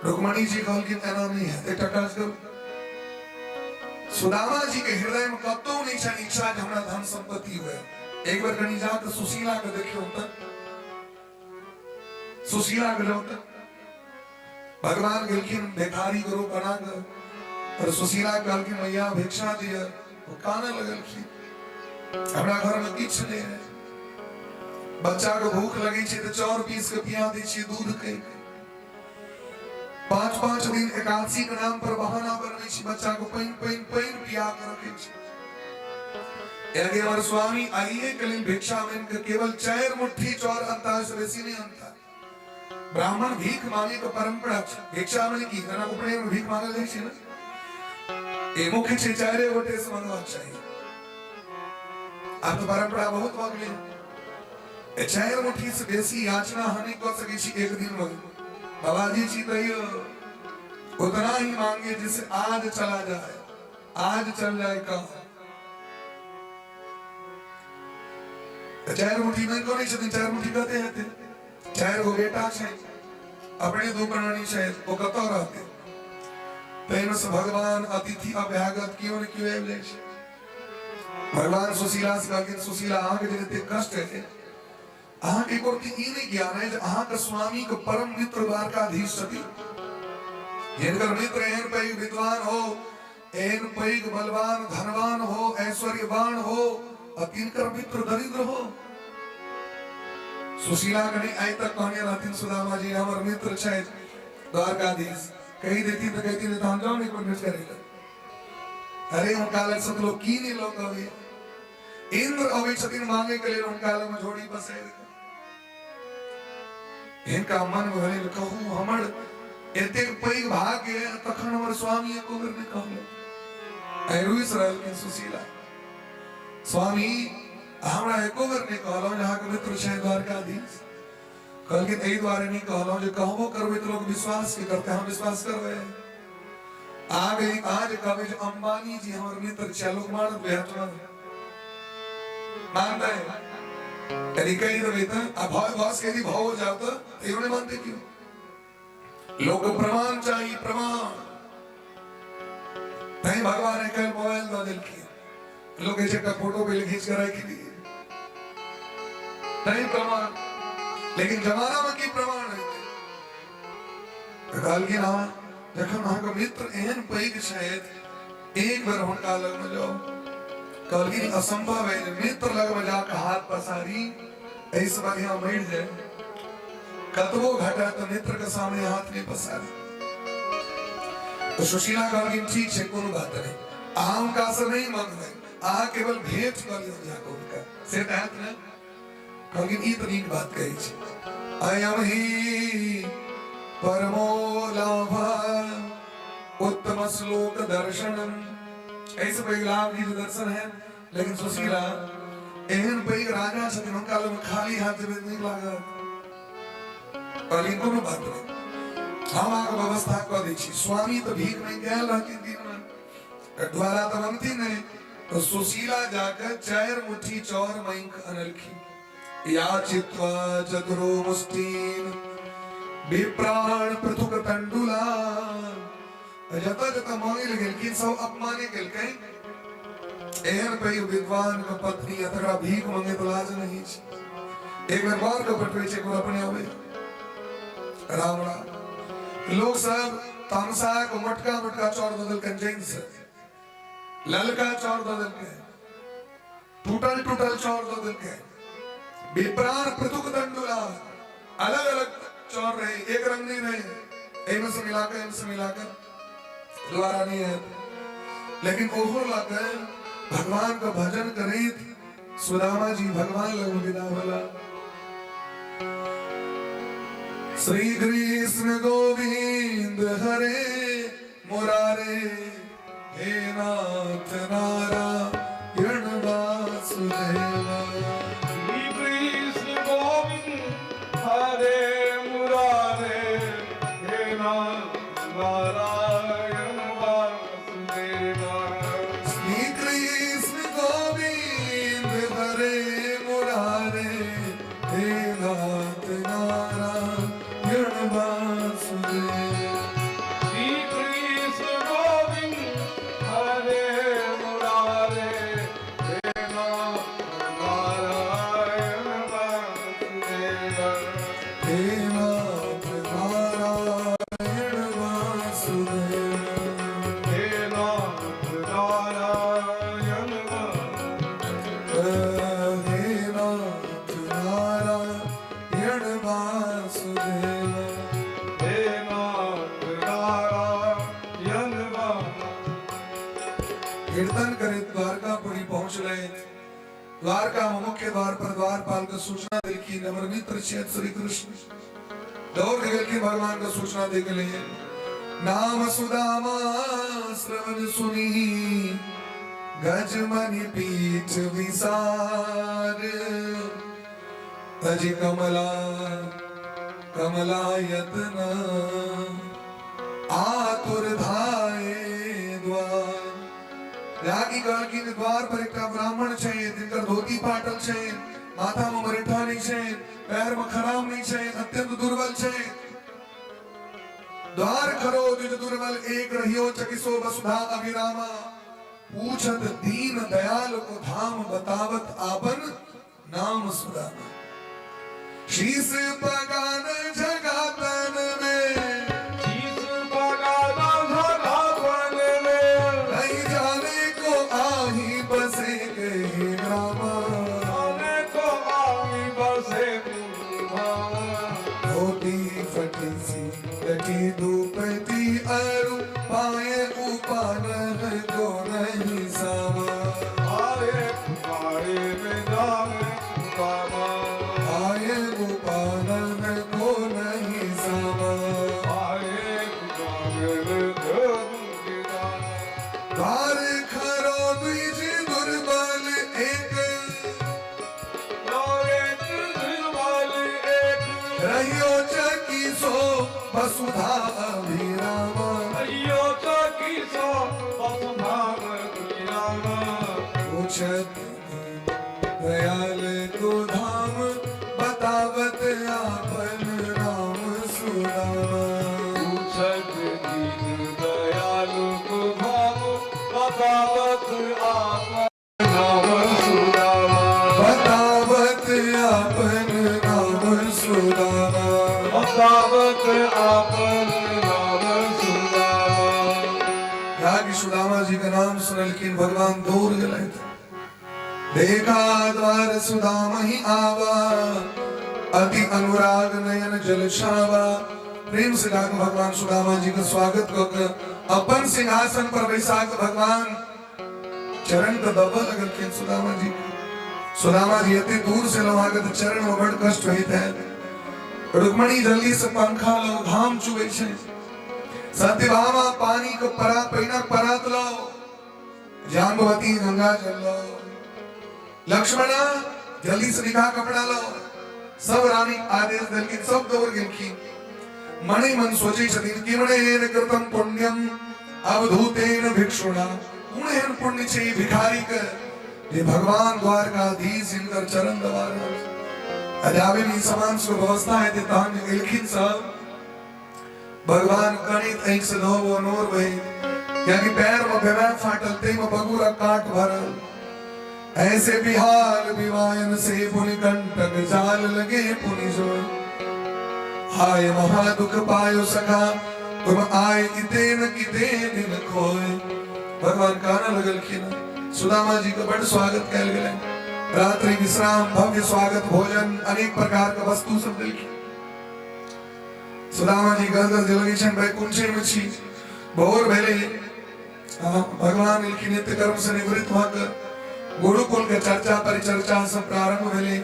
रुक्मणी जी कहल कि एना नहीं है, एक काज करो। सुदामा जी के हृदय में कतो नहीं छन इच्छा जे हमरा धन संपत्ति हुए। एक बार कनी जाकर सुशीला के देखियो त सुशीला के लो त भगवान गेलखिन भिखारी गुरु बना कर और सुशीला कहल कि मैया भिक्षा दिया। वो काने लगलखिन, हमरा घर में किछ नहीं है, बच्चा को भूख लगी छे तो चाउर पीस के पिया दी छी दूध के। 5-5 दिन एकादशी के नाम पर बहाना बनवे छी, बच्चा को पैन पिया कर रखे छी। एगे हमारे स्वामी आइए कलिन भिक्षा में इनके केवल 4 मुट्ठी चाउर अंता से बेसी नहीं अंता। ब्राह्मण भीख मांगे का परंपरा छे, भिक्षा में की जना उपने में भीख मांगे जाय छे ना, ए मुख्य छे 4 गोटे से मांगवा चाहिए। अब तो परंपरा बहुत बदली है। 4 मुट्ठी से बेसी याचना हनी कर सके छी एक दिन में। बाबा जी तैयो उतना ही मांगे जिसे आज चला जाए, आज चल जाए कब। 4 मुट्ठी में को नहीं छथिन, 4 मुट्ठी कहते हैं 4 गो बेटा छे, अपने 2 प्राणी छे, वो कतो रहते। तैन से भगवान अतिथि अभ्यागत क्यों न क्यों आबे छे। भगवान सुशीला से कहलखिन सुशीला आहाँ के जते कष्ट है, आहाँ के कोटि ई नहीं ज्ञान है जे आहाँ के स्वामी के परम मित्र द्वारकाधीश छथि। जिनकर मित्र एहन पैघ विद्वान हो, एहन पैघ बलवान धनवान हो, ऐश्वर्यवान हो, और तिनकर मित्र दरिद्र हो। सुशीला कहीं आई तक कहने रहती सुदामा जी हमार मित्र छे द्वारकाधीश, कही देती तो कहती नहीं तो हम जाओ नहीं कोई करेगा। अरे उनका लग सब लोग की नहीं लोग अभी इंद्र अभी छतिन मांगे के लिए उनका लग में जोड़ी बसे। इनका मन में भले कहूँ हमर एते पैघ भाग्य तखन हमर स्वामी को ने कहलो ऐरुस रहल के सुशीला स्वामी हमरा एको बेर नहीं कहलो जहाँ के मित्र छे द्वारकाधीश। कल के एहि द्वारे नहीं कहलो जे कहबो करबे तो लोग विश्वास के करते, हम विश्वास करबे। आगे आज कहबे जे अंबानी जी हमर मित्र छे, लोग मान बेहतर मानते हैं। यदि कहीं तो बेहतर अब बस यदि भाव हो जाओ तो इन्होंने मानते क्यों। लोग प्रमाण चाहिए, प्रमाण नहीं। भगवान ने कल मोबाइल दो दिल की लोग ऐसे का फोटो पे खींच कर रखी दी नहीं प्रमाण, लेकिन जमाना में की प्रमाण है। कल की ना देखो वहां का मित्र एहन पैघ शायद एक बार उनका लग में जाओ, कल की असंभव है मित्र लग में जाकर हाथ पसारी ऐसे बढ़िया बैठ जाए, कतवो घटा तो मित्र के सामने हाथ नहीं पसारी। तो सुशीला कल की ठीक है कोनो बात नहीं, आम का से नहीं मांग रहे, आ केवल भेंट कर लियो जाको उनका से तहत ना कल की इतनी बात कही छे। अयम ही परमो लाभ उत्तम श्लोक दर्शनम, ऐसे पैघ लाभ की दर्शन है। लेकिन सुशीला एहन पैघ राजा छथिन उनका लोग खाली हाथ में नहीं लागत। और इनको भी बात नहीं, हम आगे व्यवस्था कर दी छी। स्वामी तो भीख नहीं गया रहती दिन में द्वारा तो बनती नहीं, तो सुशीला जाकर 4 मुट्ठी चौर मांग अनलखी। या चित्वा चतुरो मुष्टीन विप्राण पृथुक तंडुला, जता जता मांगे लगे कि सब अपमाने गेल कहीं एहन पैघ विद्वान का पत्नी अतरा भीख मांगे तो लाज नहीं छे। एक बार बार को पटवे छे को अपने आवे रावणा लोग सब तामसा को मटका मटका चौर बदल कंजन से ललका चौर दो दिन के, टूटल टूटल चौर दो दिन के, विप्राण पृथुक दंडुला, अलग अलग चौर रहे, एक रंग नहीं रहे, इनसे मिलाकर द्वारा नहीं है, लेकिन ओहर लाकर भगवान का भजन करें। सुदामा जी भगवान लग विदा होला। श्री कृष्ण गोविंद हरे मुरारे, हे नाथ नारायण वासुदेवा। श्री कृष्ण गोविंद हरे मुरारे, हे नाथ नारायण वासुदेवा। श्री कृष्ण गोविंद हरे मुरारे, हे नाथ नारायण वासुदेवा। श्री कृष्ण गोविंद हरे मुरारे, हे नाथ नारायण वासुदेवा। हे नाथ नारायण वासुदेवा। हे नाथ नारायण वासुदेवा। हे नाथ नारायण वासुदेवा। हे नाथ नारायण वासुदेवा। कीर्तन करे द्वारकापुरी पहुंच गए। द्वारका में मुख्य द्वार पर द्वारपाल को सूचना दिल की नम्र मित्र चेत श्री कृष्ण दौड़ गए कि भगवान को सूचना दे के लिए नाम सुदामा श्रवण सुनी गजमनि पीठ विसार तज कमला कमलायतन आतुर धाये द्वार। रागी काल की द्वार पर एक ब्राह्मण छे जिनकर धोती पाटल छे, माथा में मरेठा नहीं छे, पैर में खराम नहीं छे, अत्यंत दुर्बल छे। द्वार खरो द्विज दुर्बल एक रहियो चकिसो वसुधा अभिरामा। पूछत दीन दयाल को धाम बतावत आपन नाम सुदामा। शीस पगान जगातन में, शीस पगाना झगापन में, नहीं जाने को आही बसे कहे रामा। आने को आवी बसे भावा। धोती फटी सी लटी दुपति अरु पाए उपानन को नहीं सामा। आए कुमारे में जावे कामा। आए उपानन को नहीं सामा। आए कुमारे में जावे कामा। द्वार खरो द्विज दुर्बल एक, एक निर्मल एक, रहियो चकी सो वसुधा अभिरामा। अयो चकी सो वसुधाम रामा। पूछत दयाल को धाम बतावत आपन नाम सुदामा। पूछत दीन दयालु को भाव बतावत आपन नाम सुदामा। बतावत आपन नाम सुदामा। बतावत आपन नाम सुदामा। यहाँ की सुदामा जी का नाम सुनल की भगवान दूर गए थे। देखा द्वार सुदामा ही आवा, अति अनुराग नयन जल छावा। प्रेम से जाकर भगवान सुदामा जी का स्वागत कर अपन सिंहासन पर बैसाख भगवान चरण का दबा लगल के सुदामा जी। सुदामा जी अति दूर से लवागत चरण में बड़ कष्ट होइत है। रुक्मणी जल्दी से पंखा लो, घाम चुबे छे। सत्यभामा पानी को परा पैना परात लाओ। जाम्बवती गंगा जल लाओ। लक्ष्मणा जल्दी से निकाह कपड़ा लाओ। सब रानी आदेश दल की सब दौड़ गई की मणि मन सोचे छथिन कि मणेन कृतम पुण्यम अवधूतेन भिक्षुणा। उन्हें पुण्य चाहिए भिखारी कर ये भगवान द्वारकाधीश इनकर चरण दबा रहे। अजावे में समान सो व्यवस्था है देता हम इलखिन साहब भगवान गणित एक से दो वो नूर वही क्योंकि पैर में बेवै फाटल ते में बगुरा काट भरल। ऐसे बिहार विवायन से पुनि कंटक जाल लगे पुनि जो हाय महा दुख पायो सखा तुम आए किते न किते दिन खोए। भगवान कहना लगल कि सुदामा जी का बड़ स्वागत कैल गेल। रात्रि विश्राम, भव्य स्वागत, भोजन, अनेक प्रकार का वस्तु सब दिल की। सुदामा जी गदगद जलगी छन बैकुंठ में छी। भोर भेले भगवान इनकी नित्य कर्म से निवृत्त होकर गुरुकुल के चर्चा परिचर्चा सब प्रारंभ भेले।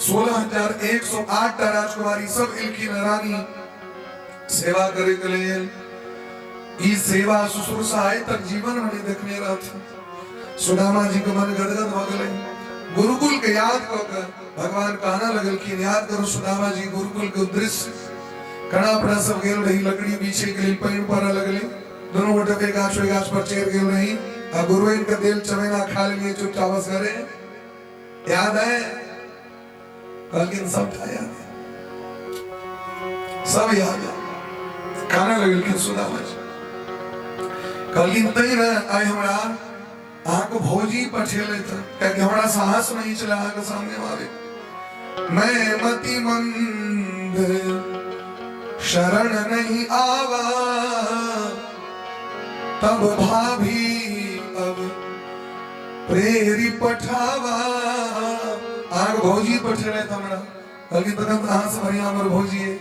16,108 राजकुमारी सब इनकी रानी सेवा करे के लिए ई सेवा शुश्रूषा आए तक जीवन में देखने रहत। सुदामा जी को मन गदगद हो गए। गुरुकुल के याद कर भगवान कहना लगल कि याद करो सुदामा जी गुरुकुल के दृश्य। कड़ा पड़ा सब गेल रही, लकड़ी पीछे के लिए पेड़ पर लगले, दोनों गोटे पे गाछ पर चेर गेल रही। अब गुरुइन का दिल चवेना खा लिए चुपचाप बस करे। याद है लेकिन सब याद है, सब याद है। कहना लगल कि सुदामा जी कलिन तई न आए हमरा आको भोजी पठेले त कि हमरा साहस नहीं चला के सामने आवे। मैं मति मंद शरण नहीं आवा, तब भाभी अब प्रेरी पठावा। आग भोजी पठेले त हमरा कलिन तक आस भरिया हमर भोजी है।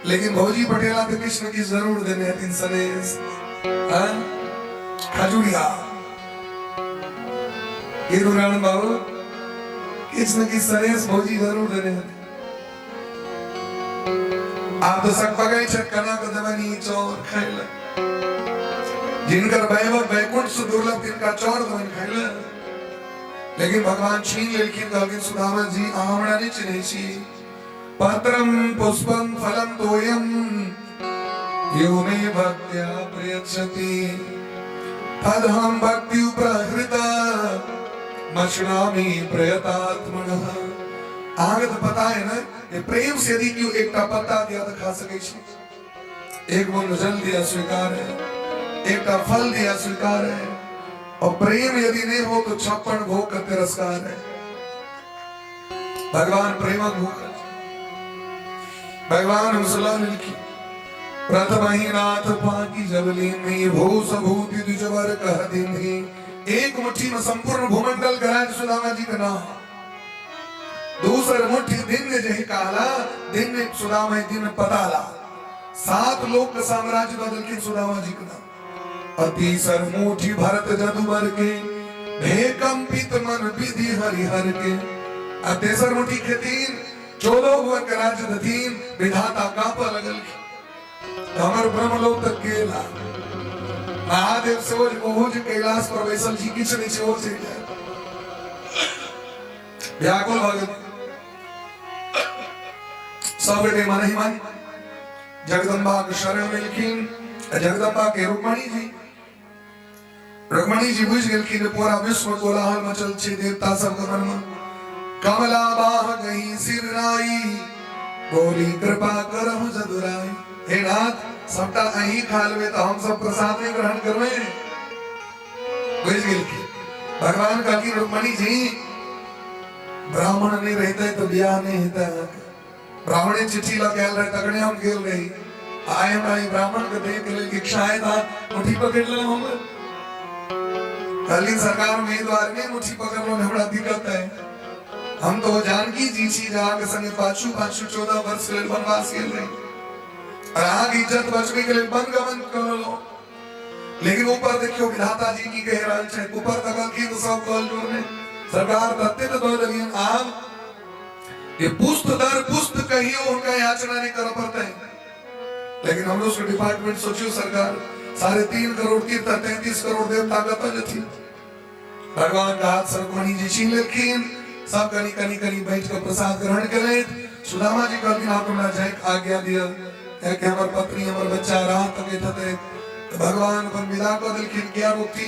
लेकिन भोजी पटेला तो कृष्ण की जरूर देने तीन सनेस खजूरिया ये दुरान बाबू कृष्ण की सनेस भोजी जरूर देने। आप तो सब पगई छटकना को दवनी चौर खैला, जिनकर वैभव वैकुंठ से दुर्लभ तिनका चौर दवन खैला। लेकिन भगवान छीन लेकिन कहलकिन सुदामा जी हमरा नहीं चिन्है छी। पत्रम पुष्पम फलम तोयम यो मे भक्त्या प्रयच्छति, तदहं भक्ति प्रहृता मश्नामि प्रयतात्मनः। आगे तो पता है ना ये प्रेम से यदि क्यों एक पत्ता दिया तो खा सके छी, एक बूंद जल दिया स्वीकार है, एक फल दिया स्वीकार है। और प्रेम यदि नहीं हो तो 56 भोग का तिरस्कार है। भगवान प्रेम भोग भगवान लिखी प्रथम ही नाथ पाकी जबलीनी भू सबूति द्विजवर कह दीनी। एक मुट्ठी में संपूर्ण भूमंडल कराज सुदामा जी का नाम। दूसरे मुट्ठी दिन ने जही काला, दिन ने सुदामा दिन में पताला। 7 लोक का साम्राज्य बदल के सुदामा जी का नाम। अति सर मुट्ठी भरत जदुबर के, भेकंपित मन विधि हरिहर के। अतेसर मुट्ठी के 3 14 भुवन का राज्य दधीन, विधाता कांपा लगल। हमर ब्रह्मलोक तक गेला महादेव सोज ओज कैलाश पर बैसल जी किछ नीचे ओर से व्याकुल भगत सब बेटे मन ही मन जगदम्बा के शरण में लिखिन। जगदम्बा के रुक्मणी जी बुझ गेल कि पूरा विश्व कोलाहल मचल छे। देवता सब के मन में कमला बाह गई सिर नाई, बोली कृपा करहु जदुराई। हे नाथ सबटा अही खा लेबे तो हम सब प्रसाद में ग्रहण करबे। बुझ गेल कि भगवान का की रुक्मणी जी ब्राह्मण नहीं रहते तो ब्याह नहीं होता। ब्राह्मण चिट्ठी लगे रहे तगड़े हम गेल रही आए भाई ब्राह्मण के देख ले इच्छा है था मुट्ठी पकड़ ले हम कलिन सरकार उम्मीदवार ने मुट्ठी पकड़ लो हमरा दिक्कत है। हम तो जानकी जी छी जहाँ के संगे 514 वर्ष ले वनवास गेल रही और आगे इज्जत बचने के लिए वन गमन कर लो। लेकिन ऊपर देखियो विधाता जी की कह रहा है ऊपर तक की तो सब कॉल जोर ने सरकार तत्ते तो दो लगिन आप ये पुस्त दर पुस्त कहियो उनका याचना नहीं कर पड़ता है। लेकिन हम लोग डिपार्टमेंट सोचियो सरकार 3.5 करोड़ की 33 करोड़ देवता का थी। भगवान का हाथ सरकोनी जी छीन लेकिन सब कनी कनी कनी बैठ कर प्रसाद ग्रहण करे। सुदामा जी कहलकिन आप हमरा जाय आज्ञा दिया है कि हमर पत्नी हमर बच्चा रात तक थते तो भगवान अपन विदा कर दिलखिन। क्या मुक्ति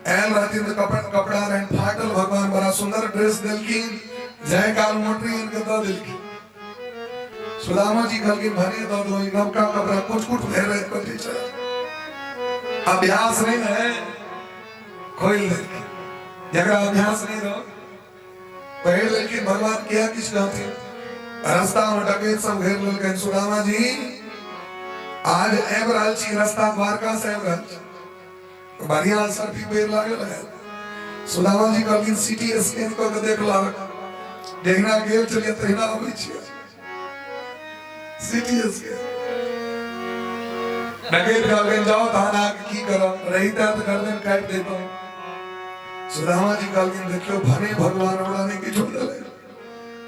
एल राती में कपड़ा रहन फाटल भगवान बड़ा सुंदर ड्रेस दिलखिन जय काल मोटरी इनके दो दिलखिन। सुदामा जी कहलकिन भरे दो दो नवका कपड़ा कुछ भेर रहे कोठी छ अभ्यास नहीं है कोई जगह अभ्यास नहीं हो पहले। लेकिन भगवान क्या किस कहते रास्ता में डकैत सब घेर लेलकन। सुदामा जी आज एब रहल छी रास्ता द्वारका से एब रहल छी बढ़िया सर्टी बेर लागल है सुदामा जी कहलखिन सीटी स्कैन क के देख ला देखना गेल चलिए तहिना अबै छियै सीटी स्कैन नगेल कहलखिन जाओ थाना के की करब रहिता त गर्दन काट देतो सुदामा जी कहलखिन देखियो भने भगवान हमरा ने किछो देले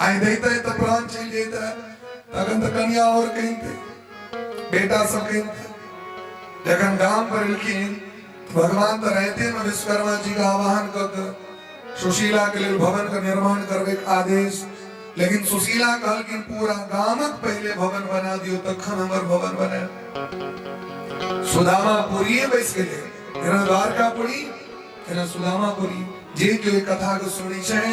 आई देते त प्राण चल जेता तखन त कन्या और कहिते बेटा सब कहिते जखन गांव पर एलखिन भगवान तो रहते में विश्वकर्मा जी का आवाहन कर सुशीला के लिए भवन का निर्माण करवे का आदेश लेकिन सुशीला कहलखिन पूरा गामक पहले भवन बना दियो तखन हमर भवन बने सुदामापुरी बैस गेले एना द्वारकापुरी एना सुदामापुरी जे के कथा को सुनी छै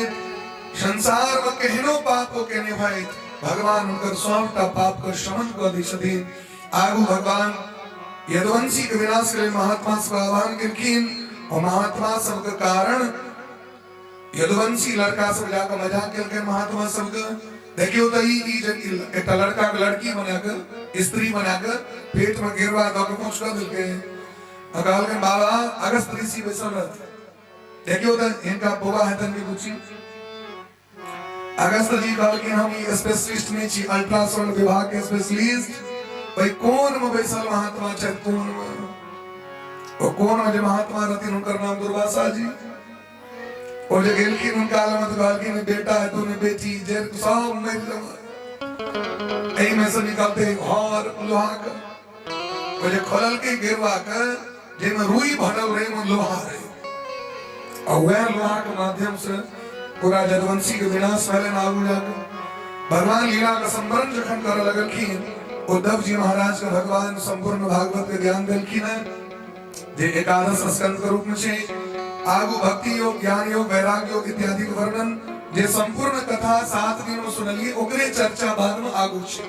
संसार में केहनो पाप को केने भाई भगवान उनकर सबटा पाप को शमन कर दै छथिन आगू भगवान यदुवंशी के विनाश के लिए महात्मा सब आह्वान केलखिन और महात्मा सब के कारण यदुवंशी लड़का सब जाकर मजाक केलके महात्मा सब के देखियो त ई एक लड़का के लड़की बना के स्त्री बना के पेट में गिरवा द के कुछ कर देलके कहल के बाबा अगस्त ऋषि बैसल रहते देखियो त इनका बुआ है तन भी पूछी अगस्त जी कहल के हम ई स्पेशलिस्ट नहीं छी अल्ट्रासाउंड विभाग के स्पेशलिस्ट भाई कौन में बैसल महात्मा छै कौन में ओ कौन में जे महात्मा रहथिन उनकर नाम दुर्वासा जी और जे गेलखिन उनका आलमत कहलखिन बेटा है तूने बेटी जे सब मर जाओ एही में से निकलते और लोहा का और जे खोलल के गिरवा का जे में रुई भरल रहे में लोहा रहे और वह लोहा के माध्यम से पूरा यदुवंशी के विनाश पहले नागू जाकर भगवान लीला का संवरण जखन कर लगलखिन उद्धव जी महाराज का भगवान संपूर्ण भागवत के ज्ञान दिलखिन है जे एकादश स्कंद के रूप में छे आगु भक्ति योग ज्ञान योग वैराग्य योग इत्यादि के वर्णन जे संपूर्ण कथा 7 दिन में सुनलिए ओकरे चर्चा बाद में आगु छे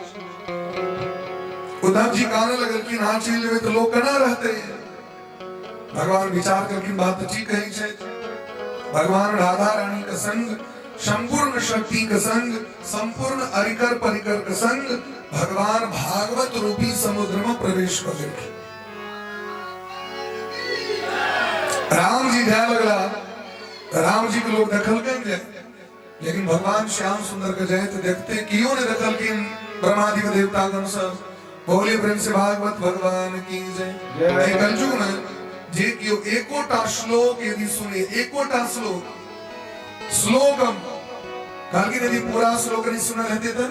उद्धव जी काने लगलखिन हां चल लेवे तो लोग कना रहते भगवान विचार करके बात तो ठीक कही छे भगवान राधा रानी का संग संपूर्ण शक्ति का संग संपूर्ण अरिकर परिकर का संग भगवान भागवत रूपी समुद्र में प्रवेश कर गए राम जी जाए लगला राम जी को लोग दखल कर लेकिन भगवान श्याम सुंदर के जय तो देखते क्यों ने दखल की ब्रह्मादि के देवता गण सब बोले प्रेम से भागवत भगवान की जय कलयुग में जे क्यों एकोटा श्लोक यदि सुने एकोटा श्लोकम कल की यदि पूरा श्लोक नहीं सुना रहते थे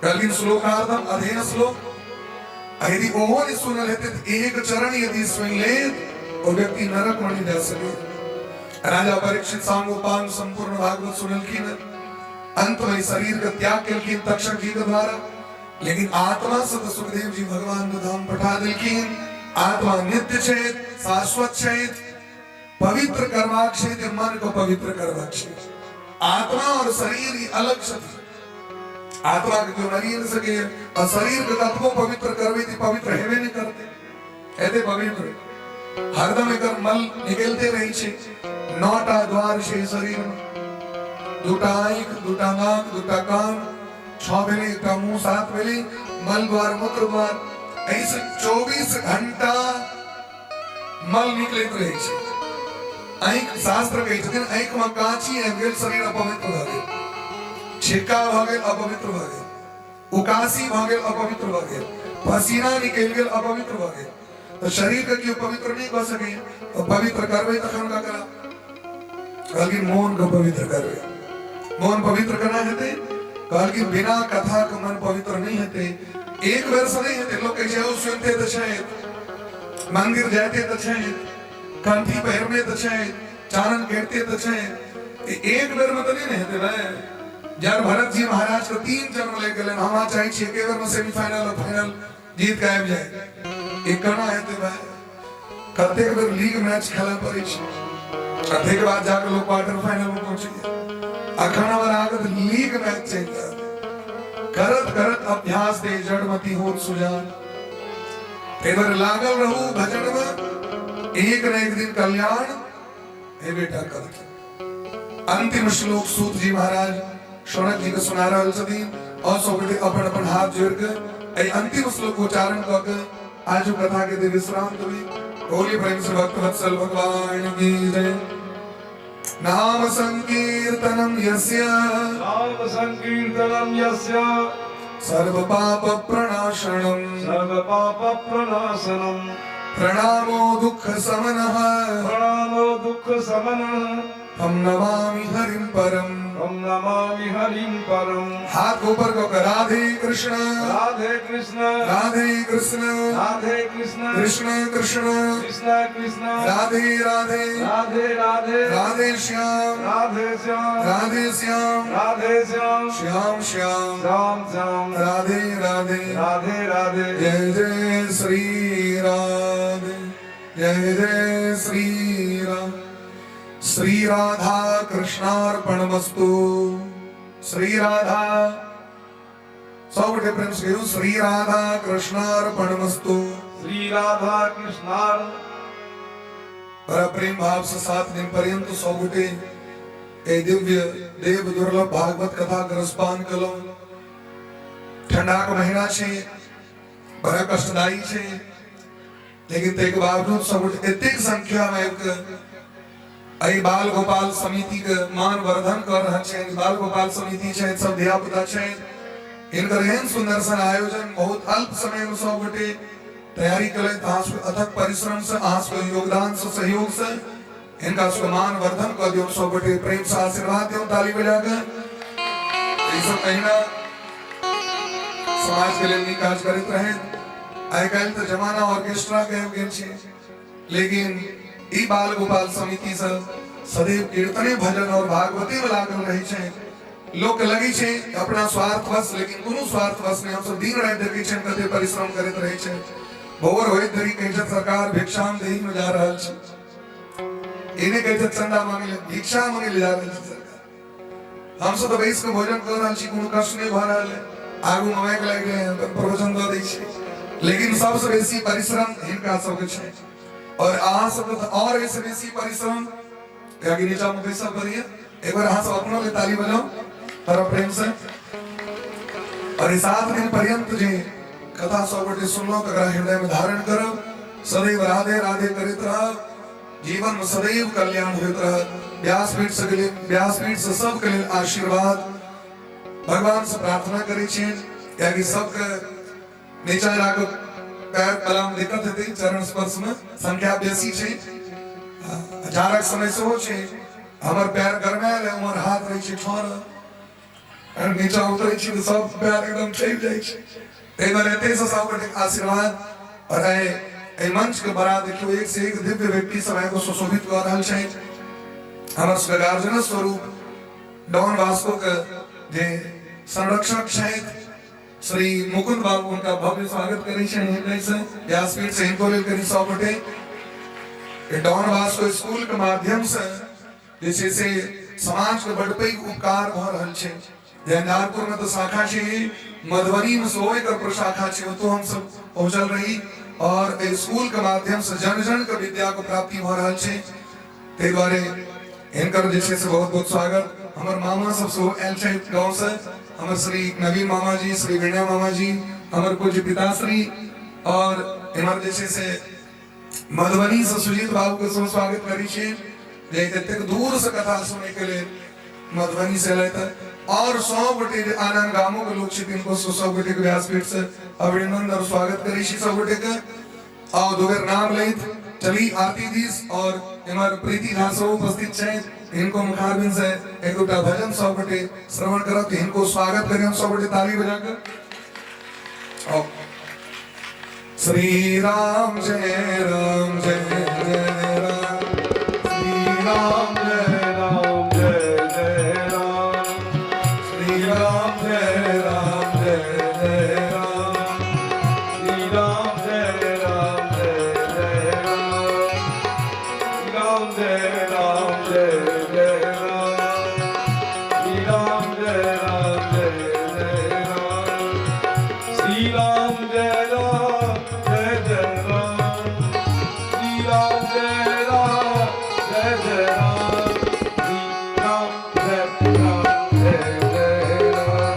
कल श्लोकार्धम अध्ययन श्लोक यदि ओहो नहीं सुना रहते तो एक चरण यदि सुन ले और व्यक्ति नरक में नहीं जा सके राजा परीक्षित सांगोपांग संपूर्ण भागवत सुनलखिन अंत में शरीर का त्याग केलखिन तक्षक जी के द्वारा लेकिन आत्मा से तो सुखदेव जी भगवान को धाम पठा दिलखिन आत्मा नित्य छेद शाश्वत छेद पवित्र करवाक छेद मन को पवित्र करवाक छेद आत्मा और शरीर ही अलग छथि आत्मा के क्यों नहीं सके और शरीर के तत्वों पवित्र करवे थी पवित्र हेवे नहीं करते ऐसे पवित्र हरदम एक मल निकलते रही छे 9टा द्वार छे शरीर में 2टा आंख 2टा नाक 2टा कान 6 बेले 1टा मुंह 7 बेले मल द्वार मूत्र द्वार ऐसे 24 घंटा मल निकलते रही छे आंख शास्त्र कहे छथिन आंख में कांची है गेल शरीर अपवित्र भ गेल छिक्का भ गेल अपवित्र भ गेल उकासी भ गेल अपवित्र भ गेल पसीना निकल गेल अपवित्र भ गेल तो शरीर का क्यों पवित्र नहीं कर सके तो पवित्र करवे तखन का करा कल की मौन को पवित्र करवे मौन पवित्र करना है कल की बिना कथा का मन पवित्र नहीं है एक वर्ष नहीं है लोग कहे जाओ सुनते तो शायद मंदिर जाते तो शायद कंठी पहरने तो शायद चारण कहते तो शायद एक बार में तो नहीं रहते भाई जार भरत जी महाराज को 3 जन्म ले गए हम चाहिए छे के बार में सेमीफाइनल और फाइनल जीत के आ जाए एक करना है तो भाई कते बार लीग मैच खेला पड़ी कते के बाद जाकर लोग क्वार्टर फाइनल में पहुंचे अखाना वाला आगत लीग मैच चाहिए करत करत अभ्यास दे जड़मती हो सुजान एवर लागल रहू भजन में एक न एक दिन कल्याण हे बेटा कर अंतिम श्लोक सूत जी महाराज शौनक जी को सुना रहे छथिन और सब अपन अपन हाथ जोड़ के अंतिम श्लोक उच्चारण करके आज कथा के दे विश्राम देवी बोलिए प्रेम से भक्त वत्सल भगवान की जय। नाम संकीर्तनम यस्य नाम संकीर्तनम यस्य सर्व पाप प्रणाशनम सर्व पाप प्रणाशनम प्रणामो दुख समनः प्रणामो दुख समनः हम नमामि हरिं परम। हम नमामि हरिं परम। हाथ ऊपर को कर राधे कृष्ण राधे कृष्ण राधे कृष्ण राधे कृष्ण कृष्ण कृष्ण कृष्ण कृष्ण राधे राधे राधे राधे राधे श्याम राधे श्याम राधे श्याम राधे श्याम श्याम श्याम श्याम श्याम राधे राधे राधे राधे जय जय श्री राधे जय जय श्री राम। श्री राधा कृष्णार्पणमस्तु। श्री राधा सबके प्रेम से श्री राधा कृष्णार्पणमस्तु। श्री राधा कृष्णार पर प्रेम भाव से 7 दिन पर्यंत सौगुटे ए दिव्य देव दुर्लभ भागवत कथा ग्रसपान कलो। ठंडा का महीना छे बड़ा कष्टदायी छे लेकिन तेक बावजूद सौगुटे एतेक संख्या में आई बाल गोपाल समिति के मान वर्धन कर रहा छे। बाल गोपाल समिति छे सब धिया पुता छे इनकर एहन सुंदर सन आयोजन बहुत अल्प समय में सब गोटे तैयारी करे तास अथक परिश्रम से आस को योगदान से सहयोग से इनका मान वर्धन कर दियो। सब गोटे प्रेम से आशीर्वाद दियो ताली बजाकर। ये सब कहिना समाज के लिए काज करते रहे। आई काल तो जमाना ऑर्केस्ट्रा के हो गेल छे लेकिन ई बाल गोपाल समिति से सदैव कीर्तने भजन और भागवती में लागल रही छे। लोग लगी छे अपना स्वार्थवश लेकिन कोनो स्वार्थवश में हम सब दिन रात देखै छे कते परिश्रम करत रही छे। भोर होय धरी कहिजे सरकार भिक्षाम देही में जा रहल छे इने कहिजे चंदा मांगे भिक्षा मांगे ले जा रहल छे सरकार। हम सब बैस के भोजन कर रहल छी कोनो कष्ट नहीं भ रहल है आगू माइक लाग गए प्रवचन द दै छे लेकिन सबसे बेसी परिश्रम इनका सब के छे और आ सब और ऐसे बेसी परिश्रम आगे नीचा मुझे सब करिए एक बार हाथ अपनों के ताली बजाओ पर प्रेम से। और इस 7 दिन पर्यंत जे कथा सबटे सुनलो ककरा हृदय में धारण करो सदैव राधे राधे करित रह जीवन में सदैव कल्याण होत रह। व्यासपीठ से सब के लिए आशीर्वाद भगवान से प्रार्थना करी छे यानी सब के नीचा जाकर पैर कलम दिक्कत है चरण स्पर्श में संख्या बेसी छे अचानक समय से हो छे हमर पैर गरमायल है हमर हाथ रही छे ठोर और नीचा उतरै छी तो सब पैर एकदम चल जाय छे। ए बार एते से सब के आशीर्वाद और ए मंच के बड़ा देखियो एक से एक दिव्य व्यक्ति सब को सुशोभित कर रहल छे। हमर स्वगार्जन स्वरूप डॉन वास्को के जे संरक्षक छे श्री मुकुंद बाबू उनका भव्य स्वागत करी छे जैसे व्यासपीठ से इनको लेल करी सौगटे डॉन वास्को स्कूल के माध्यम से जैसे से समाज के बड़पई उपकार भ रहल छे। जयनारपुर में तो शाखा छे मधुबनी में सोए कर प्रशाखा छे तो हम सब पहुंचल रही और स्कूल के माध्यम से जन जन के विद्या को प्राप्ति भ रहल छे। ते द्वारे इनकर जैसे से बहुत बहुत स्वागत। हमर मामा सब सो एल छे गांव से हमर श्री नवीन मामा जी श्री विनय मामा जी हमर पूज्य पिताश्री और हमर जैसे से मधुबनी से सुजीत बाबू के स्वागत करी छे जे एतेक दूर से कथा सुने के लिए मधुबनी से लेता और 100 गोटे आनंद गामों के लोग छे इनको 100 गोटे के व्यासपीठ से अभिनंदन और स्वागत करी छी सब गोटे के और दोगर नाम लेत चली आरती दीस और हमार प्रीति दास उपस्थित छे इनको मुखारबिंद से एक दूटा भजन सब गोटे श्रवण करब इनको स्वागत करें सब गोटे ताली बजाकर। श्री राम जय राम जय जय राम श्री राम जय राम जय जय राम श्री राम जय राम जय जय राम श्री राम जय राम जय जय राम श्री राम जय राम जय जय राम श्री राम जय राम जय जय राम श्री राम जय राम जय जय राम श्री राम जय राम जय जय राम श्री राम जय राम जय जय राम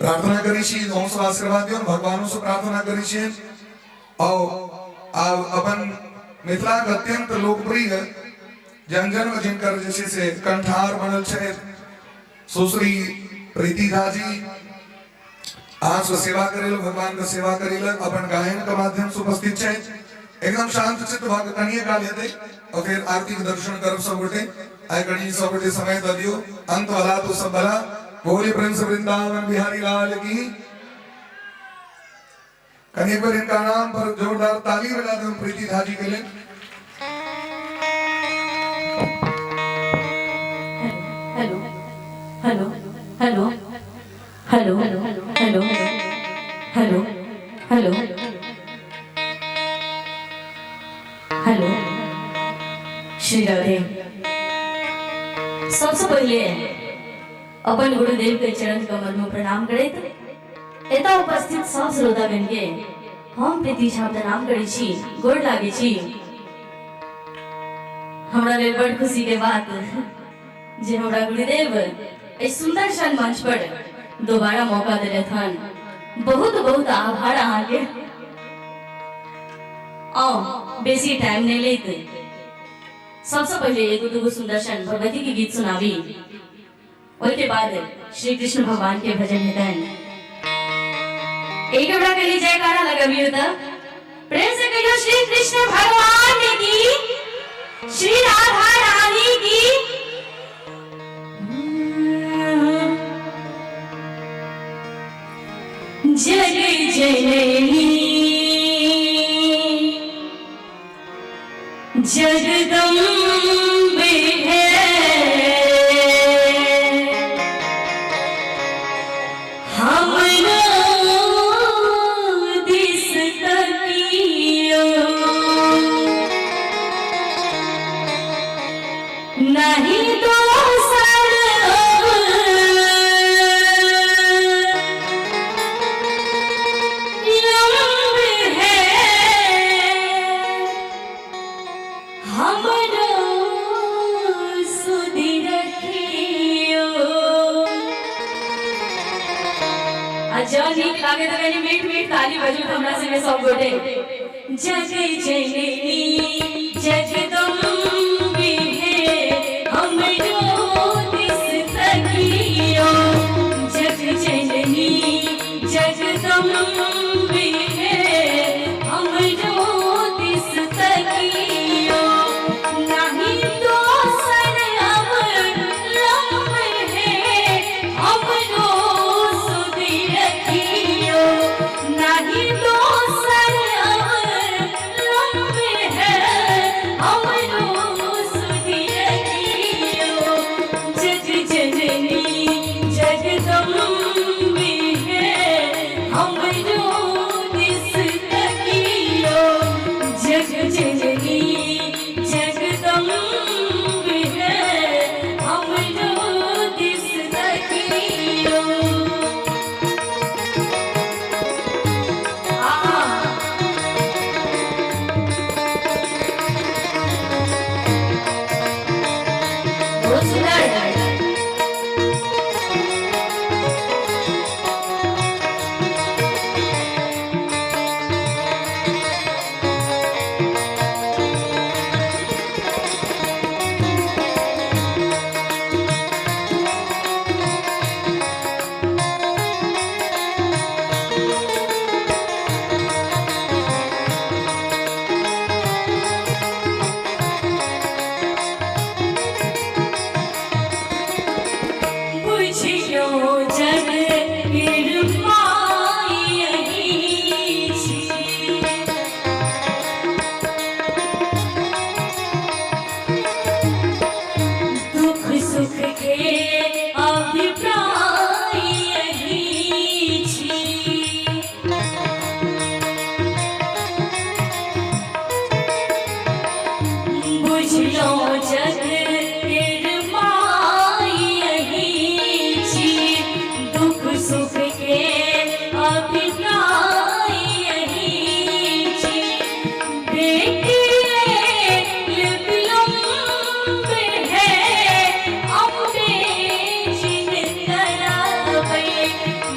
प्रार्थना करी छी बहुत सब आशीर्वाद दियो भगवानों से प्रार्थना करी छी और अपन मिथिला के अत्यंत लोकप्रिय व्यंजन जिनकर जैसे से कंठार बनल छे सुश्री प्रीति झा जी आज से सेवा करेल भगवान का सेवा करेल अपन गायन के माध्यम से उपस्थित छे एकदम शांत चित्त भाग कनिए काल हेते और फिर आरती के दर्शन करब सब गोटे आइ कनी सब गोटे समय द दियो अंत वाला तो सब भला बोली प्रिंस वृंदावन बिहारी लाल की कनी एक बार इनका नाम पर जोरदार ताली बजा दें प्रीति झा जी के लिए hello hello hello hello hello hello hello hello Shri Radhe सबसे पहले अपन गुरुदेव के चरण कमल में प्रणाम करैत एता उपस्थित सब श्रोतागण के हम प्रीति झा प्रणाम करै छी गोर लागै छी हमरा लेल बड़ खुशी के बात जे हमरा गुरुदेव इस सुंदर सन मंच पर दोबारा मौका दिले थन बहुत बहुत आभार अहाँ के आओ बेसी टाइम नहीं लेते सबसे पहले एगो दूगो सुंदर सन भगवती के गीत सुनावी उसके बाद श्री कृष्ण भगवान के भजन हेतन एक बड़ा के लिए जयकारा लगावी होता प्रेम से कहियो श्री कृष्ण भगवान की श्री राधा रानी की जग जननी जगदम्बे है हमरो दिस तकियो नहीं लागे तो मैंने मीठ मीठ ताली बजू हमरा से में सब गोटे जग जननी जगदम्बे है हमरो दिस तकियो जग जननी जगदम्बे है हमरो दिस तकियो नहीं तो सरअब लम है हमरो नहीं तो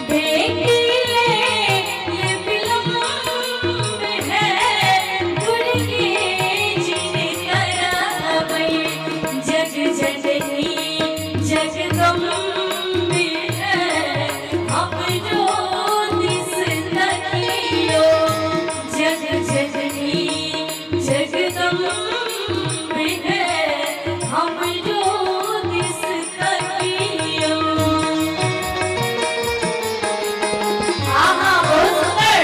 दे हम जो दिस तकियो जग जननी जगदम्बे है हम जो दिस तकियो। आहा बहुत सुंदर।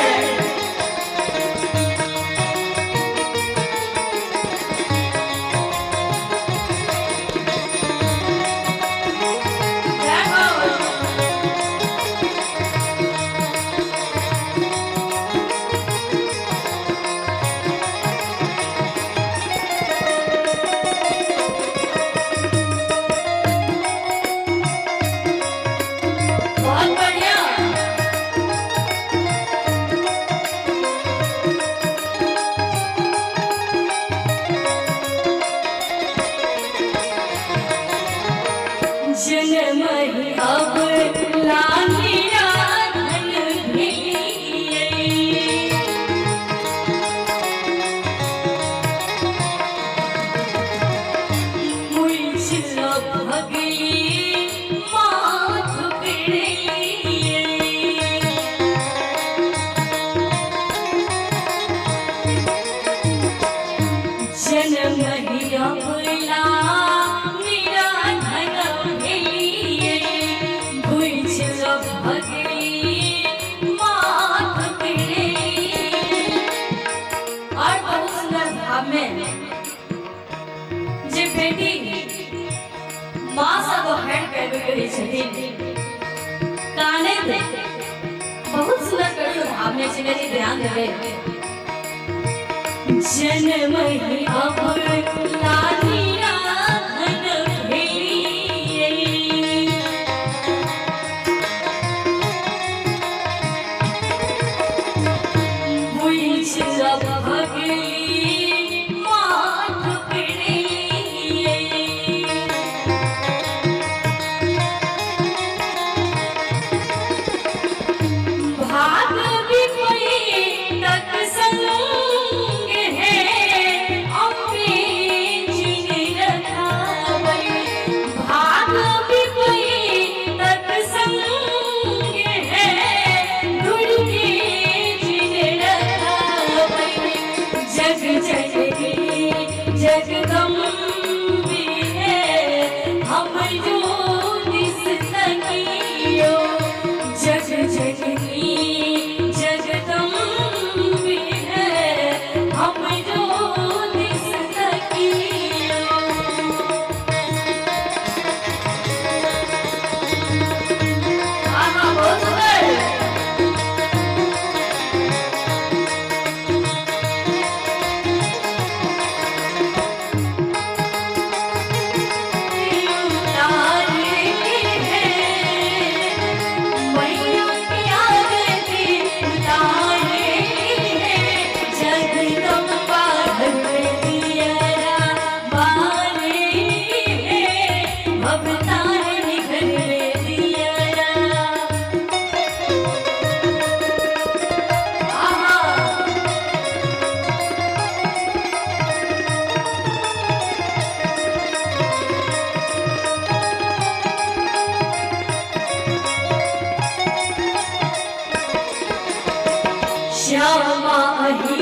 बहुत बढ़िया। जन्म ही अब लानिया धन भेलिए मुझ भगली माथ बिड़िए जन्म ही अब लानिया धन भेलिए मुझ भगली माथ बिड़िए। और बहुत सुंदर भाव में जे बेटी माँ सब हेड करबे करै छथिन काने दे बहुत सुंदर करू भाव में छै जी ध्यान देबै। जन्म ही अब लानिया धन भेलिए मुझ भगली माथ बिड़िए भाग विपरीत संग है अम्बे जी रखावै भाग विपरीत संग है दुर्गे जी रखावै जग जननी जगदम्बे है हम जो दिस तकियो जग जननी जगदम्बे है हम जो दिस तकियो। आहा बहुत सुंदर। श्यामा ही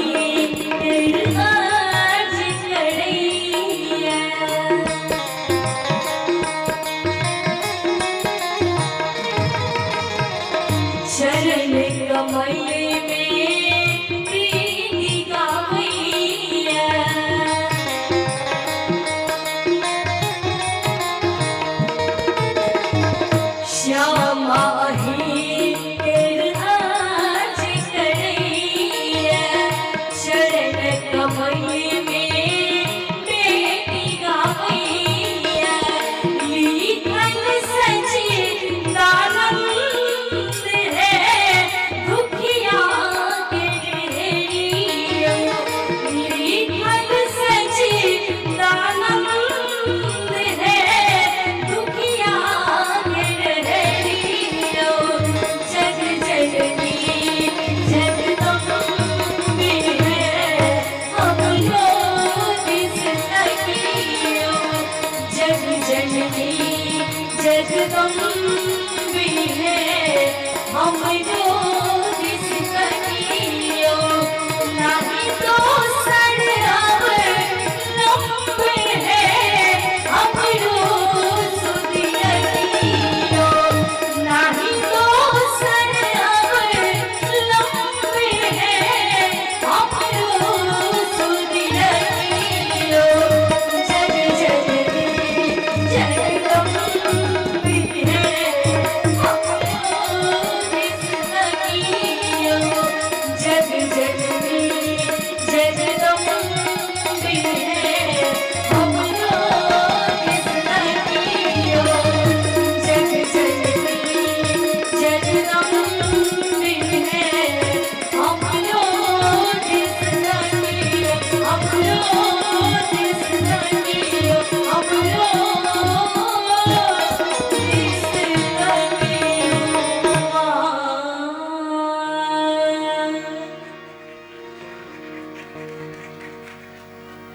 अर्ज करैया चरण कमल में प्रीति गावैया श्यामा ही अर्ज करैया चरण कमल में बेटी गावैया लिखन सचिदानंद है दुखिया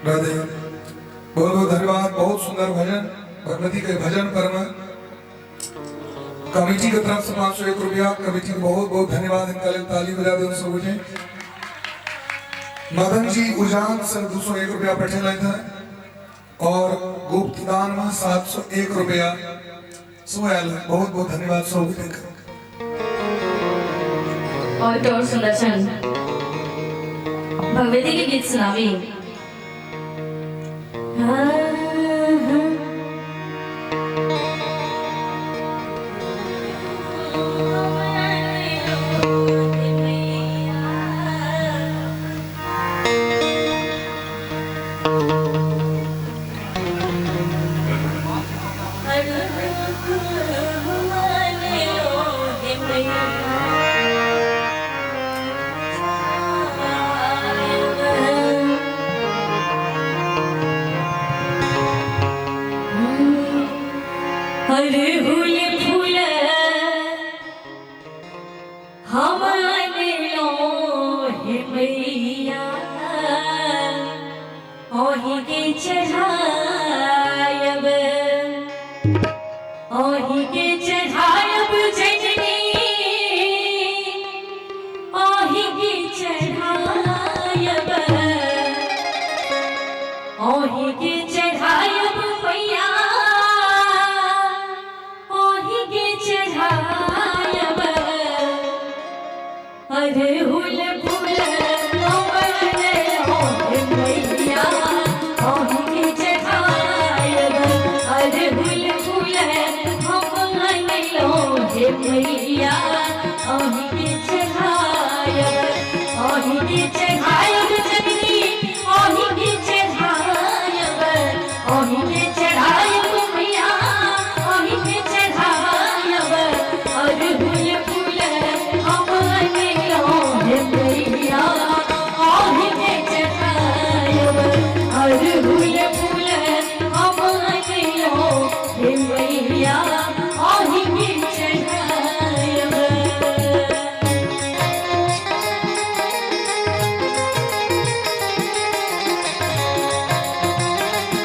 हृदय बहुत बहुत धन्यवाद। बहुत सुंदर भजन भगवती के भजन पर में कमेटी की तरफ से 501 रुपया। कमेटी को बहुत बहुत धन्यवाद। इनका लिए ताली बजा दो सब मुझे। मदन जी उजान सर 201 रुपया बैठे लाए थे और गुप्त दान में 701 रुपया सोयल। बहुत बहुत धन्यवाद सब। और तो और सुदर्शन भगवती के गीत सुनावी। हरे हुल फूल हमारे लो हे मैया ओही के चढ़ायब ओही के चढ़ायब जननी ओही के चढ़ायब ओही के चढ़ायब मैया हरे हुल फूल हमारे लो हे मैया ओही के चढ़ायब। हरे हुल फूल हमारे लो हे मैया ओही के चढ़ायब ओही के चढ़ायब जननी ओही के चढ़ायब ओही के चढ़ायब मैया ओही के चढ़ायब। हरे हुल फूल हमारे लो हे मैया ओही के चढ़ायब। हरे हुल फूल हमारे लो हे मैया ओही के चढ़ायब।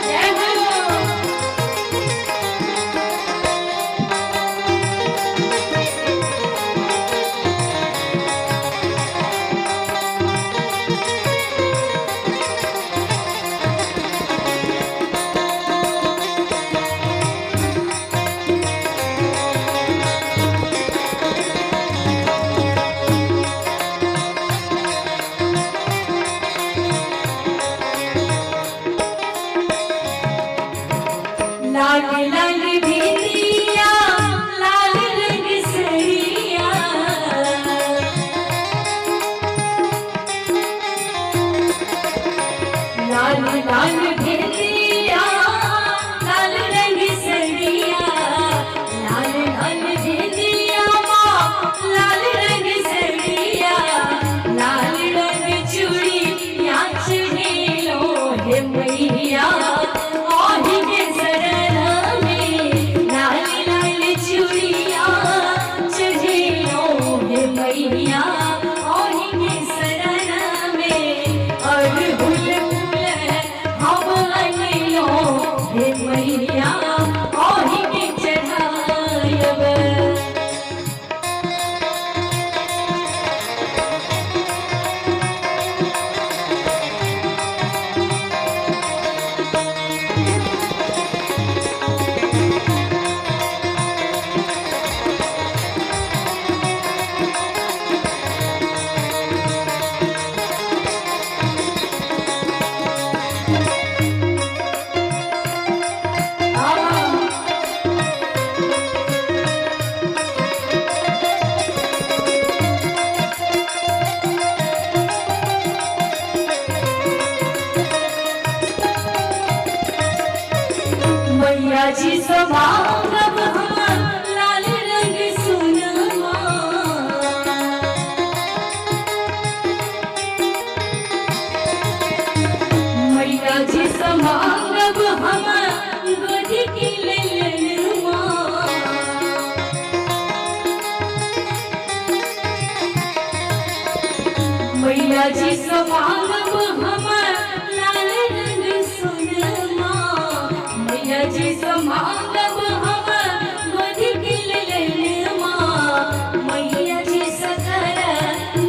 जय हो। लाल लाल बिंदिया लाल रंग सरिया लाल लाल बिंदिया लाल रंग सरिया लाल लाल बिंदिया लाल रंग सरिया लाल रंग चूड़ी या चढ़ेलो हे मैया ओही के सरना में लाल लाल चूड़िया चढ़ेलो हे मैया ओही के सरना में। और हुल फूल हमारे लो हे मैया ओही के चढ़ायब। मैया जी समागम हम लाल रंग सुनमा मैया जी समागम हम गोद की ललनुमा मैया जी समागम हम लाल रंग जी समागम हम गोदी के ललनमा मैया जी सकल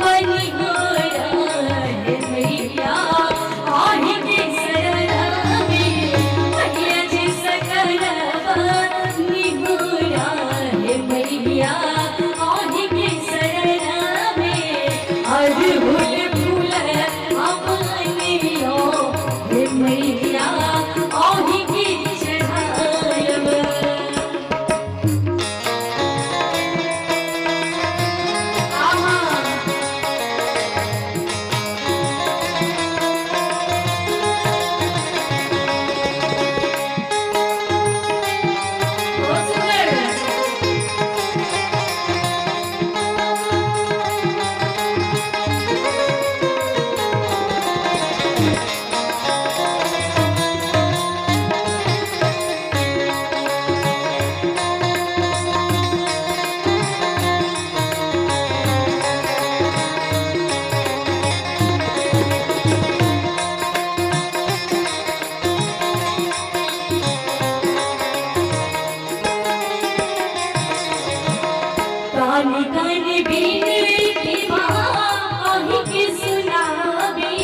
बनी होया हे मैया आही के शरण में मैया जी सकल बनी होया हे मैया आही के शरण में अड़हुल फूल अपनियो हे मैया आही के चढ़ायब बहुत सुंदर कानी कानी बीनती माँ आही के सुनावी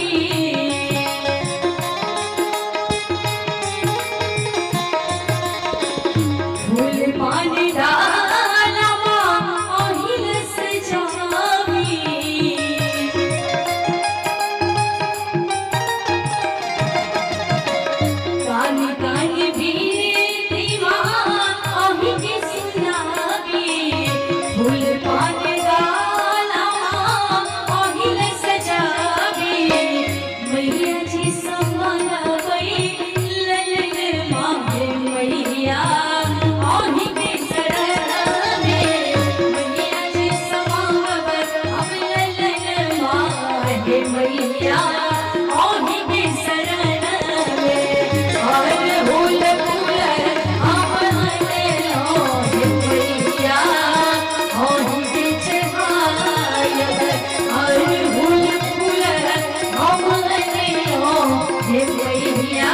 फूल पानी डाला माँ आही ले सजावी कानी कानी बीनती माँ आही के सुनावी फूल पानी डाला आहिल सजावी मैया जी समानवई ललन माहे मैया आही के शरण में मैया जी समानव अब ललन माहे मैया आही के शरण में हर फूल फूल अपने लो हे मैया आही के चढ़ायब हर फूल फूल अपने लो हे मैया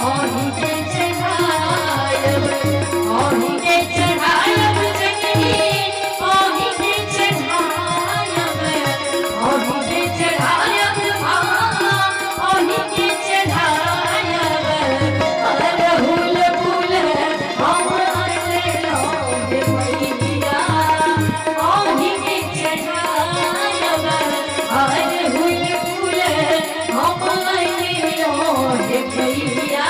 आही के चढ़ायब आही के चढ़ायब जननी आही के चढ़ायब आही के चढ़ायब आही के चढ़ायब अड़हुल फूल अपने लो हे मैया आही के चढ़ायब अड़हुल फूल अपने लो हे मैया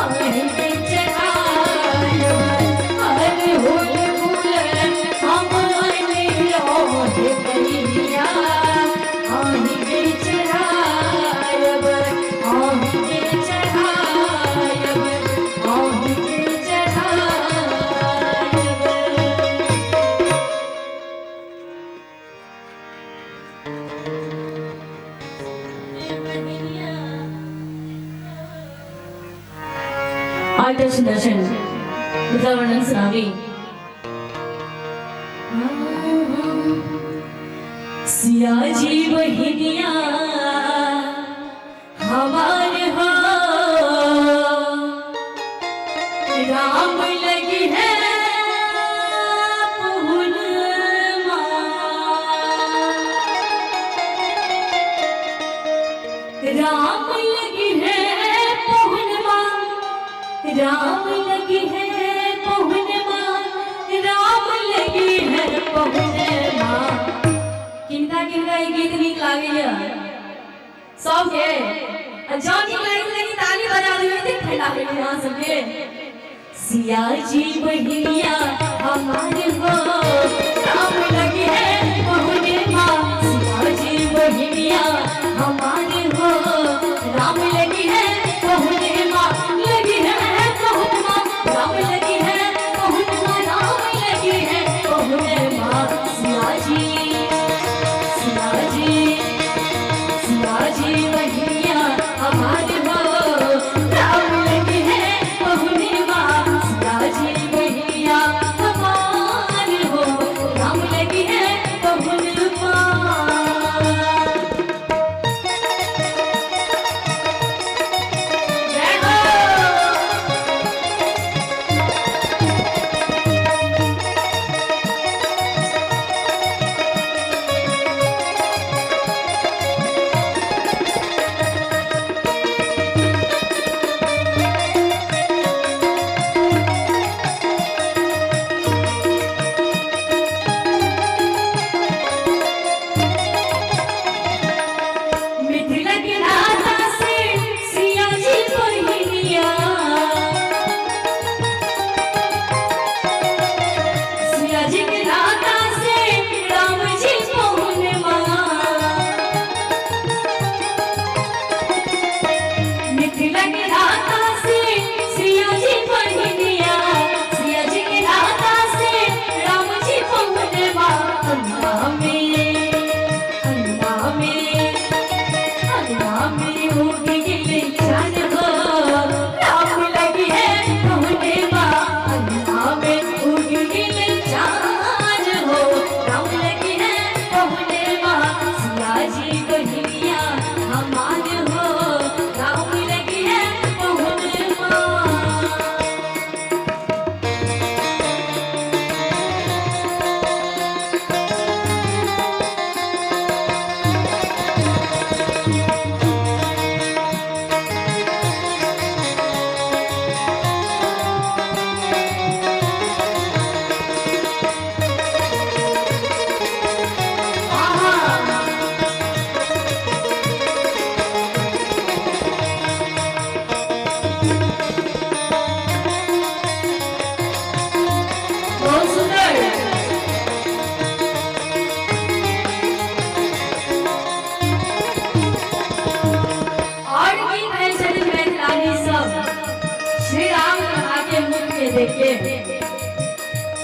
आही के चढ़ायब अड़हुल फूल अपने लो हे मैया आही के चढ़ायब आही के चढ़ायब आही के चढ़ायब आदर्श दर्शन वर्णन सुनावी सिया जी बहिनिया हमारे हो राम लगी है पहुन राम लगी है पहुनमा राम लगी है पहुनमा राम लगी है पहुनमा किनका किनका ये गीत नीक लागैया सबके जौन नीक लागै लेकिन ताली बजा दियौ एते ठंडा होइए अहाँ सबके सिया जी बहिनिया हमारे हो राम लगी है पहुनमा सिया जी बहिनिया हमारे हो राम लगी है पहुनमा लगी है पहुनमा राम लगी है पहुनमा राम लगी है पहुनमा सिया जी बहिनिया हमारे हो राम लगी है पहुनमा सिया जी बहिनिया हमारे हो राम लगी है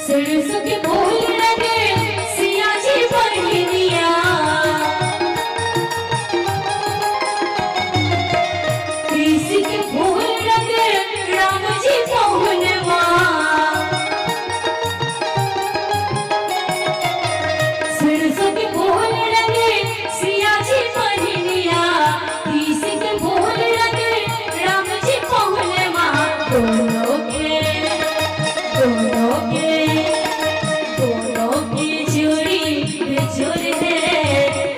सरसों के फूल लगे सिया जी बरहिनिया कृषि के फूल लगे राम जी पहुनवा सरसों के फूल लगे सिया जी बरहिनिया कृषि के फूल लगे राम जी पहुनवा दोनों के जोड़ी बेजोड़ है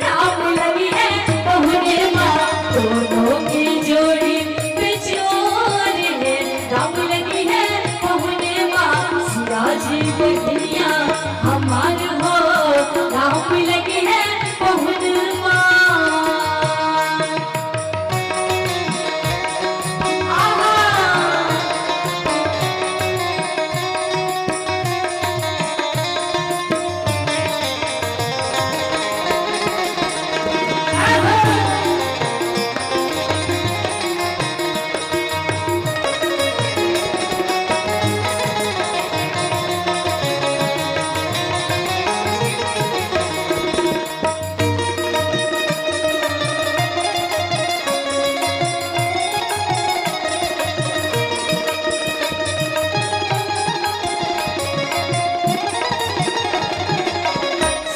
राम लगी है पहुने माँ दोनों की जोड़ी बेजोड़ है राम लगी है पहुने माँ सियाजी बहिनिया हमार हो राम लगी है पहुने माँ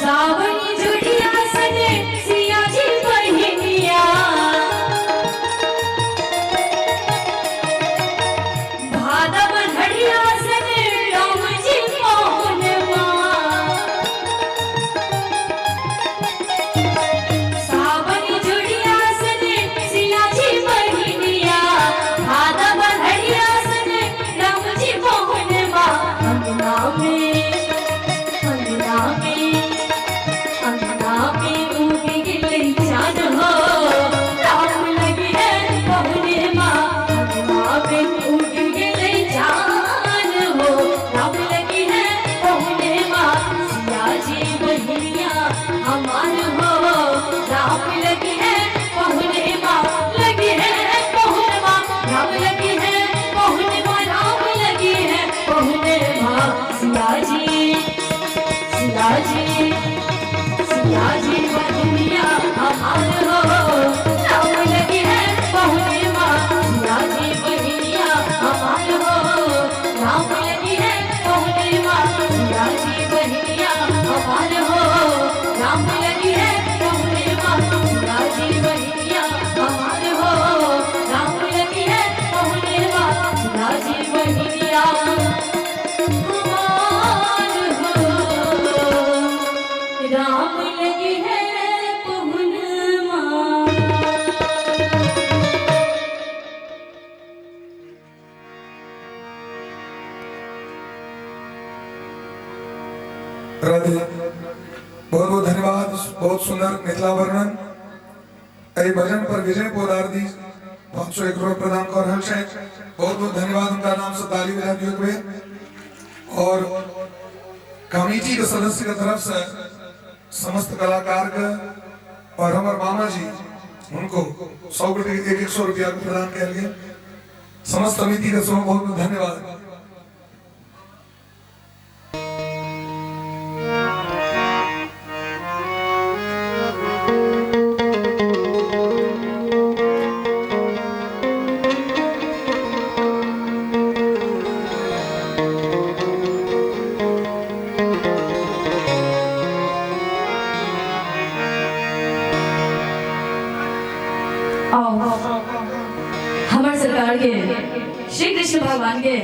सावनी जुड़िया सने सिया जी बहिनिया भादव धड़िया सने राम जी पहुनवा सावनी जुड़िया सने सिया जी बहिनिया भादव धड़िया सने राम जी पहुनवा अंगना में चाँद हो राम लगी है पहुने माँ पे उठ गए चाँद हो राम लगी है पहुने माँ सिया जी बहिनिया हमार हो राम लगी है पहुने माँ लगी है पहुने माँ राम लगी है पहुने माँ राम लगी है पहुने माँ सिया जी बहिनिया हमार हो राम लगी है पहुने माँ सिया जी बहिनिया हमार हो राम लगी है पहुने माँ सिया जी बहिनिया हमार हो राम लगी है पहुने माँ सिया जी बहिनिया हमार हो राम लगी है पहुने माँ सिया जी बहिनिया राम लगी है पहुनमा राधे बहुत बहुत धन्यवाद बहुत सुंदर मिथिला वर्णन ए भजन पर विजय पोदार दी 501 रुपये प्रदान कर रहल छै बहुत बहुत धन्यवाद उनका नाम से ताली बजा दियो के और कमेटी के सदस्य के तरफ से समस्त कलाकार के और हमारे मामा जी उनको 100 रुपये 100 रुपया प्रदान किया गया समस्त समिति का बहुत बहुत धन्यवाद। आओ हमार सरकार के श्री कृष्ण भगवान के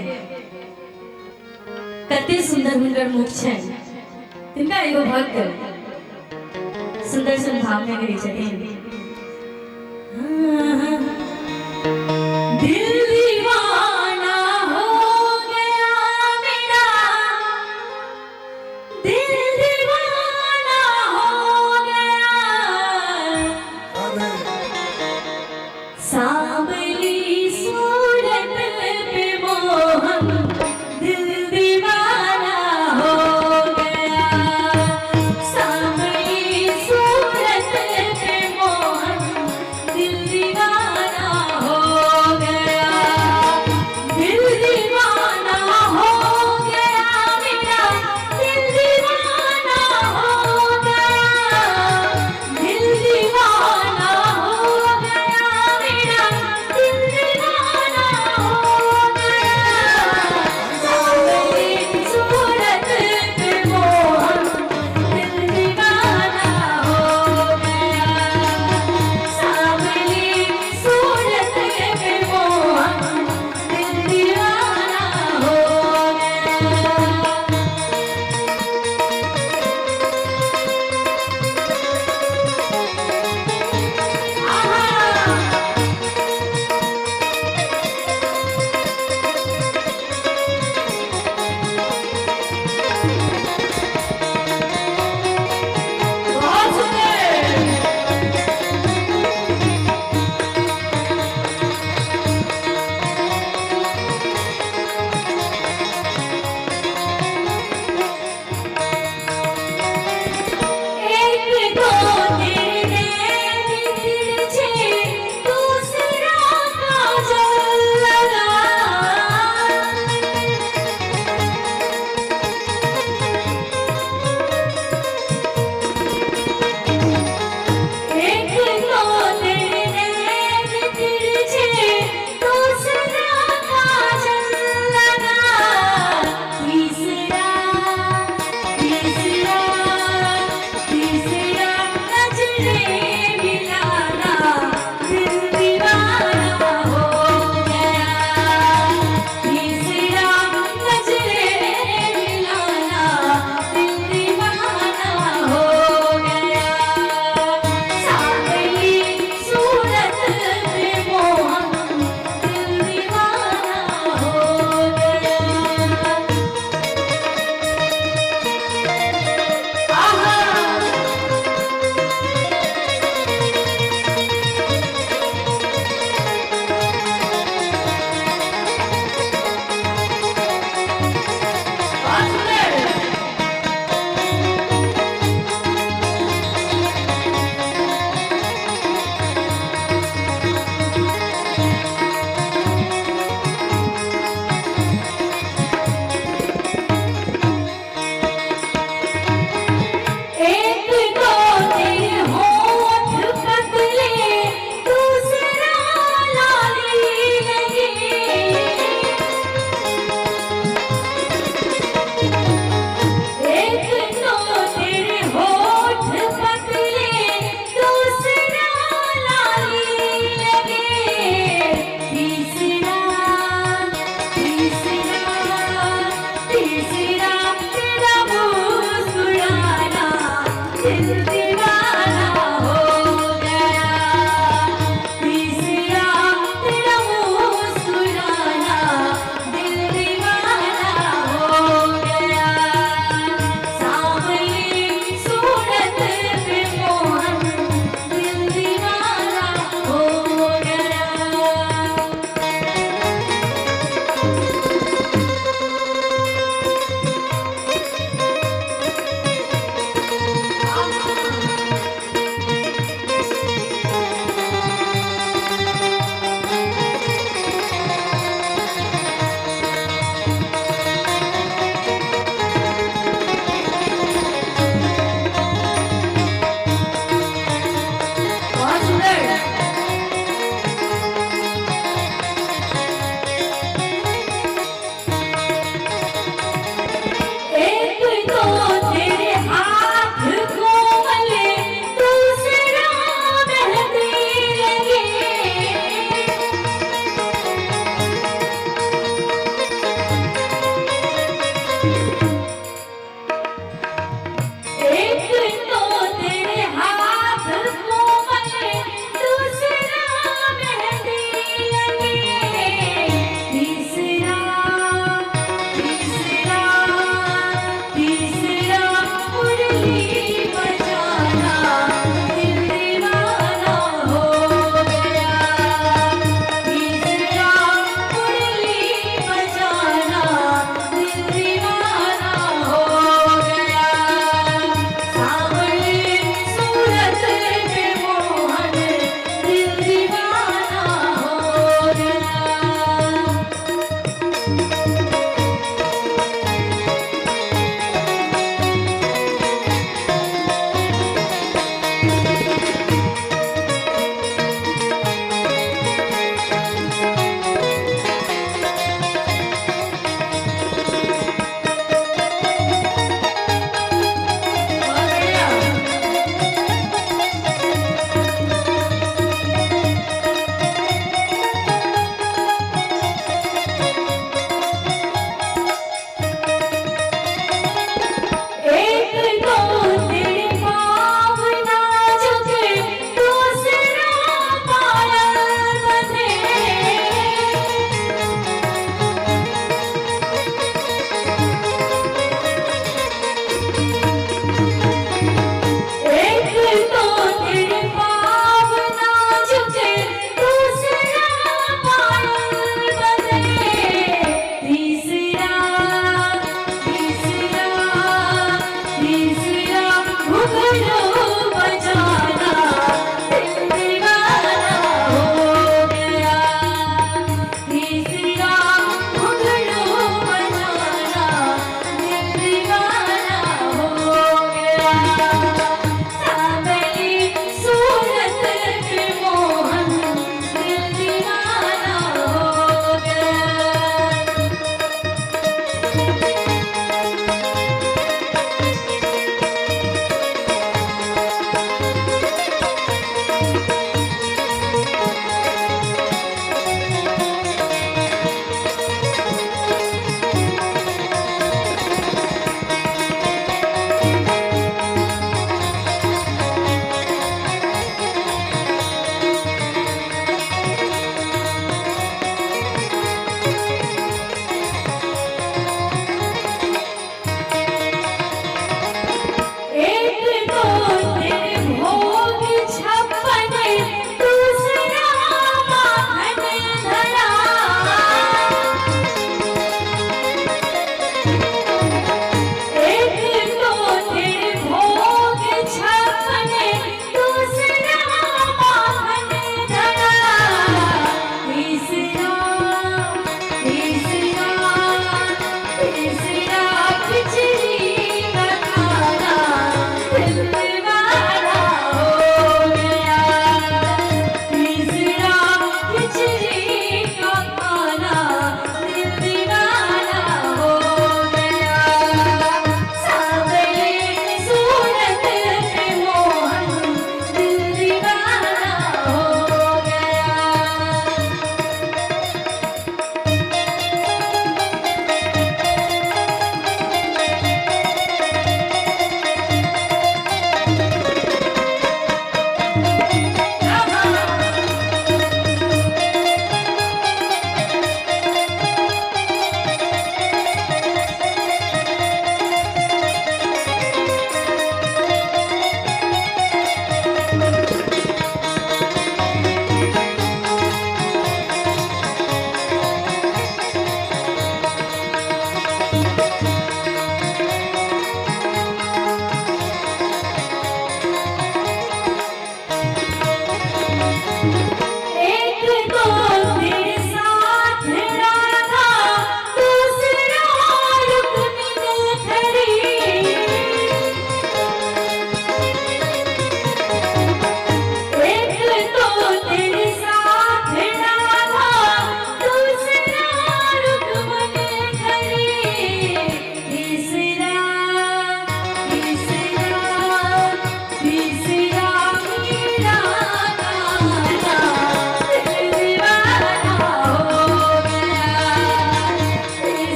कते सुंदर हुनकर मुख छै तिनका एगो भक्त सुंदर सन भाव में करी छथिन दिल दीवाना हो गया मेरा दिल दीवाना हो गया सांवली सूरत पे मोहन दिल दीवाना हो गया सांवली सूरत पे मोहन दिल दीवाना हो गया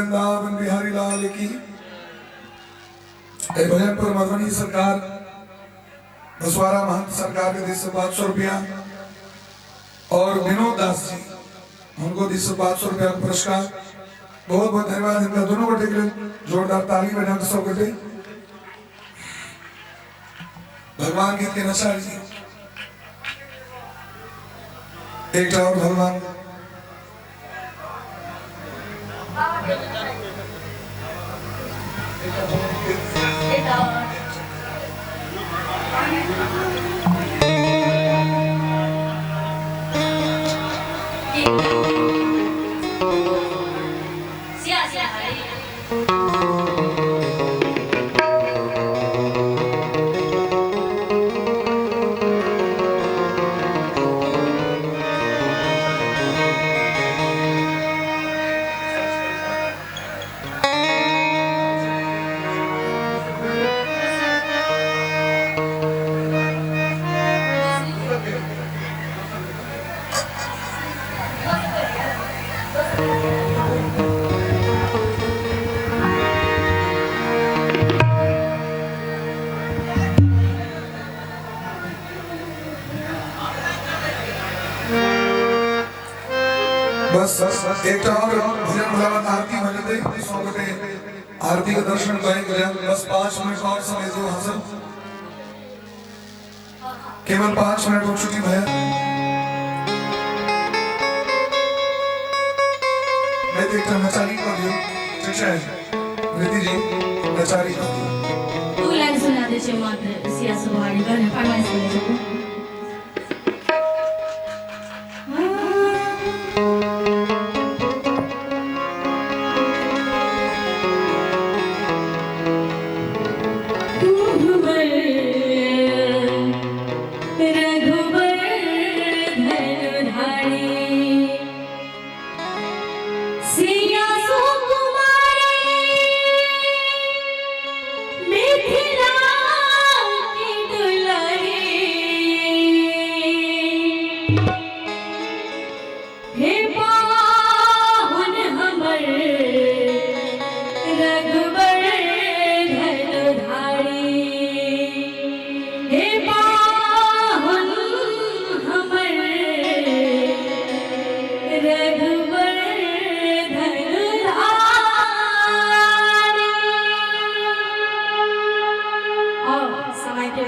वृंदावन बिहारी लाल की। भजन पर मधुबनी सरकार बसवारा महंत सरकार के दिल से 500 रुपया और विनोद दास जी उनको दिल से 500 रुपया का पुरस्कार। बहुत बहुत धन्यवाद इनका दोनों बटे के लिए जोरदार ताली बजा सब बटे। भगवान गीत के नशारी जी एक और भगवान बस एक और भजन भगवान आरती भजन दे सौ बटे आरती का दर्शन करेंगे। बस 5 मिनट और समय दो हासिल, केवल 5 मिनट हो चुकी भैया। मैं देखता नचारी कर दियो शिक्षा है रीति जी नचारी कर दियो। तू लाइन सुना दे छे मात्र सिया सुवाड़ी गाने फरमाइश करे छे।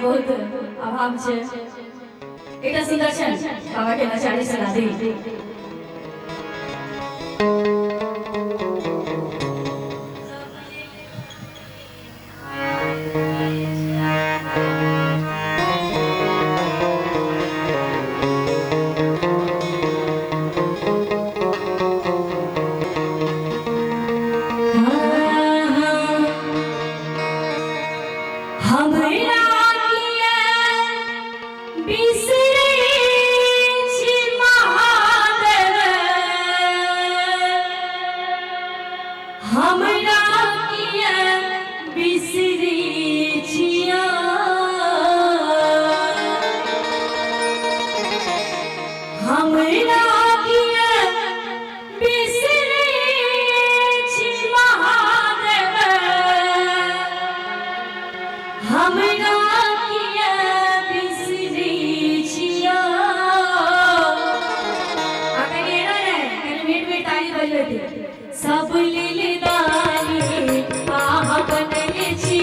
बहुत अभाव छे एकटा सुंदर छे बाबा के नचारी सुना दी। सब लीलदारी आह बनले छी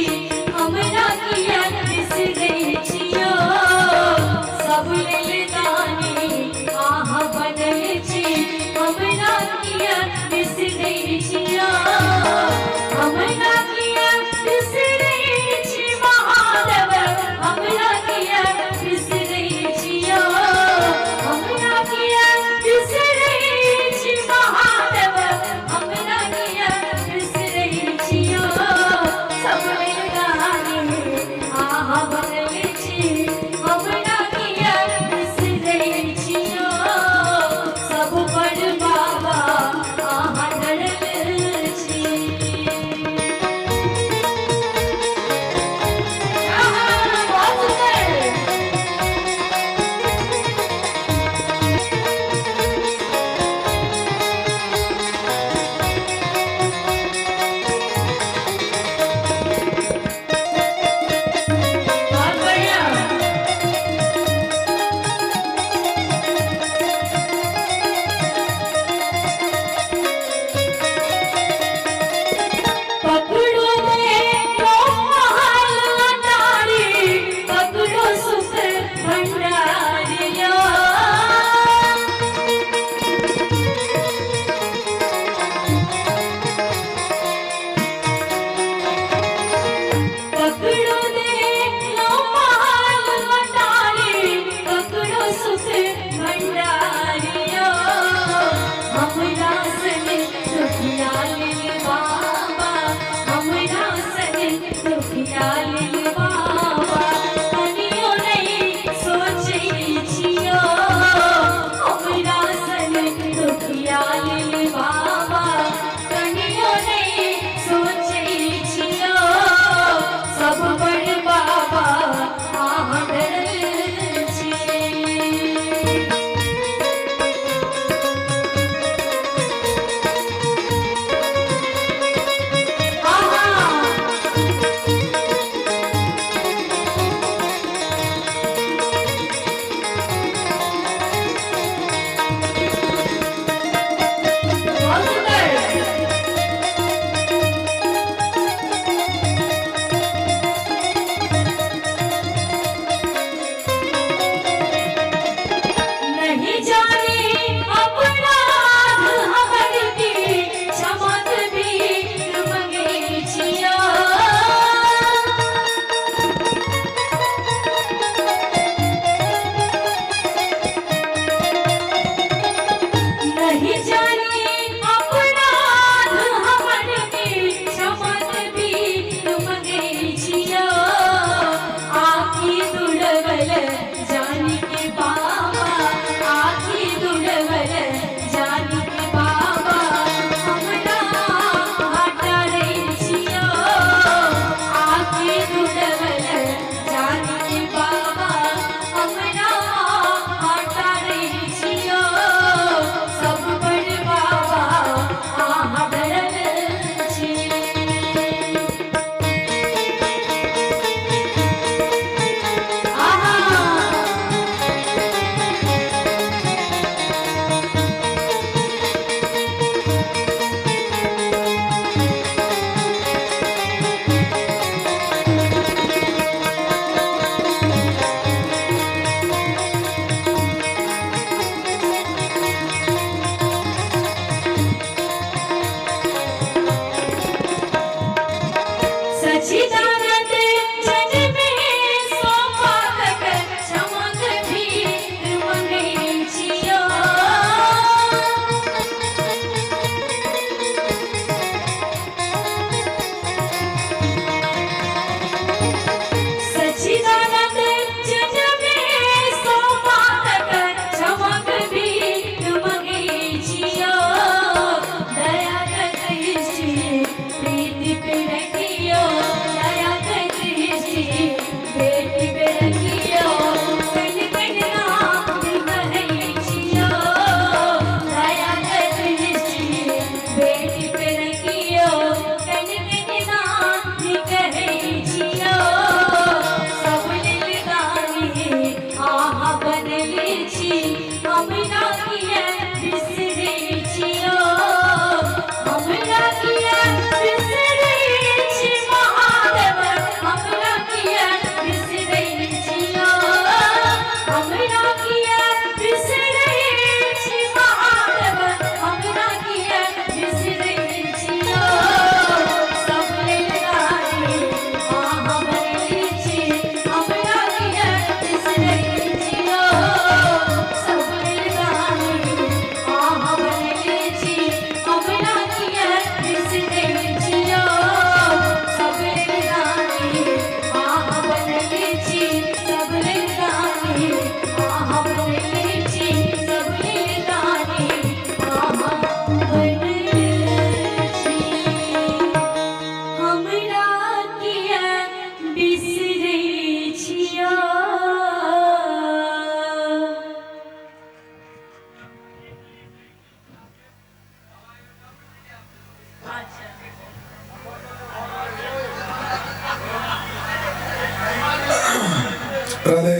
राधे।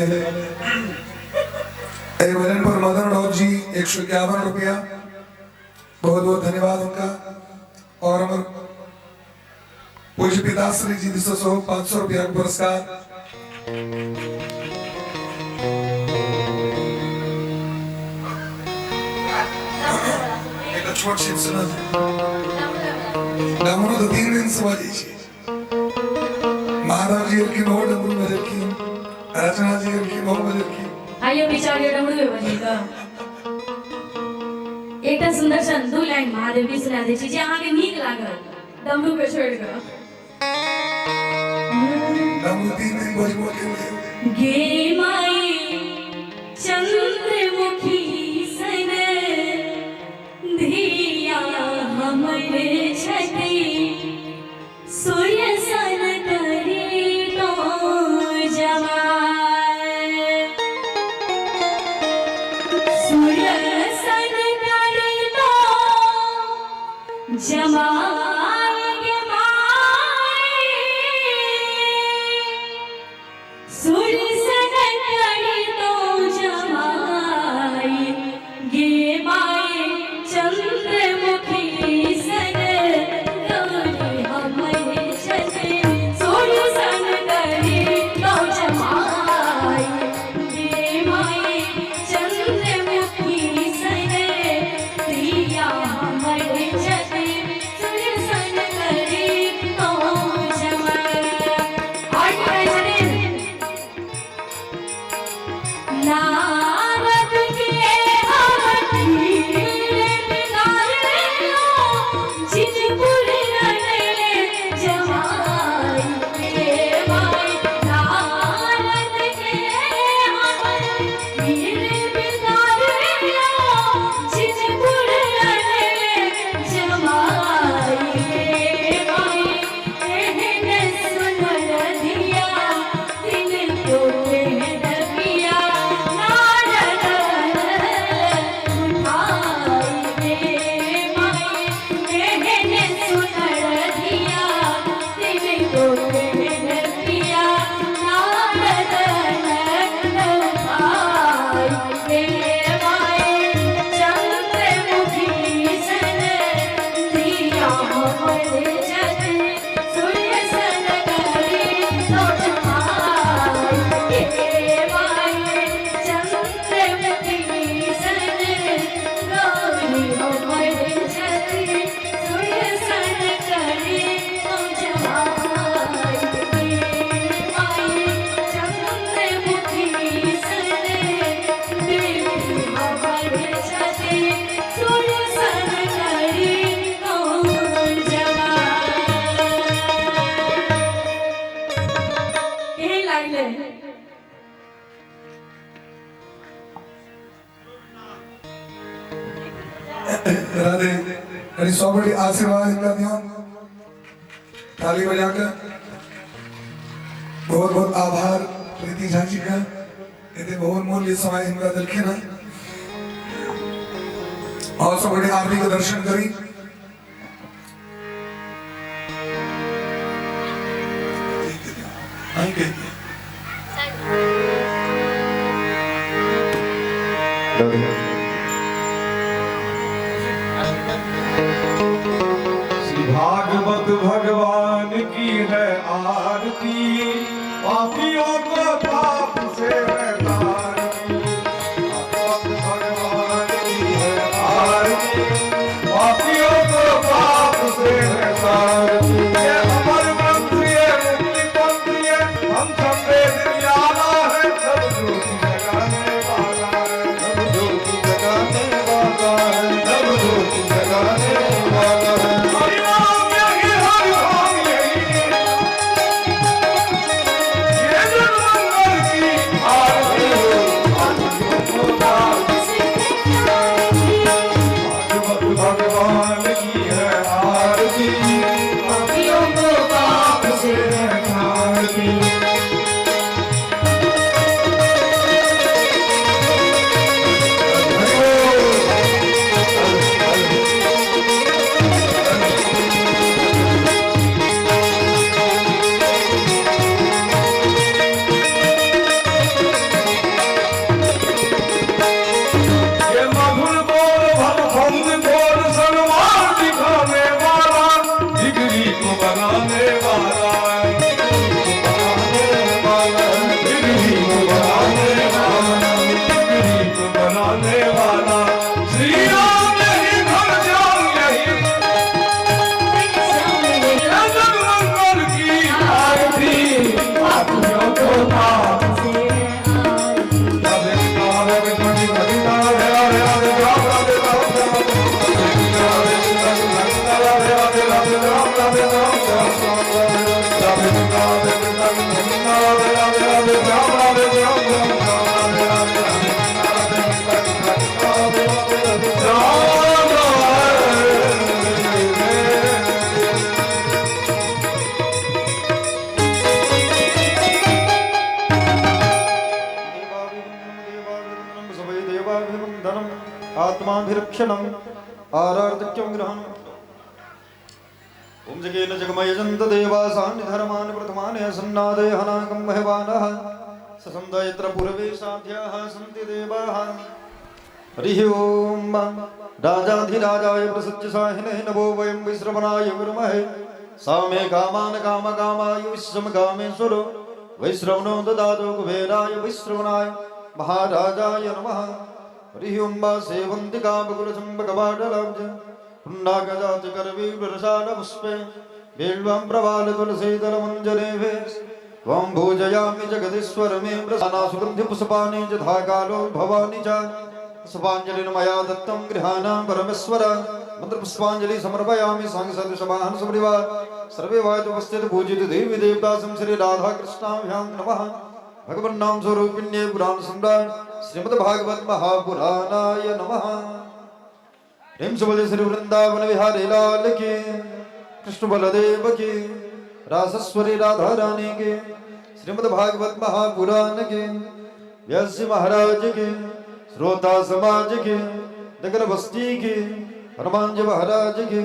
एक भजन पर मदन राउत जी 151 रुपया, बहुत बहुत धन्यवाद उनका। और अमर पूज्य पिताश्री जी 500 रुपया का पुरस्कार। एक छोट सी सुना डमरू तो 3 दिन से बजी छी। माधव जी की बहुत डमरू बजे की, रचना जी की बहुत बजे की। आइयो बिचारे डमरू में बजी का एकटा सुंदर सन 2 लाइन महादेव की सुना दे छी जे अहाँ के नीक लागल डमरू पे छोड़ के। डमरू 3 दिन बजबो केले। गे माई चंद्रमुखी सन धिया हमरे छठी सूर्य सन करी तो जमाए। सूर्य सन करी तो जमाए माई। सूर्य सन करी तो जमाए गे माई चंद्रमुखी सन गौरी हमरे छठी सूर्य सन करी तो जमाए गे माई चंद्रमुखी सन दिया हमरे छठी सूर्य सन करी तो जमाए। नारद के जिनपुर जमाई माई। नारद के जिनपुर जमाई माई। एहन सुनर दिया दिन को दबिया नारद उठाई माई। एहन सुनर दिया दिन को दबिया नारद उठाई माई। चंद्रमुखी सन दिया हमरे छठी सूर्य सन करी तो जमाई माई। चंद्रमुखी सन गौरी हमरे छठी सूर्य सन करी तो जमाई माई। चंद्रमुखी सन देवी हमरे छठी सूर्य सन करी तो जमाई। यही लाइन है। राधे। अरे सौ बड़ी आशीर्वाद इनका ध्यान ताली बजाकर बहुत बहुत आभार प्रीति झांची का। ये बहुत मूल्य समय इनका दिलखे ना। और सौ बड़ी आरती का दर्शन करी। भागवत भगवान की है आरती, पापियों को पाप से है तारती। भागवत भगवान की है आरती, पापियों को पाप से है तारती। ये अमर ग्रंथ, ये मुक्ति पंथ, ये हम सब बनाने वाला, गरीब बनाने वाला, गरीब बनाने वाला श्री राम यही घर जाओ यही जगमंगल की आरती पापियों को पाप से आत्माभिरक्षणम् आरार्धक्यं ग्रहणम् ओम जगेन जगमयजन्त देवासान् धर्मान् प्रथमान् सन्नादे हनाकं महवानः ससन्द यत्र पूर्वे साध्याः सन्ति देवाः हरिः ओम राजाधिराजाय प्रसज्य साहिने नभो वयं विश्रवणाय विर्महे सामे कामान् कामकामाय विश्रम कामेश्वरो वैश्रवणो ददातो कुबेराय वैश्रवणाय महाराजाय नमः हरिः ओम सेवन्ति कामकुलचम्बकवाटलब्ज पुण्डागजाति करवीरसालपुष्पे बेल्वं प्रवाल तुलसीदलमञ्जनेभे त्वं भोजयामि जगदीश्वर मे प्रसानासुगन्धिपुष्पाणि यथा कालो भवानि च पुष्पाञ्जलिर् मया दत्तं गृहाणां परमेश्वर मन्त्रपुष्पाञ्जलि समर्पयामि सांसदसभान् सुपरिवार सर्वे वायुपस्थित पूजित देवी देवतासं श्री राधा कृष्णाभ्यां नमः भगवन्नाम स्वरूपिण्ये पुराण सम्राट श्रीमद्भागवत महापुराणाय नमः। प्रेम से बोले श्री वृंदावन बिहारी लाल की, कृष्ण बलदेव की, रासस्वरी राधा रानी के, श्रीमद्भागवत महापुराण के, व्यास महाराज के, श्रोता समाज के, नगर बस्ती के, हनुमान जी महाराज के,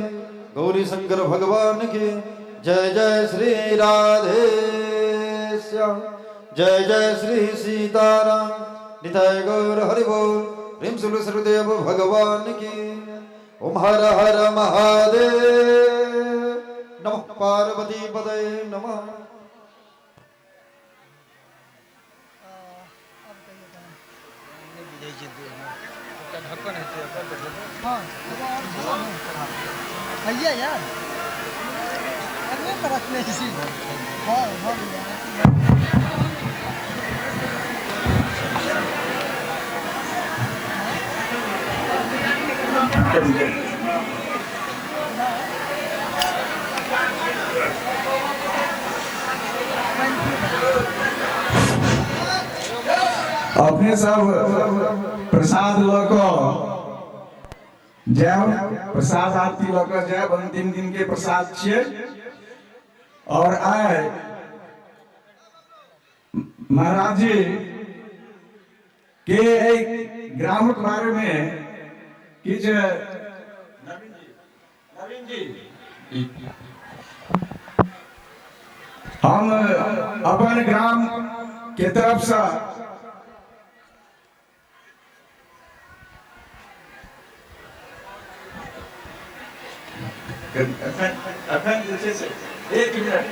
गौरी शंकर भगवान के, जय जय श्री राधे श्याम, जय जय श्री सीताराम, निताय गौर हरि बोल। प्रेम से बोले श्रीदेव भगवान की। ओम हर हर महादेव, नमः पार्वती पदये नमः। भैया यार अरे रखने किसी हाँ हाँ अपने सब प्रसाद लक जाओ, प्रसाद आरती लक जाओ, अंतिम दिन के प्रसाद छे। और आए महाराज जी के एक ग्राम के बारे में किछ नवीन जी हम अपन ग्राम के तरफ से अखंड जैसे से एक मिनट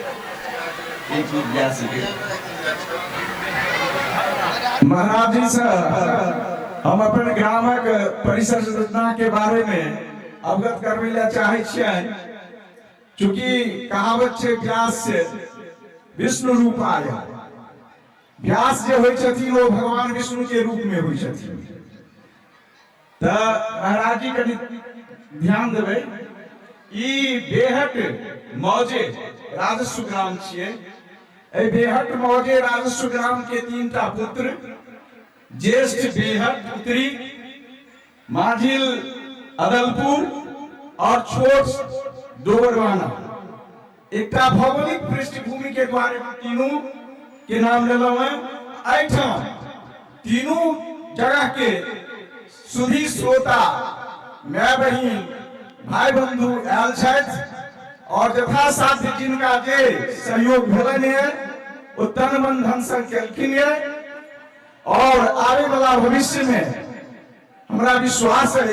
महाराज जी से हम अपन ग्रामक परिसर योजना के बारे में अवगत करवे ला चाहे छियै। चूंकि कहावत छे व्यास से विष्णु रूप आया, व्यास जे होय छथिन वो भगवान विष्णु के रूप में होय छथिन। त महाराज जी कनि ध्यान देबै, ई बेहट मौजे राजस्व ग्राम छियै। ए बेहट मौजे राजस्व ग्राम के 3टा पुत्र, ज्येष्ठ बेहट पुत्री माझिल अदलपुर और छोट दोबरवाना। एकटा भौगोलिक पृष्ठभूमि के द्वारा तीनों के नाम लेलौ हैं। ऐठाम तीनों जगह के सुधी श्रोता माय बहिन भाई बंधु आयल छथि और यथासाध्य जिनका जे सहयोग भेलन है वो तन मन धन से केलखिन है। और आने वाला भविष्य में हमरा विश्वास है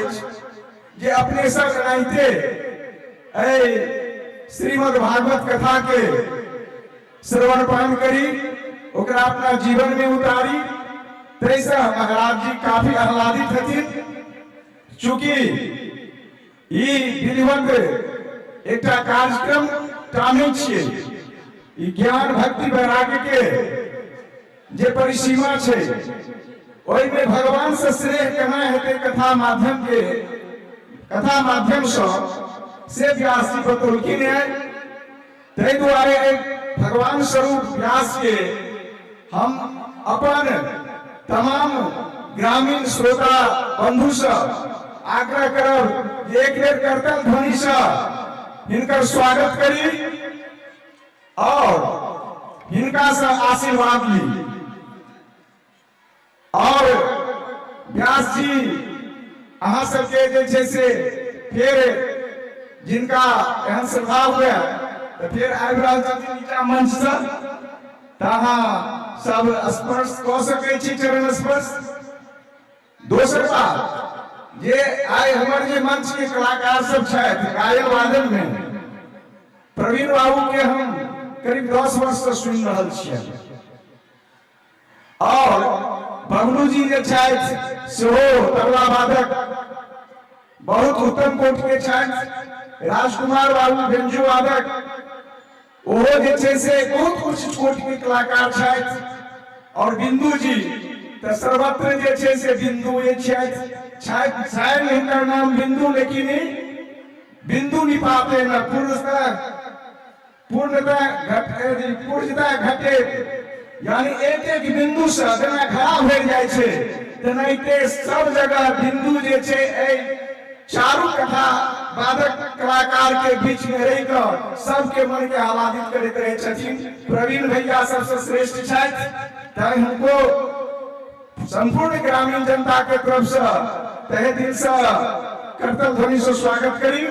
जे अपने सब एनाहिते श्रीमद् भागवत कथा के श्रवण पान करी, ओकरा अपना जीवन में उतारी। तैसा महाराज जी काफी आह्लादित हथिन, चूंकि ई विधिवत एकटा कार्यक्रम टामी छियै। ई ज्ञान भक्ति वैराग्य के जे परिसीमा छै, ओहि में भगवान से स्नेह केना हेतै कथा माध्यम से व्यास जी बतौलखिन है। ताहि दुआरे भगवान स्वरूप व्यास के हम अपन तमाम ग्रामीण श्रोता बंधु से आग्रह करब जे एक बेर करतल ध्वनि से हिनकर स्वागत करी और हिनका से आशीर्वाद ली। और व्यास जी अहाँ सबके जे छै से फिर जिनका एहन श्रद्धा हुए तो फिर आबि रहल छथिन नीचा मंच से, तहाँ सब स्पर्श कऽ सकै छी, चरण स्पर्श। दोसर बात जे आइ हमर जे मंच के कलाकार सब छथि गायन वादन में, प्रवीण बाबू के हम करीब 10 वर्ष से सुनि रहल छियै, और बबलू जी जे छथि सेहो तबला वादक बहुत उत्तम कोटि के छथि। राजकुमार बाबू व्यंजो वादक, ओहो जे छै से बहुत उच्च कोटि के कलाकार छथि। और बिंदु जी तो सर्वत्र जे छै से बिंदु छथि, हिनकर नाम बिंदु, लेकिन बिंदु निपाते न पूर्णता घटे, यानी एक बिंदु से जेना खड़ा भऽ जाइ छै, तेनाहिते सब जगह बिंदु जे छै चारू कथा वादक कलाकार के बीच में रह कर सबके मन के आह्लादित करते रहे छथिन। प्रवीण भैया सबसे श्रेष्ठ छथि, ताहि हमको संपूर्ण ग्रामीण जनता के तरफ से तहे दिल से करतल ध्वनि से स्वागत करी।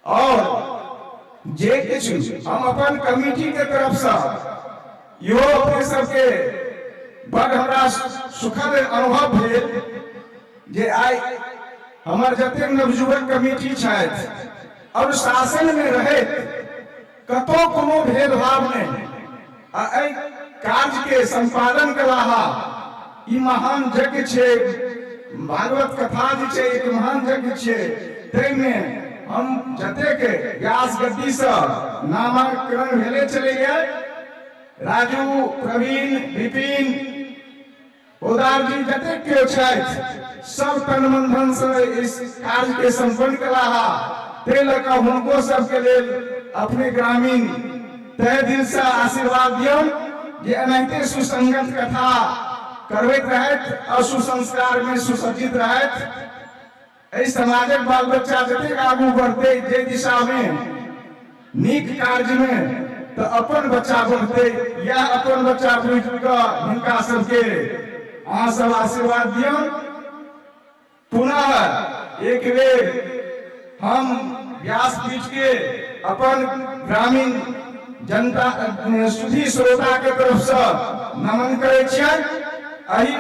और जे किछु हम अपन कमिटी के तरफ से यो अपने सबके बड़ हमरा सुखद अनुभव भेल जे आइ हमर जतेक नवयुवक कमिटी छथि और शासन में रहैत कतौ कोनो भेदभाव नहीं, आ एहि कार्य के संपादन कलाहा ई महान यज्ञ छै। भागवत कथा जे छै एक महान यज्ञ छै, ताहिमे हम जतेक व्यास गद्दी से नामांकन भेले चलैया, राजू, प्रवीण, विपिन, उदार जी जतेक केओ छथि सब तन मन धन से इस कार्य के संपन्न कलाहा। ते लका हुनको सबके लेल अपने ग्रामीण तहे दिल से आशीर्वाद दियौन जे एनाहिते सुसंगत कथा करबैत रहैत और सुसंस्कार में सुसज्जित रहैत। एहि समाजक बाल बच्चा जतेक आगू बढ़ते जे दिशा में नीक कार्य में, तो अपन बच्चा बढ़ते या अपन बच्चा बढ़ कऽ हिनका सबके अहाँ सब आशीर्वाद दियौन। पुनः एक बेर हम व्यासपीठ के अपन ग्रामीण जनता सुधी श्रोता के तरफ से नमन करे छियनि। एहि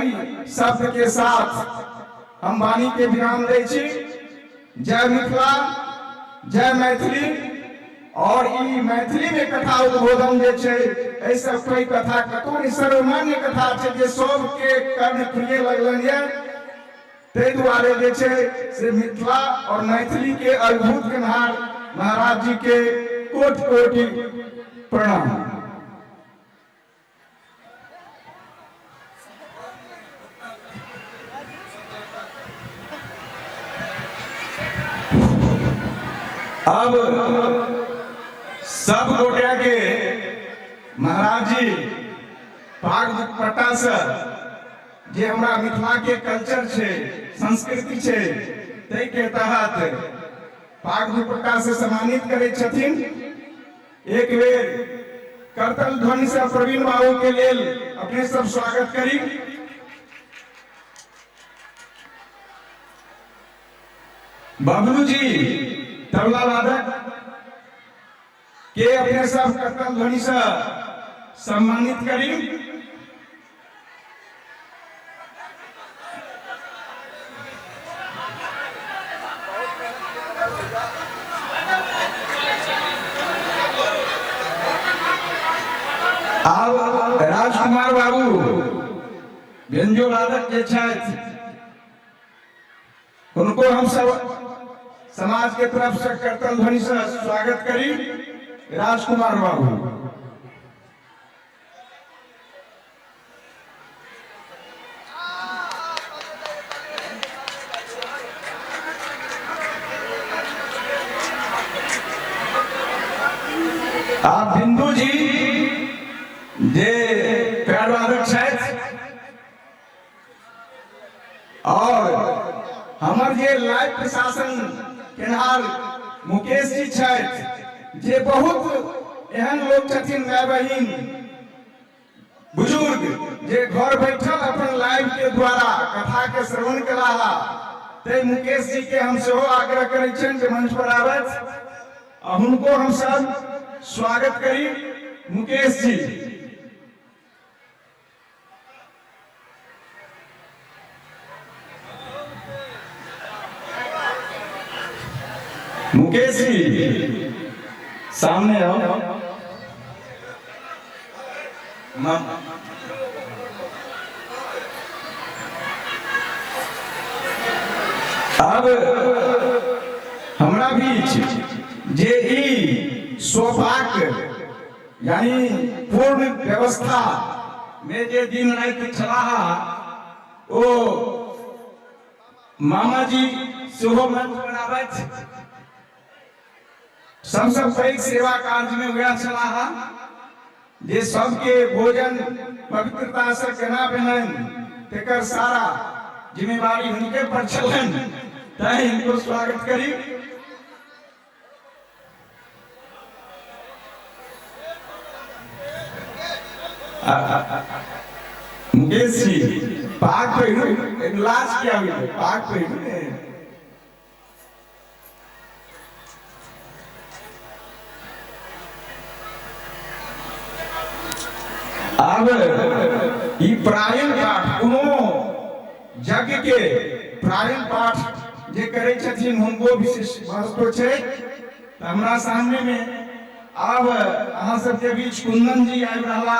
शब्द के साथ हम वाणी के विराम दै छी। जय मिथिला, जय मैथिली। और ई मैथिली में कथा उद्बोधन जे छै, एहि सब कोई कथा कतौ नहीं, सर्वमान्य कथा छै जे सबके कर्ण प्रिय लगलन ये। ताहि दुआरे जे छै से मिथिला और मैथिली के अद्भुत कन्हार महाराज जी के कोटि कोटि प्रणाम। अब सब गोटिया के महाराज जी पाग दुपट्टा से जे हमरा मिथिला के कल्चर छै, संस्कृति छै, ताहि के तहत पाग दुपट्टा से सम्मानित करे छथिन। एक बेर करतल ध्वनि से प्रवीण बाबू के लेल अपने सब स्वागत करी। बबलू जी तबला वादक के अपने सब करतल ध्वनि से सम्मानित करी। अब राजकुमार बाबू व्यंजो वादक के छथि, उनको हम सब समाज के तरफ से करतल ध्वनि से स्वागत करी। राजकुमार बाबू आप बिंदु जी जे पैर वादक छथि और हमर जे लाइव प्रशासन केनहार मुकेश जी छथि, जे बहुत एहन लोग छथिन माय बहिन बुजुर्ग जे घर बैठल अपन लाइव के द्वारा कथा के श्रवण कला, ते मुकेश जी के हम सेहो आग्रह करै छियनि जे मंच पर आबथि आ हुनको हम सब स्वागत करी। मुकेश जी मुकेश जी सामने आओ। अब हमरा बीच जे ई सौभाग्य यानी पूर्ण व्यवस्था में जे दिन राति चला, ओ मामा जी सेहो मंच पर आबथि। सबसे पैघ सेवा कार्य में वह चला जे सबके भोजन पवित्रता से केना बनन तेकर सारा जिम्मेवारी उनके पर छलन, तै इनको स्वागत करी। मुकेश जी पाक पहिरू, लाज क्या हुई, पाक पहिरू। अब ई प्रायण पाठ कोनो यज्ञ के प्रायण पाठ जे करे छथिन हुनको विशेष महत्व छै। हमरा सामने में अब अहाँ सबके बीच कुंदन जी आबि रहला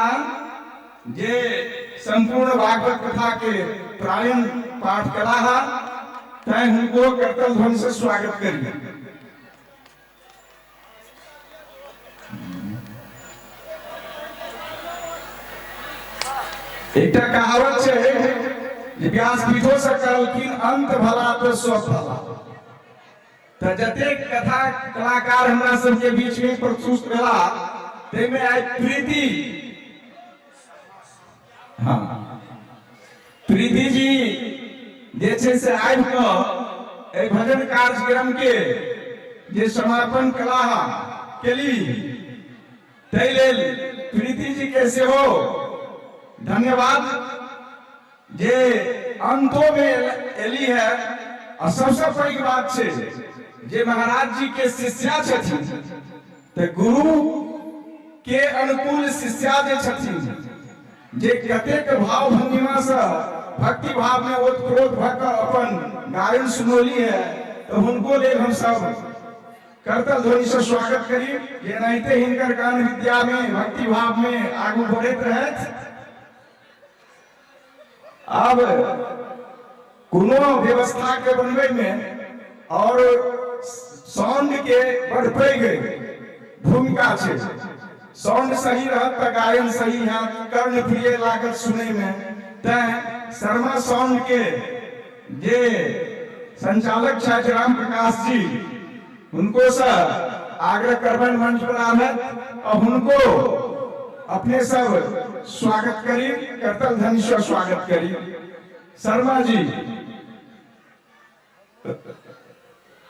जे संपूर्ण भागवत कथा के प्रायण पाठ कला, तैं हुनको करतल ध्वनि से स्वागत करिए। एक कहावत है व्यासपीठो से कहलखिन अंत भला तो सब भला। तो जतेक कथा कलाकार हमरा सबके बीच में प्रस्तुत भेला, ताहिमे आइ प्रीति, हाँ प्रीति जी जे छै से आबि कऽ एहि भजन कार्यक्रम के जे समापन कला केली, ताहि लेल प्रीति जी के सेहो धन्यवाद जे अंतों में एली है। और सबसे पैघ बात छै जे महाराज जी के शिष्या छथिन, तो गुरु के अनुकूल शिष्या जे छथिन, जे कतेक भाव भंगिमा से भक्ति भाव में ओतप्रोत भऽ कऽ अपन गायन सुनौली है, तो हुनको लेल हम सब करतल ध्वनि से स्वागत करी जे एनाहिते हिनकर गान विद्या में भक्ति भाव में आगू बढ़ैत रहथि। अब कोनो व्यवस्था के बनवे में और साउंड के बड़ पैघ भूमिका छै। साउंड सही रहत त गायन सही है, कर्ण प्रिय लागत सुने में। तैं शर्मा साउंड के जे संचालक छथि राम प्रकाश जी, उनको से आग्रह करबन मंच पर आबथि और उनको अपने सब स्वागत करी, करतल ध्वनि से स्वागत करी। शर्मा जी,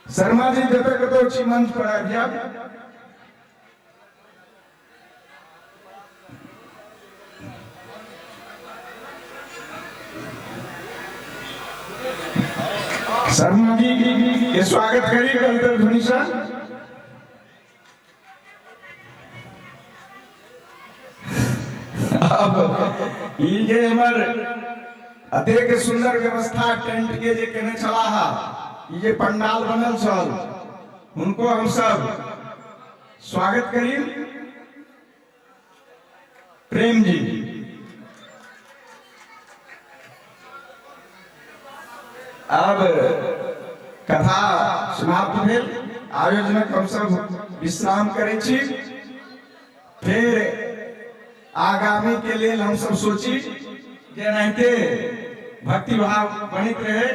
शर्मा जी जतऽ कतौ छी मंच पर आबि जायब। शर्मा जी के स्वागत करी करतल ध्वनि से। अब ये हमर अतेक सुंदर व्यवस्था टेंट के जे केने छला, ये पंडाल बनल छल, उनको हम सब स्वागत करी। प्रेम जी। अब कथा समाप्त भेल, आयोजनक हम सब विश्राम करै छी। फिर आगामी के लिए हम सब सोची जे नाहिते भक्ति भाव बनित रहे।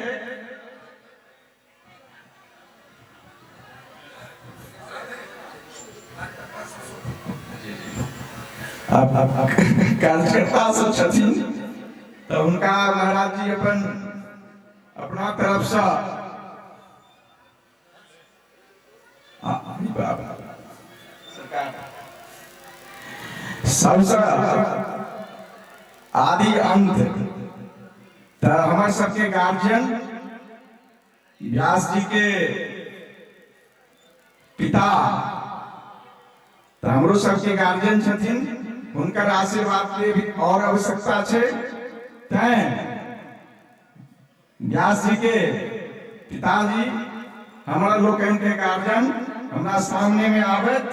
अब कार्यकर्ता सब छथिन तो उनका महाराज जी अपना तरफ से सबसे आदि अंत तो हमारे सबके गार्जियन व्यास जी के पिता तो हमरो सबके गार्जियन छथिन, उनकर आशीर्वाद के भी और आवश्यकता छे। तैं व्यास जी के पिताजी हमारा लोकन के गार्जियन हमारा सामने में आवत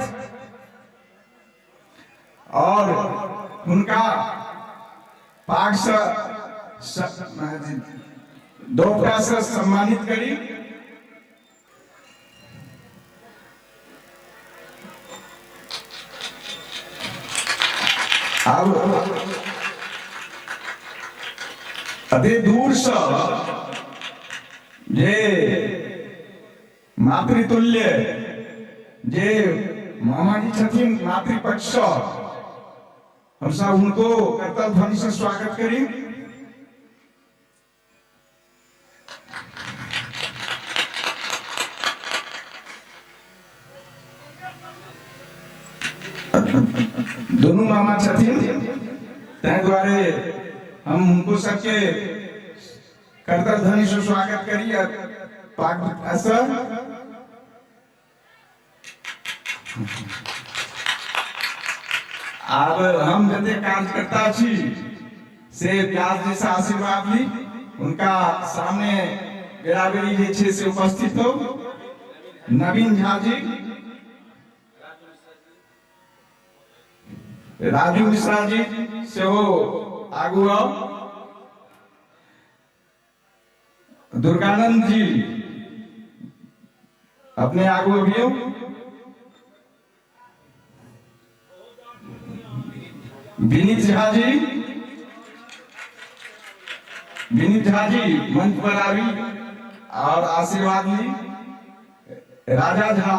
और उनका पाग से दोपहर से सम्मानित करी। अब अति दूर से जे मातृतुल्य जे मामा जी छथिन मातृपक्ष, हम सब उनको करतल ध्वनि से स्वागत करी। दोनों मामा छथिन, तै द्वारे हम उनको सबके करतल ध्वनि से स्वागत करी। अब हम जते कार्यकर्ता छी से व्यास जी से आशीर्वाद ली, उनका सामने बेराबेरी जे छे से उपस्थित हो। नवीन झा जी, राजू मिश्रा जी से हो आगू आओ। दुर्गानंद जी अपने आगू भी हो। विनीत झा जी, मंच पर आवी और आशीर्वाद ली। राजा झा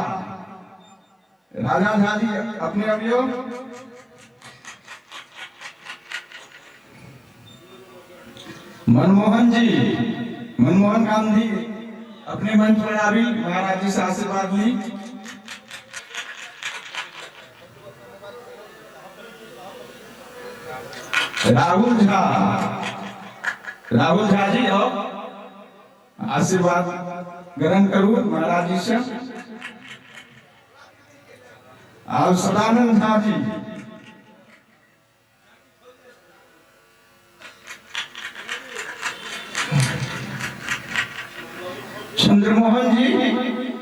जी अपने अभी हो। मनमोहन गांधी अपने मंच पर आवी, महाराज जी से आशीर्वाद ली। राहुल झा जी आओ, आशीर्वाद ग्रहण करूँ महाराज जी से। और सदानंद झा जी, चंद्रमोहन जी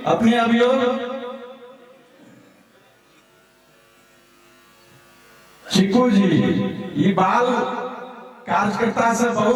अपने अभियोग, चिकू जी, ये बाल कार्यकर्ता से बहुत